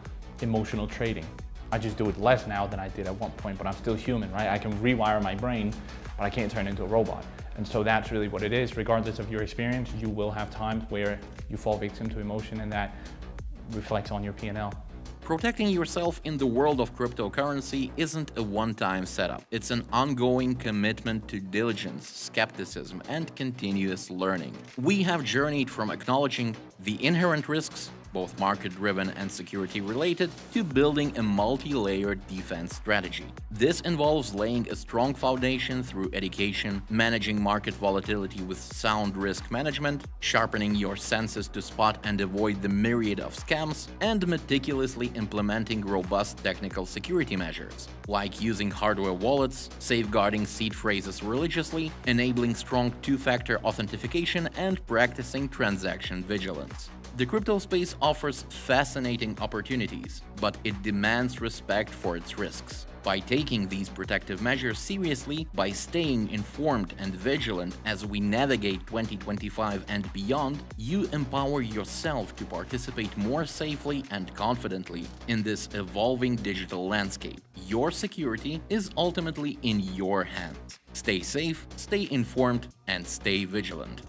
emotional trading. I just do it less now than I did at one point, but I'm still human, right? I can rewire my brain, but I can't turn into a robot. And so that's really what it is. Regardless of your experience, you will have times where you fall victim to emotion, and that reflects on your P&L. Protecting yourself in the world of cryptocurrency isn't a one-time setup. It's an ongoing commitment to diligence, skepticism, and continuous learning. We have journeyed from acknowledging the inherent risks, both market-driven and security-related, to building a multi-layered defense strategy. This involves laying a strong foundation through education, managing market volatility with sound risk management, sharpening your senses to spot and avoid the myriad of scams, and meticulously implementing robust technical security measures, like using hardware wallets, safeguarding seed phrases religiously, enabling strong two-factor authentication, and practicing transaction vigilance. The crypto space offers fascinating opportunities, but it demands respect for its risks. By taking these protective measures seriously, by staying informed and vigilant as we navigate 2025 and beyond, you empower yourself to participate more safely and confidently in this evolving digital landscape. Your security is ultimately in your hands. Stay safe, stay informed, and stay vigilant.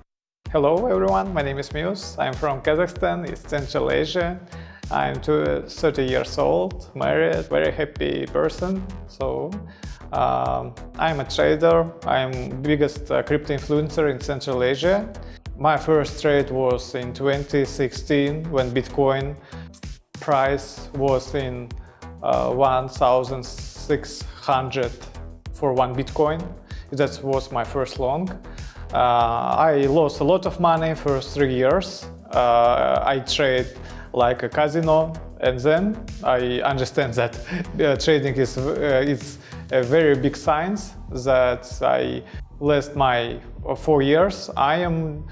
Hello everyone, my name is Muse. I'm from Kazakhstan, East Central Asia. I'm 30 years old, married, very happy person. So I'm a trader. I'm biggest crypto influencer in Central Asia. My first trade was in 2016 when Bitcoin price was in 1,600 for one Bitcoin. That was my first long. I lost a lot of money first 3 years. I trade like a casino, and then I understand that trading is a very big science. That I last my 4 years. I am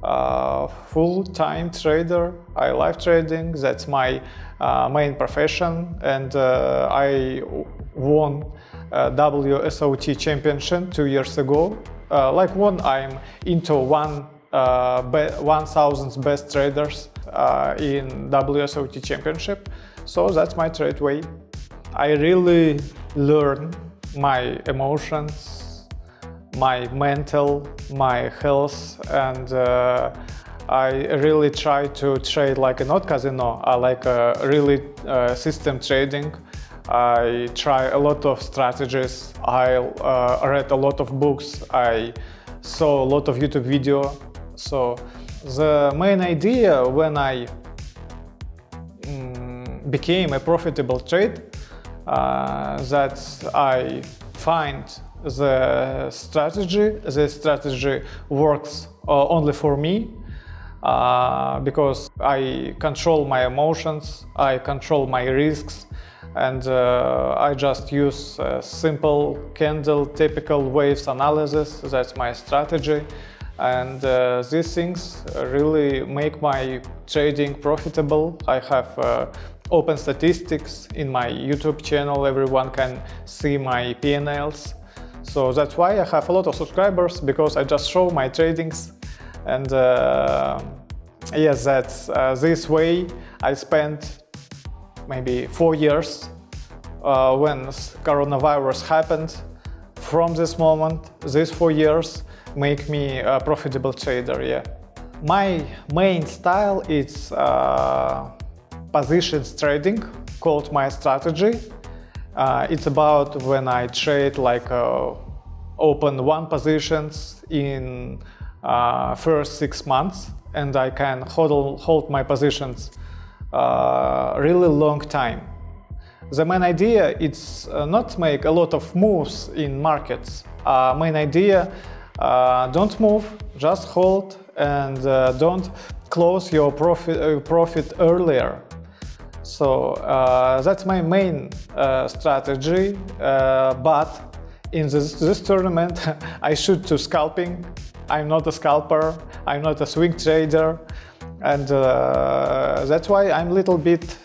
a full-time trader. I love trading. That's my main profession, and I won WSOT championship 2 years ago. Like one, I'm into 1,000 best traders in WSOT championship. So that's my trade way. I really learn my emotions, my mental, my health, and I really try to trade like a not casino, like a really system trading. I try a lot of strategies. I read a lot of books. I saw a lot of YouTube video. So the main idea when I became a profitable trade, that I find the strategy works only for me, because I control my emotions, I control my risks, and I just use simple candle typical waves analysis. That's my strategy, and these things really make my trading profitable. I have open statistics in my YouTube channel. Everyone can see my P&Ls. So that's why I have a lot of subscribers, because I just show my tradings. And yes, that's this way I spent maybe 4 years when coronavirus happened. From this moment, these 4 years make me a profitable trader, yeah. My main style is positions trading, called my strategy. It's about when I trade like open one positions in first 6 months, and I can hold my positions really long time. The main idea is not make a lot of moves in markets. Main idea, don't move, just hold, and don't close your profit earlier. So that's my main strategy. But in this tournament, I shoot to scalping. I'm not a scalper. I'm not a swing trader. And that's why I'm a little bit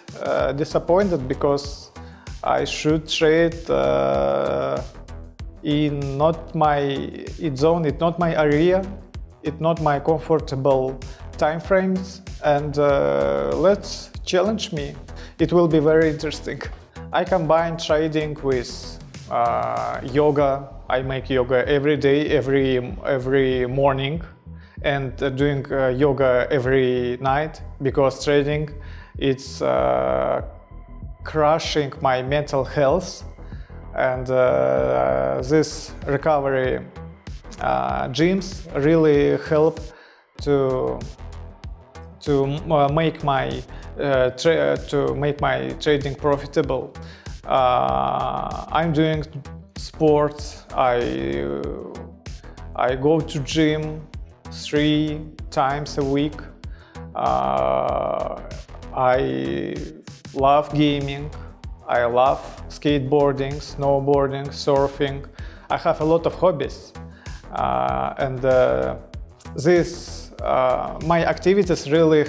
disappointed, because I should trade in not my zone, it's not my area, it's not my comfortable time frames, and let's challenge me. It will be very interesting. I combine trading with yoga. I make yoga every day, every morning, and doing yoga every night, because trading it's crushing my mental health, and this recovery gyms really help to make my trading profitable. I'm doing sports. I go to gym 3 times a week. I love gaming. I love skateboarding, snowboarding, surfing. I have a lot of hobbies, and my activities really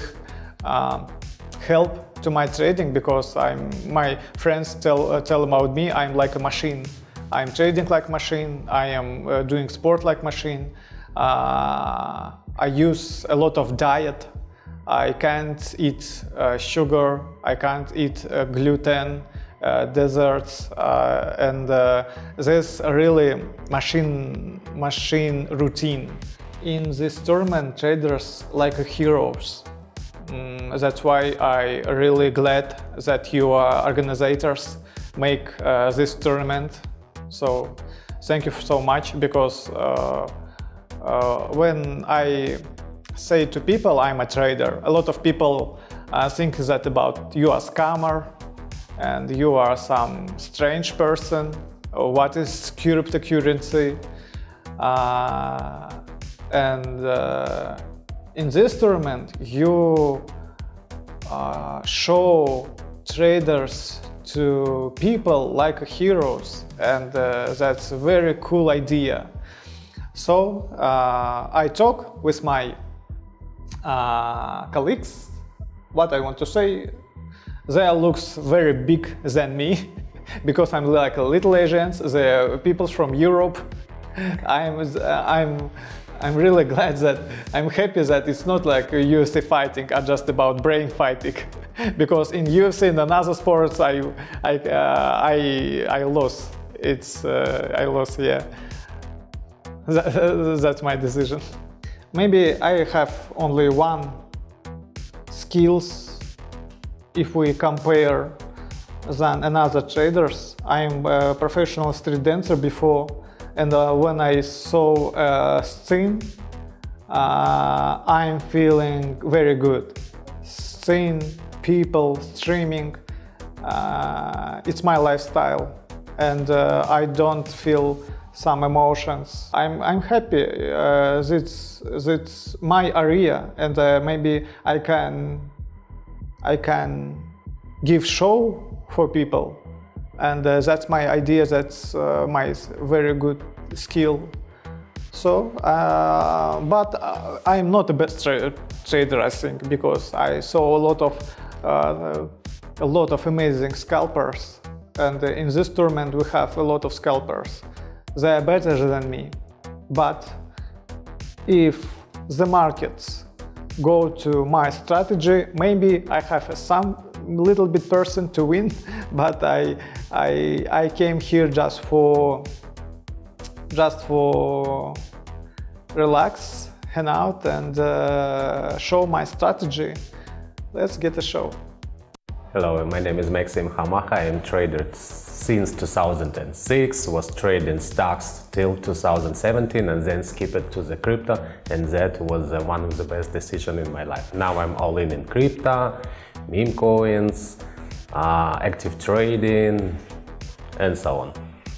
help to my trading, because my friends tell about me I'm like a machine. I'm trading like machine. I am doing sport like machine. I use a lot of diet. I can't eat sugar. I can't eat gluten, desserts, and this really machine routine. In this tournament, traders like heroes. That's why I really glad that you organizers make this tournament. So thank you so much, because when I say to people I'm a trader, a lot of people think that about you are a scammer and you are some strange person. What is cryptocurrency? In this tournament, you show traders to people like heroes, and that's a very cool idea. So I talk with my colleagues. What I want to say, they looks very big than me, because I'm like a little Asian. The people from Europe. I'm really glad that I'm happy that it's not like UFC fighting or just about brain fighting, because in UFC and other sports I lost. I lost. Yeah, that's my decision. Maybe I have only one skills if we compare than another traders. I'm a professional street dancer before. And when I saw a scene, I'm feeling very good. Seeing people streaming, it's my lifestyle, and I don't feel some emotions. I'm happy. That's my area, and maybe I can give show for people. And that's my idea, that's my very good skill. So, but I'm not the best trader, I think, because I saw a lot of amazing scalpers. And in this tournament we have a lot of scalpers. They are better than me. But if the markets go to my strategy, maybe I have some little bit person to win, but I came here just for relax, hang out, and show my strategy. Let's get a show. Hello, my name is Maxim Hamacha. I am trader since 2006, was trading stocks till 2017 and then skipped to the crypto, and that was one of the best decisions in my life. Now I'm all in crypto, meme coins, active trading, and so on,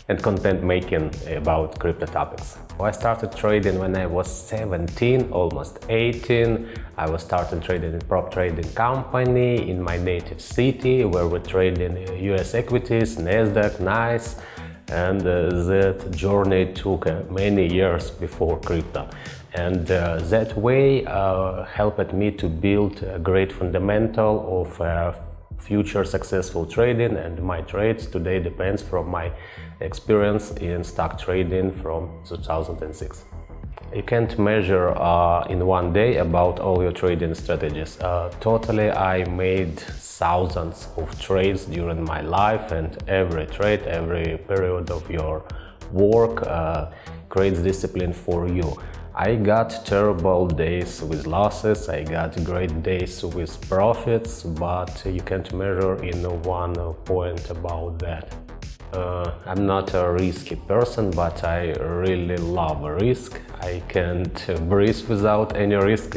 and content making about crypto topics. I started trading when I was 17, almost 18. I was started trading in prop trading company in my native city, where we trade in US equities, Nasdaq, NICE, and that journey took many years before crypto. And that way helped me to build a great fundamental of future successful trading, and my trades today depends from my experience in stock trading from 2006. You can't measure in one day about all your trading strategies. Totally, I made thousands of trades during my life, and every trade, every period of your work creates discipline for you. I got terrible days with losses, I got great days with profits, but you can't measure in one point about that. I'm not a risky person, but I really love risk. I can't breathe without any risk.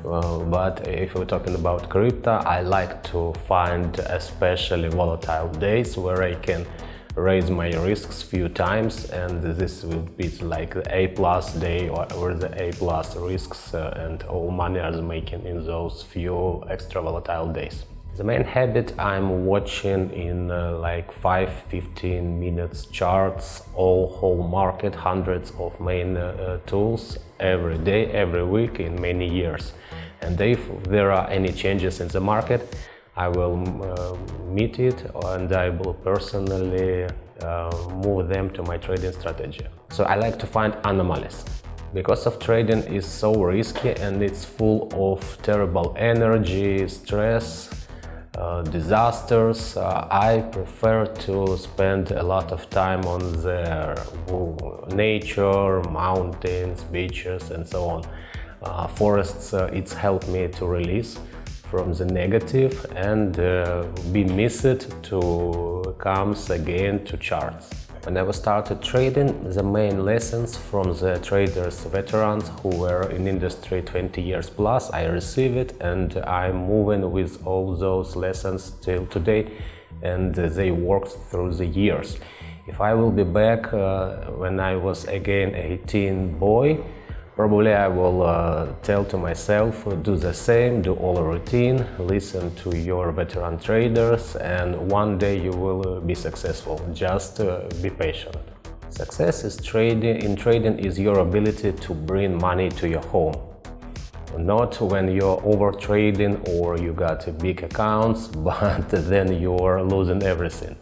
But if we're talking about crypto, I like to find especially volatile days where I can raise my risks few times, and this will be like the A+ day or the A+ risks, and all money is making in those few extra volatile days. The main habit I'm watching in like 5-15 minutes charts, whole market, hundreds of main tools every day, every week in many years. And if there are any changes in the market, I will meet it and I will personally move them to my trading strategy. So I like to find anomalies. Because of trading is so risky and it's full of terrible energy, stress, disasters, I prefer to spend a lot of time on the nature, mountains, beaches and so on. Forests, it's helped me to release from the negative and be missed to comes again to charts. When I started trading, the main lessons from the traders, veterans who were in industry 20 years plus, I receive it and I'm moving with all those lessons till today, and they worked through the years. If I will be back when I was again 18 boy, probably I will tell to myself, do the same, do all the routine, listen to your veteran traders, and one day you will be successful. Just be patient. Success in trading is your ability to bring money to your home. Not when you're over trading or you got big accounts, but then you're losing everything.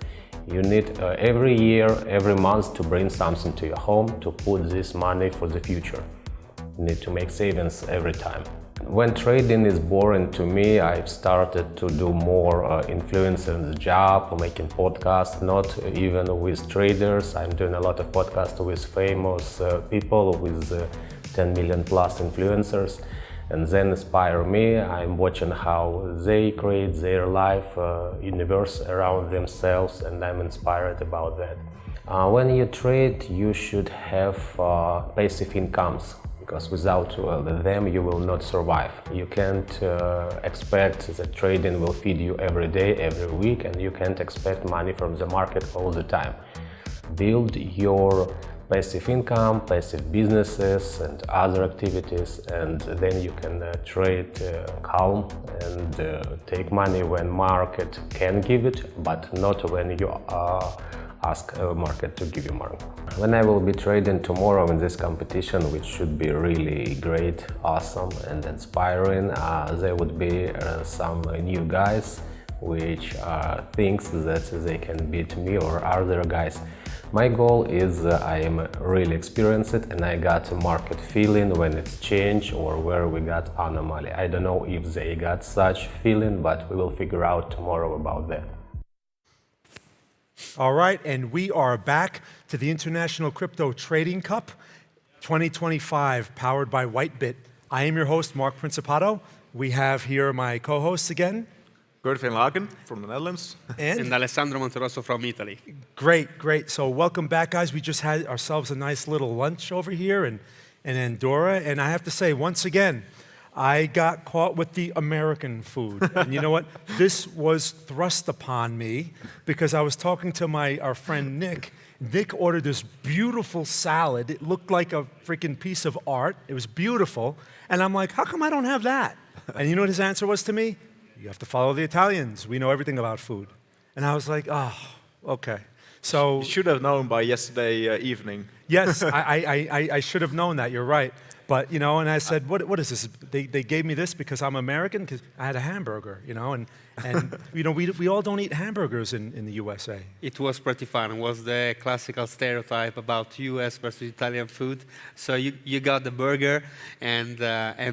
You need every year, every month to bring something to your home to put this money for the future. You need to make savings every time. When trading is boring to me, I've started to do more influencer job, making podcasts, not even with traders. I'm doing a lot of podcasts with famous people, with 10 million plus influencers, and then inspire me. I'm watching how they create their life, universe around themselves, and I'm inspired about that. When you trade, you should have passive incomes, because without them you will not survive. You can't expect that trading will feed you every day, every week, and you can't expect money from the market all the time. Build your passive income, passive businesses and other activities, and then you can trade calm and take money when market can give it, but not when you ask a market to give you money. When I will be trading tomorrow in this competition, which should be really great, awesome and inspiring, there would be some new guys which thinks that they can beat me or other guys. My goal is I am really experienced and I got a market feeling when it's change or where we got anomaly. I don't know if they got such feeling, but we will figure out tomorrow about that. All right, and we are back to the International Crypto Trading Cup 2025, powered by Whitebit. I am your host, Mark Principato. We have here my co-hosts again. Gert van Laken from the Netherlands. And Alessandro Monterosso from Italy. Great, great. So welcome back, guys. We just had ourselves a nice little lunch over here in Andorra. And I have to say, once again, I got caught with the American food. And you know what? This was thrust upon me because I was talking to our friend Nick. Nick ordered this beautiful salad. It looked like a freaking piece of art. It was beautiful. And I'm like, how come I don't have that? And you know what his answer was to me? You have to follow the Italians. We know everything about food. And I was like, oh, okay. So you should have known by yesterday evening. Yes, I should have known that. You're right. But, you know, and I said, what is this? They gave me this because I'm American, because I had a hamburger, you know, and you know, we all don't eat hamburgers in the USA. It was pretty fun. It was the classical stereotype about US versus Italian food. So you got the burger and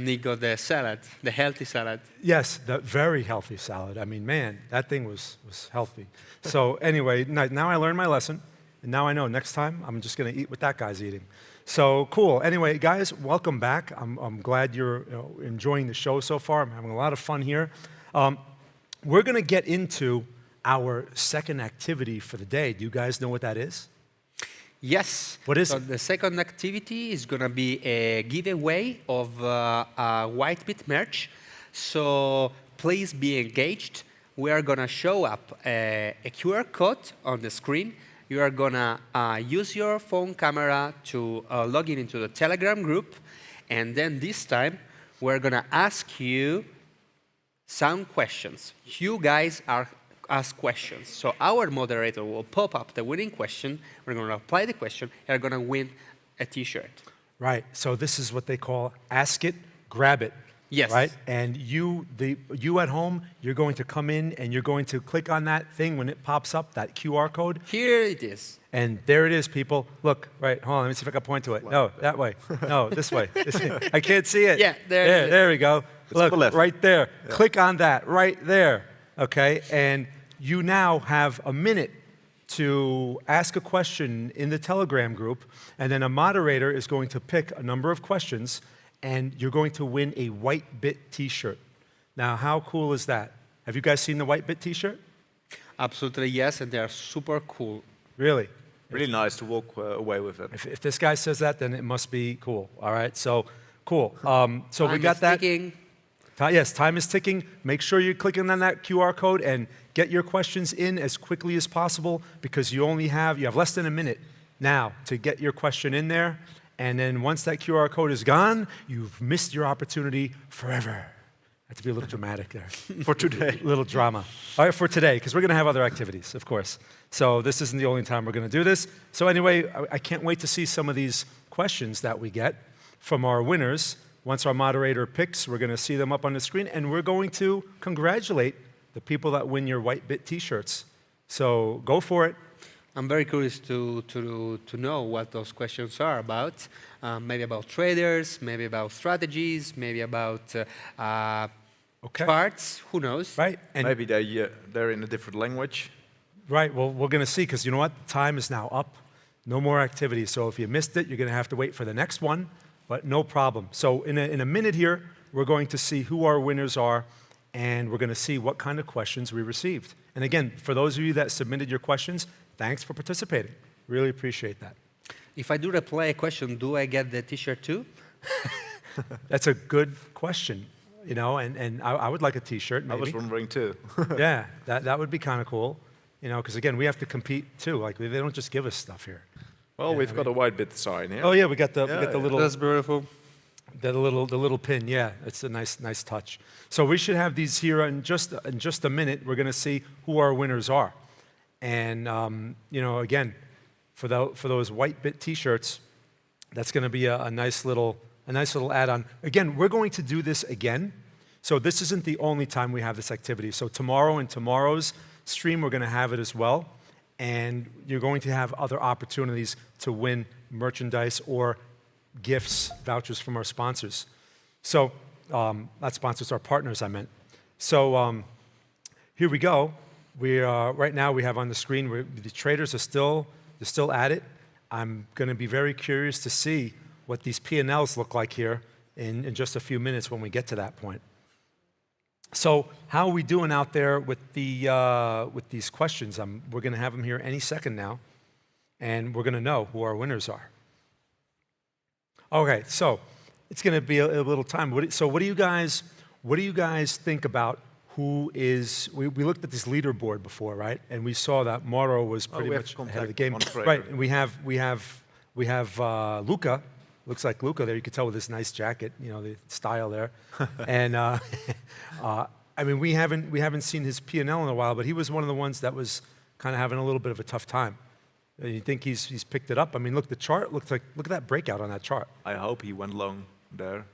Nick got the salad, the healthy salad. Yes, the very healthy salad. I mean, man, that thing was healthy. So anyway, now I learned my lesson, and now I know next time I'm just going to eat what that guy's eating. So cool. Anyway, guys, welcome back. I'm glad you're enjoying the show so far. I'm having a lot of fun here. We're going to get into our second activity for the day. Do you guys know what that is? Yes. What is so it? The second activity is going to be a giveaway of Whitebit merch. So please be engaged. We are going to show up a QR code on the screen. You are going to use your phone camera to log in into the Telegram group. And then this time, we're going to ask you some questions. You guys ask questions. So our moderator will pop up the winning question. We're going to apply the question. You're going to win a T-shirt. Right. So this is what they call ask it, grab it. Yes. Right? And you at home, you're going to come in and you're going to click on that thing when it pops up, that QR code. Here it is. And there it is, people. Look, right, hold on, let me see if I can point to it. No, that way. No, this way. I can't see it. Yeah, there we go. Look, right there. Yeah. Click on that, right there. Okay, and you now have a minute to ask a question in the Telegram group, and then a moderator is going to pick a number of questions, and you're going to win a Whitebit T-shirt. Now, how cool is that? Have you guys seen the Whitebit T-shirt? Absolutely, yes, and they are super cool. Really? Really nice to walk away with it. If this guy says that, then it must be cool. All right, so cool. So we got that. Ticking. Yes, time is ticking. Make sure you're clicking on that QR code and get your questions in as quickly as possible because you have less than a minute now to get your question in there. And then once that QR code is gone, you've missed your opportunity forever. I have to be a little dramatic there. For today. A little drama. All right, for today, because we're going to have other activities, of course. So this isn't the only time we're going to do this. So anyway, I can't wait to see some of these questions that we get from our winners. Once our moderator picks, we're going to see them up on the screen, and we're going to congratulate the people that win your Whitebit T-shirts. So go for it. I'm very curious to know what those questions are about. Maybe about traders, maybe about strategies, maybe about charts. Who knows? Right. And maybe they're in a different language. Right. Well, we're going to see because you know what? Time is now up. No more activity. So if you missed it, you're going to have to wait for the next one. But no problem. So in a minute here, we're going to see who our winners are, and we're going to see what kind of questions we received. And again, for those of you that submitted your questions, thanks for participating. Really appreciate that. If I do reply a question, do I get the T-shirt too? That's a good question, you know, and I would like a T-shirt, maybe. I was wondering too. Yeah, that would be kind of cool, you know, because again, we have to compete too. Like, they don't just give us stuff here. Well, we've got a Whitebit sign here. Oh yeah, we got the little. That's beautiful. The little pin, yeah, it's a nice touch. So we should have these here in just a minute. We're going to see who our winners are, and you know, again, for those Whitebit T-shirts, that's going to be a nice little add-on. Again, we're going to do this again. So this isn't the only time we have this activity. So tomorrow and tomorrow's stream, we're going to have it as well. And you're going to have other opportunities to win merchandise or gifts, vouchers from our sponsors. So, not sponsors, our partners, I meant. So here we go. Right now we have on the screen, the traders are still at it. I'm going to be very curious to see what these P&Ls look like here in just a few minutes when we get to that point. So how are we doing out there with these questions? We're going to have them here any second now, and we're going to know who our winners are. Okay, so it's going to be a little time. So what do you guys think about who is? We looked at this leaderboard before, right? And we saw that Mauro was pretty much ahead of the game, right? And we have Luca. Looks like Luca there. You can tell with this nice jacket, you know, the style there. And I mean, we haven't seen his P&L in a while, but he was one of the ones that was kind of having a little bit of a tough time. You think he's picked it up? I mean, look, the chart looks like, look at that breakout on that chart. I hope he went long. there.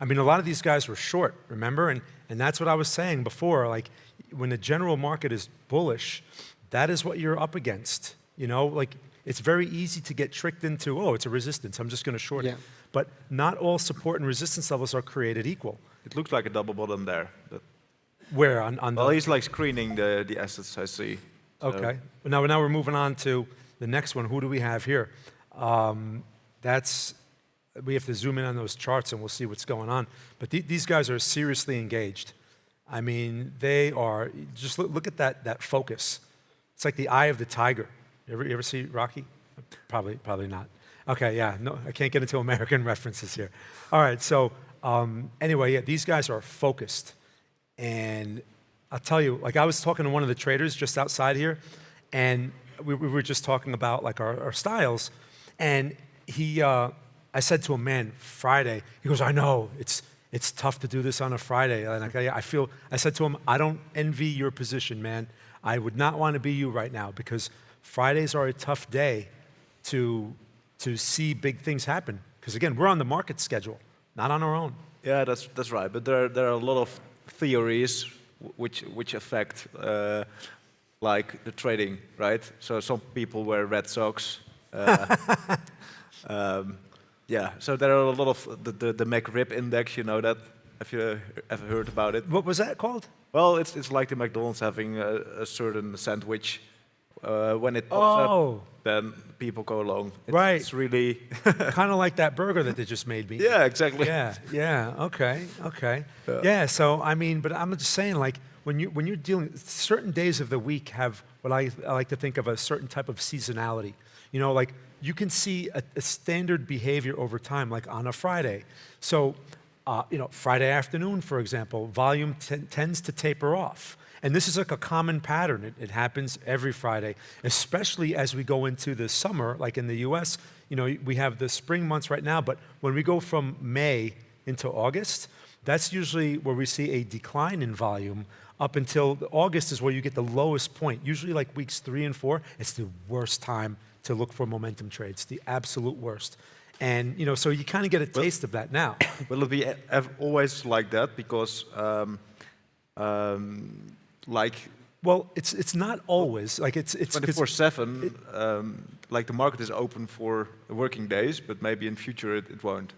I mean, a lot of these guys were short, remember? And that's what I was saying before. Like, when the general market is bullish, that is what you're up against. You know, like, it's very easy to get tricked into, oh, it's a resistance, I'm just going to short it. But not all support and resistance levels are created equal. It looks like a double bottom there. But where? Well, he's like screening the assets, I see. So. Okay. Now we're moving on to the next one. Who do we have here? We have to zoom in on those charts and we'll see what's going on. But these guys are seriously engaged. I mean, they are, just look at that focus. It's like the eye of the tiger. You ever see Rocky? Probably not. Okay, yeah, no, I can't get into American references here. All right, so anyway, yeah, these guys are focused. And I'll tell you, like I was talking to one of the traders just outside here, and we were just talking about like our styles, and I said to him, man, Friday, he goes, I know, it's tough to do this on a Friday. And I said to him, I don't envy your position, man. I would not want to be you right now because Fridays are a tough day to see big things happen. Because again, we're on the market schedule, not on our own. Yeah, that's right. But there are a lot of theories which affect like the trading, right? So some people wear red socks. Yeah, so there are a lot of the McRib index, you know that? Have you ever heard about it? What was that called? Well, it's like the McDonald's having a certain sandwich. When it pops up, then people go along. It's really... kind of like that burger that they just made me. Yeah, exactly. Yeah, okay. Yeah, so I mean, but I'm just saying, like, when you're dealing, certain days of the week have what I like to think of a certain type of seasonality. You know, like, you can see a standard behavior over time, like on a Friday. So, you know, Friday afternoon, for example, volume tends to taper off. And this is like a common pattern. It happens every Friday, especially as we go into the summer, like in the US. You know, we have the spring months right now, but when we go from May into August, that's usually where we see a decline in volume up until August is where you get the lowest point. Usually like weeks 3 and 4, it's the worst time to look for momentum trades, the absolute worst. And, you know, so you kind of get a taste of that now. Will it be always like that? Because, like... Well, it's not always. Like, it's 24/7, like the market is open for working days, but maybe in future it won't.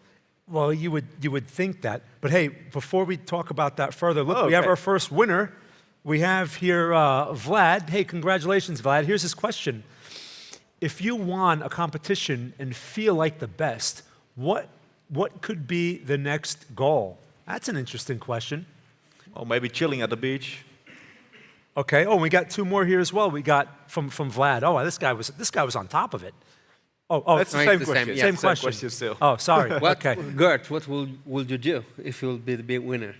Well, you would think that. But hey, before we talk about that further, look, we have our first winner. We have here Vlad. Hey, congratulations, Vlad. Here's his question. If you won a competition and feel like the best, what could be the next goal? That's an interesting question. Well, maybe chilling at the beach. Okay. Oh, we got 2 more here as well. We got from Vlad. Oh, this guy was on top of it. Oh, that's the same question. Same question still. Oh, sorry. Okay. Gert, what will you do if you'll be the big winner?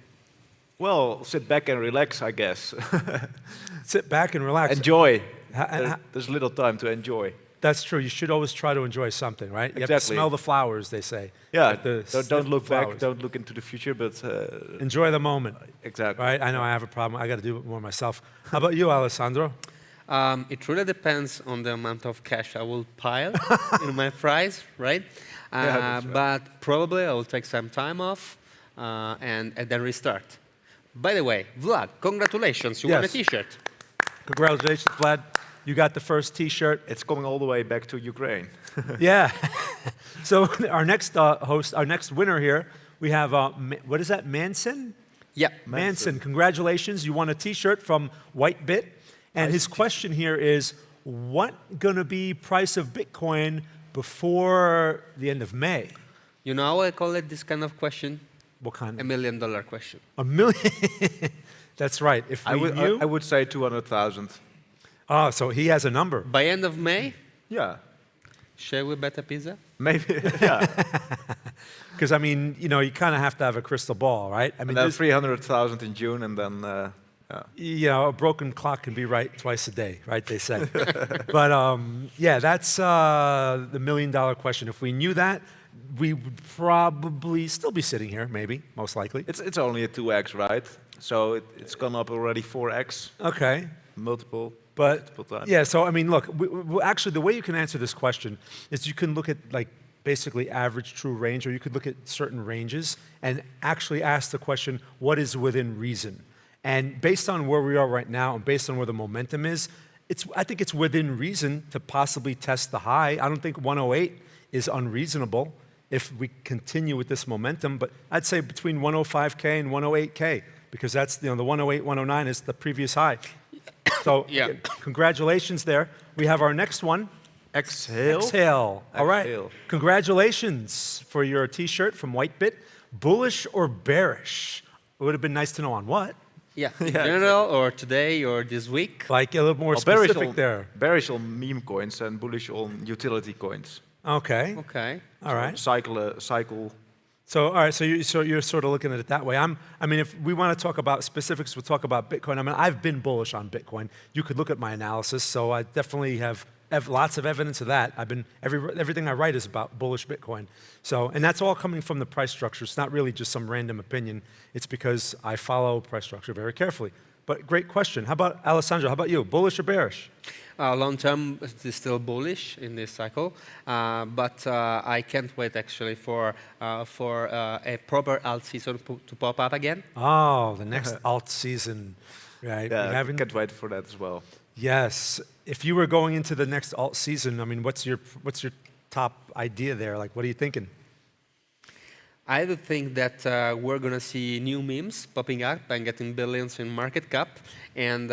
Well, sit back and relax, I guess. Sit back and relax. Enjoy. There's little time to enjoy. That's true. You should always try to enjoy something, right? You Exactly. have to smell the flowers, they say. Yeah, Like don't look back, don't look into the future, but... enjoy the moment. Exactly. Right? I know I have a problem. I got to do it more myself. How about you, Alessandro? It really depends on the amount of cash I will pile in my prize, right? Right. But probably I will take some time off and then restart. By the way, Vlad, congratulations. You won a T-shirt. Congratulations, Vlad. You got the first T-shirt. It's coming all the way back to Ukraine. Yeah. So our next our next winner here, we have, what is that, Manson? Yeah. Manson, congratulations. You won a T-shirt from Whitebit. And his question here is, what going to be price of Bitcoin before the end of May? You know how I call it this kind of question? What kind? $1 million question. $1 million? That's right. If I would say 200,000. Oh, so he has a number. By end of May? Yeah. Shall we bet a pizza? Maybe, yeah. Because, I mean, you know, you kind of have to have a crystal ball, right? I mean, and then 300,000 in June, and then, yeah. You know, a broken clock can be right twice a day, right, they say. But, yeah, that's the $1 million question. If we knew that, we would probably still be sitting here, maybe, most likely. It's only a 2x, right? So it's gone up already 4x. Okay. Multiple times. But yeah, so I mean, look, actually, the way you can answer this question is you can look at like basically average true range, or you could look at certain ranges and actually ask the question, what is within reason? And based on where we are right now and based on where the momentum is, I think it's within reason to possibly test the high. I don't think 108 is unreasonable if we continue with this momentum, but I'd say between 105K and 108K, because that's, the 108, 109 is the previous high. So yeah. Congratulations there. We have our next one. Exhale. Exhale. All right. Exhale. Congratulations for your t-shirt from Whitebit. Bullish or bearish? It would have been nice to know on what. Yeah, in general, or today, or this week. Like a little more specific there. Bearish on meme coins and bullish on utility coins. Okay. Okay. All right. Cycle. So, all right, so you're sort of looking at it that way. I mean, if we want to talk about specifics, we'll talk about Bitcoin. I mean, I've been bullish on Bitcoin. You could look at my analysis, so I definitely have lots of evidence of that. Everything I write is about bullish Bitcoin. So, and that's all coming from the price structure. It's not really just some random opinion. It's because I follow price structure very carefully. But great question. How about Alessandro? How about you? Bullish or bearish? Long term is still bullish in this cycle, but I can't wait actually for a proper alt season to pop up again. Oh, the next alt season, right? Yeah, I can't wait for that as well. Yes. If you were going into the next alt season, I mean, what's your top idea there? Like, what are you thinking? I do think that we're going to see new memes popping up and getting billions in market cap, and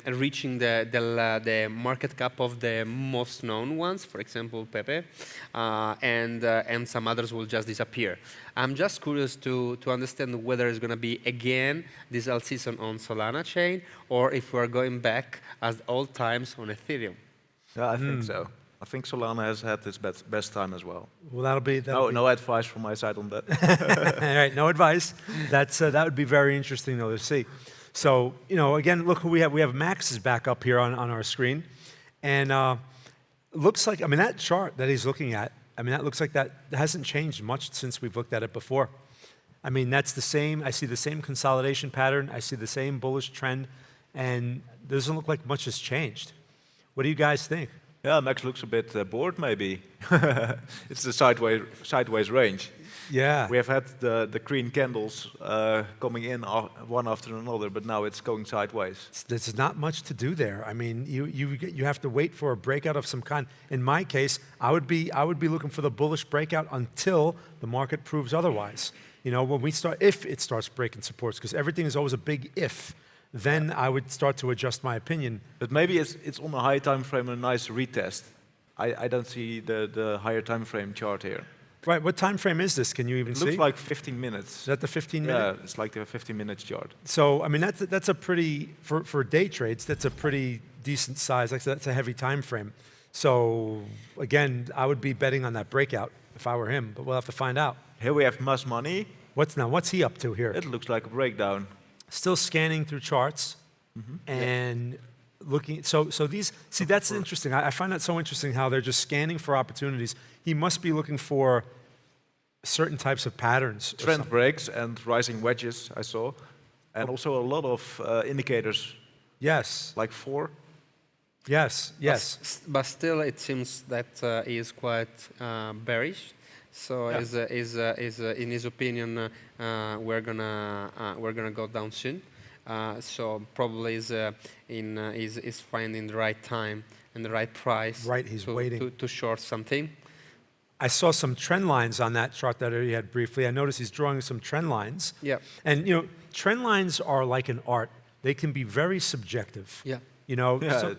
reaching the market cap of the most known ones, for example, Pepe, and some others will just disappear. I'm just curious to understand whether it's going to be again this alt season on Solana chain, or if we're going back as old times on Ethereum. Yeah, I think so. I think Solana has had its best time as well. Well, that'll be no advice from my side on that. All right, no advice. That would be very interesting though to see. So again, look who we have. We have Max is back up here on our screen, and looks like, I mean, that chart that he's looking at, I mean, that looks like that hasn't changed much since we've looked at it before. I mean, that's the same. I see the same consolidation pattern. I see the same bullish trend, and it doesn't look like much has changed. What do you guys think? Yeah, Max looks a bit bored, maybe. It's the sideways range. Yeah. We have had the green candles coming in one after another, but now it's going sideways. There's not much to do there. I mean, you have to wait for a breakout of some kind. In my case, I would be looking for the bullish breakout until the market proves otherwise. When if it starts breaking supports, because everything is always a big if. Then I would start to adjust my opinion. But maybe it's on a high time frame and a nice retest. I don't see the higher time frame chart here. Right, what time frame is this? Can you even see? It looks like 15 minutes. Is that the 15 minute? Yeah, it's like the 15 minutes chart. So, I mean, that's a pretty, for day trades, that's a pretty decent size. Like, that's a heavy time frame. So, again, I would be betting on that breakout if I were him, but we'll have to find out. Here we have Mas Money. What's he up to here? It looks like a breakdown. Still scanning through charts and looking. So these, see, that's interesting. I find that so interesting how they're just scanning for opportunities. He must be looking for certain types of patterns. Trend breaks and rising wedges, I saw. And also a lot of indicators. Yes. Like 4. Yes. But still, it seems that he is quite bearish. So, in his opinion, we're gonna go down soon. So probably is finding the right time and the right price. Right, he's waiting to short something. I saw some trend lines on that chart that he had briefly. I noticed he's drawing some trend lines. Yeah. And trend lines are like an art. They can be very subjective. Yeah.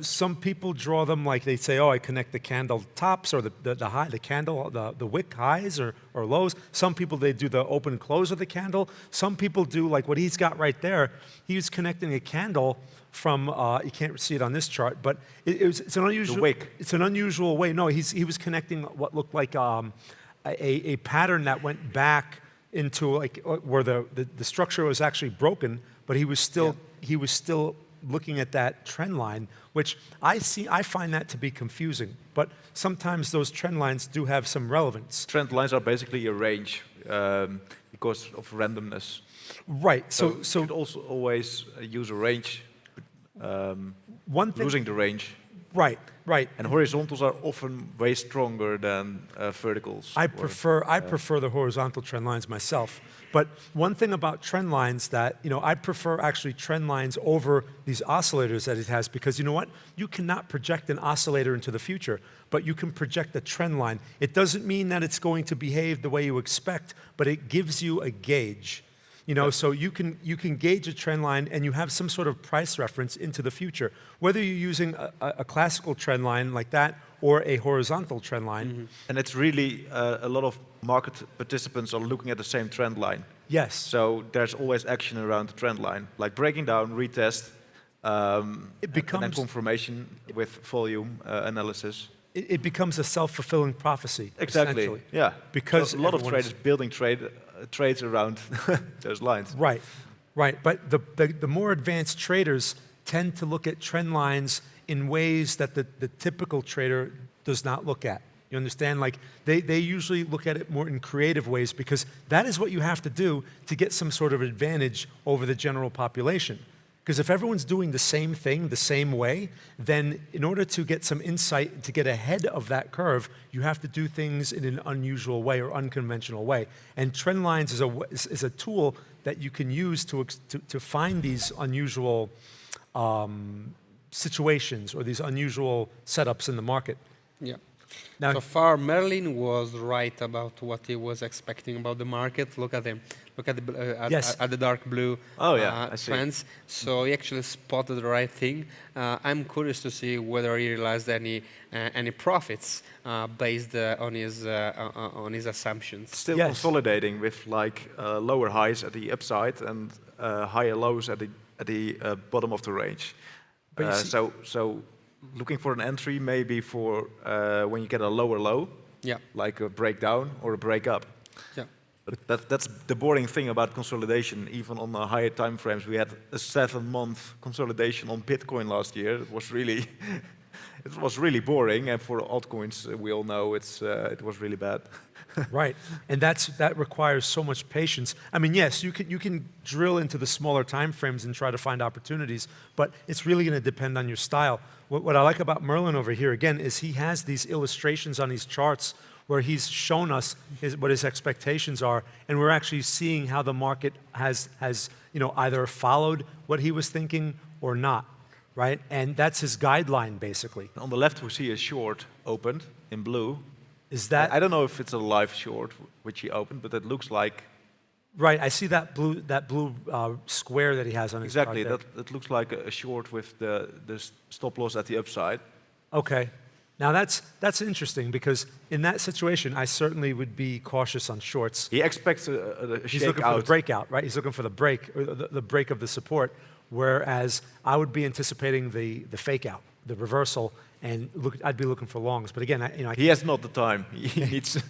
Some people draw them like they say, oh, I connect the candle tops or the wick highs or lows. Some people, they do the open and close of the candle. Some people do like what he's got right there. He's connecting a candle from, you can't see it on this chart, but it's an unusual, the wick. It's an unusual way. No, he was connecting what looked like a pattern that went back into like where the structure was actually broken, but he was still looking at that trend line, which I find that to be confusing. But sometimes those trend lines do have some relevance. Trend lines are basically a range because of randomness. Right. So you could also always use a range. One thing, losing the range. Right, right. And horizontals are often way stronger than verticals. I prefer the horizontal trend lines myself. But one thing about trend lines that, I prefer actually trend lines over these oscillators that it has, because you know what? You cannot project an oscillator into the future, but you can project a trend line. It doesn't mean that it's going to behave the way you expect, but it gives you a gauge. So you can gauge a trend line and you have some sort of price reference into the future. Whether you're using a classical trend line like that or a horizontal trend line. Mm-hmm. And it's really a lot of market participants are looking at the same trend line. Yes. So there's always action around the trend line, like breaking down, retest, it becomes, and then confirmation with volume analysis. It becomes a self-fulfilling prophecy. Exactly. Yeah. Because so a lot of traders building trades around those lines. Right. Right. But the more advanced traders tend to look at trend lines in ways that the typical trader does not look at. You understand? Like they usually look at it more in creative ways, because that is what you have to do to get some sort of advantage over the general population. Because if everyone's doing the same thing the same way, then in order to get some insight, to get ahead of that curve, you have to do things in an unusual way or unconventional way. And trend lines is a tool that you can use to find these unusual situations or these unusual setups in the market. Yeah. Now, so far, Merlin was right about what he was expecting about the market. Look at him. Look at the dark blue trends. So he actually spotted the right thing. I'm curious to see whether he realized any profits based on his assumptions. Still consolidating with like lower highs at the upside and higher lows at the bottom of the range. So looking for an entry maybe for when you get a lower low, like a breakdown or a break up. Yeah. But that's the boring thing about consolidation. Even on the higher time frames, we had a 7-month consolidation on Bitcoin last year. It was really, it was really boring. And for altcoins, we all know it was really bad. Right, and that requires so much patience. I mean, yes, you can drill into the smaller time frames and try to find opportunities, but it's really going to depend on your style. What I like about Merlin over here, again, is he has these illustrations on these charts where he's shown us what his expectations are, and we're actually seeing how the market has either followed what he was thinking or not, right? And that's his guideline, basically. On the left, we see a short opened in blue. Is that? I don't know if it's a live short which he opened, but it looks like. Right, I see that blue square that he has on his chart there. That looks like a short with the stop loss at the upside. Okay. Now that's interesting, because in that situation, I certainly would be cautious on shorts. He expects a He's looking for the breakout, right? He's looking for the break, or the break of the support, whereas I would be anticipating the fake out, the reversal, and I'd be looking for longs. But again, he has not the time. He needs.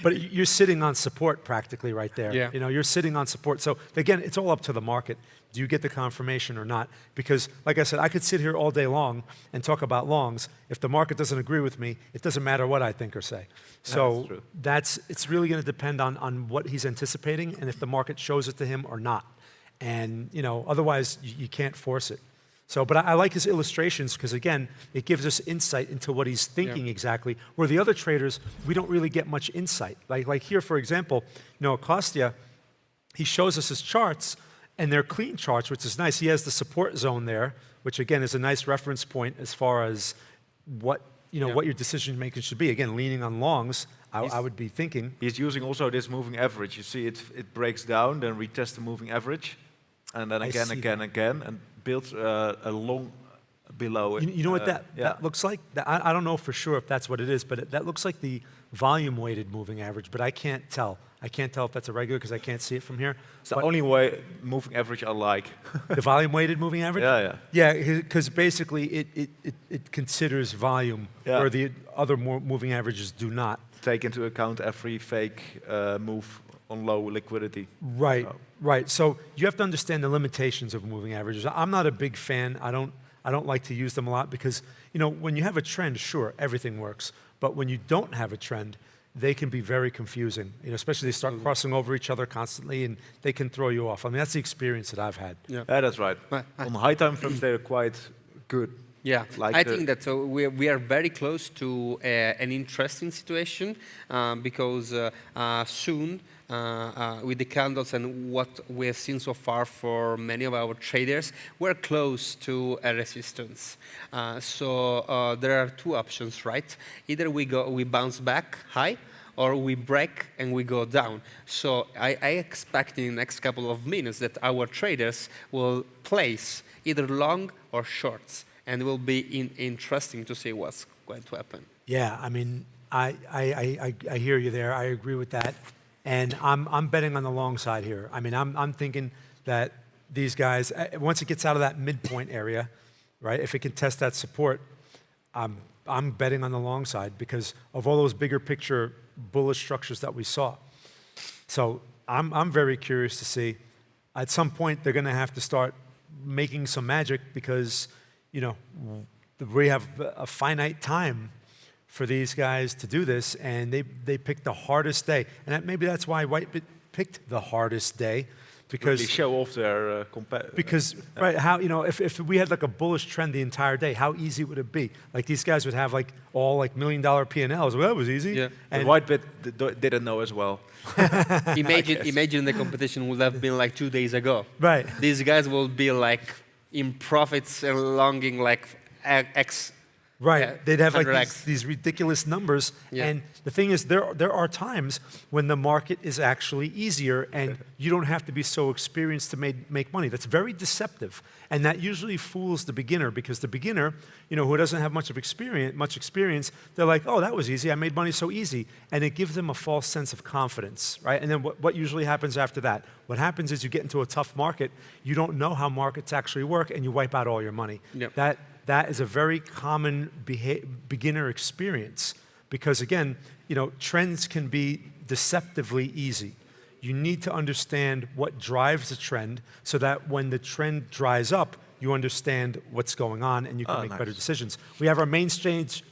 But you're sitting on support practically right there. Yeah. You're sitting on support. So again, it's all up to the market. Do you get the confirmation or not? Because, like I said, I could sit here all day long and talk about longs. If the market doesn't agree with me, it doesn't matter what I think or say. So it's really going to depend on what he's anticipating and if the market shows it to him or not. And otherwise you can't force it. So, but I like his illustrations because, again, it gives us insight into what he's thinking exactly, where the other traders, we don't really get much insight. Like here, for example, Kostya, he shows us his charts, and they're clean charts, which is nice. He has the support zone there, which, again, is a nice reference point as far as what your decision making should be. Again, leaning on longs, I would be thinking. He's using also this moving average. You see it breaks down, then retest the moving average, and then again, and builds a long below it. You know what that looks like? I don't know for sure if that's what it is, but that looks like the volume-weighted moving average, but I can't tell. I can't tell if that's a regular because I can't see it from here. It's the only way moving average I like. The volume-weighted moving average? Yeah, because basically it considers volume, where the other moving averages do not. Take into account every fake move on low liquidity. Right, right. So you have to understand the limitations of moving averages. I'm not a big fan. I don't like to use them a lot because, when you have a trend, sure, everything works. But when you don't have a trend, they can be very confusing. Especially they start crossing over each other constantly, and they can throw you off. I mean, that's the experience that I've had. Yeah, that's right. On high time frames, they're quite good. Yeah, Like I think that we are very close to an interesting situation because soon, with the candles and what we have seen so far for many of our traders, we're close to a resistance. So there are two options, right? Either we bounce back high, or we break and we go down. So I expect in the next couple of minutes that our traders will place either long or shorts, and it will be interesting to see what's going to happen. Yeah, I mean, I hear you there. I agree with that, and I'm betting on the long side here. I mean, I'm thinking that these guys, once it gets out of that midpoint area, right? If it can test that support, I'm betting on the long side because of all those bigger picture bullish structures that we saw. So I'm very curious to see. At some point, they're going to have to start making some magic because, you know, we have a finite time for these guys to do this, and they picked the hardest day. And maybe that's why Whitebit picked the hardest day, because really show off their because right, how, you know, if we had like a bullish trend the entire day, how easy would it be? Like these guys would have like all like $1 million P&Ls. Well, that was easy. Yeah. And Whitebit didn't know as well. Imagine the competition would have been like 2 days ago. Right. These guys will be like in profits and longing like X. Right, they'd have like 100X. these ridiculous numbers, Yeah. and the thing is, there are times when the market is actually easier, and you don't have to be so experienced to make money. That's very deceptive, and that usually fools the beginner, because the beginner, you know, who doesn't have much experience, they're like, oh, that was easy, I made money so easy, and it gives them a false sense of confidence, right? And then what usually happens after that? What happens is you get into a tough market, you don't know how markets actually work, and you wipe out all your money. Yep. That is a very common beginner experience because, again, you know, trends can be deceptively easy. You need to understand what drives the trend so that when the trend dries up, you understand what's going on and you can make better decisions. We have our main stage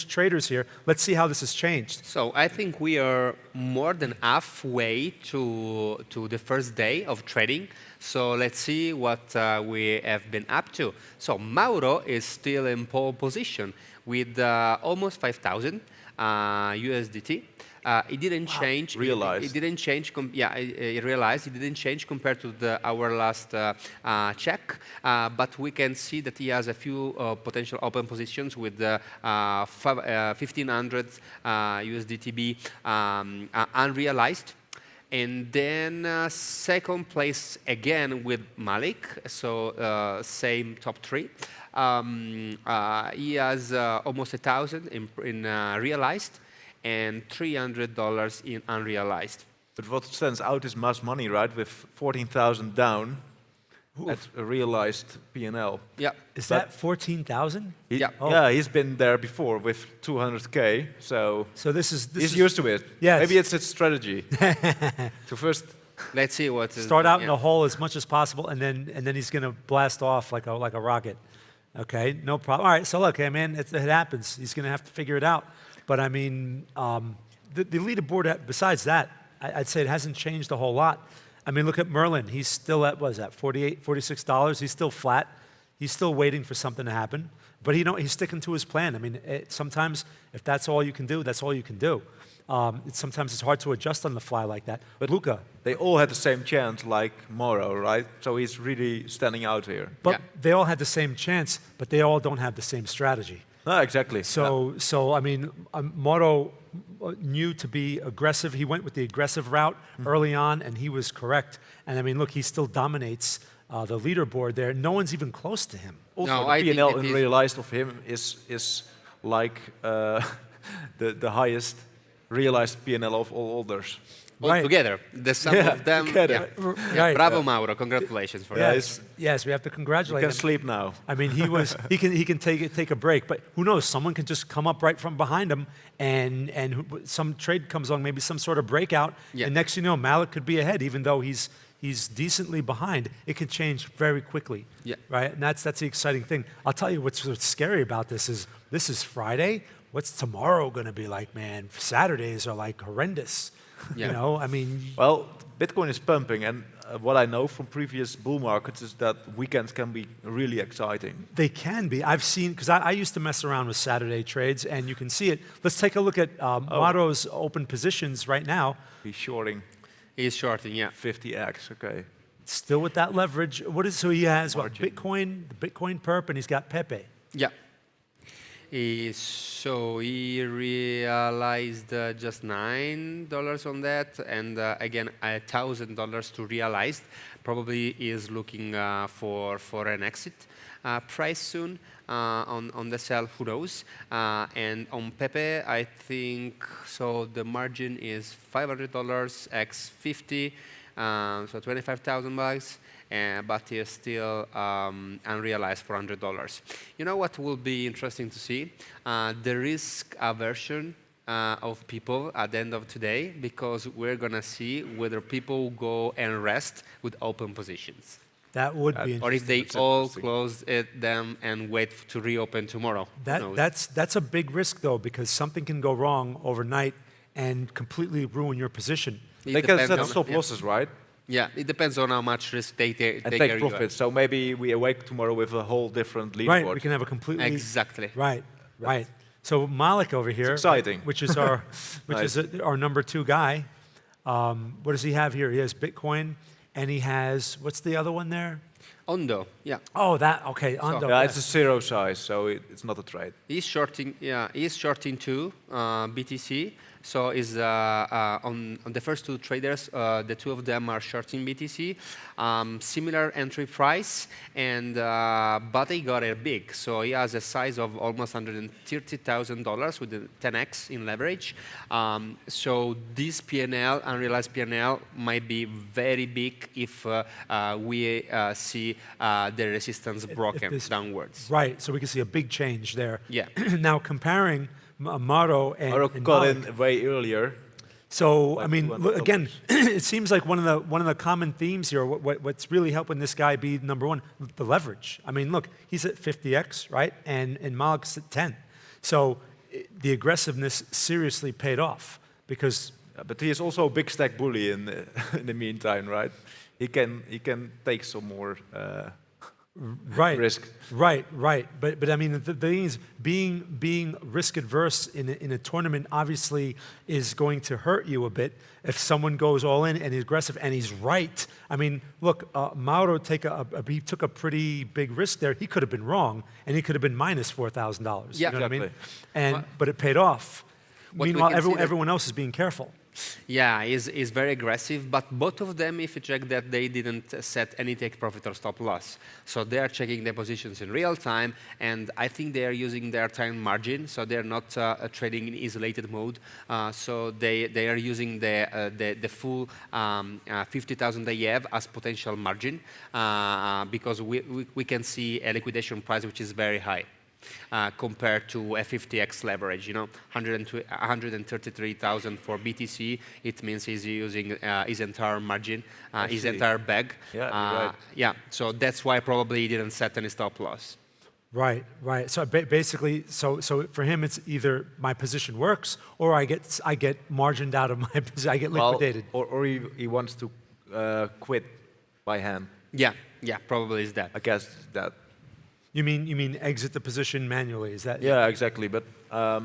traders here. Let's see how this has changed. So I think we are more than halfway to the first day of trading. So let's see what we have been up to. So Mauro is still in pole position with almost 5,000 USDT. It didn't change. Realized. It didn't change. He realized it didn't change compared to our last check. But we can see that he has a few potential open positions with 1,500 USDTB unrealized. And then second place again with Malik, so same top three. He has almost 1,000 in realized and $300 in unrealized. But what stands out is mass money, right? With 14,000 down at a realized P&L. Yeah. Is that 14,000? Yeah. Yeah, he's been there before with 200K, so this he's used to it. Yes. Maybe it's its strategy. To first, let's see what start out in the hole as much as possible, and then he's going to blast off like a rocket. Okay, no problem. All right, so look, man, it happens. He's going to have to figure it out. But I mean, the leaderboard. Besides that, I'd say it hasn't changed a whole lot. I mean, look at Merlin. He's still at, what is that, $48, $46? He's still flat. He's still waiting for something to happen. But he's sticking to his plan. I mean, sometimes if that's all you can do, that's all you can do. Sometimes it's hard to adjust on the fly like that. But Luca. They all had the same chance like Mauro, right? So he's really standing out here. But they all had the same chance, but they all don't have the same strategy. No, exactly. So I mean, Mauro knew to be aggressive. He went with the aggressive route early on, and he was correct. And I mean, look, he still dominates the leaderboard there. No one's even close to him. Also, the P&L unrealized of him is like the highest realized P&L of all others. Together, the sum of them. Together. Right. Bravo, Mauro! Congratulations for that. Yes, we have to congratulate him. You can sleep now. I mean, he can take a break, but who knows? Someone can just come up right from behind him, and some trade comes along, maybe some sort of breakout, and next you know, Malik could be ahead, even though he's decently behind. It can change very quickly. Yeah. Right, and that's the exciting thing. I'll tell you what's scary about this is Friday. What's tomorrow going to be like, man? Saturdays are like horrendous. Yeah. You know, I mean... Well, Bitcoin is pumping, and what I know from previous bull markets is that weekends can be really exciting. They can be. I've seen, because I used to mess around with Saturday trades, and you can see it. Let's take a look at Mauro's open positions right now. He's shorting. He's shorting, yeah. 50x, okay. Still with that leverage. So he has what, Margin. Bitcoin, the Bitcoin perp, and he's got Pepe. Yeah. So he realized just $9 on that, and again $1,000 to realized. Probably is looking for an exit price soon on the sell. Who knows? And on Pepe, I think so. The margin is $500 x 50, so $25,000. But is still unrealized for $100. You know what will be interesting to see? The risk aversion of people at the end of today, because we're going to see whether people go and rest with open positions. That would be interesting. Or if they all close them and wait to reopen tomorrow. That's a big risk, though, because something can go wrong overnight and completely ruin your position. They can set stop losses, right? Yeah, it depends on how much risk they take. And take profits. So maybe we awake tomorrow with a whole different leaderboard. Right, we can have a completely... Exactly. Right, right. So Malik over here, exciting. which is our our number 2 guy. What does he have here? He has Bitcoin, and he has, what's the other one there? Ondo, yeah. Oh, that, okay, Ondo. Yeah, it's a zero size, so it's not a trade. He's shorting, yeah, he's shorting too, BTC. So is on the first 2 traders, the 2 of them are shorting BTC. Similar entry price, and but he got it big. So he has a size of almost $130,000 with a 10x in leverage. So this P&L, unrealized P&L, might be very big if we see the resistance broken downwards. Right. So we can see a big change there. Yeah. Now comparing Mauro and got Malik. in way earlier. So I mean, again, it seems like one of the common themes here. What's really helping this guy be number 1, the leverage. I mean, look, he's at 50x, right, and Malik's at 10. So the aggressiveness seriously paid off because. But he is also a big stack bully in the meantime, right? He can take some more. Right. Risk. Right. But I mean, the thing is, being risk adverse in a tournament obviously is going to hurt you a bit if someone goes all in and is aggressive and he's right. I mean, look, Mauro he took a pretty big risk there. He could have been wrong, and he could have been minus $4,000. Yeah, you know what I mean? But it paid off. Meanwhile, everyone else is being careful. Yeah, is very aggressive, but both of them, if you check that, they didn't set any take profit or stop loss. So they are checking their positions in real time, and I think they are using their time margin, so they're not trading in isolated mode. So they are using the full 50,000 they have as potential margin, because we can see a liquidation price which is very high. Compared to a 50x leverage, 133,000 for BTC, it means he's using his entire margin, his entire bag. Yeah, right. Yeah, so that's why probably he didn't set any stop loss. Right. So basically, so for him, it's either my position works or I get margined out of my position, I get liquidated. Or he wants to quit by hand. Yeah, probably is that. I guess that. You mean exit the position manually? Is that? Yeah, exactly. But I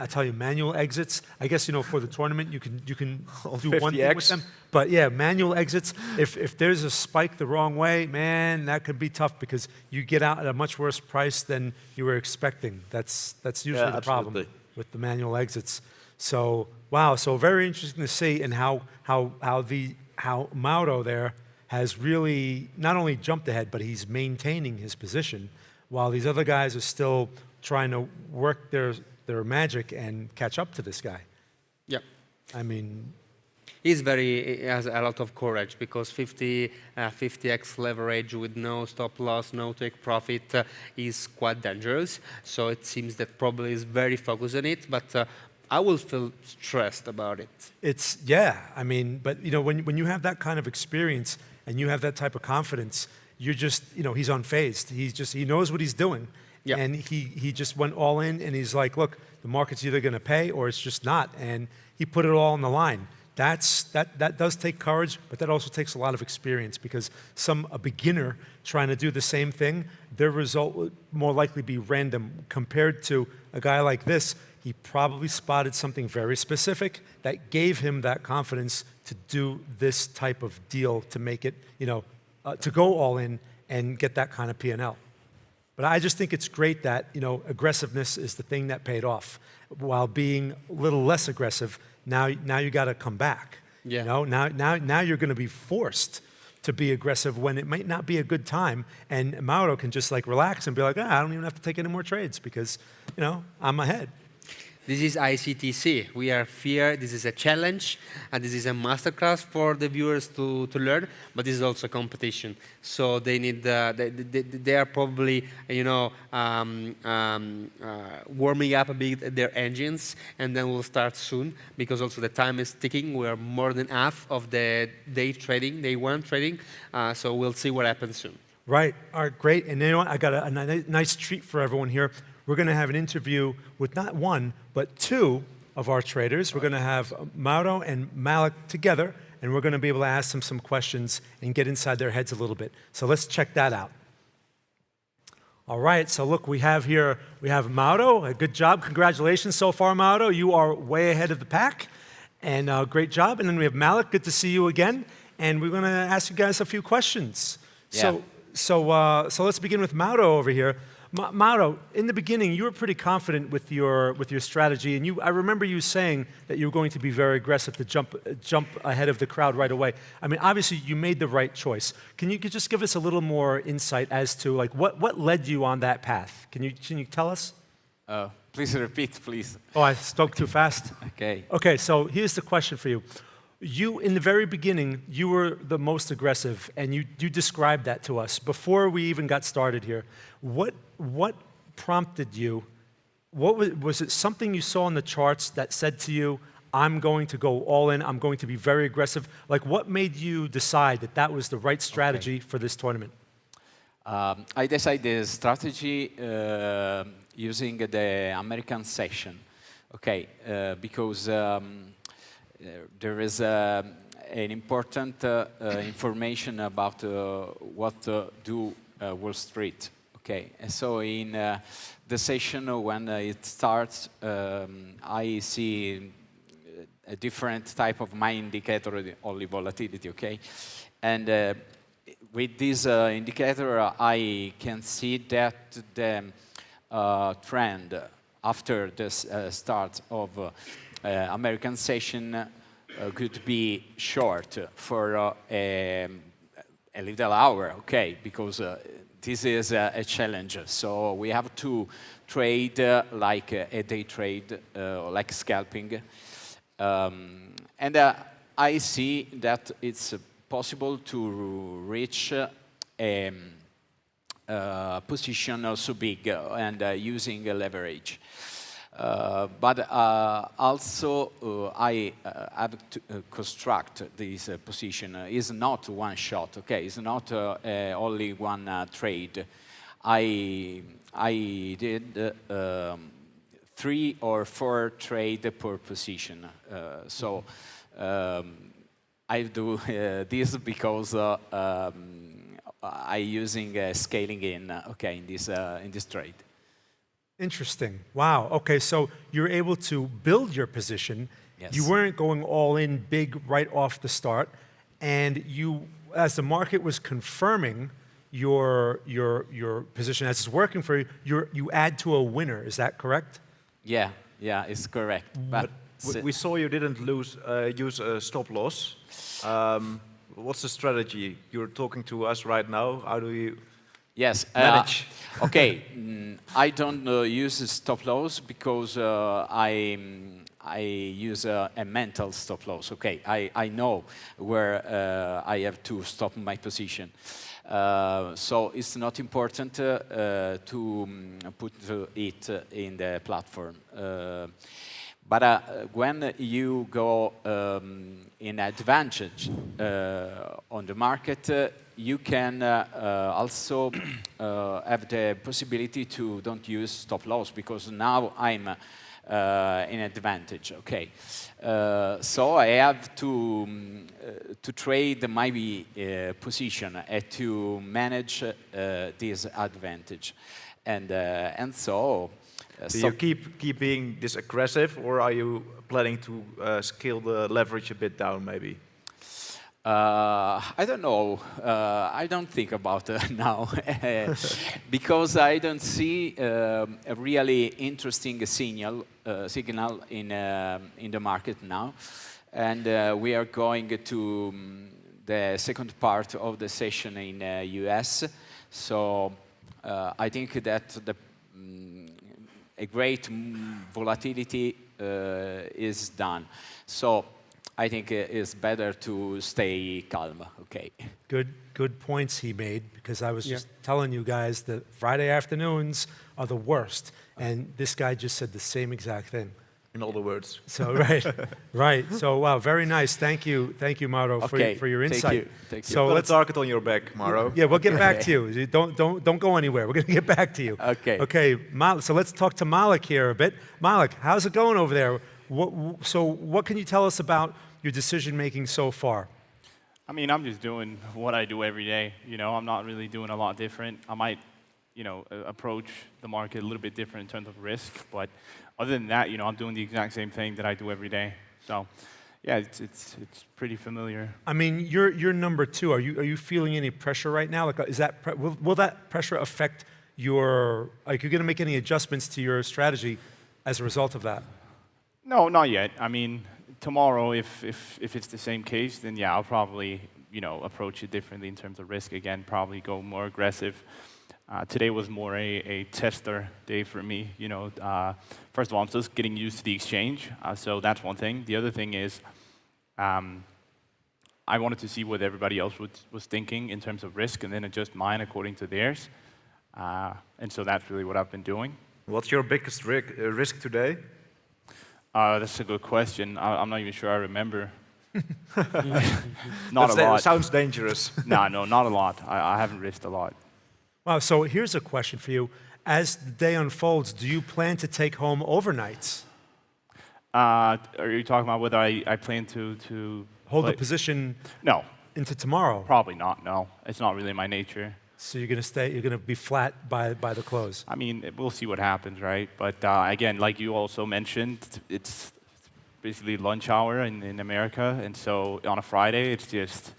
tell you, manual exits. I guess for the tournament you can do 50x. one thing with them. But yeah, manual exits. If there's a spike the wrong way, man, that could be tough because you get out at a much worse price than you were expecting. That's usually the problem with the manual exits. So wow, so very interesting to see, and how Mauro there has really not only jumped ahead, but he's maintaining his position, while these other guys are still trying to work their magic and catch up to this guy. Yeah. I mean... He has a lot of courage, because 50x leverage with no stop loss, no take profit is quite dangerous. So it seems that probably is very focused on it, but I will feel stressed about it. I mean, but when you have that kind of experience and you have that type of confidence, you're just, he's unfazed. He knows what he's doing. Yep. And he just went all in, and he's like, look, the market's either going to pay or it's just not. And he put it all on the line. that does take courage, but that also takes a lot of experience because a beginner trying to do the same thing, their result would more likely be random compared to a guy like this. He probably spotted something very specific that gave him that confidence to do this type of deal to make it, to go all in and get that kind of P&L. But I just think it's great that, aggressiveness is the thing that paid off. While being a little less aggressive, now you got to come back. Yeah. Now you're going to be forced to be aggressive when it might not be a good time, and Mauro can just like relax and be like, I don't even have to take any more trades because, I'm ahead. This is ICTC. We are here. This is a challenge, and this is a masterclass for the viewers to learn. But this is also a competition. So they need they are probably warming up a bit their engines, and then we'll start soon because also the time is ticking. We are more than half of the day one trading. So we'll see what happens soon. Right. All right. Great. And you know what? I got a nice treat for everyone here. We're going to have an interview with not one, but two of our traders. We're going to have Mauro and Malik together, and we're going to be able to ask them some questions and get inside their heads a little bit. So let's check that out. All right, so look, we have Mauro. A good job. Congratulations so far, Mauro. You are way ahead of the pack, and great job. And then we have Malik. Good to see you again. And we're going to ask you guys a few questions. Yeah. So let's begin with Mauro over here. Mauro, in the beginning, you were pretty confident with your strategy, and I remember you saying that you were going to be very aggressive to jump ahead of the crowd right away. I mean, obviously, you made the right choice. Can you just give us a little more insight as to like what led you on that path? Can you tell us? Please repeat, please. Oh, I spoke too fast. Okay. Okay, so here's the question for you. You, in the very beginning, you were the most aggressive, and you described that to us before we even got started here. What prompted you? Was it something you saw in the charts that said to you, I'm going to go all in, I'm going to be very aggressive? Like, what made you decide that that was the right strategy for this tournament? I decided the strategy using the American session, because there is an important information about what do Wall Street. Okay, and so in the session when it starts, I see a different type of my indicator, only volatility. Okay, and with this indicator, I can see that the trend after the start of American session could be short for a little hour, okay, because this is a challenge. So we have to trade like a day trade, like scalping. And I see that it's possible to reach a position also big and using a leverage. But also I have to construct this position. It's not one shot, okay? It's not only one trade. I did 3 or 4 trades per position. So I do this because I using scaling in, okay, in this trade. Interesting. Wow. Okay, so you're able to build your position. Yes. You weren't going all in big right off the start, and you, as the market was confirming your position as it's working for you, you add to a winner. Is that correct? Yeah, it's correct. But we saw you didn't use a stop loss. What's the strategy? You're talking to us right now. How do you? Yes. Manage. Okay. I don't use a stop loss because I use a mental stop loss. Okay. I know where I have to stop my position. So it's not important to put it in the platform. But when you go in advantage on the market, you can also have the possibility to don't use stop loss, because now I'm an advantage. Okay, so I have to trade my position and to manage this advantage, and so. Do you keep being this aggressive, or are you planning to scale the leverage a bit down, maybe? I don't know. I don't think about now because I don't see a really interesting signal in the market now, and we are going to the second part of the session in US. So I think that a great volatility is done. So I think it's better to stay calm. Okay. Good points he made, because I was just telling you guys that Friday afternoons are the worst, and this guy just said the same exact thing. In other words. So right. So wow, very nice. Thank you, Mauro, for your insight. Thank you. So let's target on your back, Mauro. Yeah, we'll get back to you. Don't go anywhere. We're going to get back to you. Okay. Okay. So let's talk to Malik here a bit. Malik, how's it going over there? What can you tell us about your decision making so far? I mean, I'm just doing what I do every day. You know, I'm not really doing a lot different. I might, approach the market a little bit different in terms of risk, but other than that, I'm doing the exact same thing that I do every day. So, yeah, it's pretty familiar. I mean, you're number two. Are you feeling any pressure right now? Like, will that pressure affect your? Like, you're going to make any adjustments to your strategy as a result of that? No, not yet. I mean, tomorrow, if it's the same case, then yeah, I'll probably approach it differently in terms of risk again. Probably go more aggressive. Today was more a tester day for me. First of all, I'm still getting used to the exchange, so that's one thing. The other thing is, I wanted to see what everybody else was thinking in terms of risk, and then adjust mine according to theirs. And so that's really what I've been doing. What's your biggest risk today? That's a good question. I'm not even sure I remember. Not a lot. Sounds dangerous. No, not a lot. I haven't risked a lot. Wow, so here's a question for you. As the day unfolds, do you plan to take home overnights? Are you talking about whether I plan to hold the position into tomorrow? Probably not, no. It's not really my nature. So you're going to be flat by the close? I mean, we'll see what happens, right? But again, like you also mentioned, it's basically lunch hour in America, and so on a Friday, it's just,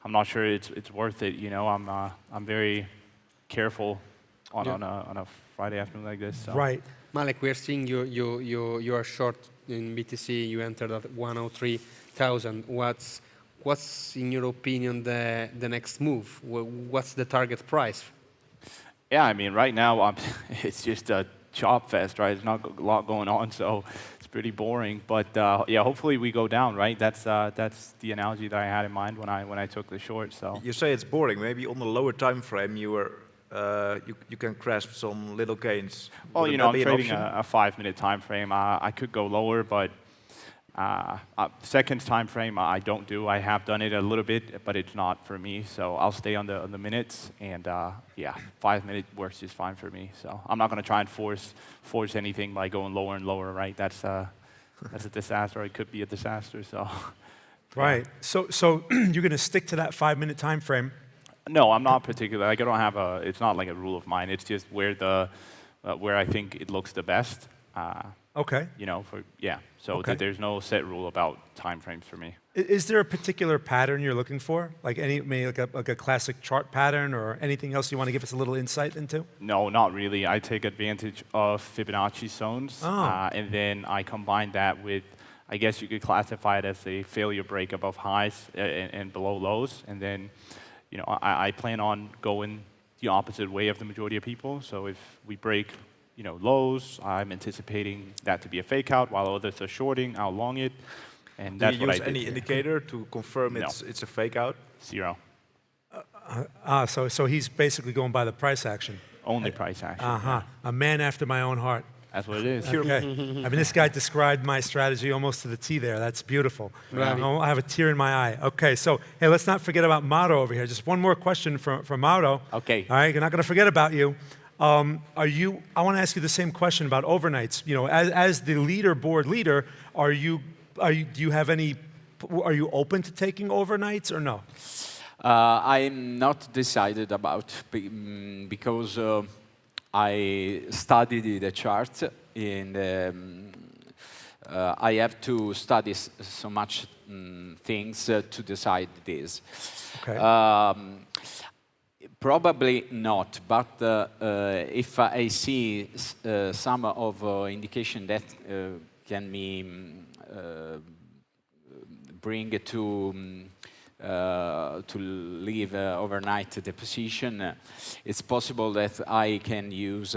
I'm not sure it's worth it, I'm very careful on a Friday afternoon like this. So. Right. Malik, we're seeing you are short in BTC. You entered at 103,000. What's in your opinion the next move? What's the target price? Yeah, I mean, right now it's just a chop fest, right? There's not a lot going on, so it's pretty boring. But yeah, hopefully we go down, right? That's the analogy that I had in mind when I took the short. So you say it's boring. Maybe on the lower time frame, you can grasp some little gains. Well, I'm trading a 5-minute time frame. I could go lower, but second time frame I don't do. I have done it a little bit, but it's not for me. So I'll stay on the minutes, and yeah, 5-minute works just fine for me. So I'm not going to try and force anything by going lower and lower, right? That's a disaster. It could be a disaster. So right. So you're going to stick to that 5-minute time frame? No, I'm not particular. Like, I don't have it's not like a rule of mine. It's just where I think it looks the best. Okay. So okay. There's no set rule about time frames for me. Is there a particular pattern you're looking for? Like like a classic chart pattern, or anything else you want to give us a little insight into? No, not really. I take advantage of Fibonacci zones, and then I combine that with, I guess you could classify it as a failure break above highs and below lows, and then I plan on going the opposite way of the majority of people. So if we break lows, I'm anticipating that to be a fake out, while others are shorting, I'll long it, and that's what I did. Do you use any indicator to confirm it's a fake out? Zero. So he's basically going by the price action. Only price action. Yeah. A man after my own heart. That's what it is. Okay. I mean, this guy described my strategy almost to the T there. That's beautiful. Right. I have a tear in my eye. Okay, so hey, let's not forget about Mauro over here. Just one more question from Mauro. Okay. All right, you're not going to forget about you. I want to ask you the same question about overnights. You know, as the leaderboard leader, are you open to taking overnights or no? I'm not decided about because I studied the chart and I have to study so much things to decide this. Okay. Probably not, but if I see some of indication that can be bring to leave overnight the position, it's possible that I can use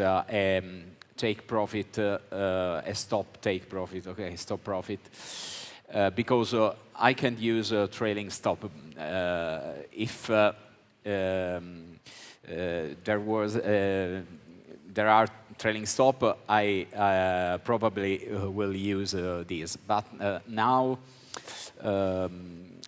take profit, a stop take profit, okay, stop profit, because I can use a trailing stop if there are trailing stop, I probably will use these. But now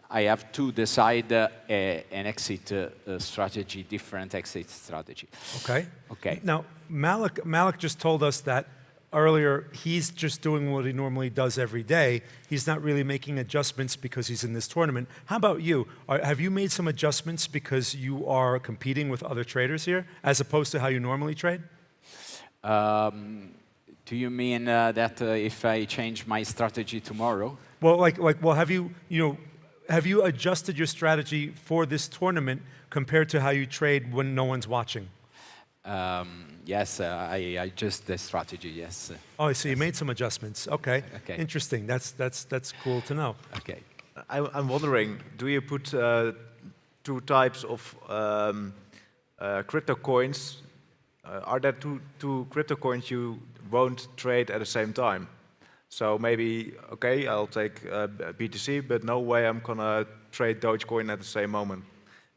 I have to decide an exit strategy, different exit strategy. Okay. Okay. Now, Malik just told us that earlier he's just doing what he normally does every day. He's not really making adjustments because he's in this tournament. How about you? Have you made some adjustments because you are competing with other traders here, as opposed to how you normally trade? Do you mean that if I change my strategy tomorrow? Well, well, have you adjusted your strategy for this tournament compared to how you trade when no one's watching? Yes, I adjust the strategy, yes. Oh, so you made some adjustments. Okay. Okay. Interesting. That's cool to know. Okay. I'm wondering, do you put two types of crypto coins? Are there two crypto coins you won't trade at the same time? So maybe, okay, I'll take BTC, but no way I'm gonna trade Dogecoin at the same moment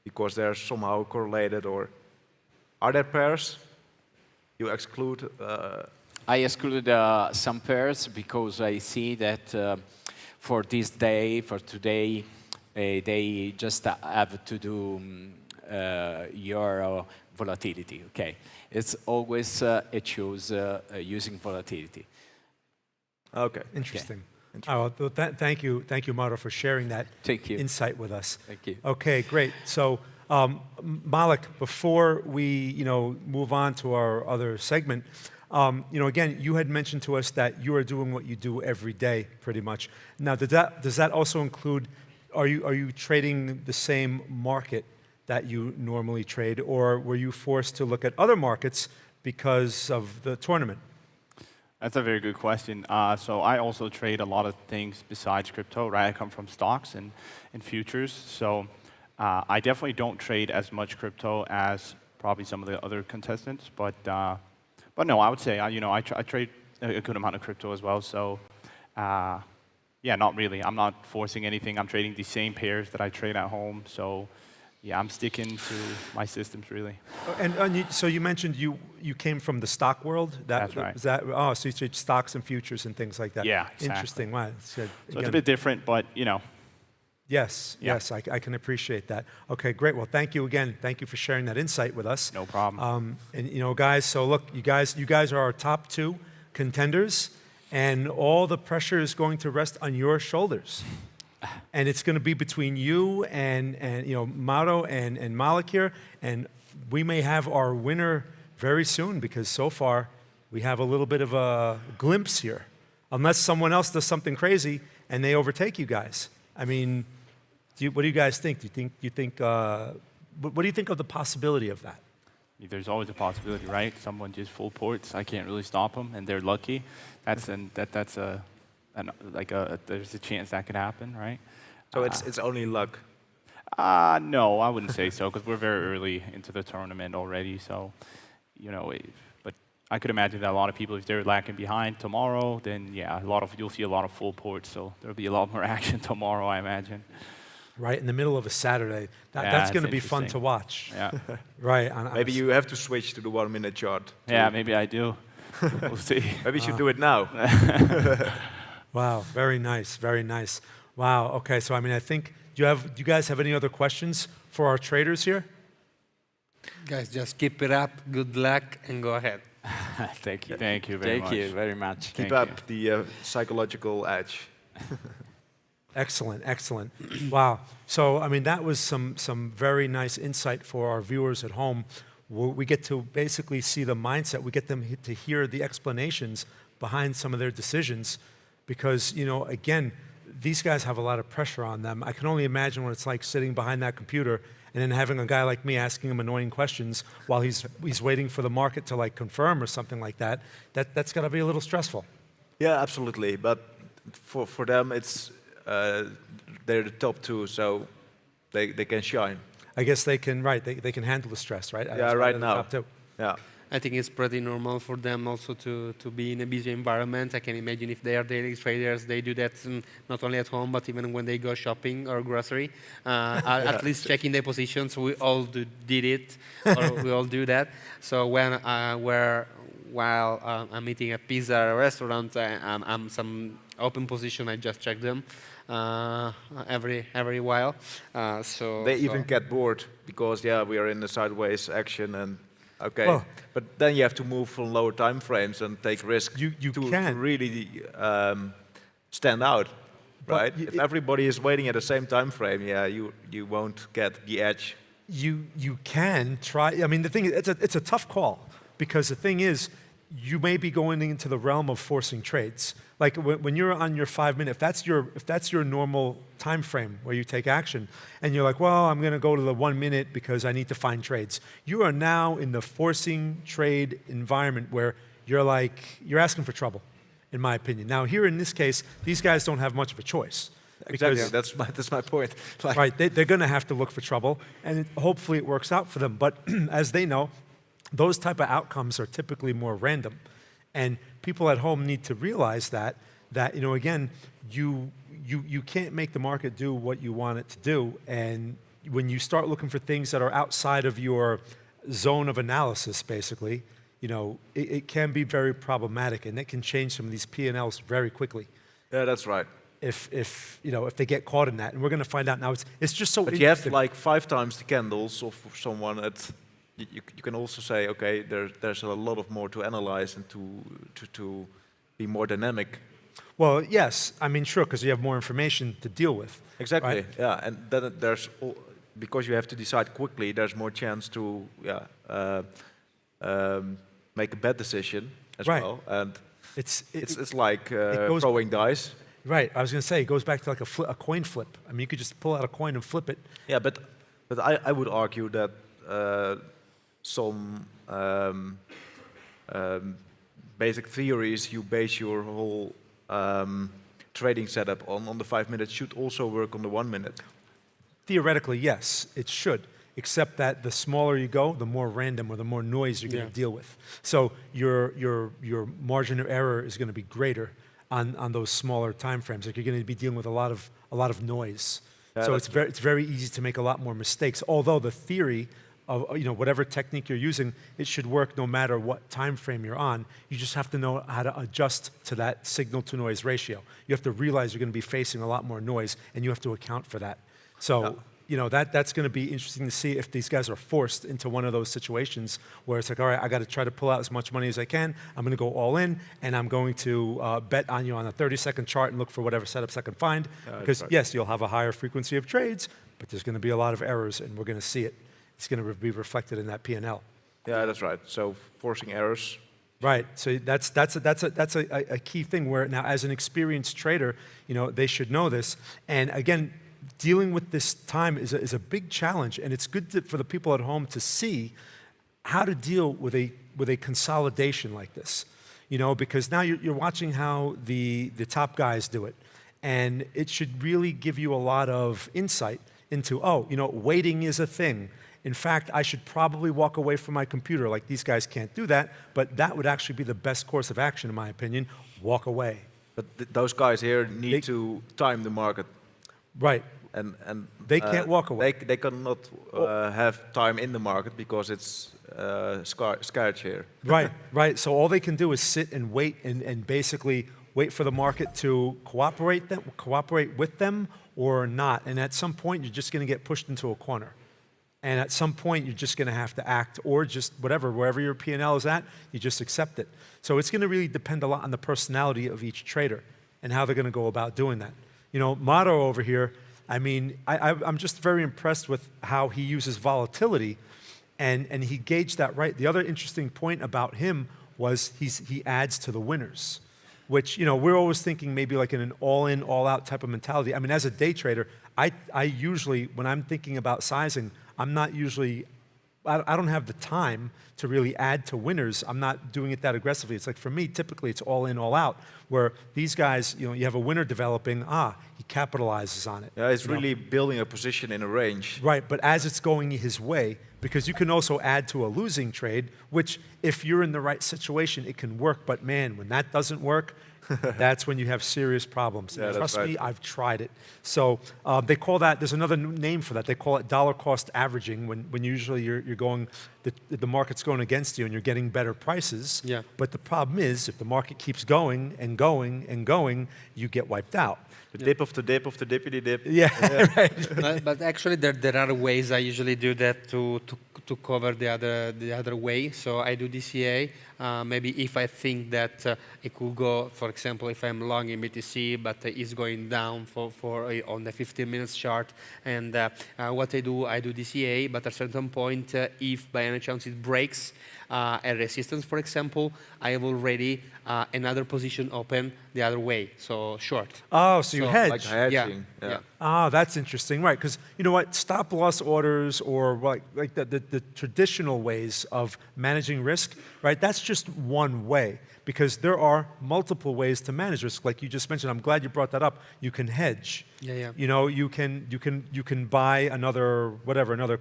because they're somehow correlated, or are there pairs you exclude? I exclude some pairs because I see that for this day, for today, they just have to do your volatility, okay? It's always a choose using volatility. Okay. Interesting. Oh, well, thank you, Mauro, for sharing that insight with us. Thank you. Okay, great. So, Malik, before we move on to our other segment, again, you had mentioned to us that you are doing what you do every day, pretty much. Now, does that also include? Are you trading the same market that you normally trade, or were you forced to look at other markets because of the tournament? That's a very good question. So I also trade a lot of things besides crypto, right? I come from stocks and futures. So I definitely don't trade as much crypto as probably some of the other contestants. But no, I would say I trade a good amount of crypto as well. So yeah, not really. I'm not forcing anything. I'm trading the same pairs that I trade at home. So yeah, I'm sticking to my systems, really. And so you mentioned you came from the stock world? That's right. Oh, so you trade stocks and futures and things like that. Yeah, exactly. Interesting. Wow. So it's a bit different, but Yes, yes, I can appreciate that. Okay, great. Well, thank you again. Thank you for sharing that insight with us. No problem. And guys, so look, you guys are our top 2 contenders, and all the pressure is going to rest on your shoulders. And it's going to be between you and Mauro and Malik here, and we may have our winner very soon, because so far we have a little bit of a glimpse here, unless someone else does something crazy and they overtake you guys. I mean, what do you guys think? What do you think of the possibility of that? There's always a possibility, right? Someone just full ports, I can't really stop them, and they're lucky. There's a chance that could happen, right? So it's only luck? No, I wouldn't say so, because we're very early into the tournament already. So, but I could imagine that a lot of people, if they're lacking behind tomorrow, then yeah, you'll see a lot of full ports. So there'll be a lot more action tomorrow, I imagine. Right in the middle of a Saturday, that's going to be fun to watch. Yeah. Right. Maybe you have to switch to the 1-minute chart. Yeah, maybe I do. We'll see. Maybe you should do it now. Wow, very nice, very nice. Wow. Okay, so I mean, I think do you guys have any other questions for our traders here? Guys, just keep it up. Good luck and go ahead. Thank you. Thank you very much. Thank you very much. Keep up the psychological edge. Excellent, excellent. Wow. So, I mean, that was some very nice insight for our viewers at home. We get to basically see the mindset. We get them to hear the explanations behind some of their decisions because, you know, again, these guys have a lot of pressure on them. I can only imagine what it's like sitting behind that computer and then having a guy like me asking him annoying questions while he's waiting for the market to like confirm or something like that. That's got to be a little stressful. Yeah, absolutely. But for them, it's they're the top two, so they can shine. I guess they can, right, they can handle the stress, right? Yeah, right now. Yeah. I think it's pretty normal for them also to be in a busy environment. I can imagine if they are daily traders, they do that not only at home, but even when they go shopping or grocery. At least checking their positions. We all did it, or we all do that. So when while I'm eating at pizza restaurant, I'm some open position, I just check them every while. So they even get bored because we are in the sideways action and. Okay, well, but then you have to move from lower time frames and take risks to really stand out, right? If everybody is waiting at the same time frame, you won't get the edge. You can try. I mean, the thing is, it's a tough call because the thing is, you may be going into the realm of forcing trades. Like when you're on your 5 minute, if that's your normal time frame where you take action, and you're like, well, I'm going to go to the 1 minute because I need to find trades. You are now in the forcing trade environment where you're asking for trouble, in my opinion. Now here in this case, these guys don't have much of a choice. Exactly, that's my point. Right, they're going to have to look for trouble, and hopefully it works out for them. But as they know, those type of outcomes are typically more random. And people at home need to realize that you know, again, you can't make the market do what you want it to do. And when you start looking for things that are outside of your zone of analysis, basically, you know, it can be very problematic, and it can change some of these P&Ls very quickly. Yeah, that's right. If you know, if they get caught in that, and we're going to find out now. It's just so. But you have like 5 times the candles of someone at. You can also say, okay, there's a lot of more to analyze and to be more dynamic. Well, yes, I mean, sure, because you have more information to deal with. Exactly, right? yeah, and then because you have to decide quickly, there's more chance to make a bad decision as well. And it's like throwing dice. Right, I was going to say, it goes back to like a coin flip. I mean, you could just pull out a coin and flip it. Yeah, but I would argue that some basic theories you base your whole trading setup on the 5 minutes should also work on the 1 minute. Theoretically, yes, it should, except that the smaller you go, the more random or the more noise you're going to deal with. So your margin of error is going to be greater on those smaller time frames. Like you're going to be dealing with a lot of noise. So it's very easy to make a lot more mistakes. Although the theory of, you know, whatever technique you're using, it should work no matter what time frame you're on. You just have to know how to adjust to that signal to noise ratio. You have to realize you're going to be facing a lot more noise, and you have to account for that. So you know, that's going to be interesting to see if these guys are forced into one of those situations where it's like, all right, I got to try to pull out as much money as I can. I'm going to go all in, and I'm going to bet on you on a 30-second chart and look for whatever setups I can find. Because yes, you'll have a higher frequency of trades, but there's going to be a lot of errors, and we're going to see it. It's going to be reflected in that P&L. Yeah, that's right. So forcing errors. Right. So that's a key thing where now, as an experienced trader, you know, they should know this. And again, dealing with this time is a big challenge, and it's good for the people at home to see how to deal with a consolidation like this. You know, because now you're watching how the top guys do it, and it should really give you a lot of insight into, oh, you know, waiting is a thing. In fact, I should probably walk away from my computer. Like, these guys can't do that, but that would actually be the best course of action, in my opinion. Walk away. But those guys here need to time the market. Right. And they can't walk away. They cannot have time in the market because it's scarce here. Right, right. So all they can do is sit and wait and basically wait for the market to cooperate with them or not. And at some point, you're just going to get pushed into a corner. And at some point, you're just going to have to act, or just whatever, wherever your P&L is at, you just accept it. So it's going to really depend a lot on the personality of each trader and how they're going to go about doing that. You know, Mauro over here, I mean, I'm just very impressed with how he uses volatility, and he gauged that right. The other interesting point about him was he adds to the winners, which, you know, we're always thinking maybe like in an all-in, all-out type of mentality. I mean, as a day trader, I usually, when I'm thinking about sizing, I'm not usually, I don't have the time to really add to winners. I'm not doing it that aggressively. It's like, for me, typically it's all in, all out, where these guys, you know, you have a winner developing, he capitalizes on it. Yeah, it's really building a position in a range. Right, but as it's going his way, because you can also add to a losing trade, which if you're in the right situation, it can work, but man, when that doesn't work, that's when you have serious problems. Yeah, Trust right. me, I've tried it. So they call that, there's another name for that. They call it dollar cost averaging, when usually you're going, the market's going against you and you're getting better prices. Yeah. But the problem is, if the market keeps going and going and going, you get wiped out. The dip of the dip of the dippity dip. Yeah, right. But actually, there are ways I usually do that to cover the other way. So I do DCA. Maybe if I think that it could go, for example, if I'm long in BTC, but it's going down on the 15 minutes chart, and what I do DCA. But at a certain point, if by any chance it breaks a resistance, for example, I have already another position open the other way, so short. Oh, so you hedge. Like hedging. Yeah. Ah, that's interesting, right? Because you know what, stop loss orders, or like the traditional ways of managing risk, right? That's just one way, because there are multiple ways to manage risk. Like you just mentioned, I'm glad you brought that up. You can hedge. Yeah. You know, you can buy another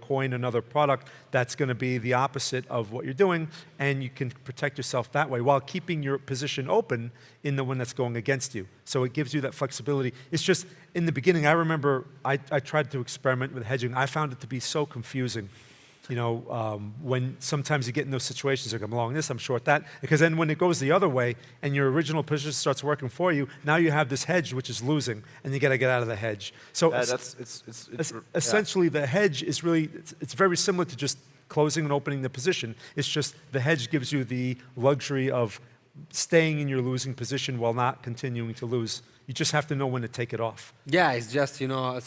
coin, another product that's going to be the opposite of what you're doing, and you can protect yourself that way while keeping your position open in the one that's going against you. So it gives you that flexibility. It's just, in the beginning, I remember I tried to experiment with hedging. I found it to be so confusing. You know, when sometimes you get in those situations, like I'm long this, I'm short that, because then when it goes the other way and your original position starts working for you, now you have this hedge which is losing, and you got to get out of the hedge. So essentially, the hedge is really, it's very similar to just closing and opening the position. It's just the hedge gives you the luxury of staying in your losing position while not continuing to lose. You just have to know when to take it off. Yeah, it's just, you know,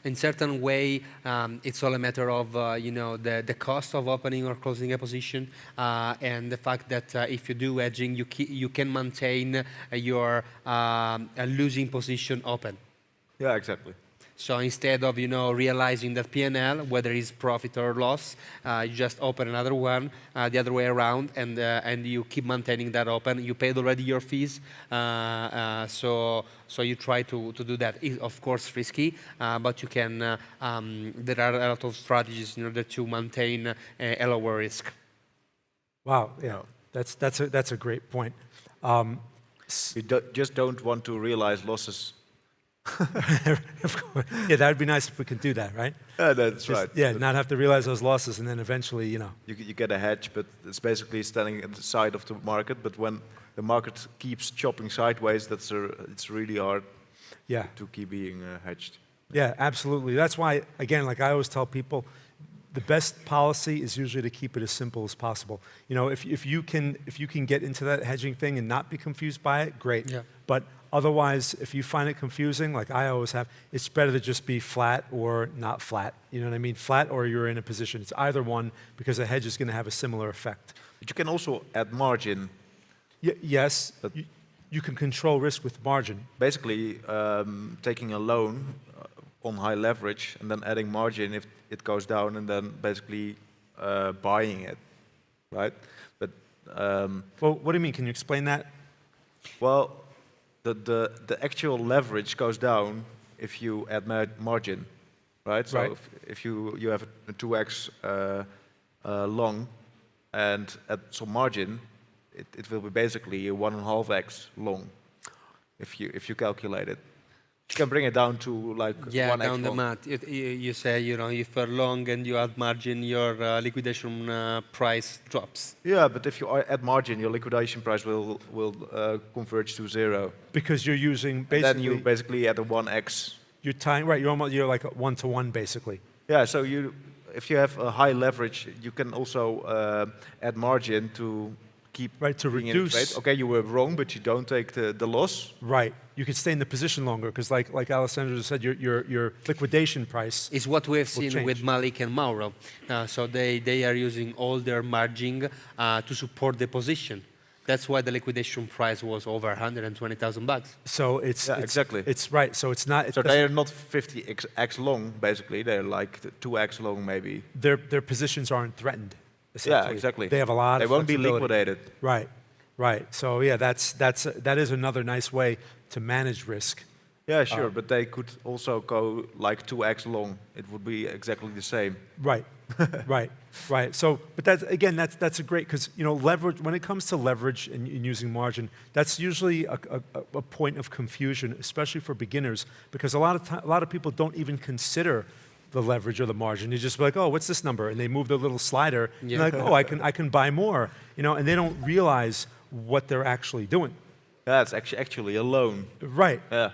in certain way, it's all a matter of, you know, the cost of opening or closing a position, and the fact that if you do hedging, you can maintain your losing position open. Yeah, exactly. So instead of, you know, realizing that P&L, whether it's profit or loss, you just open another one the other way around, and you keep maintaining that open. You paid already your fees, so you try to do that. It's of course risky, but you can. There are a lot of strategies in order to maintain a lower risk. Wow, yeah, that's a great point. You just don't want to realize losses. Yeah, that would be nice if we could do that, right? Yeah, that's right. Yeah, not have to realize those losses, and then eventually, you know. You get a hedge, but it's basically standing at the side of the market. But when the market keeps chopping sideways, it's really hard. Yeah. To keep being hedged. Yeah, absolutely. That's why, again, like I always tell people, the best policy is usually to keep it as simple as possible. You know, if you can get into that hedging thing and not be confused by it, great. Yeah. But otherwise, if you find it confusing, like I always have, it's better to just be flat or not flat. You know what I mean? Flat or you're in a position. It's either one, because a hedge is going to have a similar effect. But you can also add margin. Yes, you can control risk with margin. Basically, taking a loan on high leverage and then adding margin if it goes down, and then basically buying it, right? But well, what do you mean? Can you explain that? Well, the actual leverage goes down if you add margin, right? So right. if you have a 2x long and add some margin, it will be basically a 1.5x long if you calculate it. You can bring it down to like 1x down the long. math. You say, you know, if you're long and you add margin, your liquidation price drops. Yeah, but if you add margin, your liquidation price will converge to 0. Because you're using basically. And then you basically add a 1x. You're tying right. You're like a 1-to-1 basically. Yeah. So you if you have a high leverage, you can also add margin to keep to being in a reduce. trade. Okay, you were wrong, but you don't take the loss. Right. You can stay in the position longer because, like Alessandro said, your liquidation price is what we have seen change. with Malik and Mauro. So they are using all their margin to support the position. That's why the liquidation price was over 120,000 bucks. So it's exactly. It's right. So it's not. So they are not 50x long, basically. They're like 2x long, maybe. Their positions aren't threatened. Yeah, exactly. They have a lot. They of won't be flexibility. liquidated. Right, right. So yeah, that is another nice way to manage risk. Yeah, sure, but they could also go like 2x long. It would be exactly the same. Right, right, right. So, but that's a great, because leverage, when it comes to leverage and using margin, that's usually a point of confusion, especially for beginners, because a lot of people don't even consider the leverage or the margin. You just be like, oh, what's this number? And they move their little slider. Yeah. And they're like, oh, I can buy more. And they don't realize what they're actually doing. Yeah, it's actually a loan. Right. Yeah.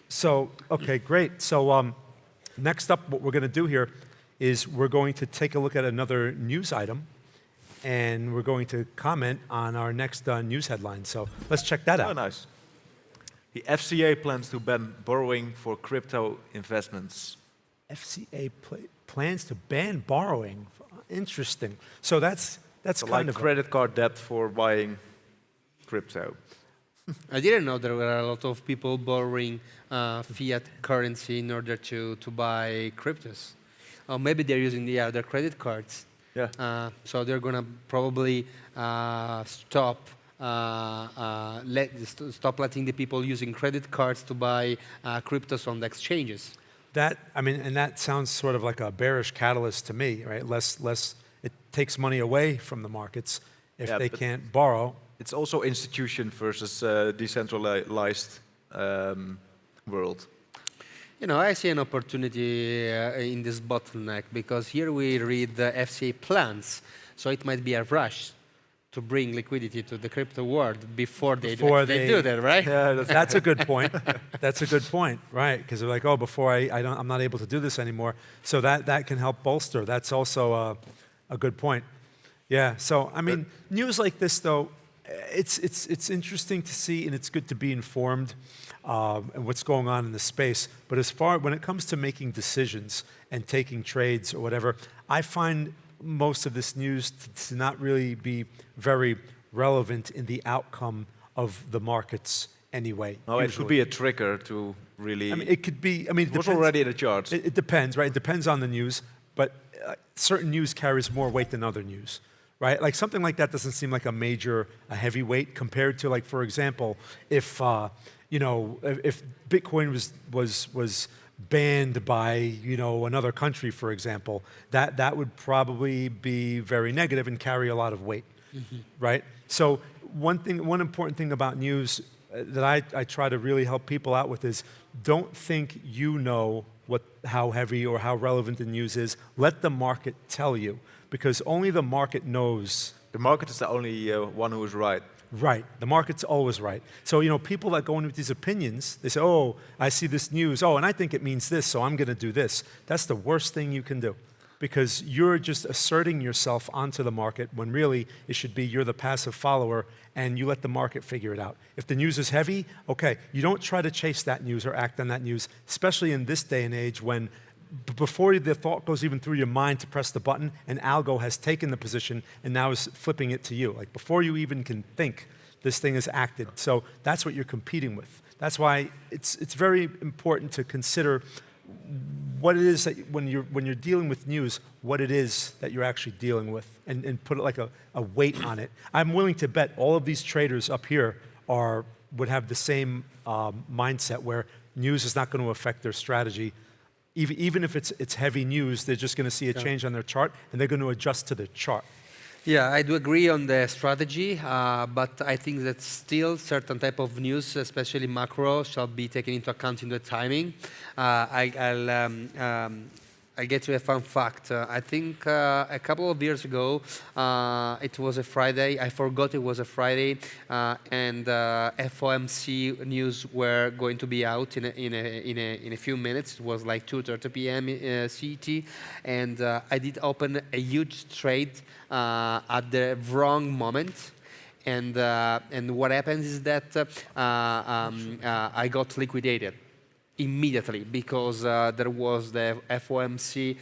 So, okay, great. So next up, what we're going to do here is we're going to take a look at another news item, and we're going to comment on our next news headline. So let's check that out. Oh, nice. The FCA plans to ban borrowing for crypto investments. FCA plans to ban borrowing. Interesting. So that's so kind like of credit card debt for buying crypto. I didn't know there were a lot of people borrowing fiat currency in order to buy cryptos. Or maybe they're using their credit cards. Yeah. So they're going to probably stop letting the people using credit cards to buy cryptos on the exchanges. And that sounds sort of like a bearish catalyst to me, right? It takes money away from the markets if they can't borrow. It's also institution versus decentralized world. I see an opportunity in this bottleneck, because here we read the FCA plans, so it might be a rush to bring liquidity to the crypto world before they do that, right? Yeah, that's a good point. That's a good point, right? Because they're like, oh, before I'm not able to do this anymore. So that can help bolster. That's also a good point. Yeah. So I mean, news like this, though, it's interesting to see, and it's good to be informed and what's going on in the space. But when it comes to making decisions and taking trades or whatever, I find most of this news to not really be very relevant in the outcome of the markets anyway. No, it could be a trigger to really... it could be... it was already in the charts. It depends, right? It depends on the news, but certain news carries more weight than other news, right? Like something like that doesn't seem like a heavy weight compared to, like, for example, if Bitcoin was banned by another country, for example, that would probably be very negative and carry a lot of weight, right? So one important thing about news that I try to really help people out with is, don't think how heavy or how relevant the news is. Let the market tell you, because only the market knows. The market is the only one who is right. Right. The market's always right. So, people that go in with these opinions, they say, oh, I see this news. Oh, and I think it means this, so I'm going to do this. That's the worst thing you can do, because you're just asserting yourself onto the market when really it should be you're the passive follower and you let the market figure it out. If the news is heavy, okay, you don't try to chase that news or act on that news, especially in this day and age when before the thought goes even through your mind to press the button, an algo has taken the position and now is flipping it to you. Like before you even can think, this thing is acted. So that's what you're competing with. That's why it's very important to consider what it is that when you're dealing with news, what it is that you're actually dealing with, and put like a weight on it. I'm willing to bet all of these traders up here would have the same mindset where news is not going to affect their strategy. Even if it's heavy news, they're just going to see a change on their chart, and they're going to adjust to the chart. Yeah, I do agree on the strategy, but I think that still certain type of news, especially macro, shall be taken into account in the timing. I I get you a fun fact. I think a couple of years ago, it was a Friday. I forgot it was a Friday, and FOMC news were going to be out in a few minutes. It was like 2:30 p.m. CET, and I did open a huge trade at the wrong moment. And what happens is that I got liquidated immediately because there was the FOMC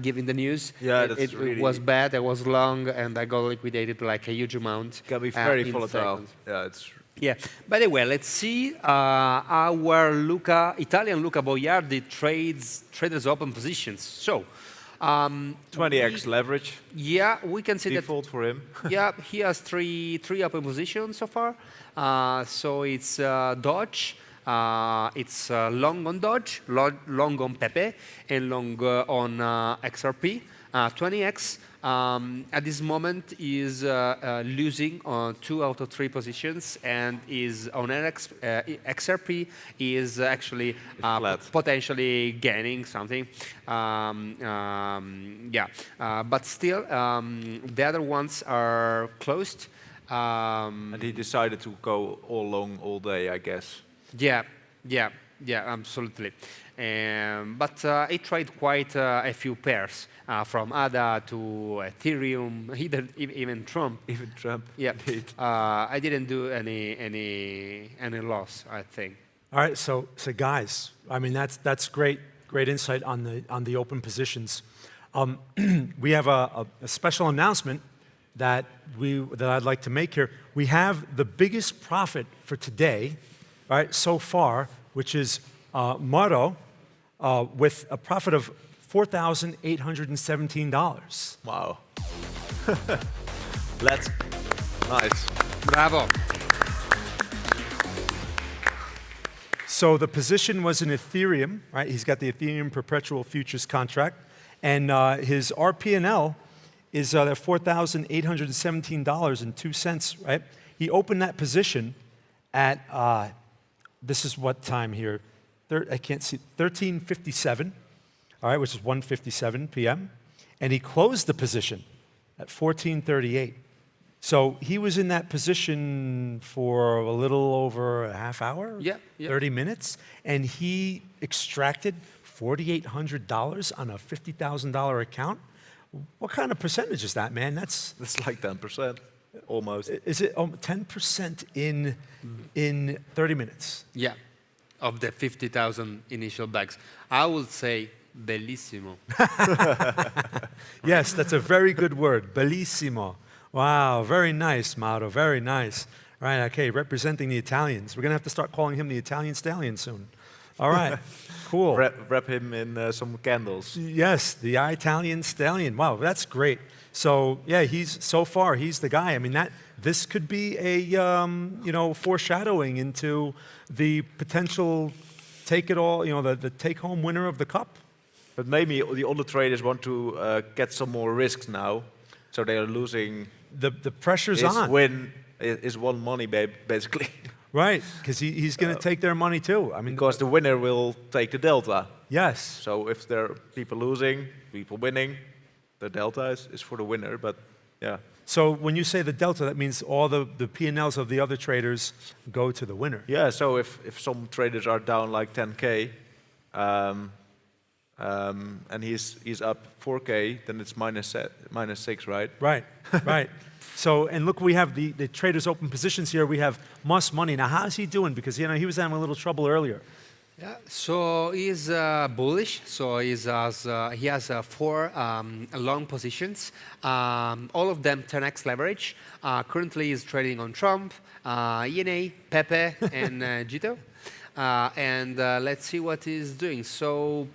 giving the news. Yeah, that's it really was bad, it was long, and I got liquidated like a huge amount. Can be very in volatile. seconds. Yeah, it's. Yeah. By the way, let's see our Italian Luca Boiardi traders open positions. So. 20x leverage. Yeah, we can see default for him. Yeah, he has three open positions so far. So it's Dodge. It's long on Dodge, long on Pepe, and long on XRP. 20x at this moment is losing on 2 out of 3 positions, and is on XRP is actually potentially gaining something. Yeah, but still the other ones are closed. And he decided to go all long all day, I guess. Yeah, absolutely. But it tried quite a few pairs, from ADA to Ethereum, even Trump. Even Trump. Yeah. I didn't do any loss, I think. All right, so guys, I mean that's great insight on the open positions. We have a special announcement that I'd like to make here. We have the biggest profit for today, right, so far, which is Maro, with a profit of $4,817. Wow. That's nice. Bravo. So the position was in Ethereum, right? He's got the Ethereum perpetual futures contract, and his RP&L is at $4,817.02, right? He opened that position at, this is what time here? I can't see, 13:57, all right, which is 1:57 p.m. And he closed the position at 14:38. So he was in that position for a little over a half hour, 30 minutes, and he extracted $4,800 on a $50,000 account. What kind of percentage is that, man? That's like 10%, almost. Is it 10% in 30 minutes? Yeah, of the 50,000 initial bags. I would say bellissimo. Yes, that's a very good word, bellissimo. Wow, very nice, Mauro, very nice. Right, okay, representing the Italians. We're going to have to start calling him the Italian Stallion soon. All right, cool. Wrap him in some candles. Yes, the Italian Stallion. Wow, that's great. So, yeah, he's the guy. I mean, this could be a, foreshadowing into the potential take-it-all, the take-home winner of the cup. But maybe the other traders want to get some more risks now, so they are losing. The pressure's on. Win is one money, basically. Right, because he's going to take their money too. I mean, because the winner will take the delta. Yes. So if there are people losing, people winning, the delta is for the winner. But yeah. So when you say the delta, that means all the P&Ls of the other traders go to the winner. Yeah. So if some traders are down like 10K, and he's up 4K, then it's minus 6, right? Right, right. So, and look, we have the traders open positions here. We have Moss Money. Now, how's he doing? Because, he was having a little trouble earlier. Yeah, so he's bullish. So he has 4 long positions, all of them 10x leverage. Currently, he's trading on Trump, ENA, Pepe, and Jito. And let's see what he's doing. So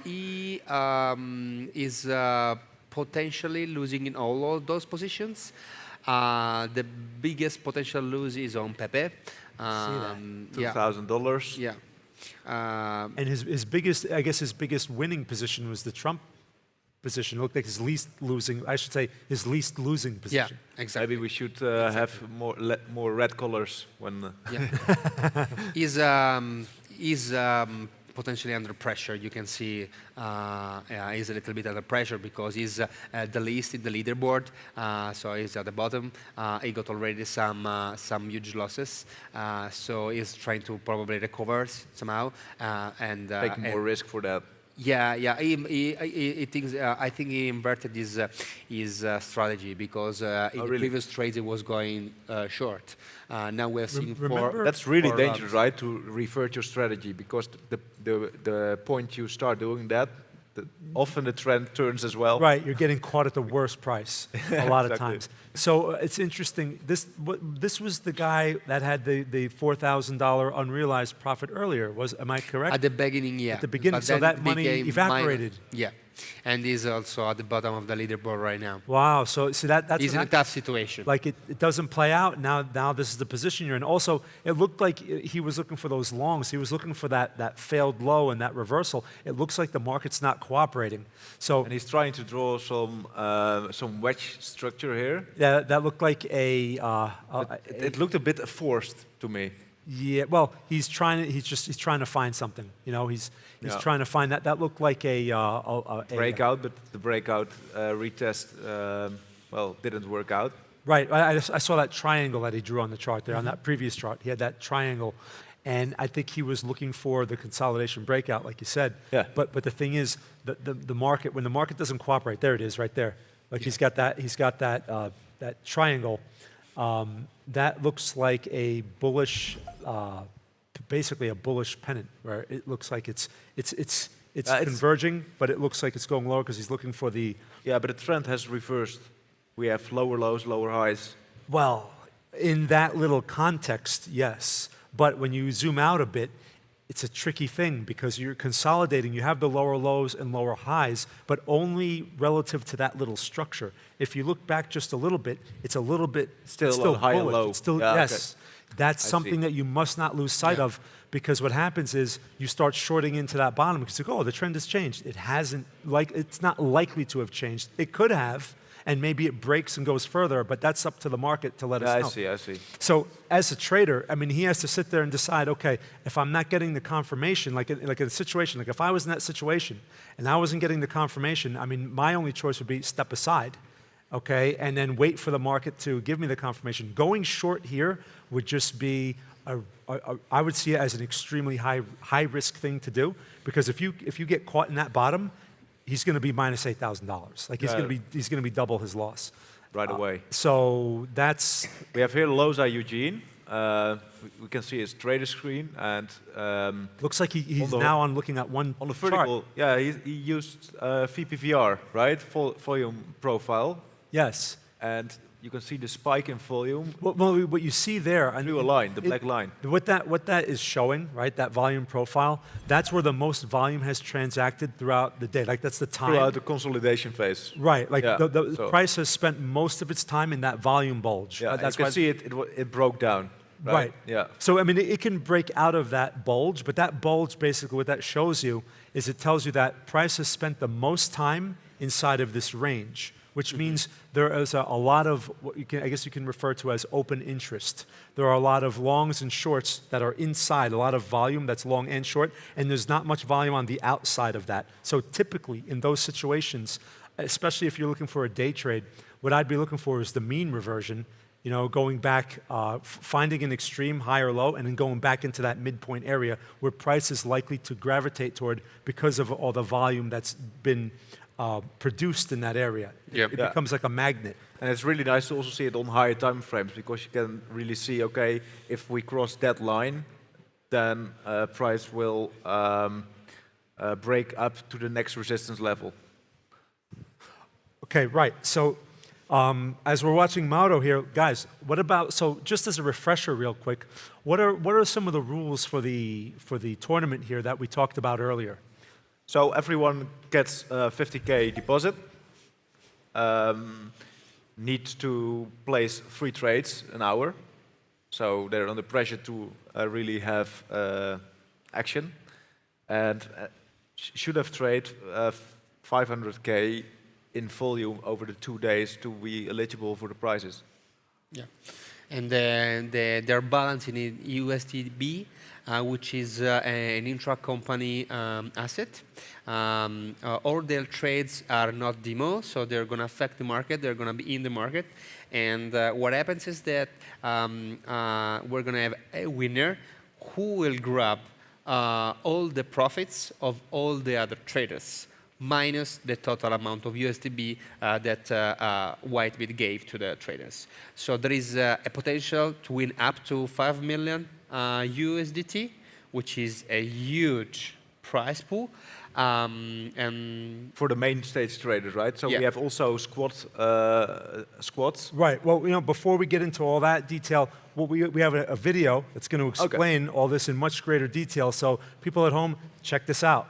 he is potentially losing in all of those positions. The biggest potential lose is on Pepe. $2,000. Yeah. And his biggest winning position was the Trump position. It looked like his least losing position. Yeah, exactly. Maybe we should have more red colors when. Yeah. He's potentially under pressure. You can see he's a little bit under pressure because he's the least in the leaderboard, so he's at the bottom. He got already some huge losses, so he's trying to probably recover somehow and take more risk for that. Yeah, yeah. He thinks. I think he inverted his strategy because in the previous trades he was going short. Now we're seeing that's really dangerous, right? To revert your strategy because the point you start doing that, often the trend turns as well. Right, you're getting caught at the worst price a lot of times. So it's interesting. This was the guy that had the $4,000 unrealized profit earlier. Am I correct? At the beginning, yeah. At the beginning, But so then that money evaporated. Yeah, and he's also at the bottom of the leaderboard right now. Wow. So see that's he's in a tough situation. Like it doesn't play out now. This is the position you're in. Also, it looked like he was looking for those longs. He was looking for that failed low and that reversal. It looks like the market's not cooperating. So and he's trying to draw some wedge structure here. Yeah, that looked like it looked a bit forced to me. Yeah, well, he's trying to find something. You know, he's trying to find that. That looked like a breakout, but the breakout retest didn't work out. Right. I saw that triangle that he drew on the chart there. On that previous chart, he had that triangle, and I think he was looking for the consolidation breakout, like you said. Yeah. But the thing is, the market, when the market doesn't cooperate, there it is, right there. Like he's got that triangle. That looks like a bullish, basically a bullish pennant, where it looks like it's converging, but it looks like it's going lower because he's looking for the. Yeah, but the trend has reversed. We have lower lows, lower highs. Well, in that little context, yes. But when you zoom out a bit, it's a tricky thing because you're consolidating. You have the lower lows and lower highs, but only relative to that little structure. If you look back just a little bit, it's a little bit still high and bullish. low. It's still, yeah, yes, okay. That's something that you must not lose sight of, because what happens is you start shorting into that bottom because you go, oh, the trend has changed. It hasn't. It's not likely to have changed. It could have. And maybe it breaks and goes further, but that's up to the market to let us know. I see. So as a trader, I mean, he has to sit there and decide, okay, if I'm not getting the confirmation, like in a situation, like if I was in that situation and I wasn't getting the confirmation, I mean, my only choice would be step aside, okay, and then wait for the market to give me the confirmation. Going short here would just be, I would see it as an extremely high risk thing to do, because if you get caught in that bottom, he's going to be minus $8,000. Like he's going to be double his loss right away. So that's. We have here Loza Eugene. We can see his trader screen, and looks like he's now looking at one on the vertical. Chart. Yeah, he used VPVR, right? Volume profile. Yes. And you can see the spike in volume. Well, what you see there, I a line, the black line. What that is showing, right? That volume profile. That's where the most volume has transacted throughout the day. Like that's the time. Throughout the consolidation phase. Right. Like the price has spent most of its time in that volume bulge. Yeah. That's you can see it broke down. Right. Yeah. So I mean, it can break out of that bulge, but that bulge basically what that shows you is it tells you that price has spent the most time inside of this range, which means there is a lot of what I guess you can refer to as open interest. There are a lot of longs and shorts that are inside, a lot of volume that's long and short, and there's not much volume on the outside of that. So typically in those situations, especially if you're looking for a day trade, what I'd be looking for is the mean reversion, you know, going back, finding an extreme high or low, and then going back into that midpoint area where price is likely to gravitate toward because of all the volume that's been produced in that area. It becomes like a magnet. And it's really nice to also see it on higher time frames, because you can really see, okay, if we cross that line, then price will break up to the next resistance level. Okay, right. So as we're watching Mauro here, guys, what about, so just as a refresher real quick, what are some of the rules for the tournament here that we talked about earlier? So everyone gets a 50K deposit, needs to place 3 trades an hour, so they're under pressure to really have action, and should have traded 500K in volume over the 2 days to be eligible for the prizes. Yeah. and they're balanced in USDB, which is an intra-company asset. All their trades are not demo, so they're going to affect the market. They're going to be in the market. And what happens is that we're going to have a winner who will grab all the profits of all the other traders, minus the total amount of USDB that Whitebit gave to the traders. So there is a potential to win up to 5 million USDT, which is a huge prize pool. And for the main stage traders, right? So we have also squads. Right. Well, before we get into all that detail, we have a video that's going to explain all this in much greater detail. So people at home, check this out.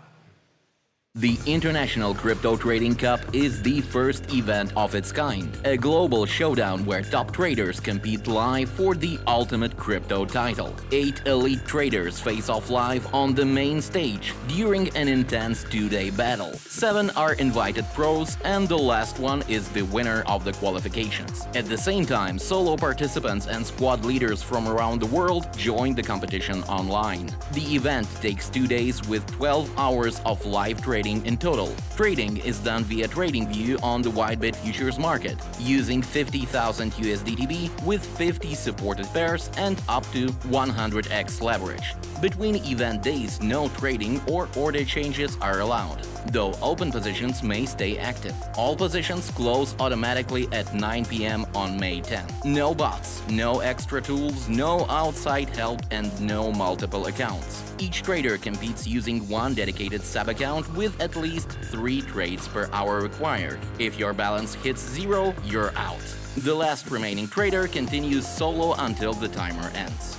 The International Crypto Trading Cup is the first event of its kind, a global showdown where top traders compete live for the ultimate crypto title. 8 elite traders face off live on the main stage during an intense 2-day battle. 7 are invited pros, and the last one is the winner of the qualifications. At the same time, solo participants and squad leaders from around the world join the competition online. The event takes 2 days with 12 hours of live trading in total. Trading is done via TradingView on the Whitebit futures market, using 50,000 USDTB with 50 supported pairs and up to 100x leverage. Between event days, no trading or order changes are allowed, though open positions may stay active. All positions close automatically at 9 p.m. on May 10. No bots, no extra tools, no outside help, and no multiple accounts. Each trader competes using one dedicated sub-account with at least 3 trades per hour required. If your balance hits 0, you're out. The last remaining trader continues solo until the timer ends.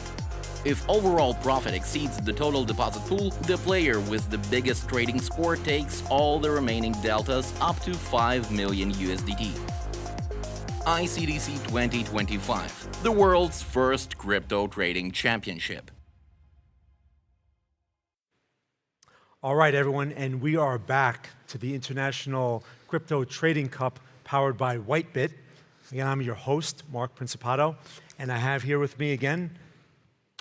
If overall profit exceeds the total deposit pool, the player with the biggest trading score takes all the remaining deltas up to 5 million USDT. ICDC 2025, the world's first crypto trading championship. All right, everyone, and we are back to the International Crypto Trading Cup powered by Whitebit. Again, I'm your host, Mark Principato, and I have here with me again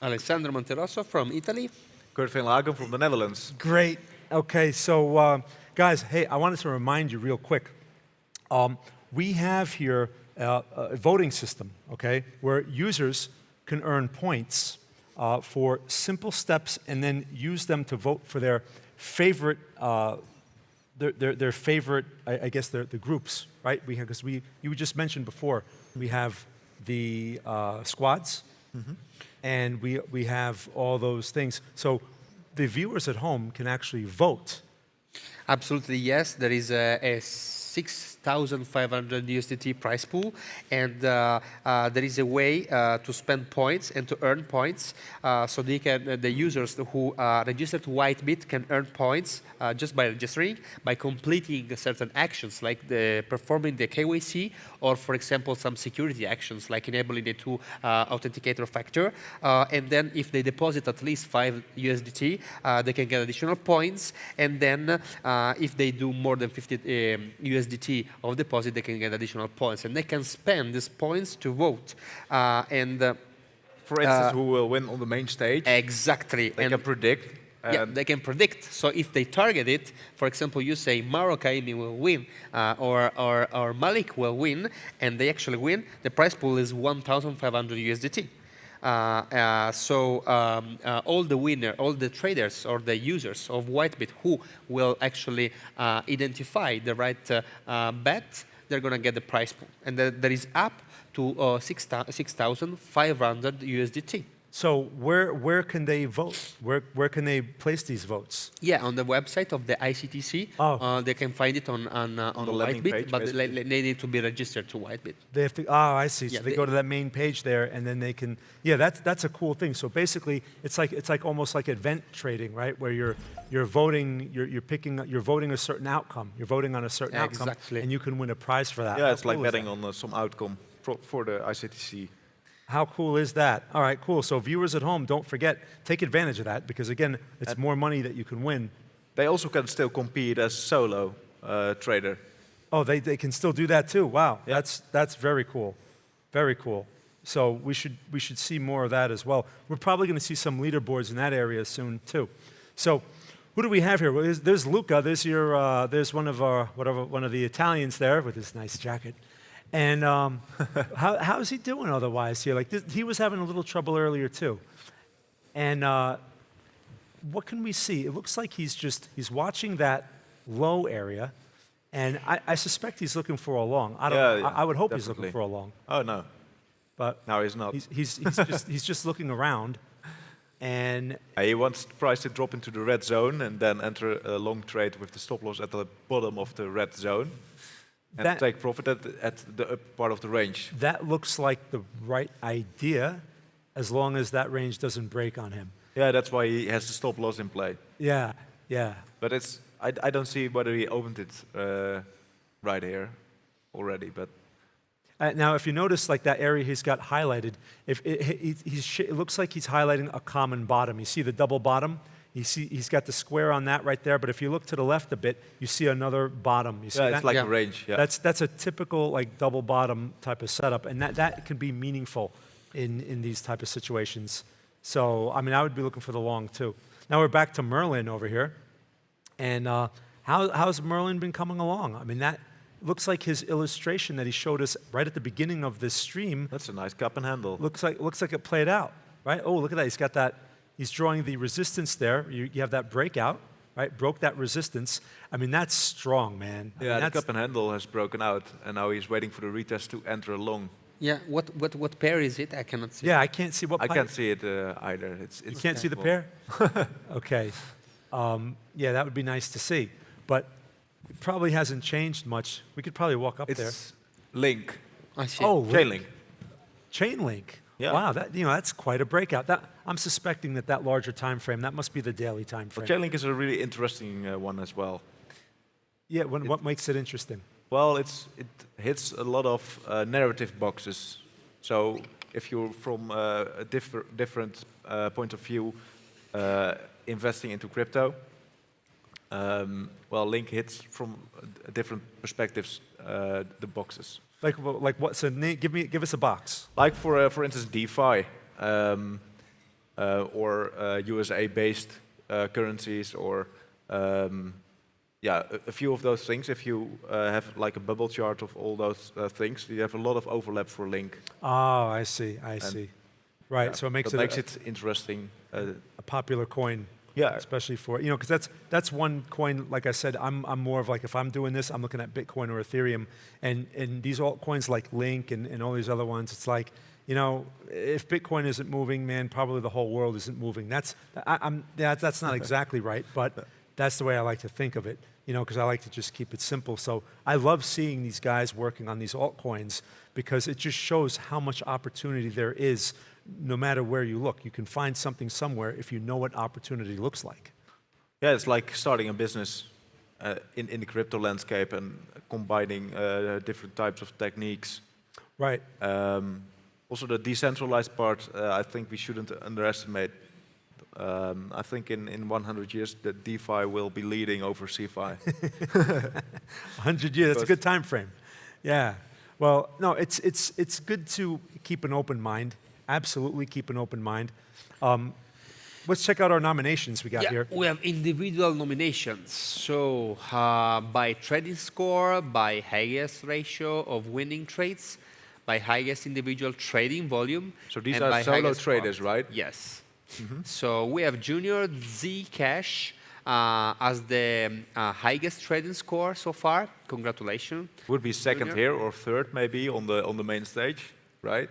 Alessandro Monterosso from Italy. Kurt van Lagen from the Netherlands. Great. Okay, so guys, hey, I wanted to remind you real quick. We have here a voting system, okay, where users can earn points for simple steps and then use them to vote for their favorite, their favorite, I guess, the groups, right? Because you just mentioned before, we have the squads, and we have all those things. So the viewers at home can actually vote. Absolutely, yes. There is a 6,500 USDT prize pool, and there is a way to spend points and to earn points. So the users who register to Whitebit can earn points just by registering, by completing certain actions like performing the KYC, or for example some security actions like enabling the 2 authenticator factor. And then if they deposit at least 5 USDT, they can get additional points. And then if they do more than 50 USDT of deposit, they can get additional points, and they can spend these points to vote. For instance, who will win on the main stage? Exactly. They can predict. Yeah, they can predict. So if they target it, for example, you say Mauro Kaimi will win, or Malik will win, and they actually win, the prize pool is 1,500 USDT. All the traders or the users of Whitebit who will actually identify the right bet, they're going to get the prize pool. And there is up to 6,500 USDT. So where can they vote? Where can they place these votes? Yeah, on the website of the ICTC. Oh. They can find it on Whitebit, page, but they need to be registered to Whitebit. They have to. Oh, I see. So Yeah, they go to that main page there, and then they can. Yeah, that's a cool thing. So basically, it's like almost like event trading, right? Where you're voting, you're voting a certain outcome. You're voting on a certain outcome, and you can win a prize for that. Yeah, How it's like cool is betting that? on some outcome for the ICTC. How cool is that? All right, cool. So viewers at home, don't forget, take advantage of that, because again, it's more money that you can win. They also can still compete as solo trader. Oh, they can still do that too. Wow, that's very cool. Very cool. So we should see more of that as well. We're probably going to see some leaderboards in that area soon too. So who do we have here? Well, there's Luca. There's your one of the Italians there with his nice jacket. And how's he doing otherwise here? Like he was having a little trouble earlier too. And what can we see? It looks like he's watching that low area, and I suspect he's looking for a long. I would hope definitely. he's looking for a long. Oh no, but no, he's not. He's just looking around, and he wants the price to drop into the red zone and then enter a long trade with the stop loss at the bottom of the red zone, and take profit at the upper part of the range. That looks like the right idea, as long as that range doesn't break on him. Yeah, that's why he has the stop loss in play. Yeah, yeah. But I don't see whether he opened it right here already. But now, if you notice, like that area he's got highlighted, it looks like he's highlighting a common bottom. You see the double bottom? He's got the square on that right there. But if you look to the left a bit, you see another bottom. You see that? It's like a range. Yeah. That's a typical like double bottom type of setup, and that can be meaningful in these type of situations. So, I mean, I would be looking for the long too. Now we're back to Merlin over here. And how's Merlin been coming along? I mean, that looks like his illustration that he showed us right at the beginning of this stream. That's a nice cup and handle. Looks like it played out, right? Oh, look at that. He's got that. He's drawing the resistance there. You have that breakout, right? Broke that resistance. I mean, that's strong, man. Yeah, the cup and handle has broken out, and now he's waiting for the retest to enter long. Yeah, what pair is it? I cannot see. Yeah, I can't see what. I can't see it either. You can't see the pair? Okay. Yeah, that would be nice to see. But it probably hasn't changed much. We could probably walk up there. It's link. I see. Oh, chain link. Chain link. Yeah. Wow, that's quite a breakout. I'm suspecting that larger time frame, that must be the daily time frame. Well, chain link is a really interesting one as well. Yeah, what makes it interesting? Well, it hits a lot of narrative boxes. So if you're from a different point of view investing into crypto, well, Link hits from different perspectives the boxes. Like what? So give us a box. Like for instance, DeFi or USA-based currencies or. Yeah, a few of those things. If you have like a bubble chart of all those things, you have a lot of overlap for Link. Oh, I see. Right, Yeah, so it makes it interesting. A popular coin. Yeah, especially for because that's one coin. Like I said, I'm more of like if I'm doing this, I'm looking at Bitcoin or Ethereum, and these altcoins like Link and all these other ones. It's like if Bitcoin isn't moving, man, probably the whole world isn't moving. That's not exactly right, but that's the way I like to think of it. Because I like to just keep it simple. So I love seeing these guys working on these altcoins because it just shows how much opportunity there is no matter where you look. You can find something somewhere if you know what opportunity looks like. Yeah, it's like starting a business in the crypto landscape and combining different types of techniques. Right. Also the decentralized part, I think we shouldn't underestimate. I think in 100 years, the DeFi will be leading over CeFi. 100 years, that's a good time frame. Yeah. Well, no, it's good to keep an open mind. Absolutely keep an open mind. Let's check out our nominations we got here. We have individual nominations. So by trading score, by highest ratio of winning trades, by highest individual trading volume. So these are solo traders, right? Yes. So we have Junior Zcash as the highest trading score so far. Congratulations. Would be second Junior. here or third maybe on the main stage, right?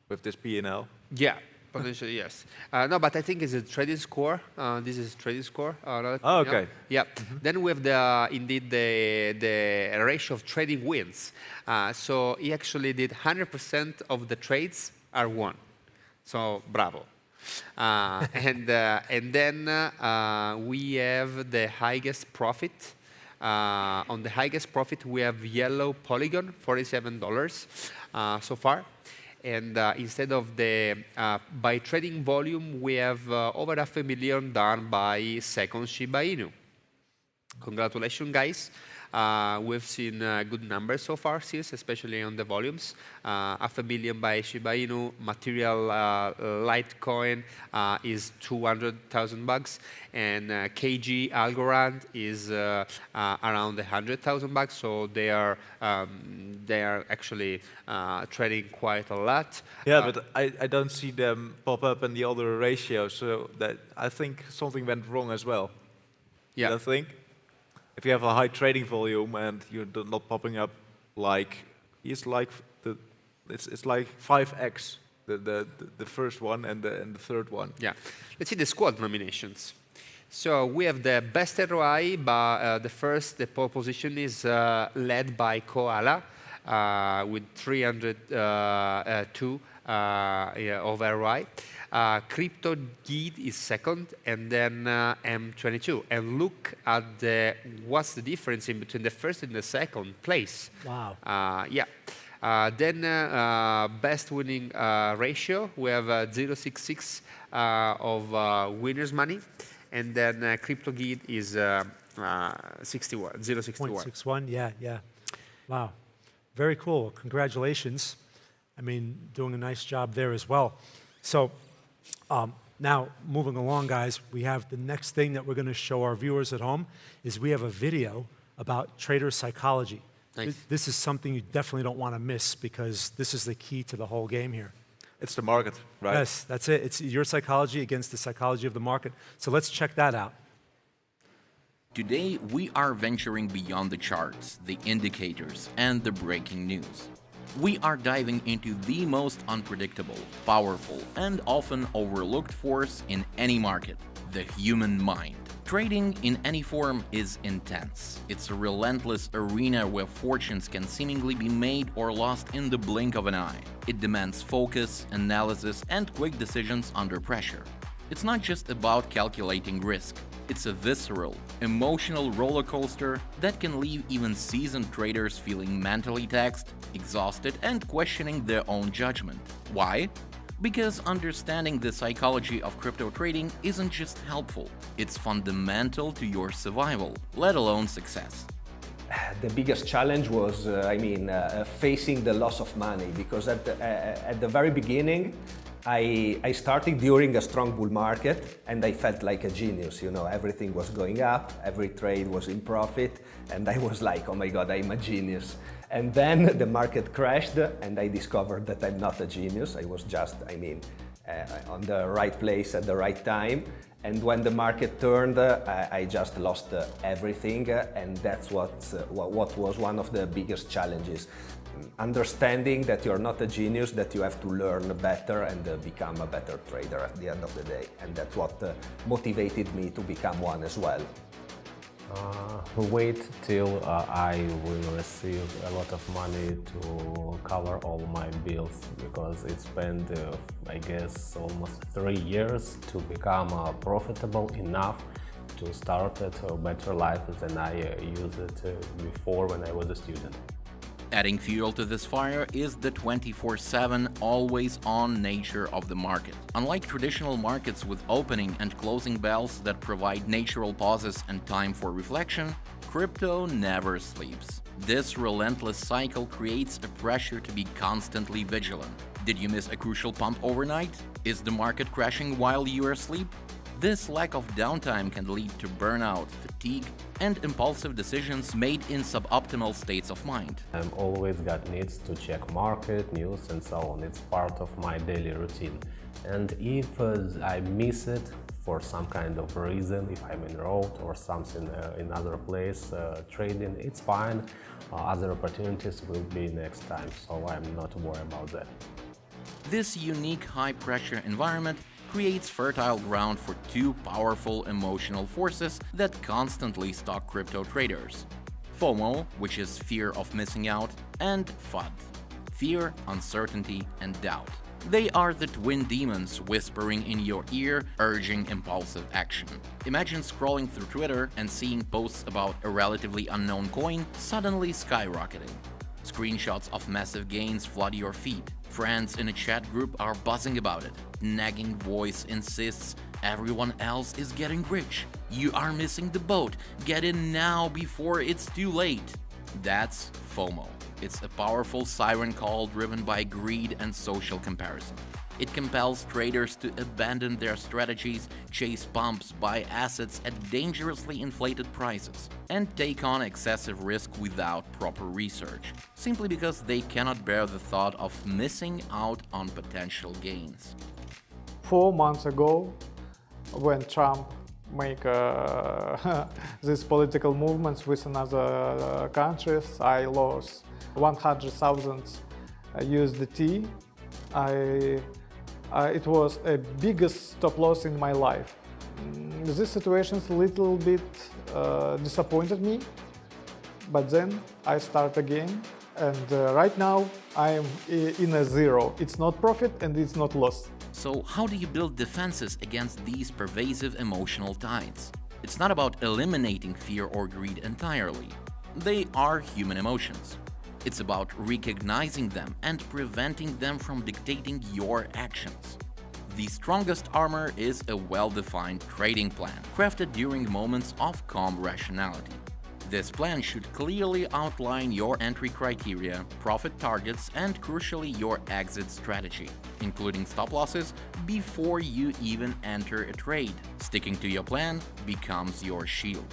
With this P&L. Yeah, potentially yes. No, but I think it's a trading score. This is trading score. Oh, okay. Yeah. Then we have indeed the ratio of trading wins. So he actually did 100% of the trades are won. So bravo. And then we have the highest profit. On the highest profit, we have yellow Polygon, $47 so far. And instead of the by trading volume, we have over $500,000 done by second Shiba Inu. Congratulations, guys. We've seen good numbers so far, especially on the volumes. $500,000 by Shiba Inu. Material Litecoin is $200,000, and KG Algorand is around $100,000. So they are actually trading quite a lot. Yeah, but I don't see them pop up in the other ratios, so that I think something went wrong as well. Yeah. I think if you have a high trading volume and you're not popping up like it's like 5x the first one and the third one. Yeah. Let's see the squad nominations. So we have the best ROI, but the pole position is led by Koala with 302 of ROI. Crypto Geed is second, and then M22. And look at what's the difference in between the first and the second place. Wow. Yeah. Then best winning ratio, we have 0.66 of winners money, and then CryptoGeed is 0.61. 0.61, yeah. Wow, very cool. Congratulations. I mean, doing a nice job there as well. So now, moving along, guys, we have the next thing that we're going to show our viewers at home is we have a video about trader psychology. Nice. This is something you definitely don't want to miss because this is the key to the whole game here. It's the market, right? Yes, that's it. It's your psychology against the psychology of the market. So let's check that out. Today, we are venturing beyond the charts, the indicators, and the breaking news. We are diving into the most unpredictable, powerful, and often overlooked force in any market, the human mind. Trading in any form is intense. It's a relentless arena where fortunes can seemingly be made or lost in the blink of an eye. It demands focus, analysis, and quick decisions under pressure. It's not just about calculating risk. It's a visceral, emotional roller coaster that can leave even seasoned traders feeling mentally taxed, exhausted, and questioning their own judgment. Why? Because understanding the psychology of crypto trading isn't just helpful, it's fundamental to your survival, let alone success. The biggest challenge was, facing the loss of money, because at the very beginning, I started during a strong bull market, and I felt like a genius. You know, everything was going up, every trade was in profit, and I was like, oh my God, I'm a genius. And then the market crashed, and I discovered that I'm not a genius. I was just, on the right place at the right time. And when the market turned, I just lost everything, and that's what was one of the biggest challenges. Understanding that you're not a genius, that you have to learn better and become a better trader at the end of the day. And that's what motivated me to become one as well. Wait till I will receive a lot of money to cover all my bills, because it spent, I guess, almost 3 years to become profitable enough to start a better life than I used it before when I was a student. Adding fuel to this fire is the 24/7, always-on nature of the market. Unlike traditional markets with opening and closing bells that provide natural pauses and time for reflection, crypto never sleeps. This relentless cycle creates a pressure to be constantly vigilant. Did you miss a crucial pump overnight? Is the market crashing while you are asleep? This lack of downtime can lead to burnout, fatigue, and impulsive decisions made in suboptimal states of mind. I'm always got needs to check market, news, and so on. It's part of my daily routine. And if I miss it for some kind of reason, if I'm in road or something in other place trading, it's fine. Other opportunities will be next time, so I'm not worried about that. This unique high-pressure environment creates fertile ground for two powerful emotional forces that constantly stalk crypto traders. FOMO, which is fear of missing out, and FUD, fear, uncertainty, and doubt. They are the twin demons whispering in your ear, urging impulsive action. Imagine scrolling through Twitter and seeing posts about a relatively unknown coin suddenly skyrocketing. Screenshots of massive gains flood your feed. Friends in a chat group are buzzing about it. Nagging voice insists, Everyone else is getting rich. You are missing the boat. Get in now before it's too late. That's FOMO. It's a powerful siren call driven by greed and social comparison. It compels traders to abandon their strategies, chase pumps, buy assets at dangerously inflated prices, and take on excessive risk without proper research, simply because they cannot bear the thought of missing out on potential gains. 4 months ago, when Trump make these political movements with another countries, I lost 100,000 USDT. It was a biggest stop loss in my life. This situation a little bit disappointed me, but then I start again, and right now I am in a zero. It's not profit and it's not loss. So how do you build defenses against these pervasive emotional tides? It's not about eliminating fear or greed entirely. They are human emotions. It's about recognizing them and preventing them from dictating your actions. The strongest armor is a well-defined trading plan, crafted during moments of calm rationality. This plan should clearly outline your entry criteria, profit targets, and crucially your exit strategy, including stop losses, before you even enter a trade. Sticking to your plan becomes your shield.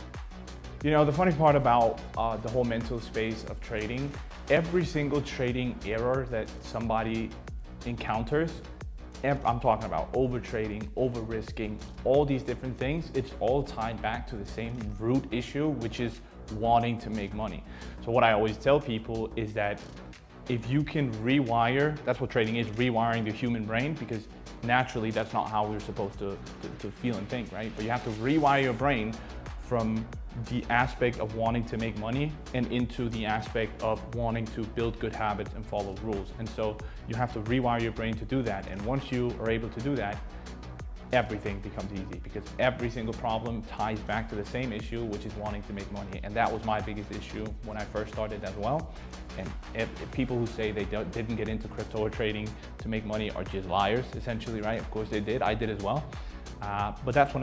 You know, the funny part about the whole mental space of trading, every single trading error that somebody encounters, I'm talking about over-trading, over-risking, all these different things, it's all tied back to the same root issue, which is wanting to make money. So what I always tell people is that if you can rewire, that's what trading is, rewiring the human brain, because naturally that's not how we're supposed to feel and think, right? But you have to rewire your brain from the aspect of wanting to make money and into the aspect of wanting to build good habits and follow rules. And so you have to rewire your brain to do that. And once you are able to do that, everything becomes easy, because every single problem ties back to the same issue, which is wanting to make money. And that was my biggest issue when I first started as well. And if people who say they didn't get into crypto or trading to make money are just liars, essentially, right? Of course they did, I did as well. But that's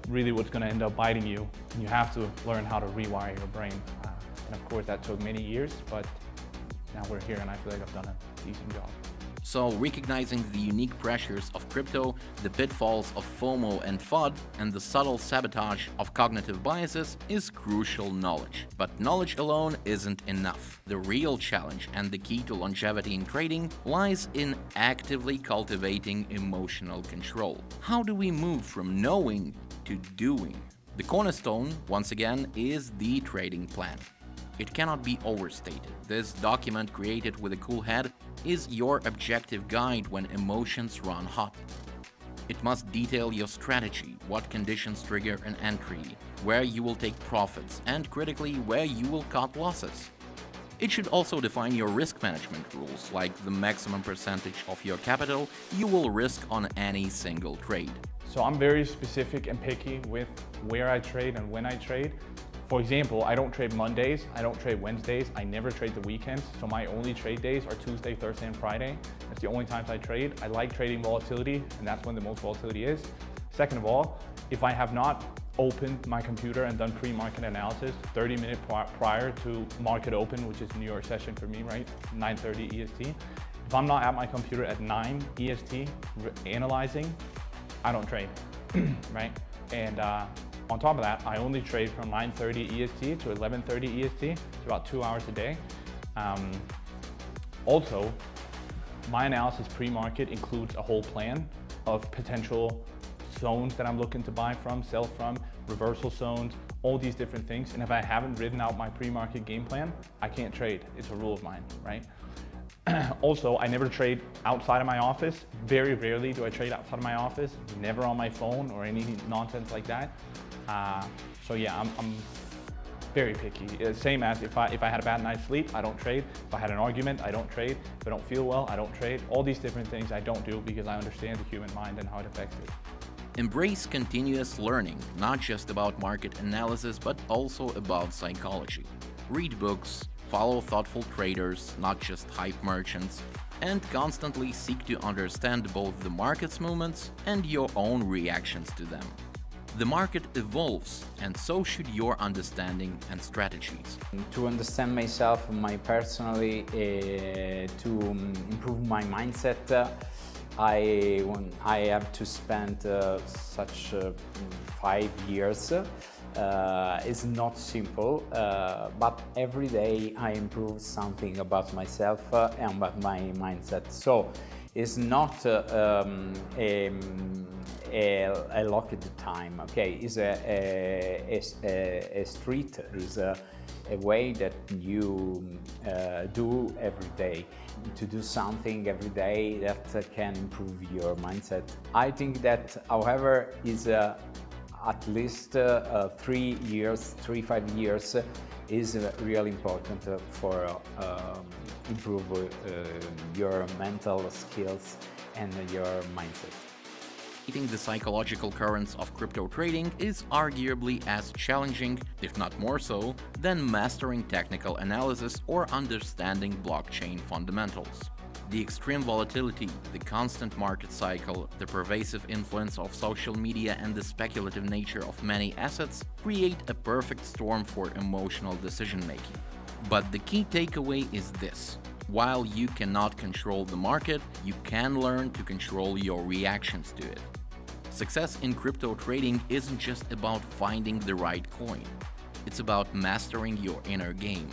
really what's going to end up biting you. You have to learn how to rewire your brain. And of course that took many years, but now we're here and I feel like I've done a decent job. So recognizing the unique pressures of crypto, the pitfalls of FOMO and FUD, and the subtle sabotage of cognitive biases is crucial knowledge. But knowledge alone isn't enough. The real challenge and the key to longevity in trading lies in actively cultivating emotional control. How do we move from knowing to doing? The cornerstone, once again, is the trading plan. It cannot be overstated. This document, created with a cool head, is your objective guide when emotions run hot. It must detail your strategy, what conditions trigger an entry, where you will take profits, and critically, where you will cut losses. It should also define your risk management rules, like the maximum percentage of your capital you will risk on any single trade. So I'm very specific and picky with where I trade and when I trade. For example, I don't trade Mondays, I don't trade Wednesdays, I never trade the weekends, so my only trade days are Tuesday, Thursday, and Friday. That's the only times I trade. I like trading volatility, and that's when the most volatility is. Second of all, if I have not opened my computer and done pre-market analysis 30 minutes prior to market open, which is New York session for me, right, 9:30 EST. If I'm not at my computer at 9 EST analyzing, I don't trade, right? And on top of that, I only trade from 9:30 EST to 11:30 EST, it's about 2 hours a day. Also, my analysis pre-market includes a whole plan of potential zones that I'm looking to buy from, sell from, reversal zones, all these different things. And if I haven't written out my pre-market game plan, I can't trade. It's a rule of mine, right? Also, I never trade outside of my office. Very rarely do I trade outside of my office, never on my phone or any nonsense like that. So yeah, I'm very picky. Same as if I had a bad night's sleep, I don't trade. If I had an argument, I don't trade. If I don't feel well, I don't trade. All these different things I don't do because I understand the human mind and how it affects it. Embrace continuous learning, not just about market analysis, but also about psychology. Read books, follow thoughtful traders, not just hype merchants. and constantly seek to understand both the market's movements and your own reactions to them. The market evolves, and so should your understanding and strategies. To understand myself, personally, to improve my mindset, I have to spend such 5 years. It's not simple, but every day I improve something about myself and about my mindset. So it's not a locked time. Okay, it's a street. Is a way that you do every day. To do something every day that can improve your mindset. I think that, however, is at least 3 years, 5 years is really important for improve your mental skills and your mindset. Eating the psychological currents of crypto trading is arguably as challenging, if not more so, than mastering technical analysis or understanding blockchain fundamentals. The extreme volatility, the constant market cycle, the pervasive influence of social media and the speculative nature of many assets create a perfect storm for emotional decision-making. But the key takeaway is this: while you cannot control the market, you can learn to control your reactions to it. Success in crypto trading isn't just about finding the right coin. It's about mastering your inner game.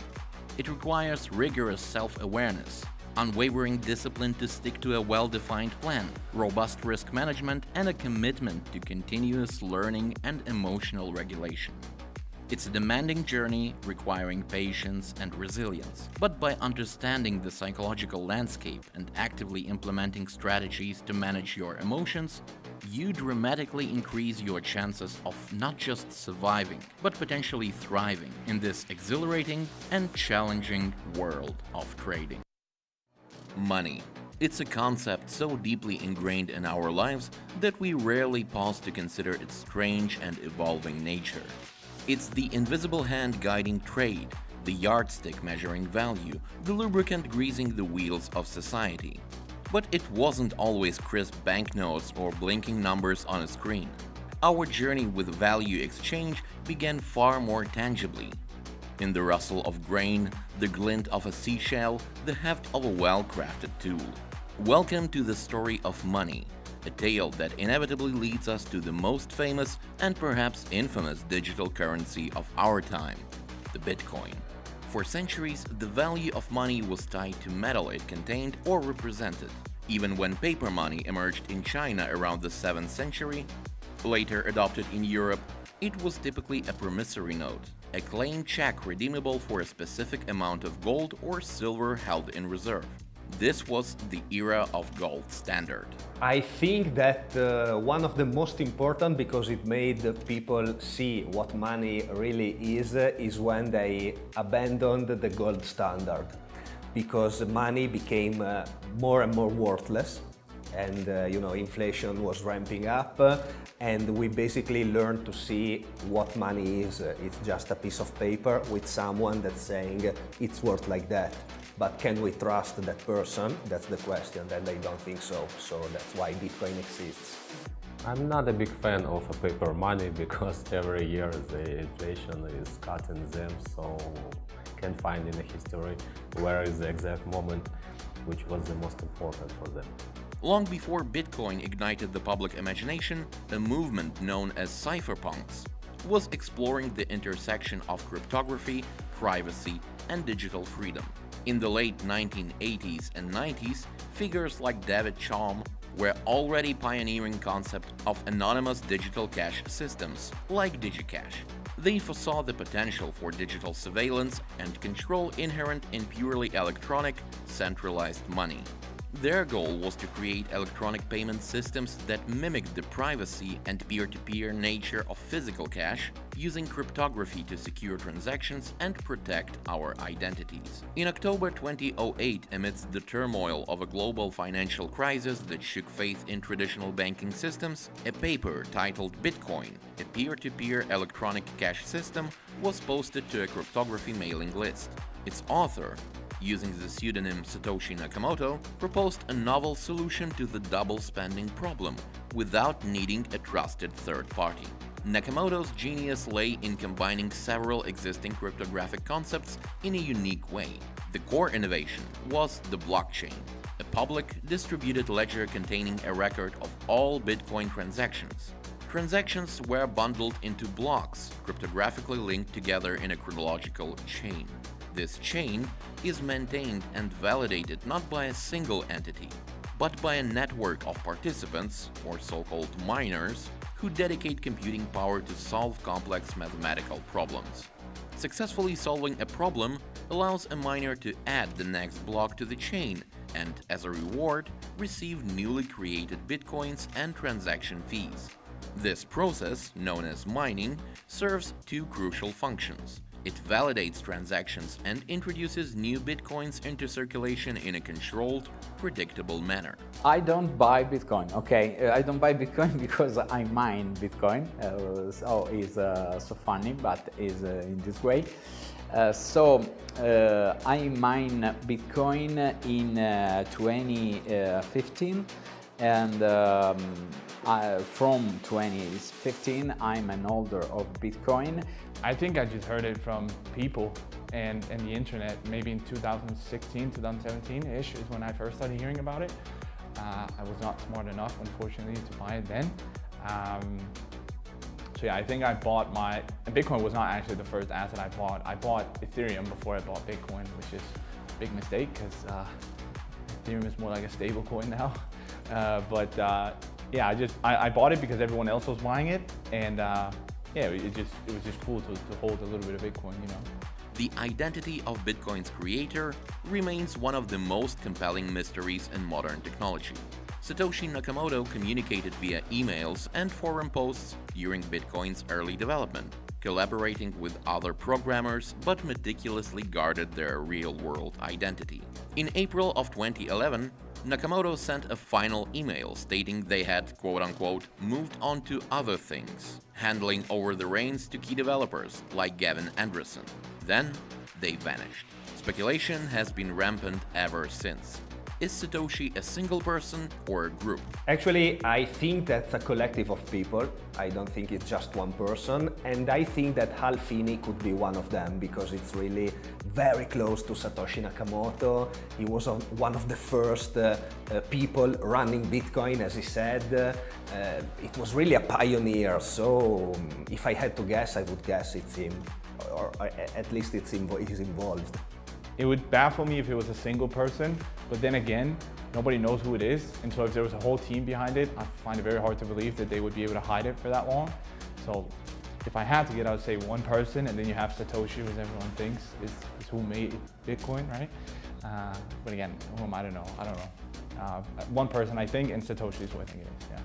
It requires rigorous self-awareness, unwavering discipline to stick to a well-defined plan, robust risk management, and a commitment to continuous learning and emotional regulation. It's a demanding journey requiring patience and resilience. But by understanding the psychological landscape and actively implementing strategies to manage your emotions, you dramatically increase your chances of not just surviving, but potentially thriving in this exhilarating and challenging world of trading. Money. It's a concept so deeply ingrained in our lives that we rarely pause to consider its strange and evolving nature. It's the invisible hand guiding trade, the yardstick measuring value, the lubricant greasing the wheels of society. But it wasn't always crisp banknotes or blinking numbers on a screen. Our journey with value exchange began far more tangibly. In the rustle of grain, the glint of a seashell, the heft of a well-crafted tool. Welcome to the story of money, a tale that inevitably leads us to the most famous and perhaps infamous digital currency of our time, the Bitcoin. For centuries, the value of money was tied to metal it contained or represented. Even when paper money emerged in China around the 7th century, later adopted in Europe, it was typically a promissory note, a claim check redeemable for a specific amount of gold or silver held in reserve. This was the era of gold standard. I think that one of the most important, because it made people see what money really is when they abandoned the gold standard. Because money became more and more worthless, and inflation was ramping up, and we basically learned to see what money is. It's just a piece of paper with someone that's saying it's worth like that. But can we trust that person? That's the question, and I don't think so. So that's why Bitcoin exists. I'm not a big fan of paper money because every year the inflation is cutting them, so I can't find in the history where is the exact moment which was the most important for them. Long before Bitcoin ignited the public imagination, a movement known as cypherpunks was exploring the intersection of cryptography, privacy, and digital freedom. In the late 1980s and 90s, figures like David Chaum were already pioneering concept of anonymous digital cash systems, like DigiCash. They foresaw the potential for digital surveillance and control inherent in purely electronic, centralized money. Their goal was to create electronic payment systems that mimicked the privacy and peer-to-peer nature of physical cash, using cryptography to secure transactions and protect our identities. In October 2008, amidst the turmoil of a global financial crisis that shook faith in traditional banking systems, a paper titled Bitcoin, a peer-to-peer electronic cash system, was posted to a cryptography mailing list. Its author, using the pseudonym Satoshi Nakamoto, proposed a novel solution to the double spending problem without needing a trusted third party. Nakamoto's genius lay in combining several existing cryptographic concepts in a unique way. The core innovation was the blockchain, a public, distributed ledger containing a record of all Bitcoin transactions. Transactions were bundled into blocks, cryptographically linked together in a chronological chain. This chain is maintained and validated not by a single entity, but by a network of participants, or so-called miners, who dedicate computing power to solve complex mathematical problems. Successfully solving a problem allows a miner to add the next block to the chain and, as a reward, receive newly created bitcoins and transaction fees. This process, known as mining, serves two crucial functions. It validates transactions and introduces new bitcoins into circulation in a controlled, predictable manner. I don't buy Bitcoin, okay? I don't buy Bitcoin because I mine Bitcoin, so it's so funny, but it's in this way. I mine Bitcoin in 2015, and from 2015 I'm an holder of Bitcoin. I think I just heard it from people and the internet, maybe in 2016, 2017-ish is when I first started hearing about it. I was not smart enough, unfortunately, to buy it then. So yeah, I think I bought and Bitcoin was not actually the first asset I bought. I bought Ethereum before I bought Bitcoin, which is a big mistake because Ethereum is more like a stable coin now. Yeah, I bought it because everyone else was buying it, and yeah, it was just cool to hold a little bit of Bitcoin, you know. The identity of Bitcoin's creator remains one of the most compelling mysteries in modern technology. Satoshi Nakamoto communicated via emails and forum posts during Bitcoin's early development, collaborating with other programmers but meticulously guarded their real-world identity. In April of 2011, Nakamoto sent a final email stating they had, quote-unquote, moved on to other things, handling over the reins to key developers like Gavin Andresen. Then, they vanished. Speculation has been rampant ever since. Is Satoshi a single person or a group? Actually, I think that's a collective of people. I don't think it's just one person. And I think that Hal Finney could be one of them because it's really very close to Satoshi Nakamoto. He was one of the first people running Bitcoin, as he said. It was really a pioneer. So if I had to guess, I would guess it's him, or at least he's involved. It would baffle me if it was a single person, but then again, nobody knows who it is. And so if there was a whole team behind it, I find it very hard to believe that they would be able to hide it for that long. So if I had to get, I would say one person, and then you have Satoshi, who everyone thinks is who made Bitcoin, right? But again, whom I don't know. One person, I think, and Satoshi is who I think it is, yeah.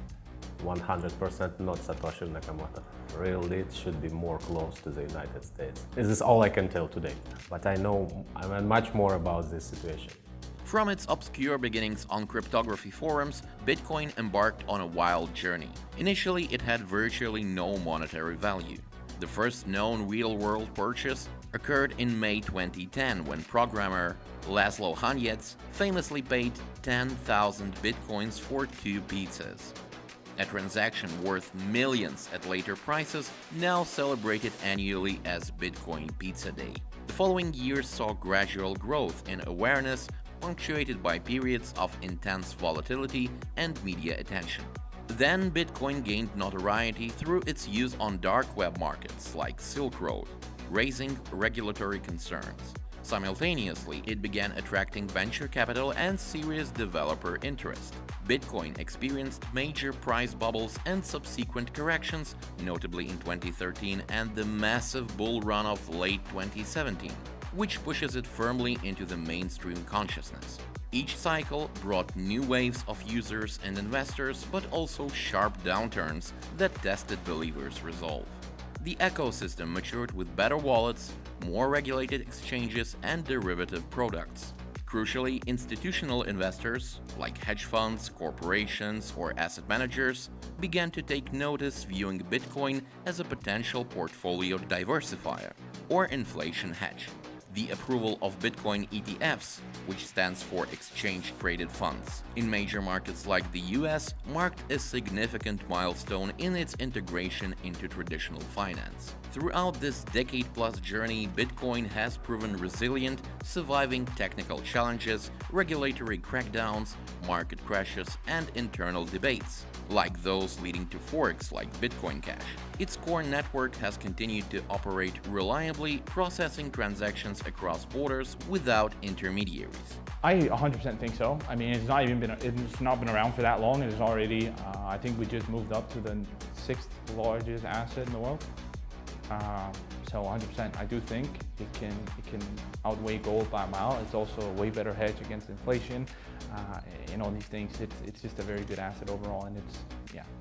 100% not Satoshi Nakamoto. Real lead should be more close to the United States. This is all I can tell today, but I know much more about this situation. From its obscure beginnings on cryptography forums, Bitcoin embarked on a wild journey. Initially, it had virtually no monetary value. The first known real-world purchase occurred in May 2010 when programmer Laszlo Hanyecz famously paid 10,000 Bitcoins for 2 pizzas. A transaction worth millions at later prices, now celebrated annually as Bitcoin Pizza Day. The following years saw gradual growth in awareness, punctuated by periods of intense volatility and media attention. Then Bitcoin gained notoriety through its use on dark web markets like Silk Road, raising regulatory concerns. Simultaneously, it began attracting venture capital and serious developer interest. Bitcoin experienced major price bubbles and subsequent corrections, notably in 2013 and the massive bull run of late 2017, which pushes it firmly into the mainstream consciousness. Each cycle brought new waves of users and investors, but also sharp downturns that tested believers' resolve. The ecosystem matured with better wallets, more regulated exchanges, and derivative products. Crucially, institutional investors, like hedge funds, corporations, or asset managers, began to take notice, viewing Bitcoin as a potential portfolio diversifier or inflation hedge. the approval of Bitcoin ETFs, which stands for Exchange Traded Funds, in major markets like the US marked a significant milestone in its integration into traditional finance. Throughout this decade-plus journey, Bitcoin has proven resilient, surviving technical challenges, regulatory crackdowns, market crashes, and internal debates, like those leading to forks like Bitcoin Cash. Its core network has continued to operate reliably, processing transactions across borders without intermediaries. I 100% think so. I mean, it's not been around for that long. It is already, I think we just moved up to the 6th largest asset in the world. So 100%, I do think it can outweigh gold by a mile. It's also a way better hedge against inflation and all these things. It's just a very good asset overall, and it's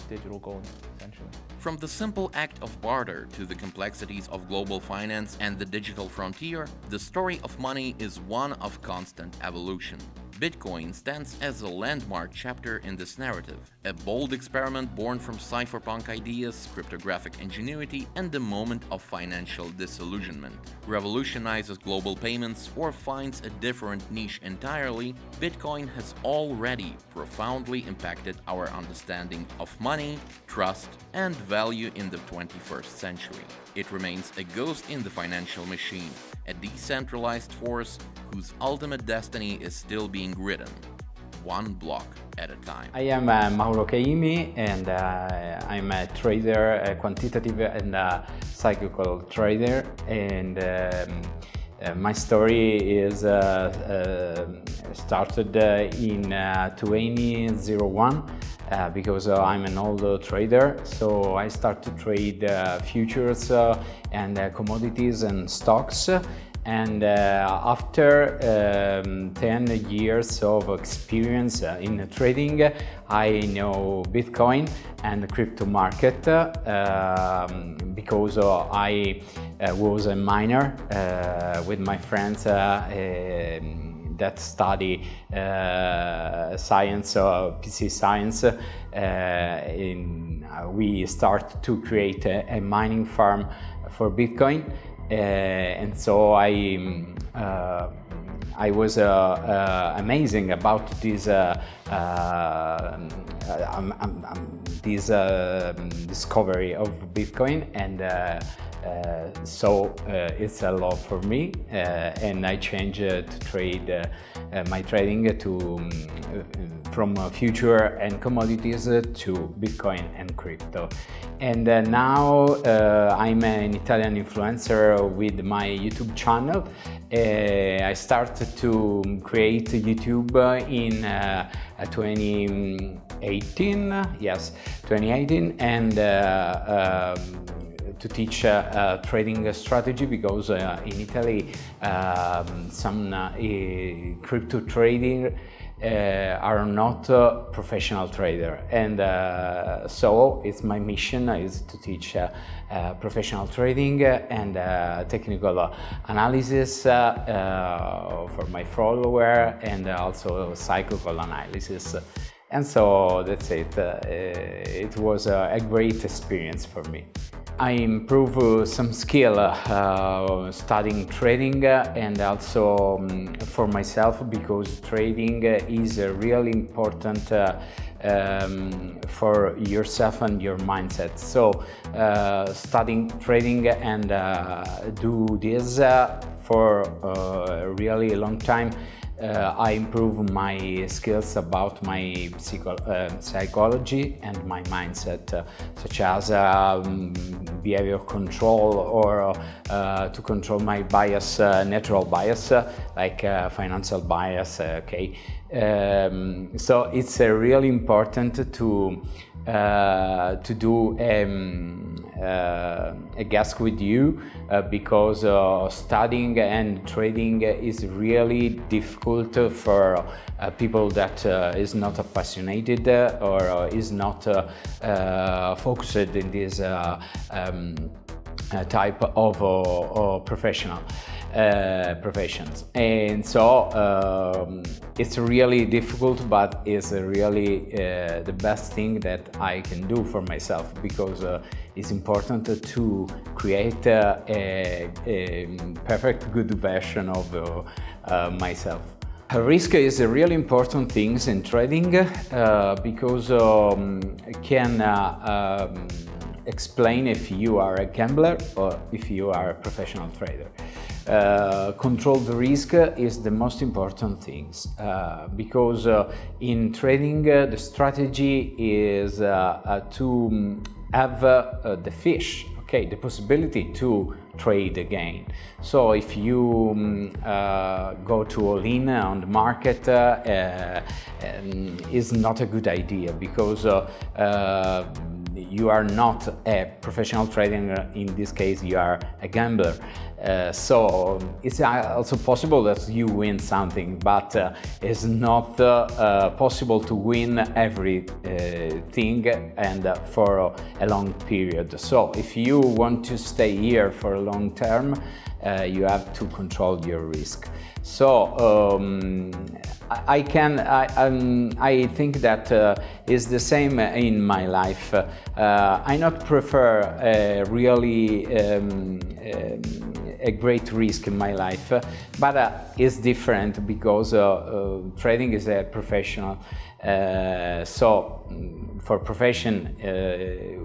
digital gold essentially. From the simple act of barter to the complexities of global finance and the digital frontier, the story of money is one of constant evolution. Bitcoin stands as a landmark chapter in this narrative, a bold experiment born from cypherpunk ideas, cryptographic ingenuity, and the moment of financial disillusionment. Revolutionizes global payments or finds a different niche entirely, Bitcoin has already profoundly impacted our understanding of money, trust, and value in the 21st century. It remains a ghost in the financial machine, a decentralized force whose ultimate destiny is still being written, one block at a time. I am Mauro Caimi, and I'm a trader, a quantitative and cyclical trader, and my story is started in 2001 because I'm an old trader, so I started to trade futures and commodities and stocks. And after 10 years of experience in trading, I know Bitcoin and the crypto market because I was a miner with my friends that study science, PC science. We start to create a mining farm for Bitcoin. And so I was amazing about this discovery of Bitcoin, and so it's a lot for me, and I changed to trade my trading to from future and commodities to Bitcoin and crypto. And now I'm an Italian influencer with my YouTube channel. I started to create YouTube in 2018, yes, 2018, and to teach trading strategy, because in Italy some crypto trading are not professional trader, and so it's my mission is to teach professional trading and technical analysis for my follower, and also cyclical analysis. And so that's it. It was a great experience for me. I improved some skill studying trading and also for myself, because trading is really important for yourself and your mindset. So studying trading and do this for a really long time. I improve my skills about my psychology and my mindset, such as behavior control, or to control my bias, natural bias, like financial bias. Okay, so it's really important to do a guest with you, because studying and trading is really difficult for people that is not passionate or is not focused in this type of professional. professions. And so it's really difficult, but it's really the best thing that I can do for myself, because it's important to create a perfect good version of myself. Risk is a really important thing in trading because it can explain if you are a gambler or if you are a professional trader. Control the risk is the most important thing because in trading the strategy is to have the fish, okay, the possibility to trade again. So if you go to all-in on the market, is not a good idea, because you are not a professional trader. In this case, you are a gambler. So it's also possible that you win something, but it's not possible to win everything and for a long period. So if you want to stay here for a long term, you have to control your risk. So I think that is the same in my life. I not prefer really a great risk in my life, but it's different because trading is a professional. So for profession,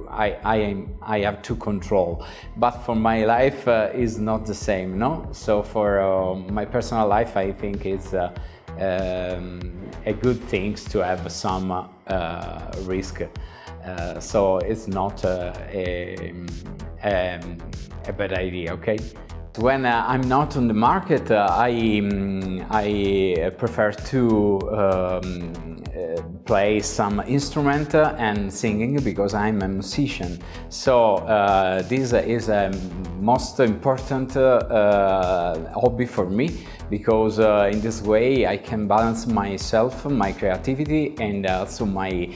I have to control, but for my life is not the same, no? So for my personal life, I think it's a good thing to have some risk. So it's not a bad idea, okay? When I'm not on the market, I prefer to play some instrument and singing, because I'm a musician. So this is a most important hobby for me, because in this way I can balance myself, my creativity, and also my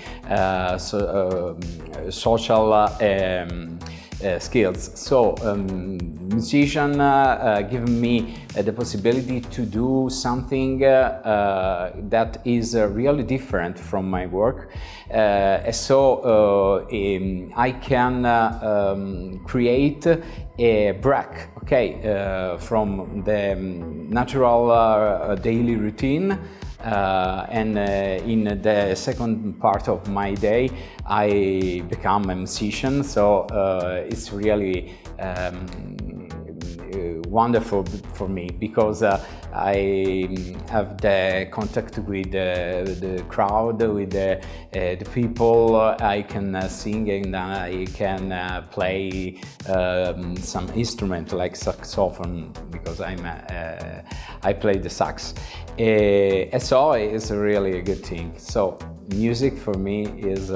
social skills. So musician give me the possibility to do something that is really different from my work. So I can create a break, okay, from the natural daily routine. And in the second part of my day, I become a musician. So it's really wonderful for me, because I have the contact with the crowd, with the people. I can sing and I can play some instrument like saxophone, because I play the sax. So it's really a good thing. So music for me is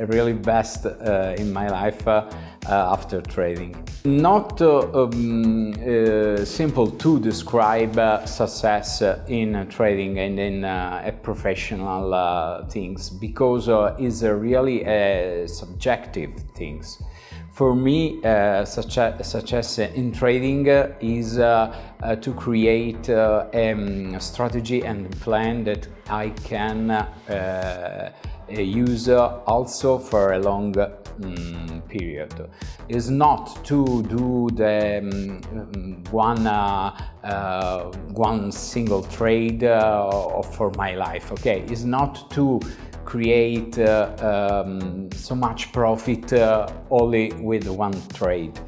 really best in my life after trading. Not simple to describe success in trading and in professional things, because it's really subjective things. For me, success in trading is to create a strategy and plan that I can use also for a long period. Is not to do the one single trade for my life. Okay, it's not to create so much profit only with one trade.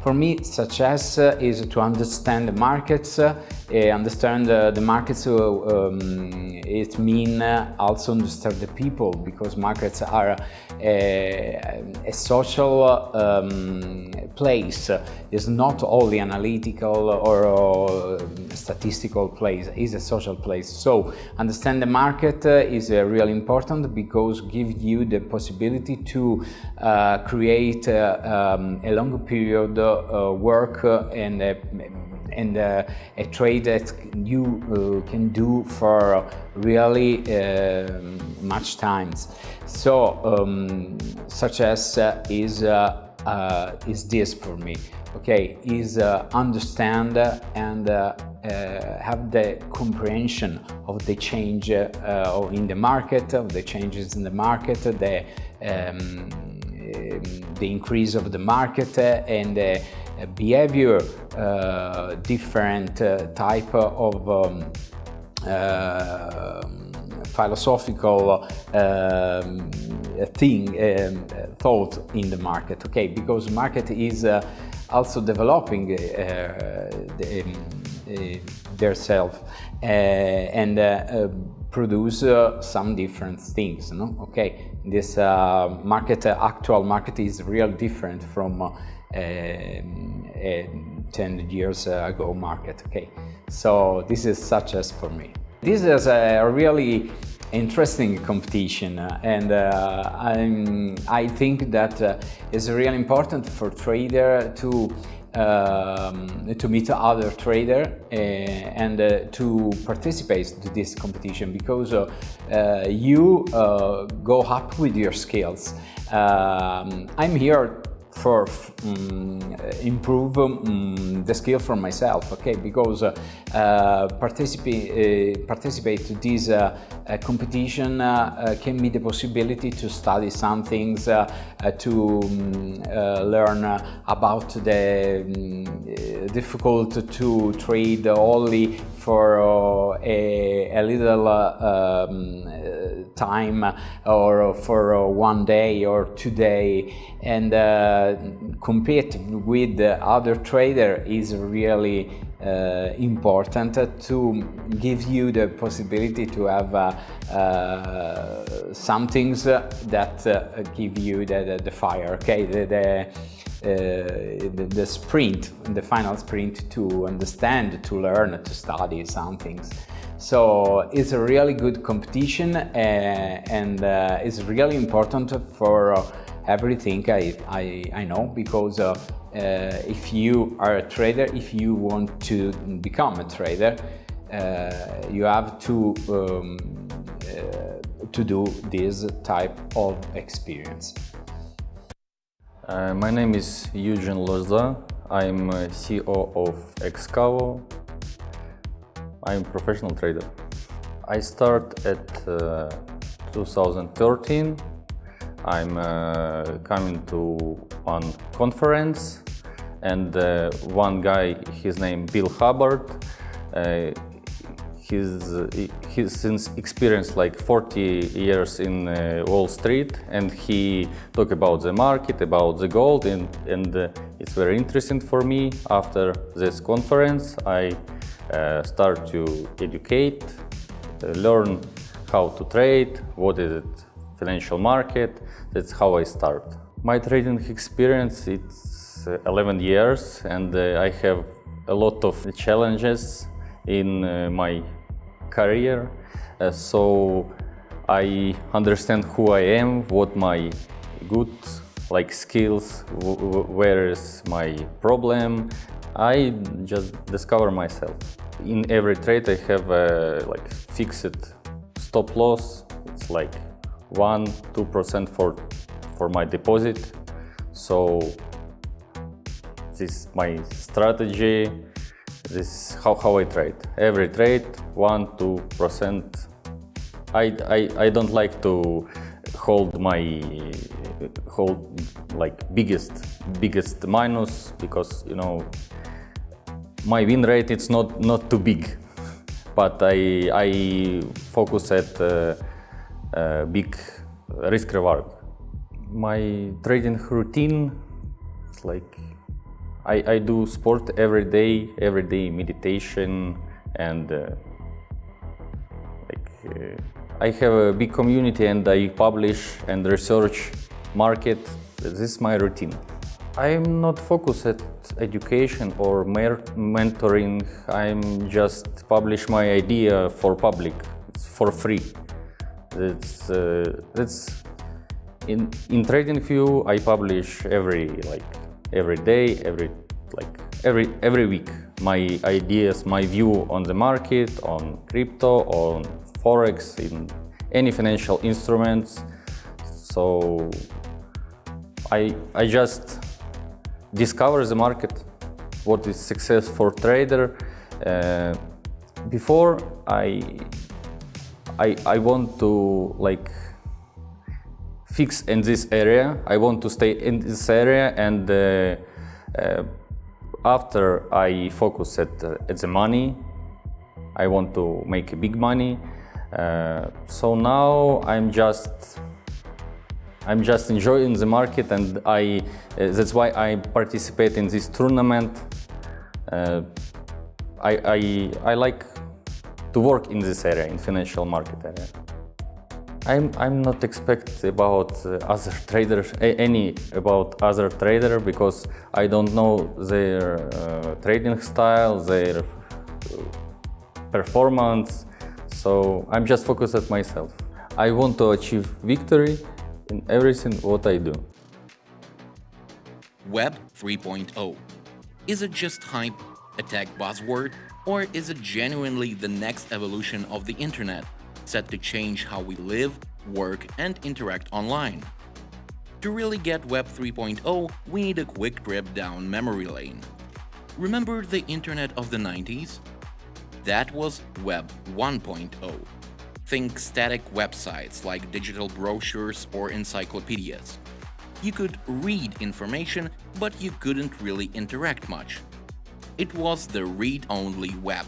For me, success is to understand the markets. Understand the markets, it means also understand the people, because markets are a social place. It's not only analytical or statistical place, it's a social place. So understand the market is really important, because gives you the possibility to create a long period work and a trade that you can do for really much times. So success is this for me. okay, is understand and have the comprehension of the change in the market, of the changes in the market, the increase of the market and the behavior, different type of philosophical thought in the market, okay, because market is also developing their self and produce some different things, no? Okay, this actual market is real different from 10 years ago market, okay? So this is such as for me. This is a really interesting competition and I think that it's really important for trader to meet other trader and to participate to this competition because you go up with your skills. I'm here for improve the skill for myself, okay, because participate to this competition can be the possibility to study some things, to learn about the difficult to trade only for a little time or for 1 day or 2 days, and compete with the other trader is really important to give you the possibility to have some things that give you the fire, okay, the sprint, the final sprint to understand, to learn, to study some things. So it's a really good competition and it's really important for everything I know, because if you are a trader, if you want to become a trader, you have to do this type of experience. My name is Eugen Loza. I'm CEO of Excavo. I'm a professional trader. I start at 2013. I'm coming to one conference, and one guy, his name Bill Hubbard, he's since experienced like 40 years in Wall Street, and he talked about the market, about the gold, and it's very interesting for me. After this conference, I start to educate, learn how to trade, what is it, financial market. That's how I start. My trading experience, it's 11 years, and I have a lot of challenges in my career. So I understand who I am, what my good skills, where is my problem. I just discover myself. In every trade I have fixed stop loss. It's like 1-2% for my deposit. So this is my strategy. This is how I trade. Every trade 1-2%. I don't like to hold biggest minus, because my win rate it's not too big, but I focus at big risk reward. My trading routine, it's like I do sport every day meditation, and I have a big community, and I publish and research market. This is my routine. I'm not focused at education or mentoring. I'm just publish my idea for public. It's for free. It's in TradingView. I publish every day, every week, my ideas, my view on the market, on crypto, on forex, in any financial instruments. So I just discover the market, what is success for trader. Before I want to like fix in this area. I want to stay in this area, and after I focus at the money, I want to make big money. So now I'm just enjoying the market, and that's why I participate in this tournament. I like to work in this area, in financial market area. I'm not expect about other traders, about other trader, because I don't know their trading style, their performance. So I'm just focused at myself. I want to achieve victory in everything what I do. Web 3.0. Is it just hype, a tech buzzword, or is it genuinely the next evolution of the internet, set to change how we live, work, and interact online? To really get Web 3.0, we need a quick trip down memory lane. Remember the internet of the 90s? That was Web 1.0. Think static websites like digital brochures or encyclopedias. You could read information, but you couldn't really interact much. It was the read-only web.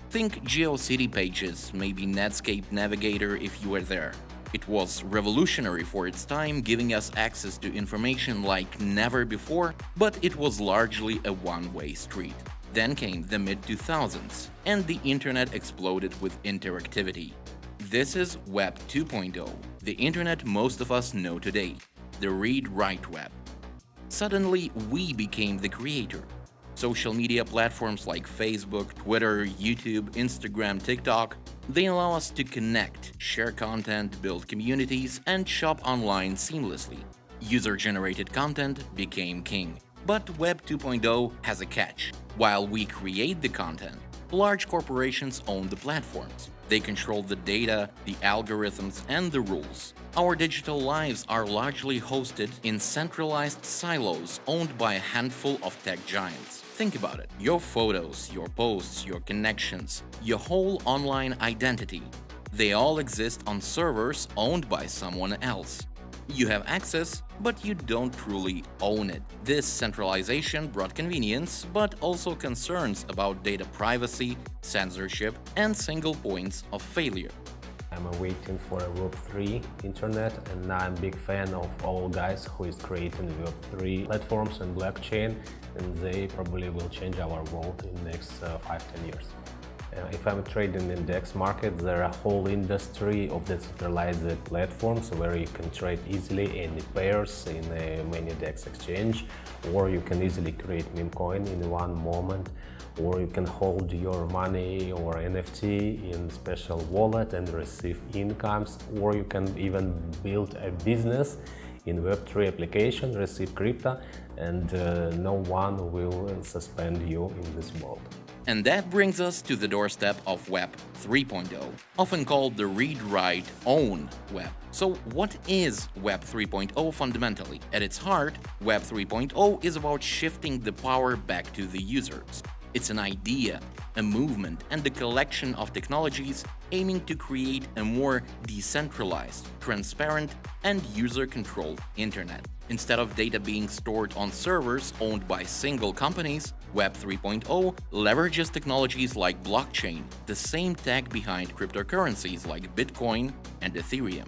Think GeoCity pages, maybe Netscape Navigator if you were there. It was revolutionary for its time, giving us access to information like never before, but it was largely a one-way street. Then came the mid-2000s, and the internet exploded with interactivity. This is Web 2.0, the internet most of us know today, the read-write web. Suddenly, we became the creator. Social media platforms like Facebook, Twitter, YouTube, Instagram, TikTok, they allow us to connect, share content, build communities, and shop online seamlessly. User-generated content became king. But Web 2.0 has a catch. While we create the content, large corporations own the platforms. They control the data, the algorithms, and the rules. Our digital lives are largely hosted in centralized silos owned by a handful of tech giants. Think about it. Your photos, your posts, your connections, your whole online identity, they all exist on servers owned by someone else. You have access, but you don't truly own it. This centralization brought convenience, but also concerns about data privacy, censorship, and single points of failure. I'm waiting for a Web3 internet, and I'm a big fan of all guys who is creating Web3 platforms and blockchain, and they probably will change our world in the next 5-10 years. If I'm trading in DEX market, there are a whole industry of decentralized platforms where you can trade easily any pairs in many DEX exchange, or you can easily create meme coin in one moment, or you can hold your money or NFT in special wallet and receive incomes, or you can even build a business in Web3 application, receive crypto, and no one will suspend you in this world. And that brings us to the doorstep of Web 3.0, often called the read-write-own web. So what is Web 3.0 fundamentally? At its heart, Web 3.0 is about shifting the power back to the users. It's an idea, a movement, and a collection of technologies aiming to create a more decentralized, transparent, and user-controlled internet. Instead of data being stored on servers owned by single companies, Web 3.0 leverages technologies like blockchain, the same tech behind cryptocurrencies like Bitcoin and Ethereum.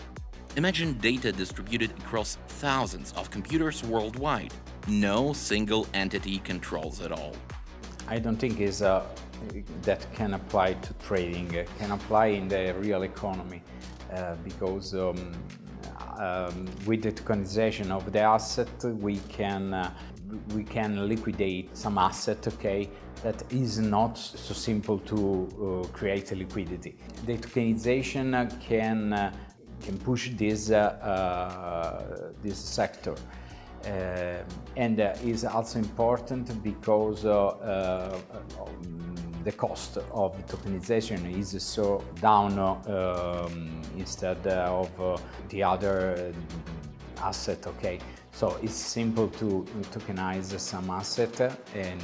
Imagine data distributed across thousands of computers worldwide. No single entity controls it all. I don't think that can apply to trading, can apply in the real economy, because with the tokenization of the asset, we can liquidate some asset, okay, that is not so simple to create a liquidity. The tokenization can push this sector. And is also important because the cost of tokenization is so down instead of the other asset, okay? So it's simple to tokenize some asset, and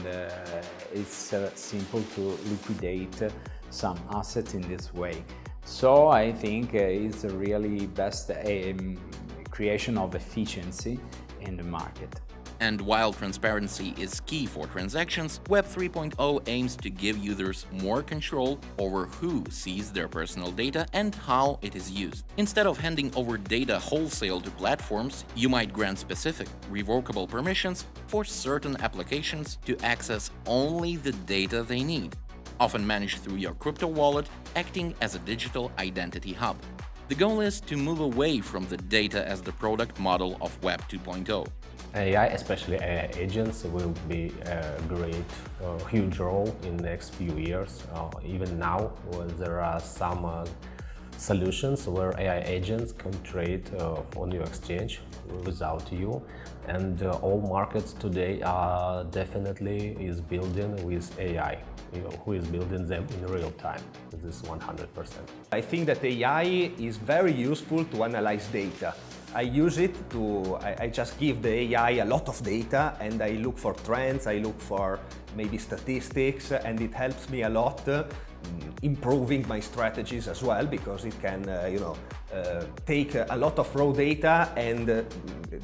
it's simple to liquidate some assets in this way. So I think it's a really best creation of efficiency in the market. And while transparency is key for transactions, Web 3.0 aims to give users more control over who sees their personal data and how it is used. Instead of handing over data wholesale to platforms, you might grant specific, revocable permissions for certain applications to access only the data they need, often managed through your crypto wallet, acting as a digital identity hub. The goal is to move away from the data as the product model of Web 2.0. AI, especially AI agents, will be a huge role in the next few years. Even now, there are some solutions where AI agents can trade on your exchange without you, and all markets today are definitely building with AI. Who is building them in real time. This is 100%. I think that AI is very useful to analyze data. I use it I just give the AI a lot of data and I look for trends, I look for maybe statistics, and it helps me a lot improving my strategies as well, because it can take a lot of raw data and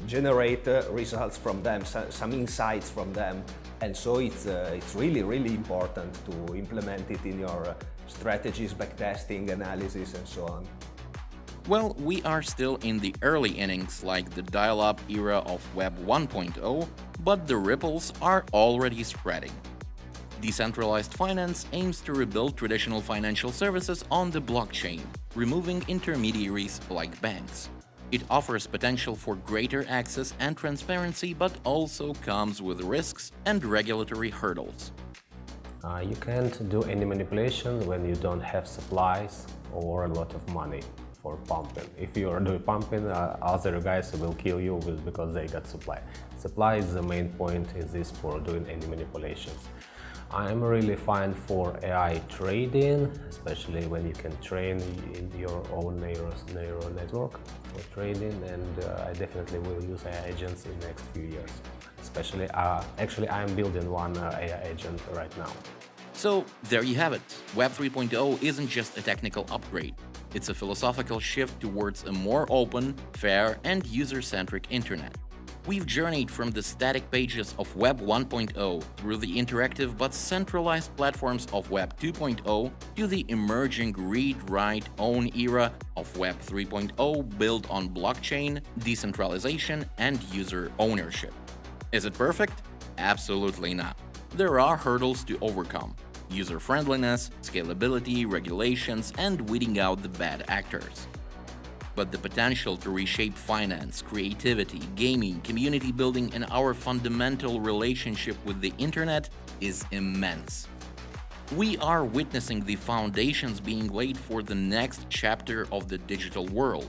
generate results from them, some insights from them. And so it's really, really important to implement it in your strategies, backtesting, analysis, and so on. Well, we are still in the early innings like the dial-up era of Web 1.0, but the ripples are already spreading. Decentralized finance aims to rebuild traditional financial services on the blockchain, removing intermediaries like banks. It offers potential for greater access and transparency, but also comes with risks and regulatory hurdles. You can't do any manipulation when you don't have supplies or a lot of money for pumping. If you are doing pumping, other guys will kill you because they got supply. Supply is the main point for doing any manipulations. I'm really fine for AI trading, especially when you can train in your own neural network for trading, and I definitely will use AI agents in the next few years. Especially, actually, I'm building one AI agent right now. So there you have it. Web 3.0 isn't just a technical upgrade. It's a philosophical shift towards a more open, fair, and user-centric internet. We've journeyed from the static pages of Web 1.0 through the interactive but centralized platforms of Web 2.0 to the emerging read-write-own era of Web 3.0 built on blockchain, decentralization, and user ownership. Is it perfect? Absolutely not. There are hurdles to overcome: user-friendliness, scalability, regulations, and weeding out the bad actors. But the potential to reshape finance, creativity, gaming, community building, and our fundamental relationship with the internet is immense. We are witnessing the foundations being laid for the next chapter of the digital world.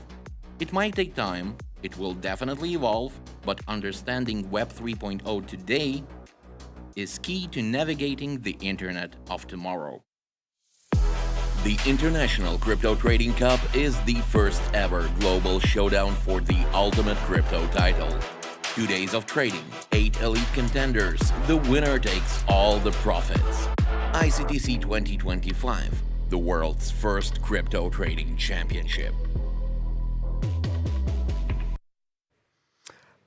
It might take time, it will definitely evolve, but understanding Web 3.0 today is key to navigating the internet of tomorrow. The International Crypto Trading Cup is the first ever global showdown for the ultimate crypto title. 2 days of trading, 8 elite contenders, the winner takes all the profits. ICTC 2025, the world's first crypto trading championship.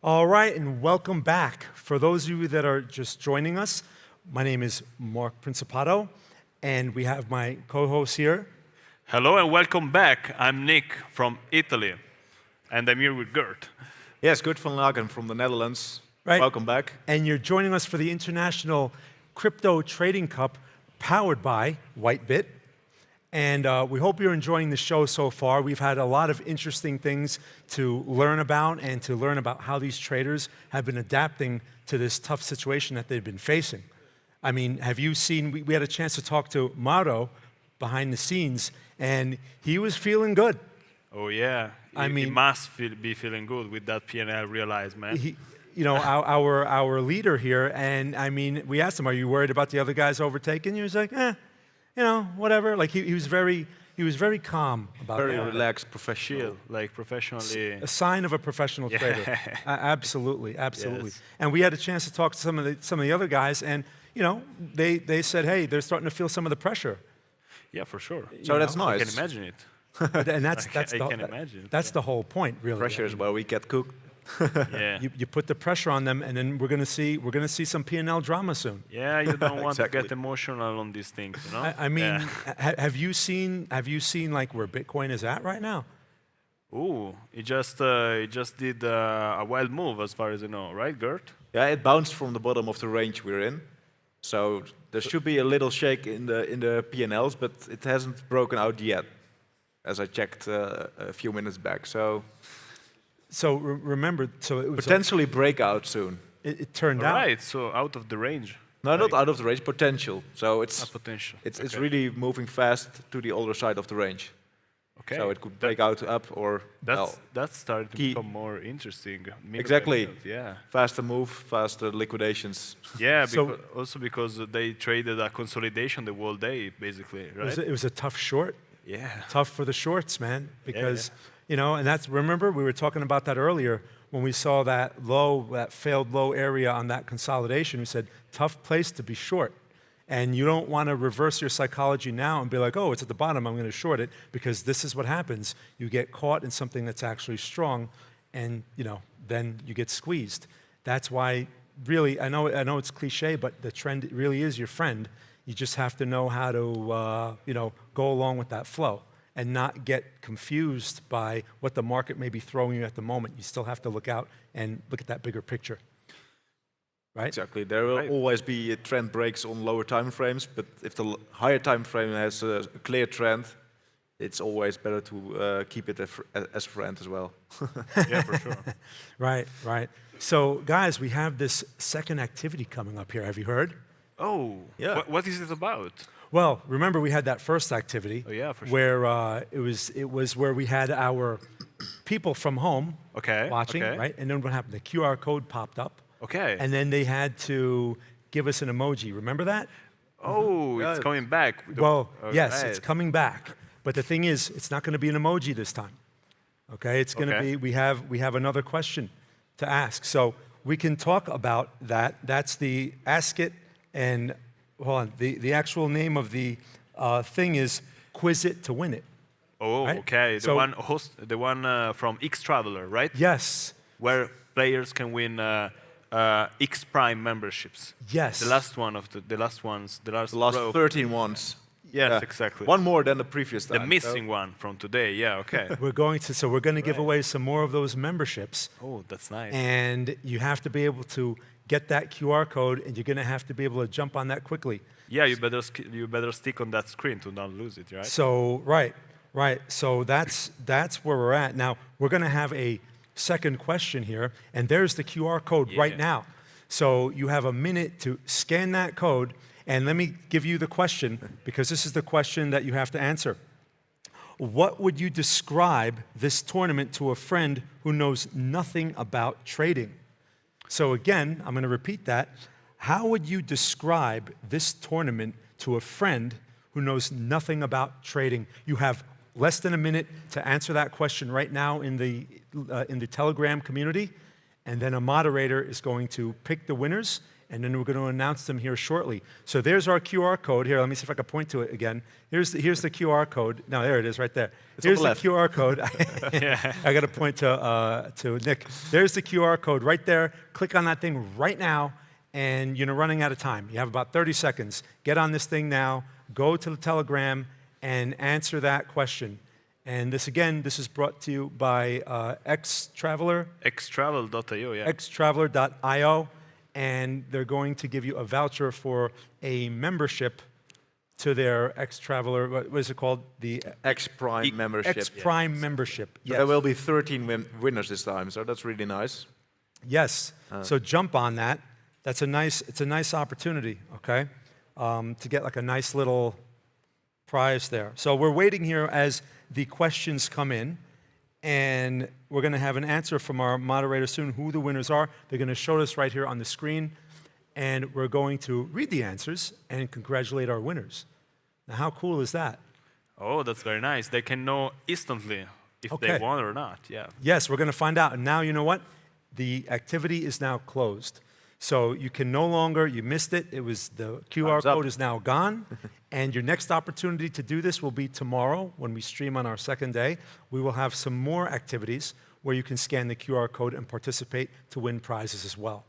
All right, and welcome back. For those of you that are just joining us, my name is Mark Principato, and we have my co-host here. Hello and welcome back. I'm Nick from Italy, and I'm here with Gert. Yes, Gert van Lagen from the Netherlands. Right. Welcome back. And you're joining us for the International Crypto Trading Cup, powered by Whitebit. And we hope you're enjoying the show so far. We've had a lot of interesting things to learn about, and to learn about how these traders have been adapting to this tough situation that they've been facing. I mean, have you seen, we had a chance to talk to Mauro behind the scenes, and he was feeling good. Oh yeah, he must be feeling good with that P&L realized, man. You know, our leader here, and I mean, we asked him, are you worried about the other guys overtaking you? He was like, you know, whatever. Like he was very he was very calm about Very that. relaxed, professional. Like professionally. A sign of a professional trader. Absolutely, absolutely. Yes. And we had a chance to talk to some of the other guys, and you know, they said, hey, they're starting to feel some of the pressure. Yeah, for sure. So that's nice. I can imagine it. And that's that's the whole point, really. Pressure is where we get cooked. Yeah. You put the pressure on them, and then we're gonna see some P&L drama soon. Yeah, you don't want to get emotional on these things, you know. I mean, have you seen like where Bitcoin is at right now? Ooh, it just did a wild move, as far as I know, right, Gert? Yeah, it bounced from the bottom of the range we're in, so there should be a little shake in the P&Ls, but it hasn't broken out yet, as I checked a few minutes back. So remember, so it was potentially breakout soon. It turned out. Right, so out of the range. No, not out of the range, potential. So it's potential. It's really moving fast to the other side of the range. Okay. So it could break out up or that's starting to become more interesting. Exactly. Yeah. Faster move, faster liquidations. Yeah, also because they traded a consolidation the whole day, basically, right? It was a tough short. Yeah. Tough for the shorts, man, because you know, and that's, remember we were talking about that earlier when we saw that failed low area on that consolidation. We said tough place to be short. And you don't want to reverse your psychology now and be like, oh, it's at the bottom, I'm going to short it, because this is what happens. You get caught in something that's actually strong, and you know, then you get squeezed. That's why, really, I know it's cliche, but the trend really is your friend. You just have to know how to, you know, go along with that flow and not get confused by what the market may be throwing you at the moment. You still have to look out and look at that bigger picture. Right? Exactly. There will always be trend breaks on lower time frames, but if the higher time frame has a clear trend, it's always better to keep it as a friend as well. Yeah, for sure. Right, right. So, guys, we have this second activity coming up here. Have you heard? Oh, yeah. What is it about? Well, remember we had that first activity where it was where we had our people from home watching, right? And then what happened? The QR code popped up. Okay. And then they had to give us an emoji. Remember that? Oh, it's coming back. Well, yes, it's coming back. But the thing is, it's not going to be an emoji this time. Okay, it's going to be, we have another question to ask. So we can talk about that. That's the Ask It, and hold on, the actual name of the thing is Quiz It to Win It. Oh, right? okay. So, the one from X Traveler, right? Yes. Where players can win X Prime memberships. Yes. The last one of the last 13 ones. Yes, exactly. One more than the previous time. The missing one from today. Yeah, okay. We're going to give away some more of those memberships. Oh, that's nice. And you have to be able to get that QR code, and you're going to have to be able to jump on that quickly. Yeah, you better stick on that screen to not lose it, right? So right. So that's where we're at. Now we're going to have a second question here, and there's the QR code right now. So you have a minute to scan that code, and let me give you the question, because this is the question that you have to answer. What would you describe this tournament to a friend who knows nothing about trading? So again, I'm going to repeat that. How would you describe this tournament to a friend who knows nothing about trading? You have less than a minute to answer that question right now in the Telegram community, and then a moderator is going to pick the winners, and then we're going to announce them here shortly. So there's our QR code. Here, let me see if I can point to it again. Here's the QR code. No, there it is right there. Here's the QR code. I got to point to Nick. There's the QR code right there. Click on that thing right now, and you're running out of time. You have about 30 seconds. Get on this thing now. Go to the Telegram and answer that question. And this is brought to you by X-Traveler. Xtravel.io, yeah. Xtraveler.io. And they're going to give you a voucher for a membership to their X-Traveler, what is it called? The X-Prime membership. X-Prime membership, yes. There will be 13 winners this time, so that's really nice. Yes, so jump on that. It's a nice opportunity, okay, to get like a nice little prize there. So we're waiting here as the questions come in, and we're going to have an answer from our moderator soon who the winners are. They're going to show us right here on the screen, and we're going to read the answers and congratulate our winners. Now, how cool is that? Oh, that's very nice. They can know instantly if they won or not. Yeah. Yes, we're going to find out. And now, you know what? The activity is now closed. So you can no longer, you missed it. It was the QR code is now gone. And your next opportunity to do this will be tomorrow when we stream on our second day. We will have some more activities where you can scan the QR code and participate to win prizes as well.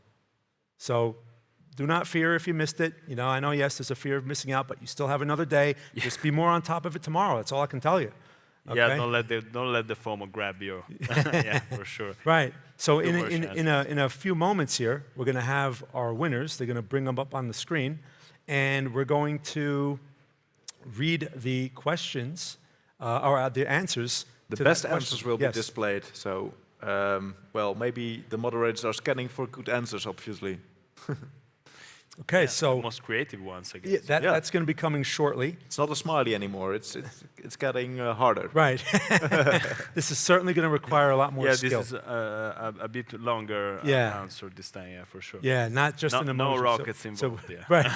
So do not fear if you missed it. You know, I know, yes, there's a fear of missing out, but you still have another day. Just be more on top of it tomorrow. That's all I can tell you. Okay? Yeah, don't let the FOMO grab you. Yeah, for sure. Right. So in a few moments here, we're going to have our winners. They're going to bring them up on the screen, and we're going to read the questions or the answers. The best answers will be displayed. So, well, maybe the moderators are scanning for good answers, obviously. Okay, so the most creative ones, I guess. That's going to be coming shortly. It's not a smiley anymore. It's getting harder. Right. This is certainly going to require a lot more skill. Yeah, this is a bit longer answer this time, yeah, for sure. Yeah, not just an emoji. No rockets involved. Right.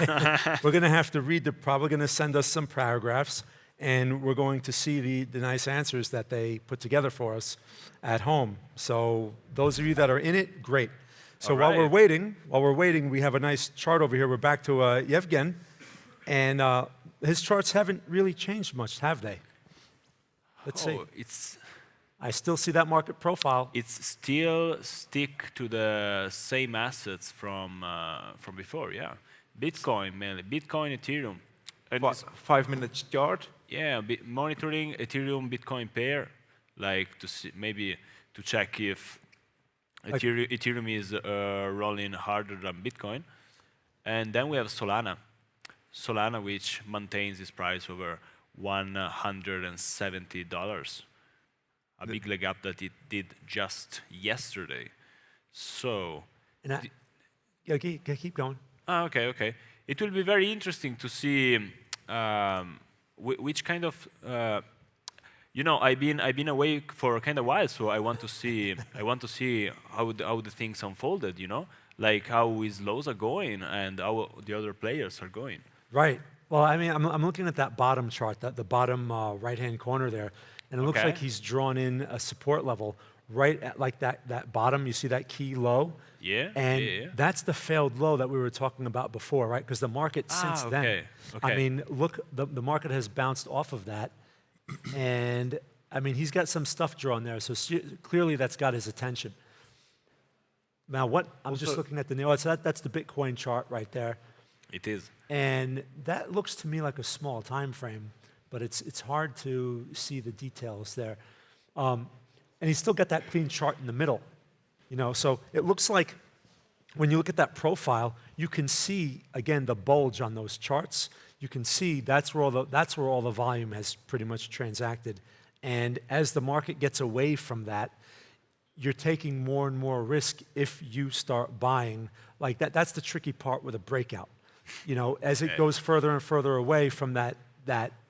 We're going to have to read. They're probably going to send us some paragraphs, and we're going to see the nice answers that they put together for us at home. So those of you that are in it, great. So while we're waiting, we have a nice chart over here. We're back to Yevgen, and his charts haven't really changed much, have they? Let's see. I still see that market profile. It's still stick to the same assets from before, yeah. Bitcoin mainly, Bitcoin, Ethereum. And 5 minutes chart. Yeah, monitoring Ethereum Bitcoin pair, like to see, maybe to check if Ethereum is rolling harder than Bitcoin. And then we have Solana. Solana, which maintains its price over $170. A big leg up that it did just yesterday. So... keep going. Okay. It will be very interesting to see which kind of... you know, I've been away for kind of a while, so I want to see how the things unfolded. You know, like how his lows are going and how the other players are going. Right. Well, I mean, I'm looking at that bottom chart, the bottom right-hand corner there, and it looks like he's drawn in a support level right at like that bottom. You see that key low? Yeah. And that's the failed low that we were talking about before, right? Because the market since then, I mean, look, the market has bounced off of that. And, I mean, he's got some stuff drawn there, so clearly that's got his attention. Now, I was just looking at that's the Bitcoin chart right there. It is. And that looks to me like a small time frame, but it's hard to see the details there. And he's still got that clean chart in the middle, you know, so it looks like when you look at that profile, you can see, again, the bulge on those charts. You can see that's where all the volume has pretty much transacted. And as the market gets away from that, you're taking more and more risk if you start buying. Like that's the tricky part with a breakout. You know, as it goes further and further away from that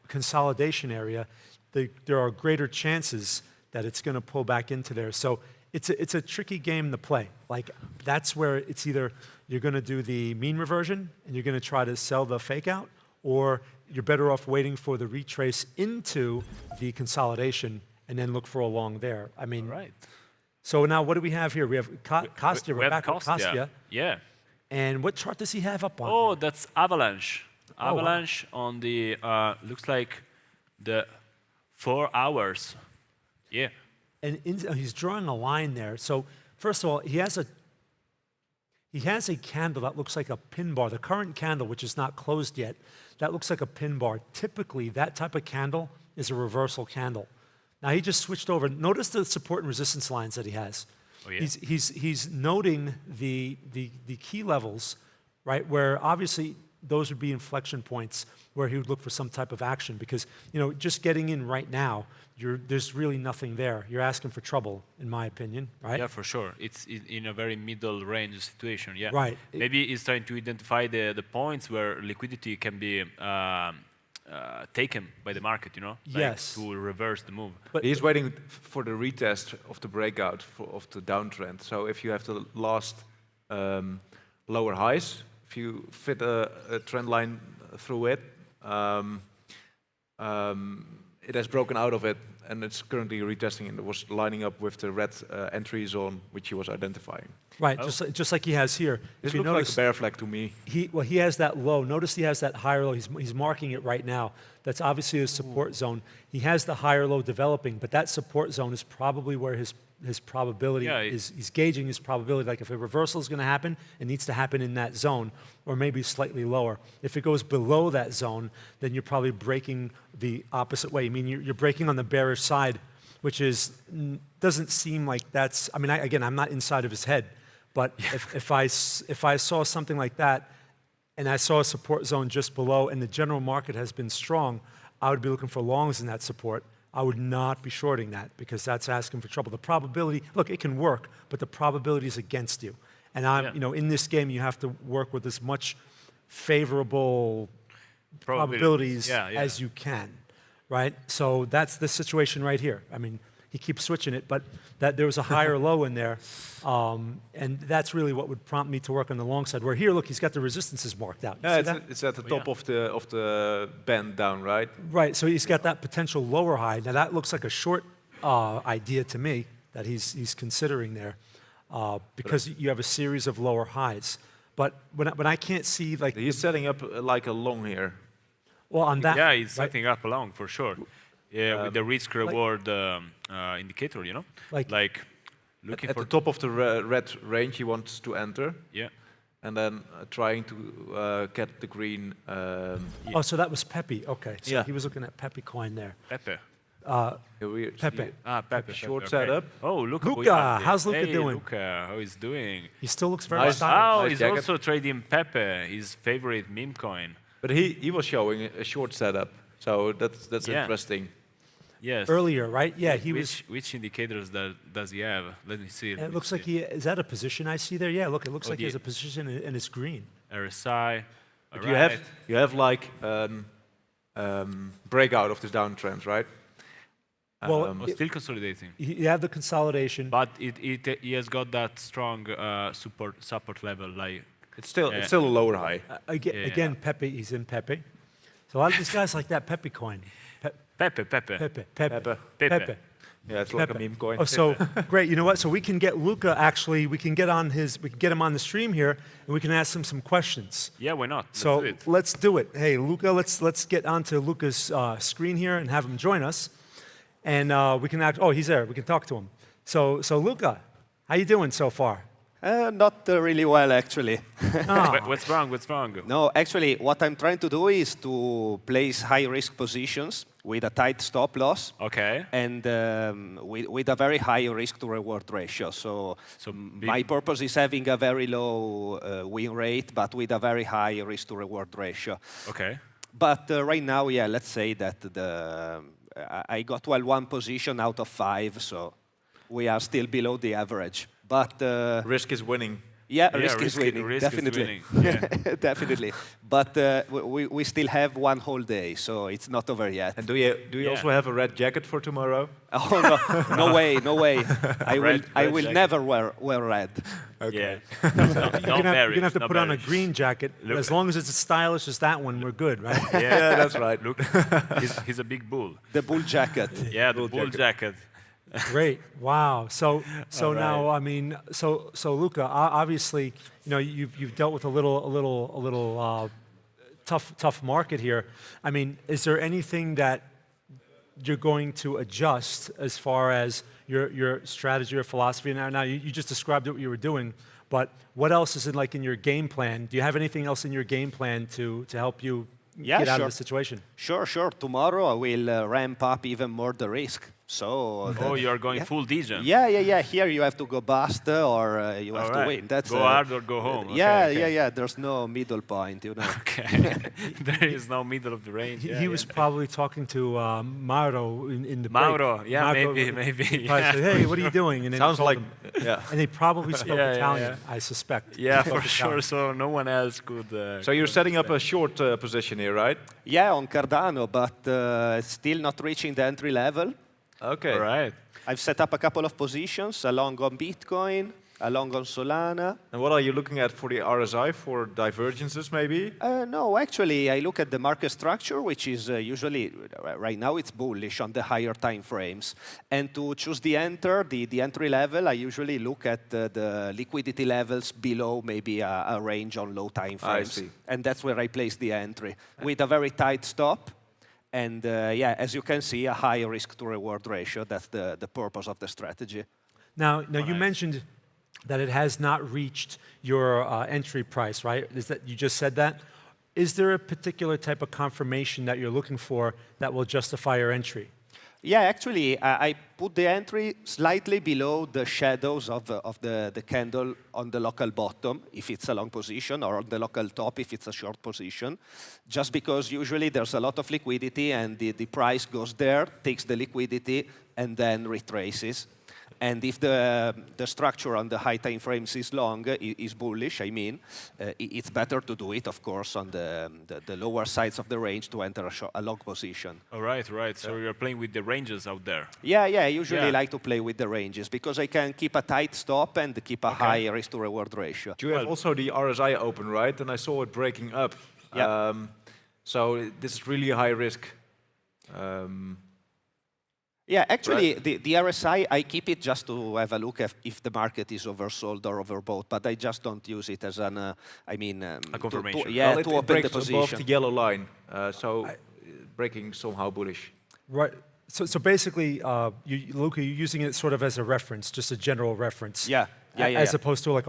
consolidation area, there are greater chances that it's going to pull back into there. So it's a tricky game to play. Like that's where it's either you're going to do the mean reversion and you're going to try to sell the fake out, or you're better off waiting for the retrace into the consolidation and then look for a long there. I mean, so now what do we have here? We have Kostya. We're back with Kostya. Yeah. And what chart does he have up on? Oh, that's Avalanche. Avalanche on the, looks like the 4 hours. Yeah. And he's drawing a line there. So first of all, he has a candle that looks like a pin bar. The current candle, which is not closed yet, that looks like a pin bar. Typically, that type of candle is a reversal candle. Now he just switched over. Notice the support and resistance lines that he has. Oh, yeah. He's noting the key levels, right, where obviously those would be inflection points where he would look for some type of action because, you know, just getting in right now, there's really nothing there. You're asking for trouble, in my opinion, right? Yeah, for sure. It's in a very middle range situation, yeah. Right. Maybe he's trying to identify the points where liquidity can be taken by the market, you know? Like to reverse the move. But he's waiting for the retest of the breakout of the downtrend. So if you have the last lower highs, if you fit a trend line through it, it has broken out of it, and it's currently retesting, and it was lining up with the red entry zone, which he was identifying. Right, just like he has here. This If you looks like notice, a bear flag to me. he has that low. Notice he has that higher low. He's marking it right now. That's obviously a support zone. He has the higher low developing, but that support zone is probably where his probability is. He's gauging his probability. Like if a reversal is going to happen, it needs to happen in that zone, or maybe slightly lower. If it goes below that zone, then you're probably breaking the opposite way. I mean, you're breaking on the bearish side, which doesn't seem like that's. I mean, again, I'm not inside of his head. But if I saw something like that, and I saw a support zone just below, and the general market has been strong, I would be looking for longs in that support. I would not be shorting that because that's asking for trouble. The probability, look, it can work, but the probability is against you. And in this game, you have to work with as much favorable probabilities as you can, right? So that's the situation right here. I mean, he keeps switching it, but there was a higher low in there, and that's really what would prompt me to work on the long side. Where here, look, he's got the resistances marked out. Yeah, it's at the top of the band down, right? Right. So he's got that potential lower high. Now that looks like a short idea to me that he's considering there, because you have a series of lower highs. But when I can't see like he's setting up like a long here. Well, on that. Yeah, he's setting up a long for sure. Yeah, with the risk-reward indicator, you know? Like looking at the top of the red range he wants to enter. Yeah. And then trying to get the green. Oh, so that was Pepe. Okay. So he was looking at Pepe coin there. Pepe. Pepe. Pepe. Short setup. Oh, look. Luca, how's Luca doing? Luca, how he's doing? He still looks very stylish. Oh, he's also trading Pepe, his favorite meme coin. But he was showing a short setup, so that's interesting. Yes. Earlier, right? Yeah, he was. Which indicators does he have? Let me see. It looks like is that a position I see there? Yeah, look, it looks like he has a position and it's green. RSI. But you have like breakout of this downtrend, right? Well, still consolidating. You have the consolidation, but he has got that strong support level. Like it's still a lower high. Again, Pepe. He's in Pepe. So a lot of these guys like that Pepe coin. Pepe. Yeah, it's like a meme coin. Oh, so great. You know what? So we can get Luca. Actually, we can get him on the stream here, and we can ask him some questions. Yeah, why not? Let's do it. Hey, Luca, let's get onto Luca's screen here and have him join us, and we can act. Oh, he's there. We can talk to him. So Luca, how you doing so far? Not really well, actually. What's wrong? No, actually, what I'm trying to do is to place high-risk positions with a tight stop loss. Okay. And with a very high risk-to-reward ratio. So my purpose is having a very low win rate, but with a very high risk-to-reward ratio. Okay. But right now, yeah, let's say that I got one position out of 5, so we are still below the average. But risk is winning. Yeah, risk is winning, definitely. Yeah. Definitely. But we still have one whole day, so it's not over yet. And do you also have a red jacket for tomorrow? Oh no, no way. I will never wear red. Okay. You're gonna have to put on a green jacket. As long as it's as stylish as that one, we're good, right? Yeah, that's right. Look, he's a big bull. The bull jacket. Yeah, the bull jacket. Great! Wow. So now, I mean, so Luca, obviously, you know, you've dealt with a little tough market here. I mean, is there anything that you're going to adjust as far as your strategy or philosophy? Now you just described what you were doing, but what else is in your game plan? Do you have anything else in your game plan to help you get out of the situation? Sure. Tomorrow I will ramp up even more the risk. So you are going full degen. Yeah. Here you have to go bust or you have to win. That's go hard or go home. Yeah. There's no middle point, you know. Okay. There is no middle of the range. He was probably talking to Mauro in the Mauro. break. Yeah, Mauro maybe. Said, hey, what are you doing? And sounds like And they probably spoke Italian, I suspect. Yeah, for sure. So no one else could. So you're setting up a short position here, right? Yeah, on Cardano, but still not reaching the entry level. Okay. All right. I've set up a couple of positions along on Bitcoin, along on Solana. And what are you looking at for the RSI, for divergences maybe? No, actually, I look at the market structure, which is usually, right now it's bullish on the higher time frames. And to choose the entry level, I usually look at the liquidity levels below maybe a range on low time frames. I see. And that's where I place the entry, with a very tight stop. And yeah, as you can see, a high risk to reward ratio. That's the purpose of the strategy. Now you mentioned that it has not reached your entry price, right? Is that you just said that? Is there a particular type of confirmation that you're looking for that will justify your entry? Yeah, actually, I put the entry slightly below the shadows of the candle on the local bottom, if it's a long position, or on the local top, if it's a short position, just because usually there's a lot of liquidity and the price goes there, takes the liquidity, and then retraces. And if the structure on the high time frames is long, is bullish, I mean, it's better to do it, of course, on the lower sides of the range to enter a long position. All right, right. So you're playing with the ranges out there. Yeah, I usually like to play with the ranges because I can keep a tight stop and keep a high risk to reward ratio. You have also the RSI open, right? And I saw it breaking up. Yeah. So this is really high risk. Yeah, actually, right? the RSI, I keep it just to have a look at if the market is oversold or overbought, but I just don't use it as an, a confirmation. To it open breaks the position. above the yellow line, so breaking somehow bullish. Right. So basically, Luca, you're using it sort of as a reference, just a general reference. Yeah. As opposed to like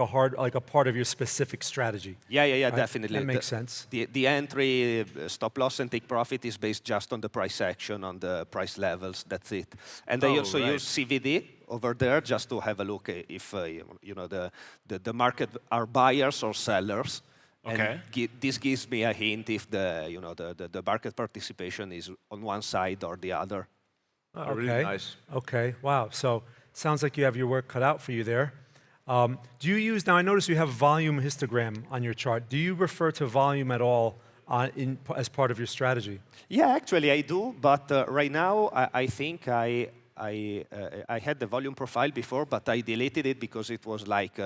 a part of your specific strategy. Yeah, right? definitely. That makes sense. The entry, stop loss and take profit is based just on the price action, on the price levels. That's it. And I also use CVD over there just to have a look if the market are buyers or sellers. Okay. And this gives me a hint if the market participation is on one side or the other. Oh, really nice. Okay. Wow. So sounds like you have your work cut out for you there. Do you use, now I notice you have volume histogram on your chart. Do you refer to volume at all as part of your strategy? Yeah, actually I do, but right now I think I had the volume profile before, but I deleted it because it was like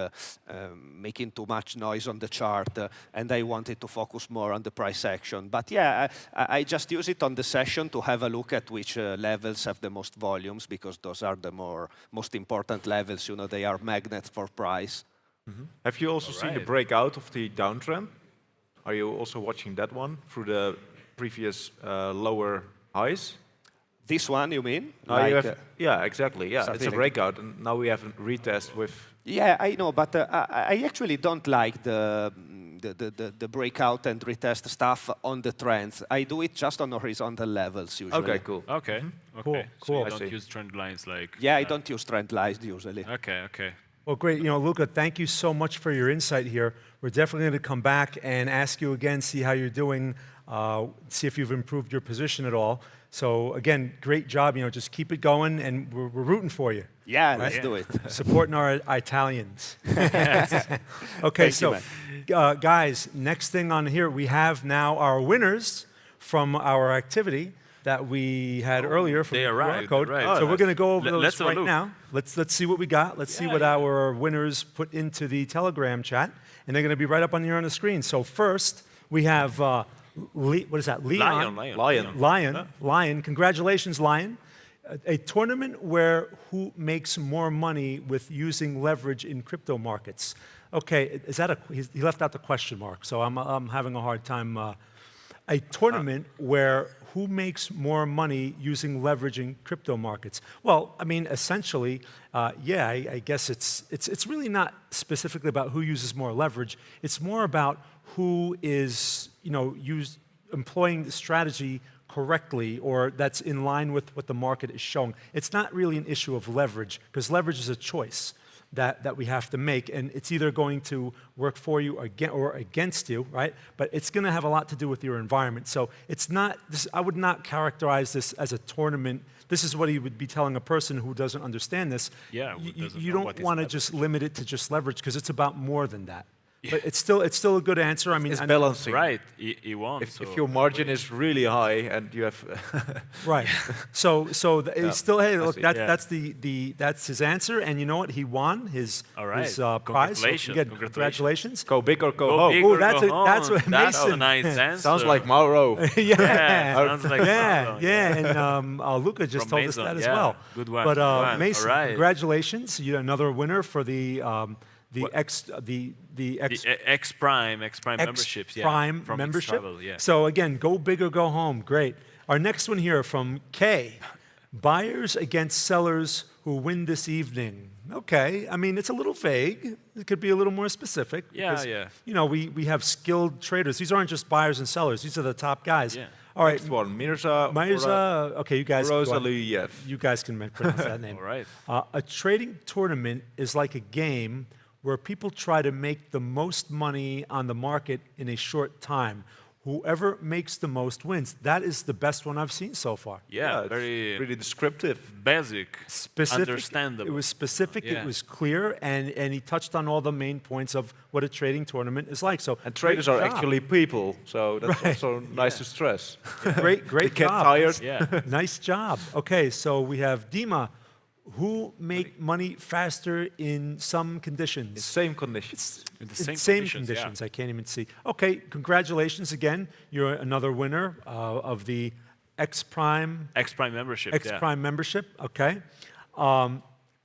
making too much noise on the chart, and I wanted to focus more on the price action. But yeah, I just use it on the session to have a look at which levels have the most volumes, because those are the most important levels. They are magnets for price. Mm-hmm. Have you also seen the breakout of the downtrend? Are you also watching that one through the previous lower highs? This one, you mean? Yeah, exactly. Yeah, it's a breakout, and now we have a retest with. Yeah, I know, but I actually don't like the breakout and retest stuff on the trends. I do it just on horizontal levels usually. Okay, cool. Okay, cool. So you don't use trend lines like. Yeah, I don't use trend lines usually. Okay. Well, great. Luca, thank you so much for your insight here. We're definitely going to come back and ask you again, see how you're doing, see if you've improved your position at all. So again, great job. Just keep it going, and we're rooting for you. Yeah, let's do it. Supporting our Italians. Okay, guys, next thing on here, we have now our winners from our activity that we had earlier from the QR code. Right. So we're going to go over those right look. now. Let's see what we got. Let's see what our winners put into the Telegram chat, and they're going to be right up on here on the screen. So first, we have what is that? Leon. Lion. Congratulations, Lion. A tournament where who makes more money with using leverage in crypto markets. Okay, is that he left out the question mark, so I'm having a hard time. A tournament where who makes more money using leverage in crypto markets? Well, I mean, essentially, I guess it's really not specifically about who uses more leverage. It's more about who is employing the strategy correctly, or that's in line with what the market is showing. It's not really an issue of leverage, because leverage is a choice that we have to make, and it's either going to work for you or against you, right? But it's going to have a lot to do with your environment. So it's not. I would not characterize this as a tournament. This is what he would be telling a person who doesn't understand this. Yeah, you don't want to just limit it to just leverage, because it's about more than that. but it's still a good answer. I mean, It's balancing. Right, he won. If your margin is really high and you have right, so Yeah. still, hey, look, see. that's his answer, and you know what? He won his All right. his prize. So Congratulations. again, Congratulations. Go big or go Go home. big Oh, or that's go a- that's home. what That's a Mason- nice answer. Sounds like Mauro. yeah, sounds like Mauro, and Luca just From told Mason, us that as yeah. well. Good one, But good one. Mason, All right. congratulations! You're another winner for the X Prime memberships. Yeah, Prime from membership. Travel, yeah. So again, go big or go home. Great. Our next one here from Kay. Buyers against sellers who win this evening. Okay, I mean, it's a little vague. It could be a little more specific. Yeah, because, yeah. You know, we have skilled traders. These aren't just buyers and sellers. These are the top guys. Yeah. All right. Next one, Mirza. Okay, you guys. go on. Rosaliev. You guys can pronounce that name. All right. A trading tournament is like a game where people try to make the most money on the market in a short time. Whoever makes the most wins. That is the best one I've seen so far. Yeah, it's very really descriptive. basic, Specific. understandable. It was specific. Yeah. It was clear, and he touched on all the main points of what a trading tournament is like. So And traders great are job. actually people, so that's Right. also nice to stress. Great They get job. tired. Yeah. Nice job. Okay, so we have Dima. Who make money faster in some conditions? Same conditions. In the In same conditions, yeah. I can't even see. Okay, congratulations again. You're another winner of the X Prime membership. X yeah. Prime membership. Okay.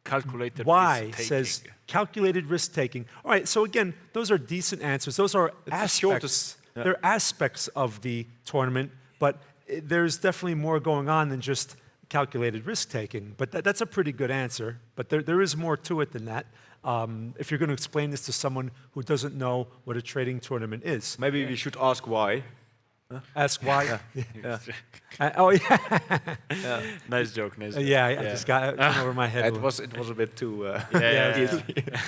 Calculated Y risk-taking. says calculated risk taking. All right. So again, those are decent answers. Those are the aspects. shortest. Yeah. They're aspects of the tournament, but there's definitely more going on than just calculated risk taking. But that's a pretty good answer. But there is more to it than that. If you're going to explain this to someone who doesn't know what a trading tournament is, Maybe we should ask why. ask why. Yeah. Oh yeah. Nice joke. Nice joke. Yeah, I just got it went over my head. It was a bit too. Yeah, yeah.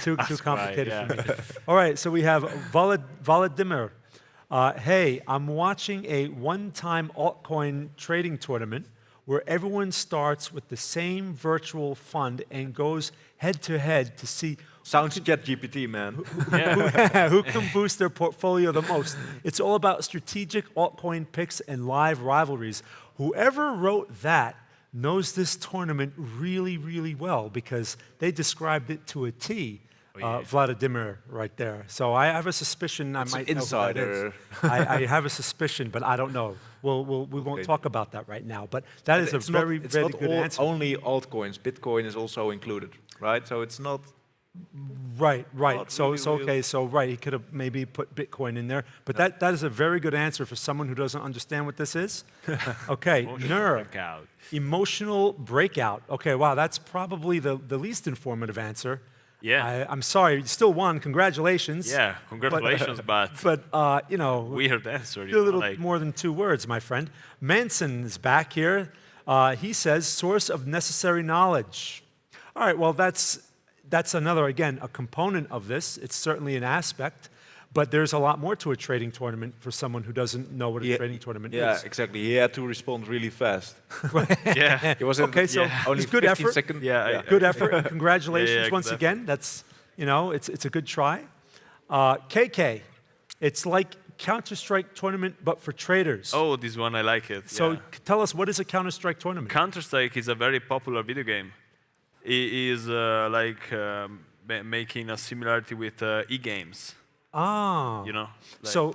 too That's complicated why, for me. All right, so we have Volodymyr. Hey, I'm watching a one-time altcoin trading tournament where everyone starts with the same virtual fund and goes head-to-head to see Sounds ChatGPT, man. who can boost their portfolio the most. It's all about strategic altcoin picks and live rivalries. Whoever wrote that knows this tournament really, really well because they described it to a T. Vladimir right there. So I have a suspicion It's I an might know who that insider. is. I have a suspicion, but I don't know. We won't talk about that right now. But that is a It's very, not, very it's good not answer. only altcoins. Bitcoin is also included, right? So it's not. Right. Not So really real. okay. So right, he could have maybe put Bitcoin in there, but that is a very good answer for someone who doesn't understand what this is. Okay, Nur, breakout. emotional breakout. Okay, wow, that's probably the least informative answer. Yeah. I'm sorry, you still won. Congratulations. Yeah, congratulations, but you know, weird answer. a little more than 2 words, my friend. Manson is back here. He says, source of necessary knowledge. All right, well, that's another, again, a component of this. It's certainly an aspect, but there's a lot more to a trading tournament for someone who doesn't know what a trading tournament is. Yeah, exactly. He had to respond really fast. Yeah. He was Okay, so only it's good 15 effort. seconds. Yeah, Good effort. And congratulations Yeah, once exactly. again. That's, you know, it's a good try. KK, it's like Counter-Strike tournament, but for traders. Oh, this one I like it. So yeah. tell us, what is a Counter-Strike tournament? Counter-Strike is a very popular video game. It is making a similarity with e-games. Ah. You know? So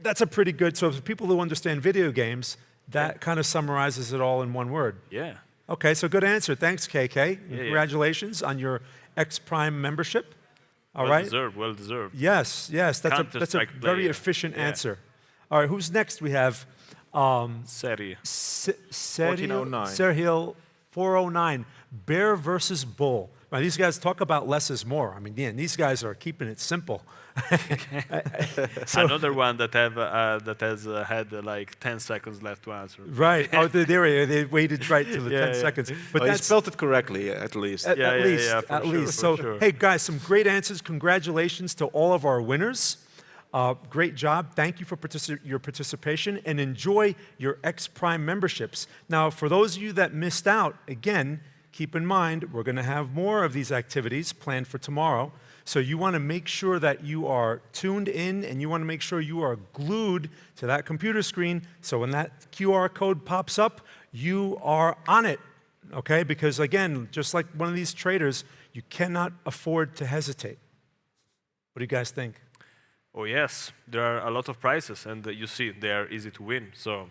that's a pretty good, so for people who understand video games, that kind of summarizes it all in one word. Yeah. Okay, so good answer. Thanks, KK. Yeah. Congratulations on your X Prime membership. All well right. deserved, well deserved. Yes, that's a Counter-Strike very player. efficient Yeah. answer. All right, who's next? We have Seri. 1409. Sergio 409. Bear versus bull. Now, these guys talk about less is more. I mean, yeah, these guys are keeping it simple. Another one that has had like 10 seconds left to answer. Right. Oh, they waited right to the 10 seconds. But But he spelled it correctly, at least. At least. for At sure, least. for So, sure. hey, guys, some great answers. Congratulations to all of our winners. Great job. Thank you for your participation, and enjoy your X Prime memberships. Now, for those of you that missed out, again, keep in mind, we're going to have more of these activities planned for tomorrow. So you want to make sure that you are tuned in and you want to make sure you are glued to that computer screen. So when that QR code pops up, you are on it, okay? Because again, just like one of these traders, you cannot afford to hesitate. What do you guys think? Oh yes, there are a lot of prizes, and you see they are easy to win. So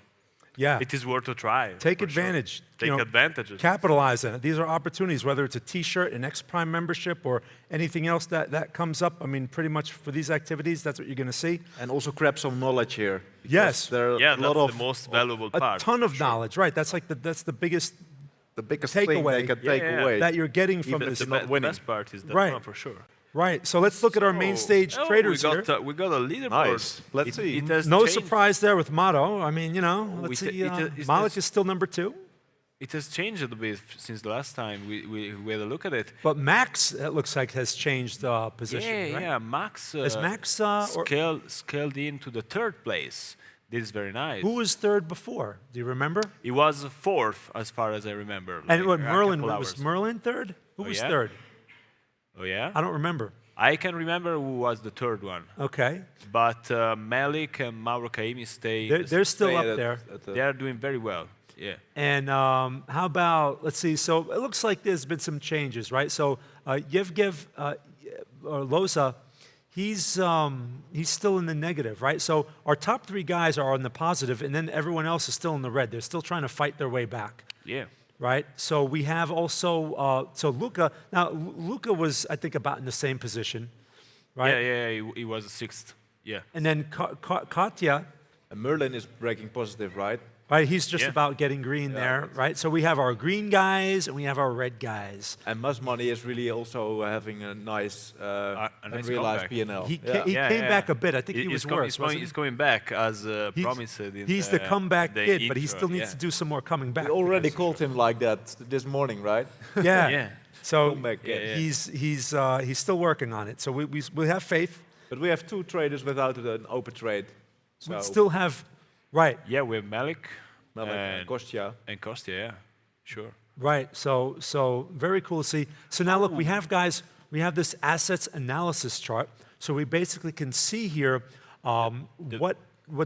yeah, it is worth a try. Take advantage. Sure. Take advantage. Capitalize on it. These are opportunities, whether it's a T-shirt, an X Prime membership, or anything else that comes up. I mean, pretty much for these activities, that's what you're going to see. And also grab some knowledge here. Yes. There are yeah, a lot that's of the most valuable part. A ton of knowledge, right? That's like that's the biggest thing takeaway they can take away that you're getting from this. The best part is that right. one for sure. Right. So let's look at our main stage traders here. We got a leaderboard. Nice. Let's see. No changed. surprise there with Mato. I mean, you know, let's see. Malik is still number 2. It has changed a bit since the last time we had a look at it. But Max, it looks like, has changed position. Yeah, right? yeah. Max is Max scaled into the 3rd place. This is very nice. Who was 3rd before? Do you remember? He was 4th, as far as I remember. And what Merlin was Merlin 3rd? Who was 3rd? Oh yeah. I don't remember. I can remember who was the 3rd one. Okay. But Malik and Mauro Kaimi stay. They're still up there. They are doing very well. Yeah. And how about, let's see, so it looks like there's been some changes, right? So Yevgev or Loza, he's still in the negative, right? So our top 3 guys are on the positive, and then everyone else is still in the red. They're still trying to fight their way back. Yeah. Right? So we have also, so Luca, now Luca was, I think, about in the same position, right? Yeah, he was 6th, yeah. And then Katya. And Merlin is breaking positive, right? Right, he's just about getting green there, right? So we have our green guys and we have our red guys. And Money is really also having a nice unrealized P&L. He came back a bit. I think he was worse, wasn't he? He's coming back as promised. He's the comeback kid, but he intro. still needs to do some more coming back. We already called him like that this morning, right? Yeah. Yeah. So he's still working on it. So we have faith. But we have 2 traders without an open trade. So we still have, right. Yeah, we have Malik and Kostya. And Kostya, yeah, sure. Right, so very cool to see. So now look, we have guys, we have this assets analysis chart. So we basically can see here what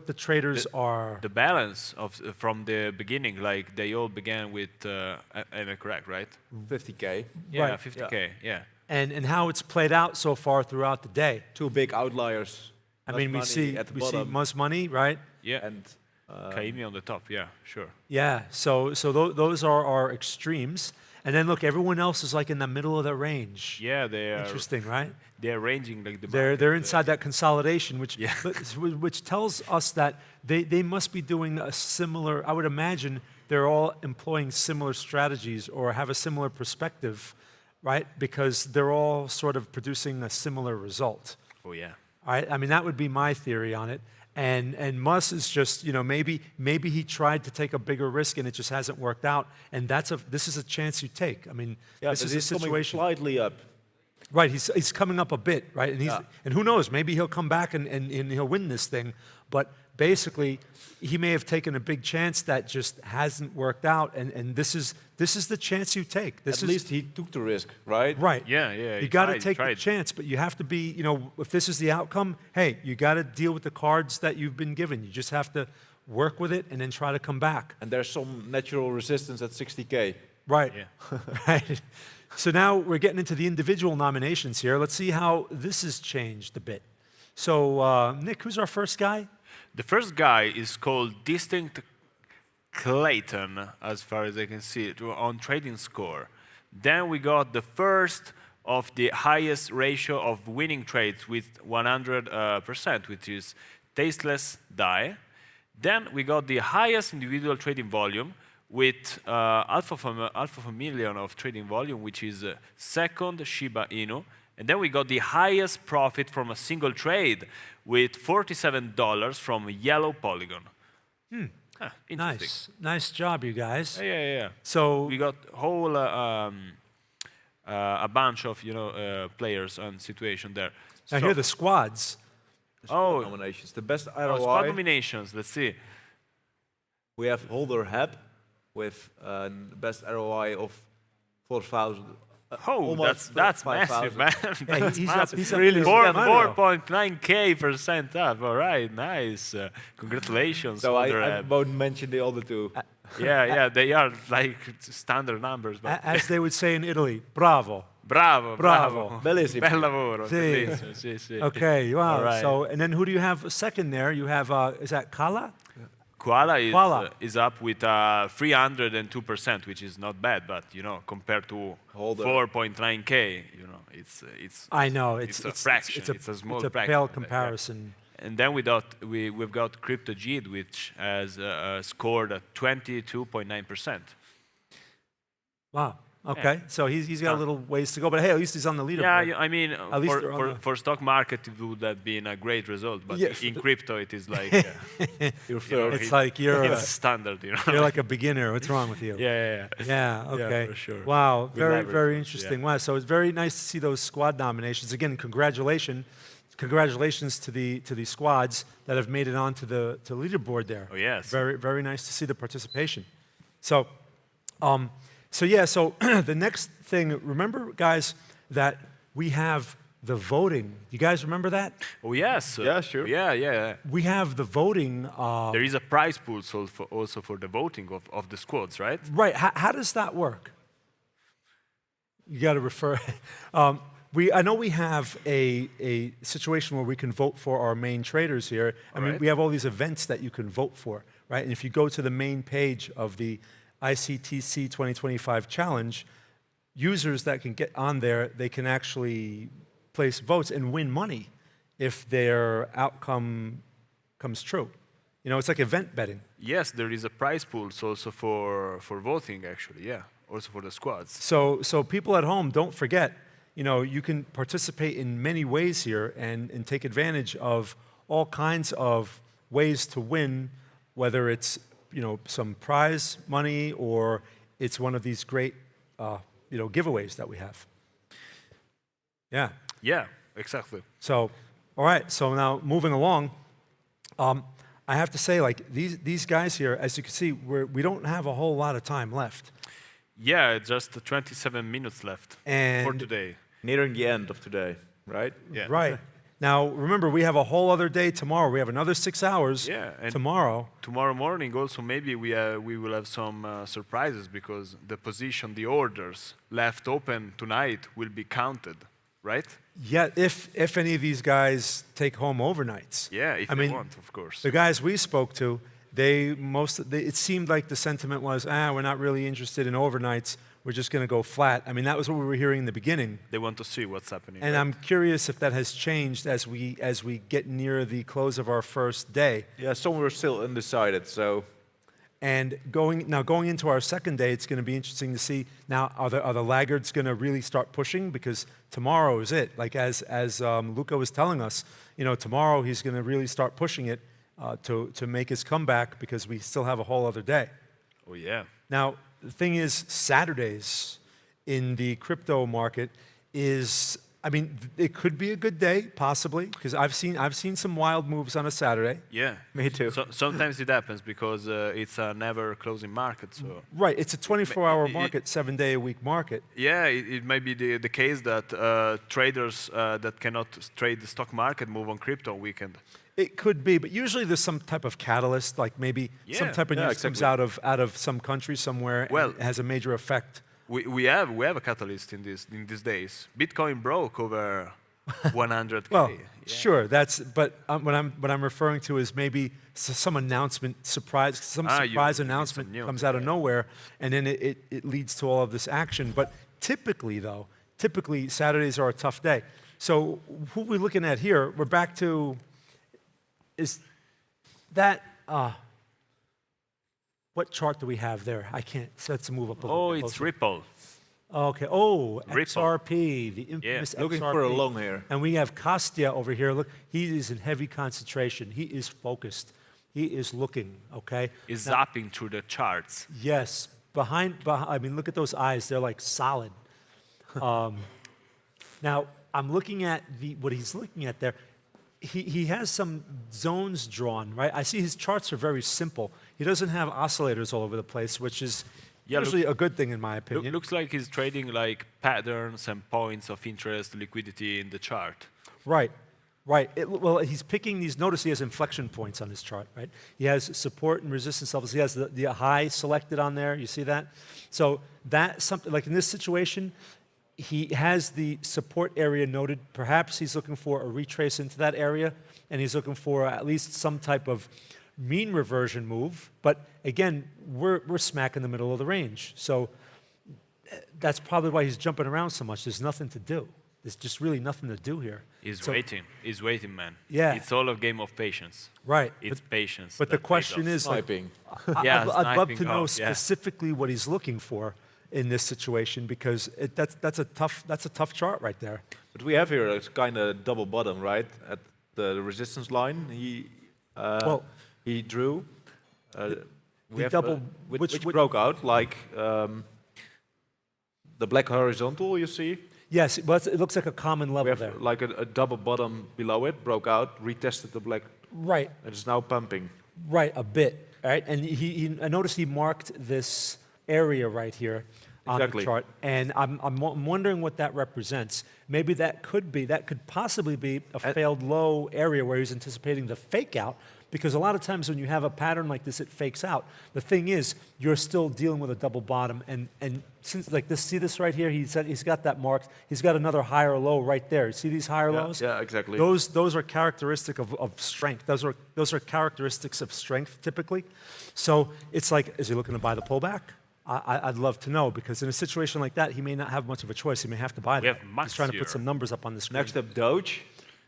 the traders are. The balance of from the beginning, like they all began with, am I correct, right? 50K. Yeah, Right. 50K, yeah. And how it's played out so far throughout the day. 2 big outliers. I mean, we see Mus Money, right? Yeah. And Kaimi on the top, yeah, sure. Yeah, so those are our extremes. And then look, everyone else is like in the middle of the range. Yeah, they are. Interesting, right? They're ranging like the They're inside that consolidation, which tells us that they must be doing a similar, I would imagine they're all employing similar strategies or have a similar perspective, right? Because they're all sort of producing a similar result. Oh yeah. Right? I mean, that would be my theory on it. And Mus is just, you know, maybe he tried to take a bigger risk and it just hasn't worked out. And this is a chance you take. I mean, this is a situation. Slightly up. Right, he's coming up a bit, right? And and who knows, maybe he'll come back and he'll win this thing. But basically, he may have taken a big chance that just hasn't worked out. And this is the chance you take. At least he took the risk, right? Right. Yeah. You got to take the chance, but you have to be, you know, if this is the outcome, hey, you got to deal with the cards that you've been given. You just have to work with it and then try to come back. And there's some natural resistance at 60K. Right. Yeah. Right. So now we're getting into the individual nominations here. Let's see how this has changed a bit. So, Nick, who's our first guy? The first guy is called Distinct Clayton, as far as I can see it, on trading score. Then we got the first of the highest ratio of winning trades with 100%, which is Tasteless Die. Then we got the highest individual trading volume with half of a million of trading volume, which is second Shiba Inu. And then we got the highest profit from a single trade with $47 from Yellow Polygon. Nice. Nice job, you guys. Yeah. So we got whole a bunch of players and situation there. Now here are the squads. Nominations. The best ROI. Squad nominations. Let's see. We have Holder Heb with the best ROI of 4,000. Oh, that's massive, man. That's he's massive. up really 4.9K% up. All right, nice. Congratulations. So on I won't mention the other two. yeah, they are like standard numbers. But As they would say in Italy, bravo. Bravo. Bellissimo. Bel lavoro. Sì. Bellissimo, sì, sì. Okay, wow. All right. So, and then who do you have second there? You have, is that Kala? Koala Koala. is up with 302%, which is not bad, but compared to 4.9K, it's I know it's a fraction. It's a small it's a fraction. pale comparison. And then we've got CryptoGid, which has scored at 22.9%. Wow. Okay, so he's got a little ways to go, but hey, at least he's on the leaderboard. Yeah, I mean, at least for stock market, it would have been a great result, but in crypto, it is like it's like it's standard, You're like a beginner. What's wrong with you? Yeah. Yeah. Okay. Yeah, for sure. Wow. Good leverage, Very interesting. yeah. Wow. So it's very nice to see those squad nominations again. Congratulations to the squads that have made it onto the leaderboard there. Oh yes. Very nice to see the participation. So, so the next thing, remember, guys, that we have the voting. You guys remember that? Oh yes. Yeah, sure. Yeah. We have the voting. There is a prize pool also for the voting of the squads, right? Right. How does that work? You got to refer. I know we have a situation where we can vote for our main traders here. I mean, we have all these events that you can vote for, right? And if you go to the main page of the ICTC 2025 challenge, users that can get on there, they can actually place votes and win money if their outcome comes true. It's like event betting. Yes, there is a prize pool also for voting, actually, yeah. Also for the squads. So people at home, don't forget, you can participate in many ways here and take advantage of all kinds of ways to win, whether it's some prize money or it's one of these great giveaways that we have. Yeah. Yeah, exactly. So, all right. So now moving along, I have to say, like these guys here, as you can see, we don't have a whole lot of time left. Yeah, just 27 minutes left for today. Nearing the end of today, right? Yeah. Right. Now, remember, we have a whole other day tomorrow. We have another 6 hours tomorrow. Tomorrow morning also, maybe we will have some surprises because the orders left open tonight will be counted, right? Yeah, if any of these guys take home overnights. Yeah, if they want, of course. The guys we spoke to, it seemed like the sentiment was, we're not really interested in overnights. We're just going to go flat. I mean, that was what we were hearing in the beginning. They want to see what's happening. And I'm curious if that has changed as we get near the close of our first day. Yeah, some were still undecided, so. And going into our second day, it's going to be interesting to see now, are the laggards going to really start pushing? Because tomorrow is it. Like as Luca was telling us, tomorrow he's going to really start pushing it to make his comeback because we still have a whole other day. Oh, yeah. Now, the thing is, Saturdays in the crypto market is, I mean, it could be a good day, possibly, because I've seen some wild moves on a Saturday. Yeah, me too. So, sometimes it happens because it's a never-closing market. So right, it's a 24-hour market, 7-day-a-week market. Yeah, it might be the case that traders that cannot trade the stock market move on crypto on weekend. It could be, but usually there's some type of catalyst, like maybe some type of news comes out of some country somewhere and it has a major effect. We have a catalyst in these days. Bitcoin broke over 100K. Well, sure, but what I'm referring to is maybe some announcement, surprise announcent comes out of nowhere, and then it leads to all of this action. But typically Saturdays are a tough day. So who we're looking at here, we're back to. Is that, what chart do we have there? I can't, so let's move up a little bit. Oh, it's Ripple. Okay, XRP, the infamous XRP. Looking for a long here. And we have Kostya over here. Look, he is in heavy concentration. He is focused. He is looking, okay? He's zapping through the charts. Yes, behind, I mean, look at those eyes. They're like solid. Now, I'm looking at what he's looking at there. He has some zones drawn, right? I see his charts are very simple. He doesn't have oscillators all over the place, which is Yeah, usually a good thing in my opinion. Looks like he's trading like patterns and points of interest, liquidity in the chart. Right, right. Well, he's picking these. Notice he has inflection points on his chart, right? He has support and resistance levels. He has the high selected on there. You see that? So that's something like in this situation, he has the support area noted. Perhaps he's looking for a retrace into that area, and he's looking for at least some type of mean reversion move. But again, we're smack in the middle of the range. So that's probably why he's jumping around so much. There's nothing to do. There's just really nothing to do here. He's waiting. He's waiting, man. Yeah. It's all a game of patience. Right. It's patience. But the question is, like, Yeah, I'd love to sniping. know Oh, yeah. specifically what he's looking for in this situation, because that's a tough chart right there. But we have here a kind of double bottom, right? At the resistance line, he drew. We have which broke out, like the black horizontal, you see? Yes, but it looks like a common level We have there. like a double bottom below it, broke out, retested the black. Right. And it's now pumping. Right, a bit. Right, and I noticed he marked this area right here on the chart, and I'm wondering what that represents. Maybe that could possibly be a failed low area where he's anticipating the fake out, because a lot of times when you have a pattern like this, it fakes out. The thing is, you're still dealing with a double bottom, and since like this, see this right here, he's got that marked. He's got another higher low right there. See these higher lows? Yeah, exactly. Those are characteristic of strength. Those are characteristics of strength typically. So it's like, is he looking to buy the pullback? I'd love to know, because in a situation like that, he may not have much of a choice. He may have to buy that. He's trying to put some numbers up on the screen. Next up, Doge.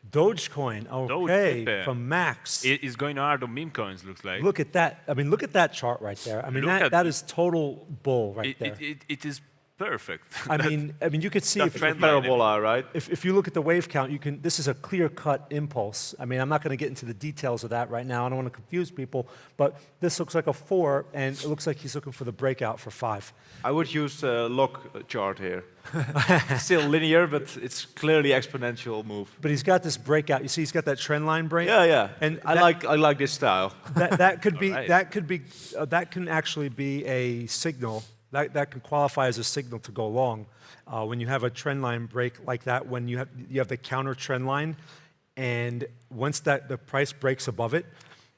Dogecoin, okay, Doge, from Max. It's going hard on meme coins, looks like. Look at that. I mean, look at that chart right there. I mean, that is total bull right there. It is perfect. I mean, you could see if parabola, right? If you look at the wave count, you can. This is a clear-cut impulse. I mean, I'm not going to get into the details of that right now. I don't want to confuse people, but this looks like a 4, and it looks like he's looking for the breakout for 5. I would use a log chart here. It's still linear, but it's clearly exponential move. But he's got this breakout. You see, he's got that trend line break. Yeah, yeah. And I like this style. That can actually be a signal. That can qualify as a signal to go long. When you have a trend line break like that, when you have the counter trend line, and once the price breaks above it,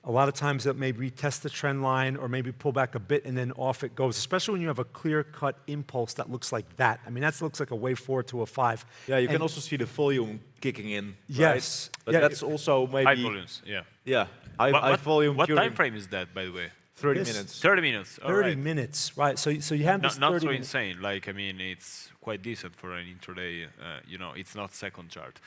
a lot of times it may retest the trend line or maybe pull back a bit and then off it goes, especially when you have a clear-cut impulse that looks like that. I mean, that looks like a wave 4 to a 5. Yeah, you can also see the volume kicking in. Yes. Right? But that's also maybe... High volumes, yeah. Yeah, high volume. What time frame is that, by the way? 30 minutes. 30 minutes. 30 minutes, right? So you have this not 30 so minutes. insane. Like, I mean, it's quite decent for an intraday. It's not second chart.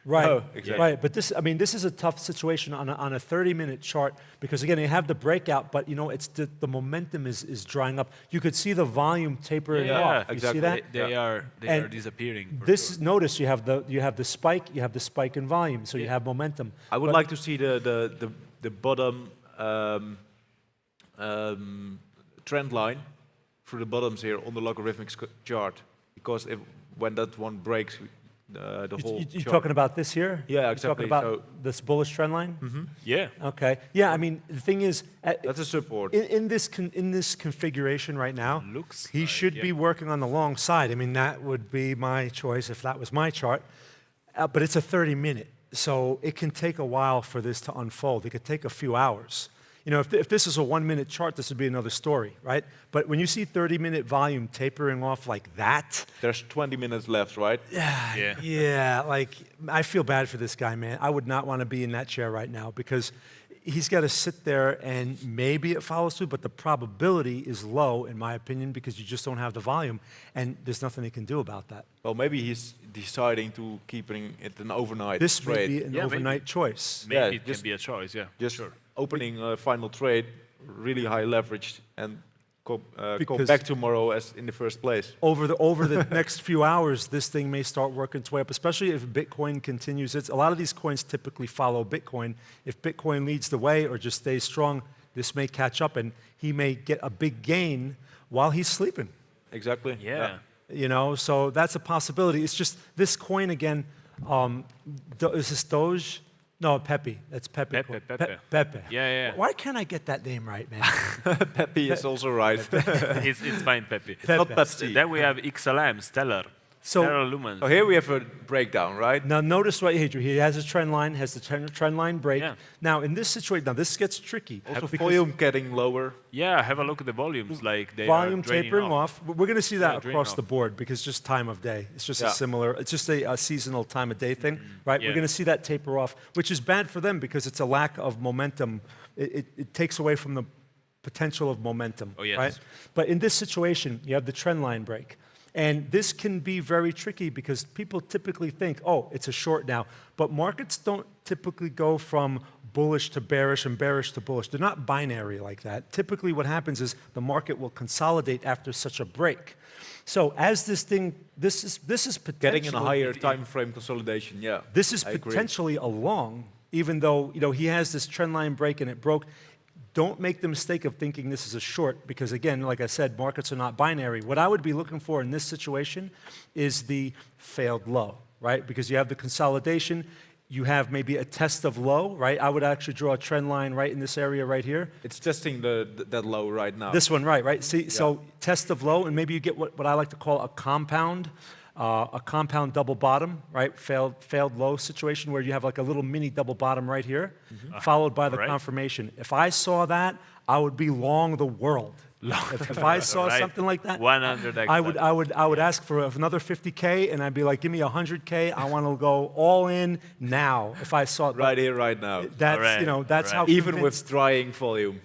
Right, exactly. right. But this is a tough situation on a 30-minute chart, because again, you have the breakout, but it's the momentum is drying up. You could see the volume tapering off. exactly. You see that? They are disappearing. Notice you have the spike in volume, so you have momentum. I would like to see the bottom trend line through the bottoms here on the logarithmic chart, because when that one breaks, the whole You're chart. talking about this here? Yeah, You're exactly. talking about this bullish trend line? Mm-hmm. Yeah. Okay. Yeah, I mean, the thing is, that's a support. In this configuration right now, he should be working on the long side. I mean, that would be my choice if that was my chart. But it's a 30-minute, so it can take a while for this to unfold. It could take a few hours. If this is a 1-minute chart, this would be another story, right? But when you see 30-minute volume tapering off like that... There's 20 minutes left, right? Yeah, like, I feel bad for this guy, man. I would not want to be in that chair right now, because he's got to sit there and maybe it follows through, but the probability is low, in my opinion, because you just don't have the volume, and there's nothing he can do about that. Well, maybe he's deciding to keeping it an overnight This trade. may be an overnight choice. Maybe it can be a choice, yeah. Just sure. opening a final trade, really high leverage, and go Because- back tomorrow as in the first place. Over the next few hours, this thing may start working its way up, especially if Bitcoin continues. A lot of these coins typically follow Bitcoin. If Bitcoin leads the way or just stays strong, this may catch up, and he may get a big gain while he's sleeping. Exactly. Yeah. So that's a possibility. It's just this coin again. Is this Doge? No, Pepe. That's Pepe. Pepe. Pepe. Yeah. Why can't I get that name right, man? Pepe is also right. It's fine, Pepe. Not Pepsi. Then we have XLM, Stellar. Stellar Lumens. So here we have a breakdown, right? Now notice right here, he has a trend line, has the trend line break. Yeah. Now in this situation, now this gets tricky. Also volume getting lower. Yeah, have a look at the volumes, like they volume are draining tapering off. We're going to see that draining across off. the board because just time of day. It's just it's just a seasonal time of day thing, right? Yeah. We're going to see that taper off, which is bad for them because it's a lack of momentum. It takes away from the potential of momentum, Oh, yes. right? But in this situation, you have the trend line break. And this can be very tricky because people typically think, oh, it's a short now. But markets don't typically go from bullish to bearish and bearish to bullish. They're not binary like that. Typically what happens is the market will consolidate after such a break. So as this is potentially Getting in a higher time frame consolidation, yeah. This is I agree. potentially a long, even though he has this trend line break and it broke. Don't make the mistake of thinking this is a short because, again, like I said, markets are not binary. What I would be looking for in this situation is the failed low, right? Because you have the consolidation, you have maybe a test of low, right? I would actually draw a trend line right in this area right here. It's testing that low right now. This one, right? See, so test of low, and maybe you get what I like to call a compound double bottom, right? Failed low situation where you have like a little mini double bottom right here, followed by the confirmation. If I saw that, I would be long the world. If I saw something like that, 100x. I would ask for another 50K, and I'd be like, give me 100K. I want to go all in now. If I saw it right here, right now. That's that's how even with drying volume.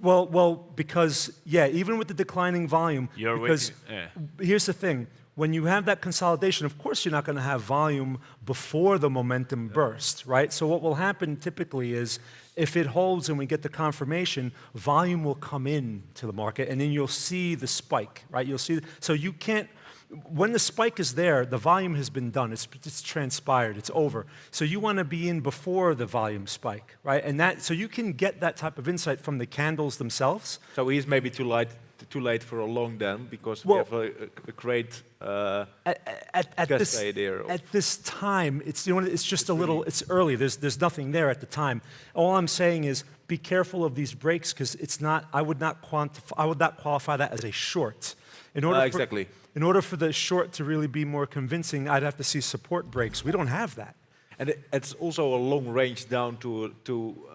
Well, because even with the declining volume, because here's the thing. When you have that consolidation, of course you're not going to have volume before the momentum burst, right? So what will happen typically is if it holds and we get the confirmation, volume will come in to the market and then you'll see the spike, right? You'll see, so you can't, when the spike is there, the volume has been done, it's transpired, it's over. So you want to be in before the volume spike, right? And so you can get that type of insight from the candles themselves. So he's maybe too late for a long then because we have a great at this time, it's just a little, it's early. There's nothing there at the time. All I'm saying is be careful of these breaks because it's not. I would not qualify that as a short. In order for the short to really be more convincing, I'd have to see support breaks. We don't have that. And it's also a long range down to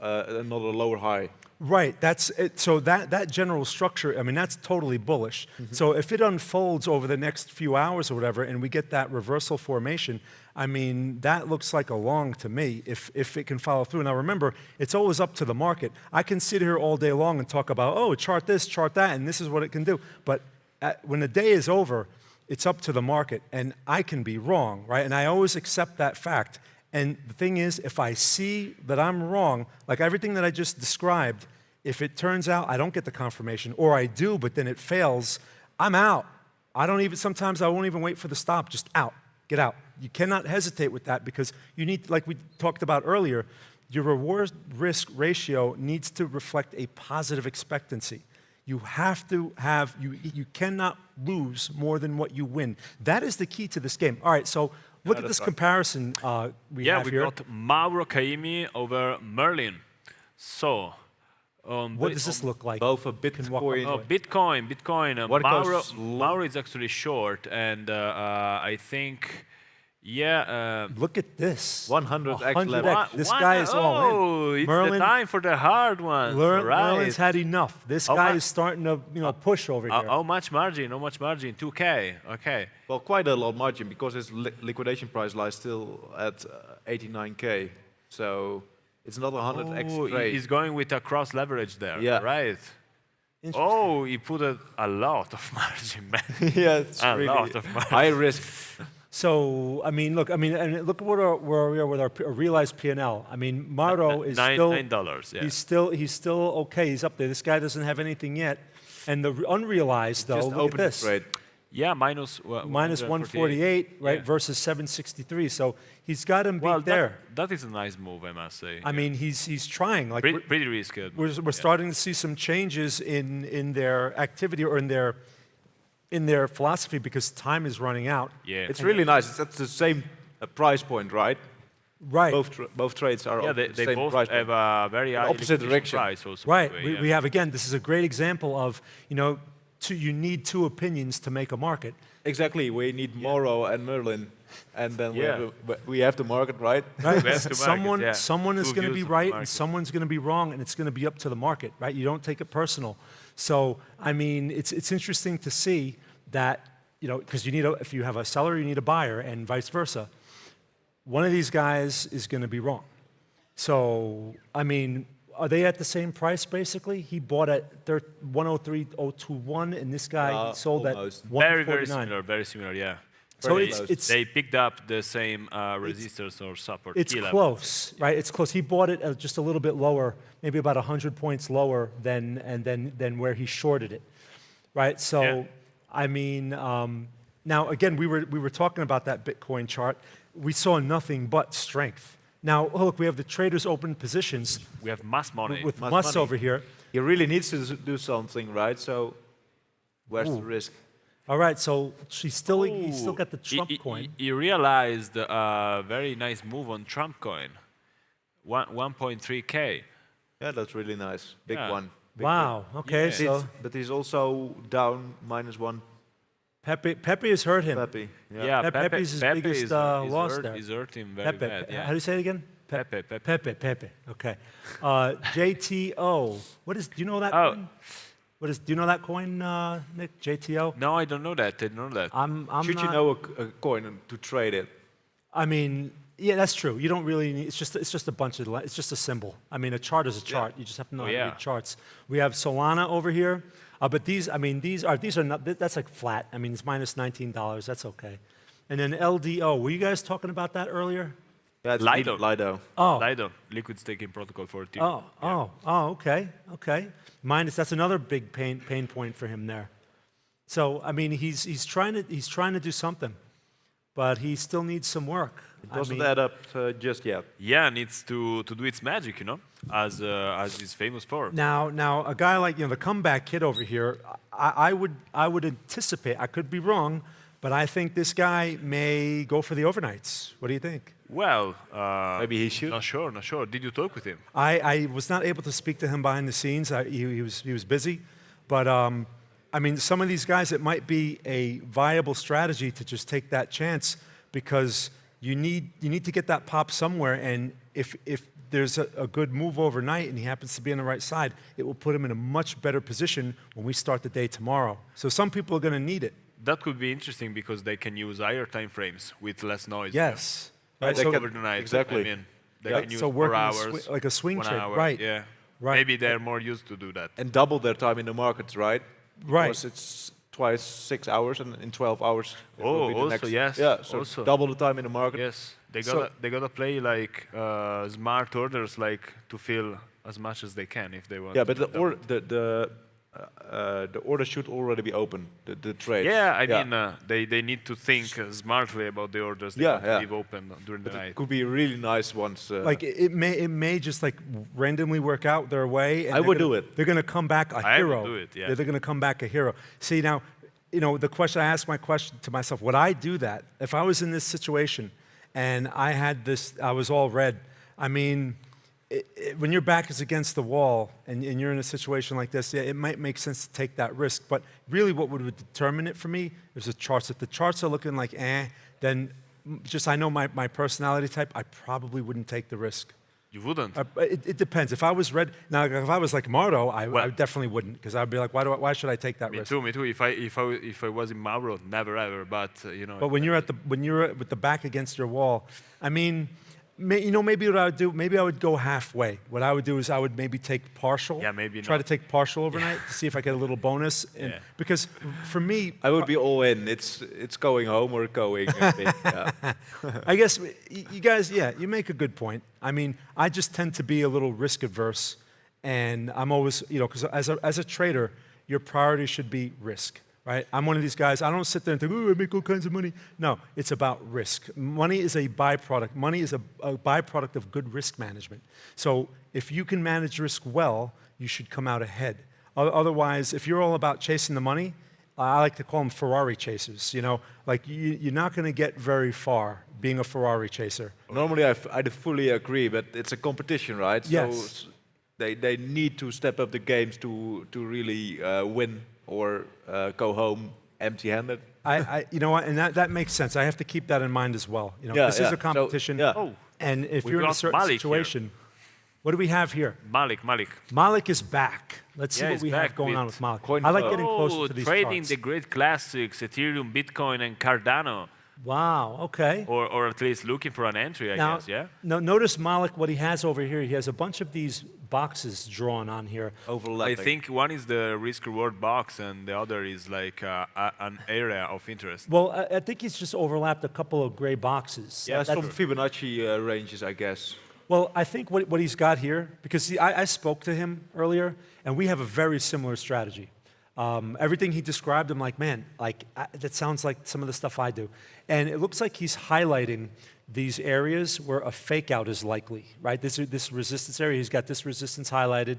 another lower high. Right, that's it. So that general structure, I mean, that's totally bullish. So if it unfolds over the next few hours or whatever, and we get that reversal formation, I mean, that looks like a long to me, if it can follow through. Now remember, it's always up to the market. I can sit here all day long and talk about, oh, chart this, chart that, and this is what it can do. But when the day is over, it's up to the market, and I can be wrong, right? And I always accept that fact. And the thing is, if I see that I'm wrong, like everything that I just described, if it turns out I don't get the confirmation, or I do, but then it fails, I'm out. Sometimes I won't even wait for the stop, just out, get out. You cannot hesitate with that because you need, like we talked about earlier, your reward-risk ratio needs to reflect a positive expectancy. You have to have, you cannot lose more than what you win. That is the key to this game. All right, so look at this comparison we have here. Yeah, we got Mauro Caimi over Merlin. So, what does this look like? Both a Bitcoin. Oh, Bitcoin. Mauro is actually short, and I think, look at this. 100x level. This guy is all in. Oh, it's Merlin, the time for the hard ones. Merlin's had enough. This guy is starting to, push over here. How much margin? 2K. Okay. Well, quite a lot margin because his liquidation price lies still at 89K. So it's not 100x trade. He's going with a cross leverage there. Yeah. Right. Oh, he put a lot of margin, man. Yeah, it's a really lot of margin. High risk. So, and look at where we are with our realized P&L. I mean, Mauro is $9. Yeah. He's still okay. He's up there. This guy doesn't have anything yet. And the unrealized, though, look at this. Trade. Yeah, minus 148, right, versus 763. So he's got him beat there. That is a nice move, I must say. I mean, he's trying. Like pretty risky. We're starting to see some changes in their activity or in their philosophy because time is running out. Yeah. It's really nice. It's at the same price point, right? Right. Both trades are Yeah, on the they same both price have point. a very high opposite liquidation direction. price also. Right. by the way, We have, again, this is a great example of, you need two opinions to make a market. Exactly. We need Moro and Merlin, and then we have the market, right? Right. We have to market, Someone is Two going to views be of the right and market. someone's going to be wrong, and it's going to be up to the market, right? You don't take it personal. So, I mean, it's interesting to see that, because if you have a seller, you need a buyer, and vice versa. One of these guys is going to be wrong. So, I mean, are they at the same price, basically? He bought at 103.021, and this guy sold almost. at 149. Very similar, yeah. So they picked up the same resistors or support. It's key levels. close, right? It's close. He bought it at just a little bit lower, maybe about 100 points lower than where he shorted it, right? So, I mean, now again, we were talking about that Bitcoin chart. We saw nothing but strength. Now, look, we have the traders open positions. We have mass money. With Mus over here. He really needs to do something, right? So, where's the risk? All right, so he's still got the Trump coin. He realized a very nice move on Trump coin, 1.3K. Yeah, that's really nice. Big one. Big wow. one. Okay, so but he's also down -1. Pepe has hurt him. Pepe. Yeah, Pepe's his biggest loss there. He's hurt him very bad. Yeah. How do you say it again? Pepe. Okay. JTO. Do you know that coin? Do you know that coin, Nick? JTO? No, I don't know that. Should you know a coin to trade it? I mean, yeah, that's true. You don't really need. It's just a bunch of. It's just a symbol. I mean, a chart is a chart. You just have to know how to read charts. We have Solana over here, but these are not. That's like flat. I mean, it's minus $19. That's okay. And then LDO. Were you guys talking about that earlier? Yeah, it's Lido. Oh. Lido, liquid staking protocol for Ethereum. Okay. That's another big pain point for him there. So I mean, he's trying to do something, but he still needs some work. It doesn't add up just yet. Yeah, needs to do its magic, as he's famous for. Now a guy like the comeback kid over here, I would anticipate. I could be wrong, but I think this guy may go for the overnights. What do you think? Well, maybe he should. Not sure. Did you talk with him? I was not able to speak to him behind the scenes. He was busy, but I mean, some of these guys, it might be a viable strategy to just take that chance because you need to get that pop somewhere, and if there's a good move overnight and he happens to be on the right side, it will put him in a much better position when we start the day tomorrow. So some people are going to need it. That could be interesting because they can use higher time frames with less noise. Yes. Right, so over the night. Exactly. I mean, they can use so 4 working hours, like a swing 1 trade, hour, right? Yeah. Right. Maybe they're more used to do that. And double their time in the markets, right? Right. Because it's twice 6 hours, and in 12 hours. It will be the also next. yes. Yeah. So also. double the time in the market. Yes. They gotta play like smart orders, like to fill as much as they can if they want. Yeah, but the order should already be open. The trade. Yeah, I mean they need to think smartly about the orders they want to leave open during the night. It could be really nice ones. Like it may just like randomly work out their way. And I would do it. They're going to come back a hero. I would do it. Yeah. They're going to come back a hero. See now, the question I ask my question to myself: would I do that if I was in this situation and I was all red? I mean, when your back is against the wall and you're in a situation like this, it might make sense to take that risk. But really what would determine it for me is the charts. If the charts are looking like then just I know my personality type, I probably wouldn't take the risk. You wouldn't? It depends. If I was red, now if I was like Mardo, I definitely wouldn't, because I'd be like, why should I take that risk? Me too. If I was in Mauro, never ever. But But when you're with the back against your wall, I mean, maybe what I would do, maybe I would go halfway. What I would do is I would maybe take partial. Yeah, maybe try to take partial overnight to see if I get a little bonus. And because for me, I would be all in. It's going home or going. I guess you guys, you make a good point. I mean, I just tend to be a little risk averse, and I'm always, because as a trader, your priority should be risk. Right? I'm one of these guys, I don't sit there and think, I make all kinds of money. No, it's about risk. Money is a byproduct. Money is a byproduct of good risk management. So if you can manage risk well, you should come out ahead. Otherwise, if you're all about chasing the money, I like to call them Ferrari chasers. Like you're not going to get very far being a Ferrari chaser. Normally, I fully agree, but it's a competition, right? Yes. So they need to step up the games to really win or go home empty-handed. You know what, and that makes sense. I have to keep that in mind as well. You know, Yeah, this is a competition, and if We've you're in a got certain Malik situation, what do we have here? Malik. Malik is back. Let's see what he's we back have going on with with Malik. I like getting closer to these trading charts. the great classics, Ethereum, Bitcoin, and Cardano. Wow, okay. Or at least looking for an entry, I guess, yeah? Now, notice Malik, what he has over here. He has a bunch of these boxes drawn on here. I think one is the risk-reward box, and the other is like an area of interest. Well, I think he's just overlapped a couple of gray boxes. Yeah, some Fibonacci ranges, I guess. Well, I think what he's got here, because see, I spoke to him earlier, and we have a very similar strategy. Everything he described, I'm like, man, that sounds like some of the stuff I do. And it looks like he's highlighting these areas where a fake out is likely, right? This resistance area, he's got this resistance highlighted,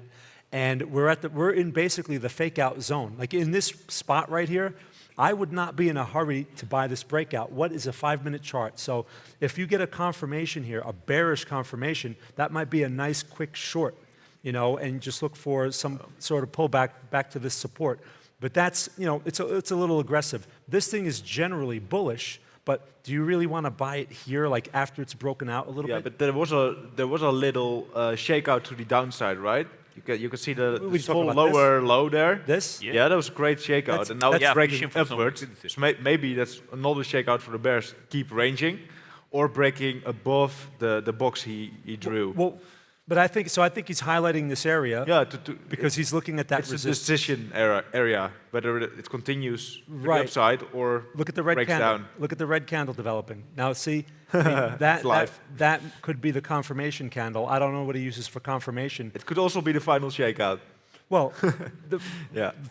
and we're in basically the fake out zone. Like in this spot right here, I would not be in a hurry to buy this breakout. What is a 5-minute chart? So if you get a confirmation here, a bearish confirmation, that might be a nice quick short, you know, and just look for some sort of pullback back to this support. But that's, you know, it's a little aggressive. This thing is generally bullish, but do you really want to buy it here, like after it's broken out a little bit? Yeah, but there was a little shakeout to the downside, right? You can see the lower low there. This? Yeah, that was a great shakeout, and now it's breaking upwards. So maybe that's another shakeout for the bears. Keep ranging, or breaking above the box he drew. Well, but I think he's highlighting this area. Yeah, because he's looking at that resistance. It's a decision area, whether it continues to the right. upside or look at the red breaks candle. down. Look at the red candle developing. Now see, I mean, that could be the confirmation candle. I don't know what he uses for confirmation. It could also be the final shakeout. Well, the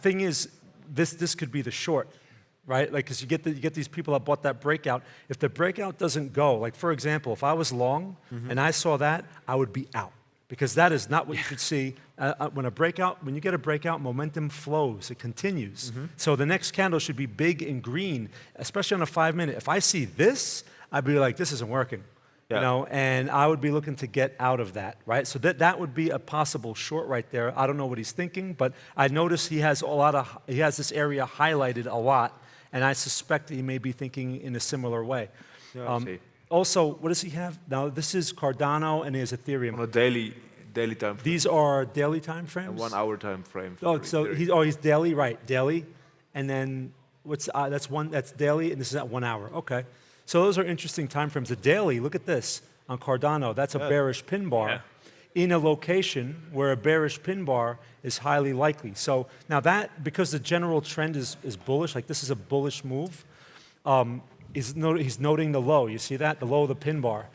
thing is, this could be the short, right? Like, because you get these people that bought that breakout. If the breakout doesn't go, like for example, if I was long and I saw that, I would be out. Because that is not what you should see. When you get a breakout, momentum flows, it continues. So the next candle should be big and green, especially on a 5-minute. If I see this, I'd be like, this isn't working. You know, and I would be looking to get out of that, right? So that would be a possible short right there. I don't know what he's thinking, but I notice he has this area highlighted a lot, and I suspect he may be thinking in a similar way. Yeah, I see. Also, what does he have? Now, this is Cardano and he has Ethereum. On a daily time frame. These are daily time frames? A 1 hour time frame. Oh, so he's daily, right, daily. And then that's daily, and this is at 1 hour. Okay. So those are interesting time frames. The daily, look at this, on Cardano, that's a bearish pin bar in a location where a bearish pin bar is highly likely. So now that, because the general trend is bullish, like this is a bullish move, he's noting the low. You see that? The low of the pin bar.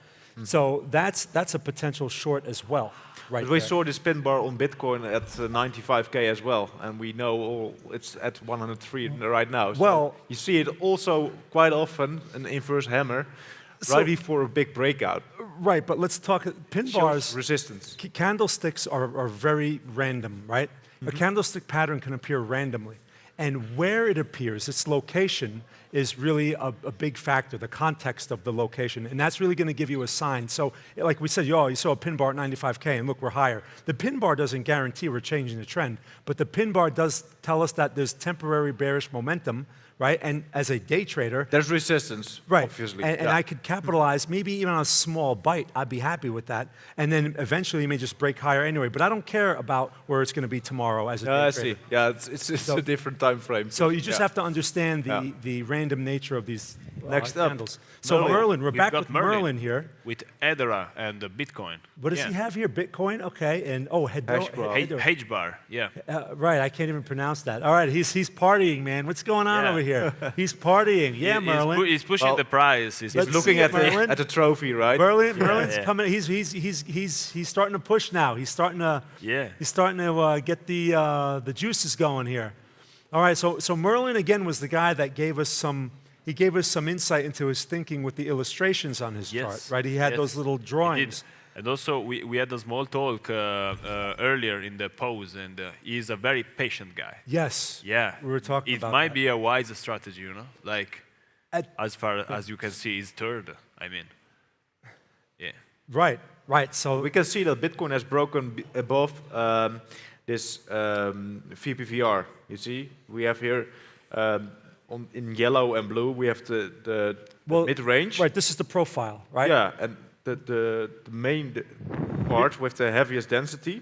So that's a potential short as well. Right. But we saw this pin bar on Bitcoin at 95K as well, and we know it's at 103 right now. So well, you see it also quite often, an inverse hammer, right before a big breakout. Right, but let's talk pin bars. Resistance. Candlesticks are very random, right? A candlestick pattern can appear randomly. And where it appears, its location, is really a big factor, the context of the location. And that's really going to give you a sign. So like we said, you saw a pin bar at 95K, and look, we're higher. The pin bar doesn't guarantee we're changing the trend, but the pin bar does tell us that there's temporary bearish momentum, right? And as a day trader, there's resistance, right? Obviously. And I could capitalize, maybe even on a small bite, I'd be happy with that. And then eventually you may just break higher anyway. But I don't care about where it's going to be tomorrow as a day trader. I see. Yeah, it's a different time frame. So you just have to understand the random nature of these next up candles. So Merlin, we're back with Merlin here. With Edera and Bitcoin. What does he have here? Bitcoin, okay, and Hedge bar, yeah. Right, I can't even pronounce that. All right, he's partying, man. What's going on over here? He's partying. Yeah, Merlin. He's pushing the price. He's looking at the trophy, right? Merlin's coming. He's starting to push now. He's starting to get the juices going here. All right, so Merlin again was the guy that gave us some. He gave us some insight into his thinking with the illustrations on his chart, right? He had those little drawings. And also, we had a small talk earlier in the pause, and he's a very patient guy. Yes. Yeah. We were talking about it might be a wise strategy, you know? Like, as far as you can see, is third. I mean, yeah. Right, right. So we can see that Bitcoin has broken above this VPVR. You see, we have here in yellow and blue, we have the mid-range. Right, this is the profile, right? Yeah, and the main part with the heaviest density,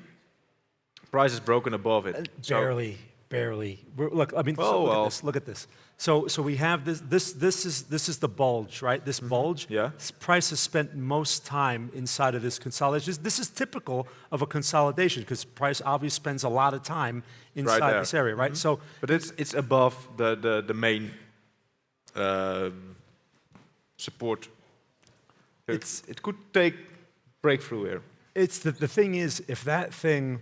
price is broken above it. Barely, barely. Look, I mean, so look at this. Look at this. So we have this. This is the bulge, right? This bulge. Yeah. This price has spent most time inside of this consolidation. This is typical of a consolidation because price obviously spends a lot of time inside this area, right? So, but it's above the main support. It could take breakthrough here. It's the thing is, if that thing,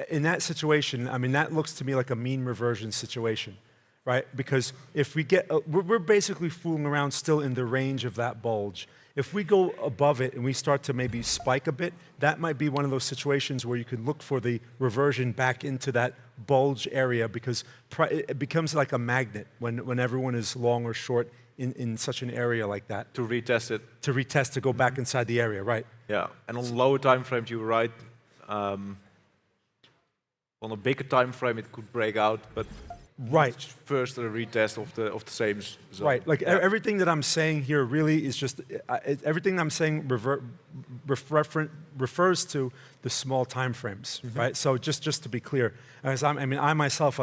in that situation, I mean, that looks to me like a mean reversion situation, right? Because if we get, we're basically fooling around still in the range of that bulge. If we go above it and we start to maybe spike a bit, that might be one of those situations where you can look for the reversion back into that bulge area because it becomes like a magnet when everyone is long or short in such an area like that. To retest it. To retest, to go back inside the area, right? Yeah, and on lower time frames, you're right. On a bigger time frame, it could break out, but first a retest of the same zone. Right, like everything that I'm saying here really is just everything I'm saying refers to the small time frames, right? So just to be clear, I myself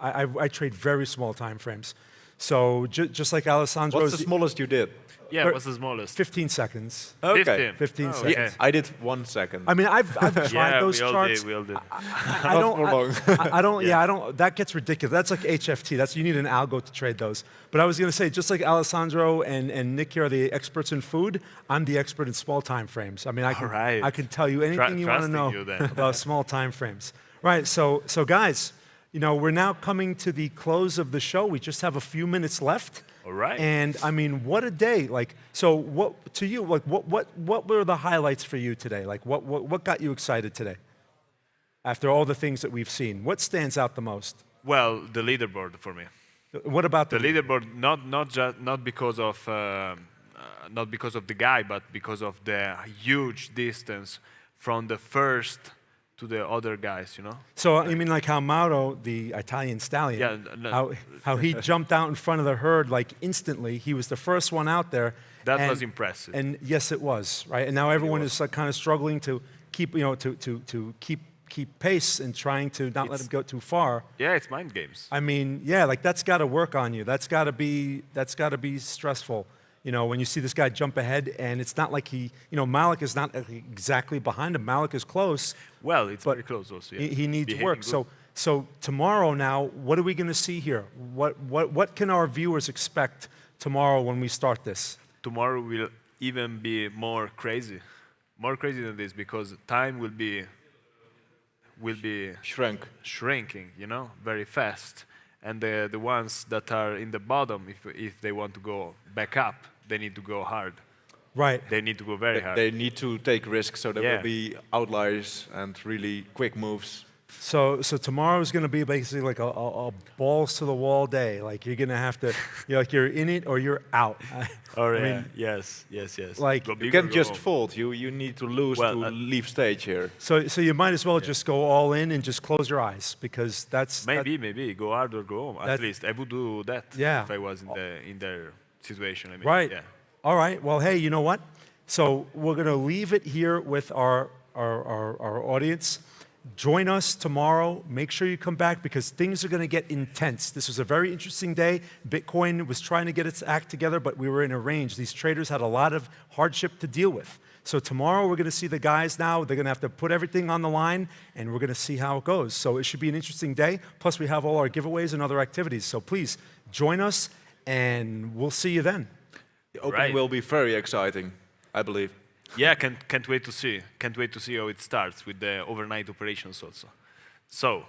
I trade very small time frames. So just like Alessandro, what's the smallest you did? Yeah, what's the smallest? 15 seconds. Okay. 15 okay. seconds. Yeah, I did 1 second. I mean, I've tried those charts. We all did. I don't. That gets ridiculous. That's like HFT. You need an algo to trade those. But I was going to say, just like Alessandro and Nick here are the experts in food, I'm the expert in small time frames. I mean, I can tell you anything you want to know about small time frames. Right. So guys, we're now coming to the close of the show. We just have a few minutes left. All right. And I mean, what a day! So what to you? What were the highlights for you today? What got you excited today? After all the things that we've seen, what stands out the most? Well, the leaderboard for me. What about the leaderboard? Not because of the guy, but because of the huge distance from the first to the other guys, So you mean like how Mauro, the Italian stallion, how he jumped out in front of the herd instantly. He was the first one out there. That was impressive. And yes, it was, right? And now everyone is kind of struggling to keep, to keep pace and trying to not let him go too far. Yeah, it's mind games. I mean, yeah, that's got to work on you. That's got to be stressful. When you see this guy jump ahead, and it's not like Malik is not exactly behind him. Malik is close. Well, it's very close also. Yeah. He needs work. So tomorrow now, what are we going to see here? What can our viewers expect tomorrow when we start this? Tomorrow will even be more crazy than this because time will be shrinking, very fast. And the ones that are in the bottom, if they want to go back up, they need to go hard. Right. They need to go very hard. They need to take risks, so there will be outliers and really quick moves. So tomorrow is going to be basically like a balls to the wall day. Like you're going to have to, you're in it or you're out. Yes. Like you can't just fold. You need to lose to leave stage here. So you might as well just go all in and just close your eyes because that's maybe go hard or go home. At least I would do that. Yeah. If I was in their situation. I mean, right. Yeah. All right. Well, hey, you know what? So we're going to leave it here with our audience. Join us tomorrow. Make sure you come back because things are going to get intense. This was a very interesting day. Bitcoin was trying to get its act together, but we were in a range. These traders had a lot of hardship to deal with. So tomorrow we're going to see the guys now. They're going to have to put everything on the line, and we're going to see how it goes. So it should be an interesting day. Plus, we have all our giveaways and other activities. So please join us, and we'll see you then. The opening will be very exciting, I believe. Yeah, can't wait to see. Can't wait to see how it starts with the overnight operations also. So,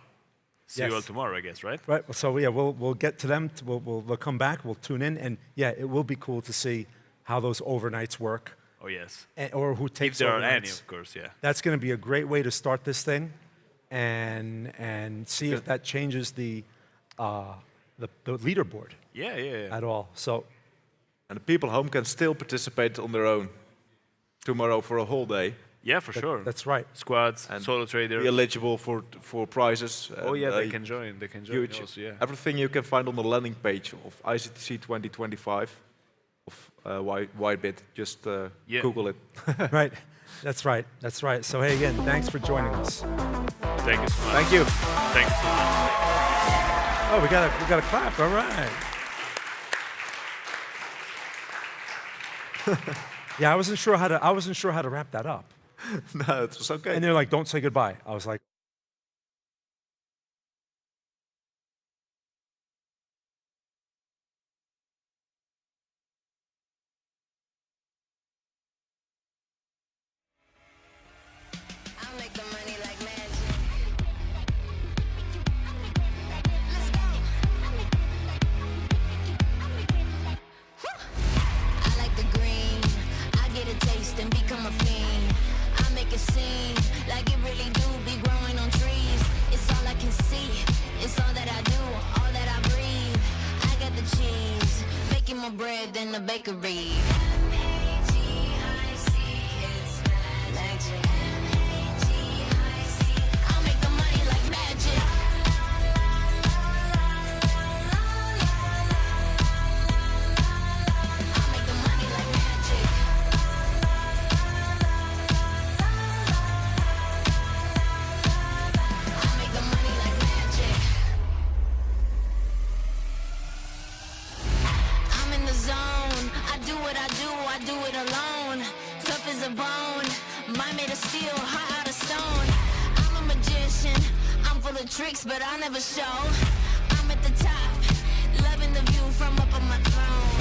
see you all tomorrow, I guess, right? Right. So yeah, we'll get to them. We'll come back. We'll tune in, and yeah, it will be cool to see how those overnights work. Oh yes. Or who takes if there overnights. are any, of course, yeah. That's going to be a great way to start this thing, and see if that changes the the leaderboard. Yeah. At all. So, and the people home can still participate on their own tomorrow for a whole day. Yeah, for sure. That's right. Squads, and solo traders. Be eligible for prizes. Oh yeah, they can join. They can join huge. also, yeah. Everything you can find on the landing page of ICTC 2025 of Whitebit. Just Google it. Right. That's right. That's right. So hey, again, thanks for joining us. Thank you so much. Thank you. Thank you so much. Oh, we got a clap. All right. Yeah, I wasn't sure how to wrap that up. No, it was okay. And they're like, "Don't say goodbye." I was like, bread in the bakery. I'll make the money like magic. I'll make the money like magic. I'll make the money like magic. I'm in the zone. I do what I do it alone. Tough as a bone. Mind made of steel, heart out of stone. I'm a magician. I'm full of tricks, but I never show. I'm at the top, loving the view from up on my throne.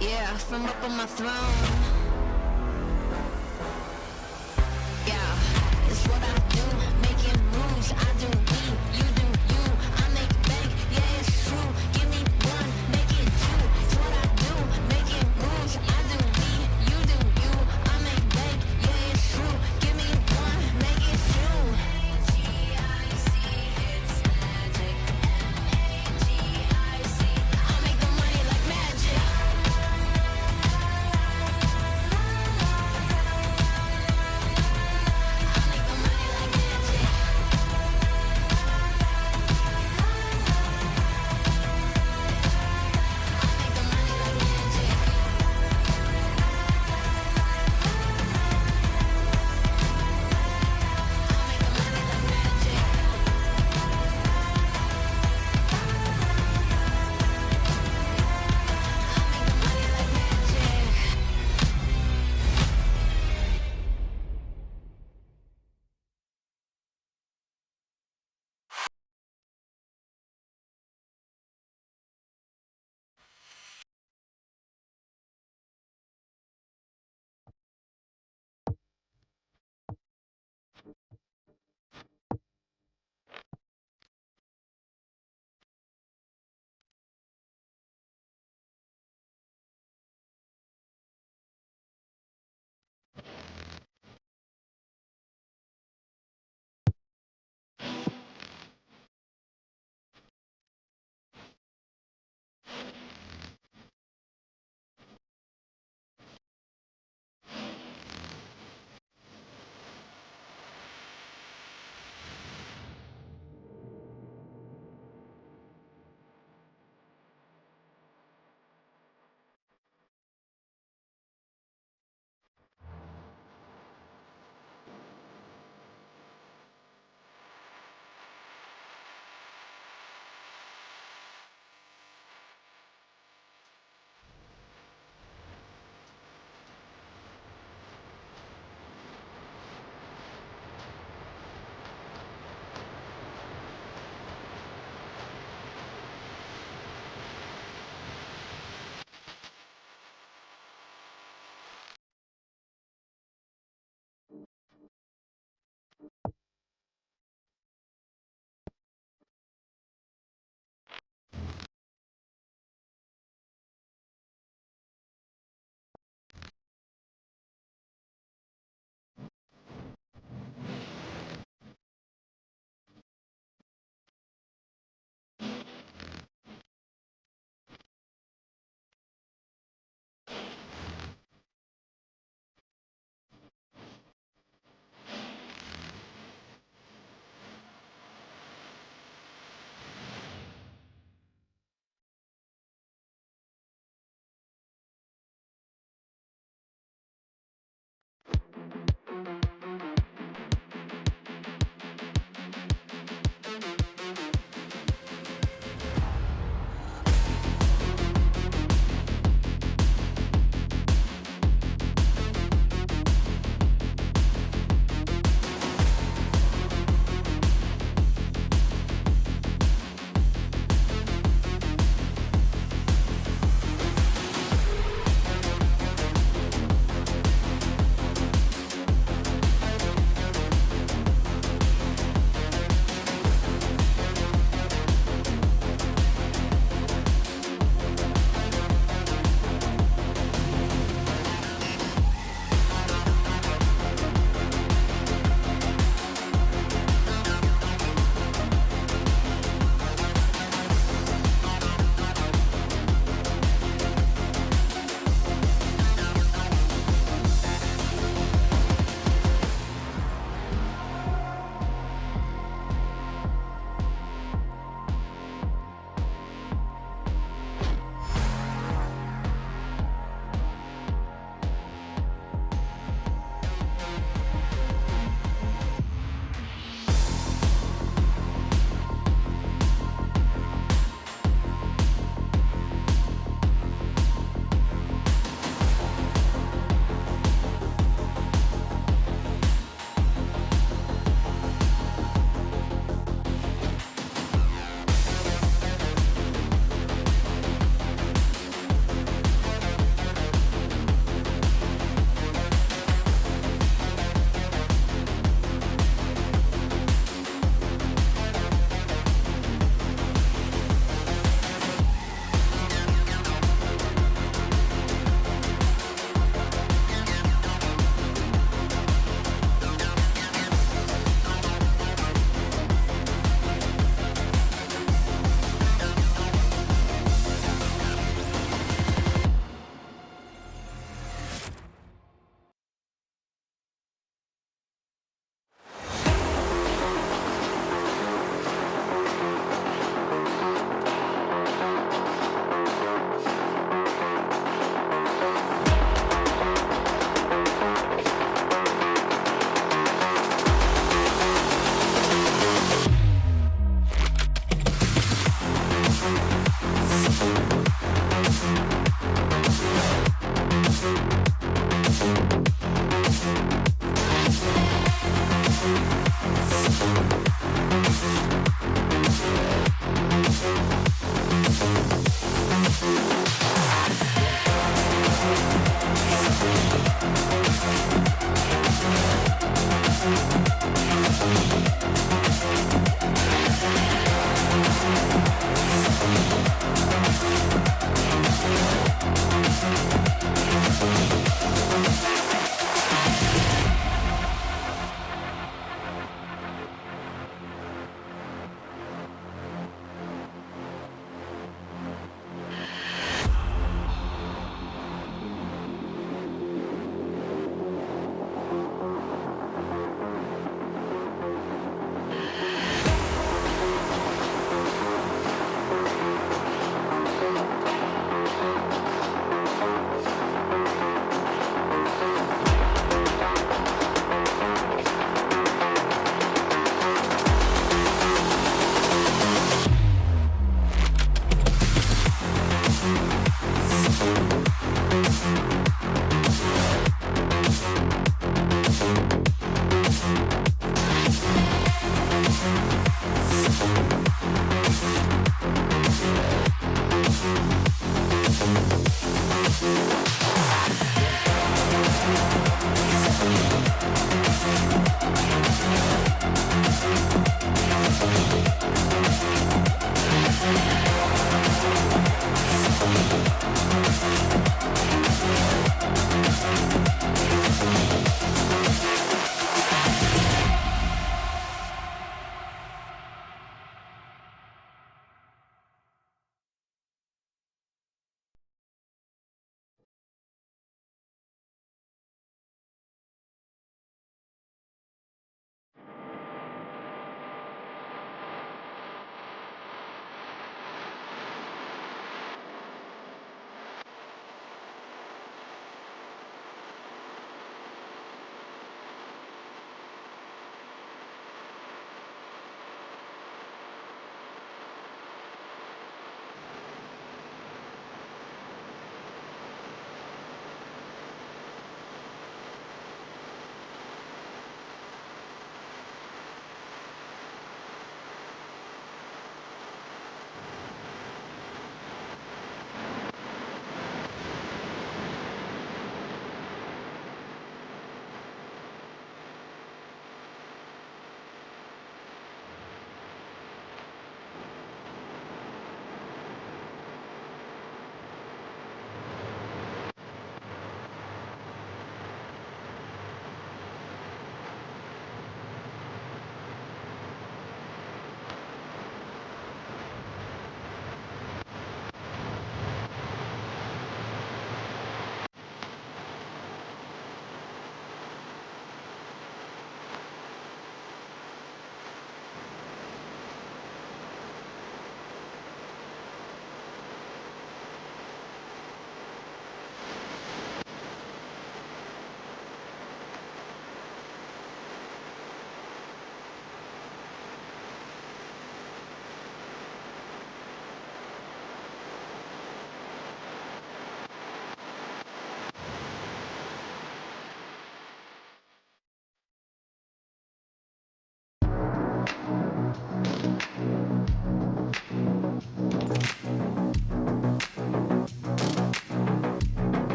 Yeah, from up on my throne.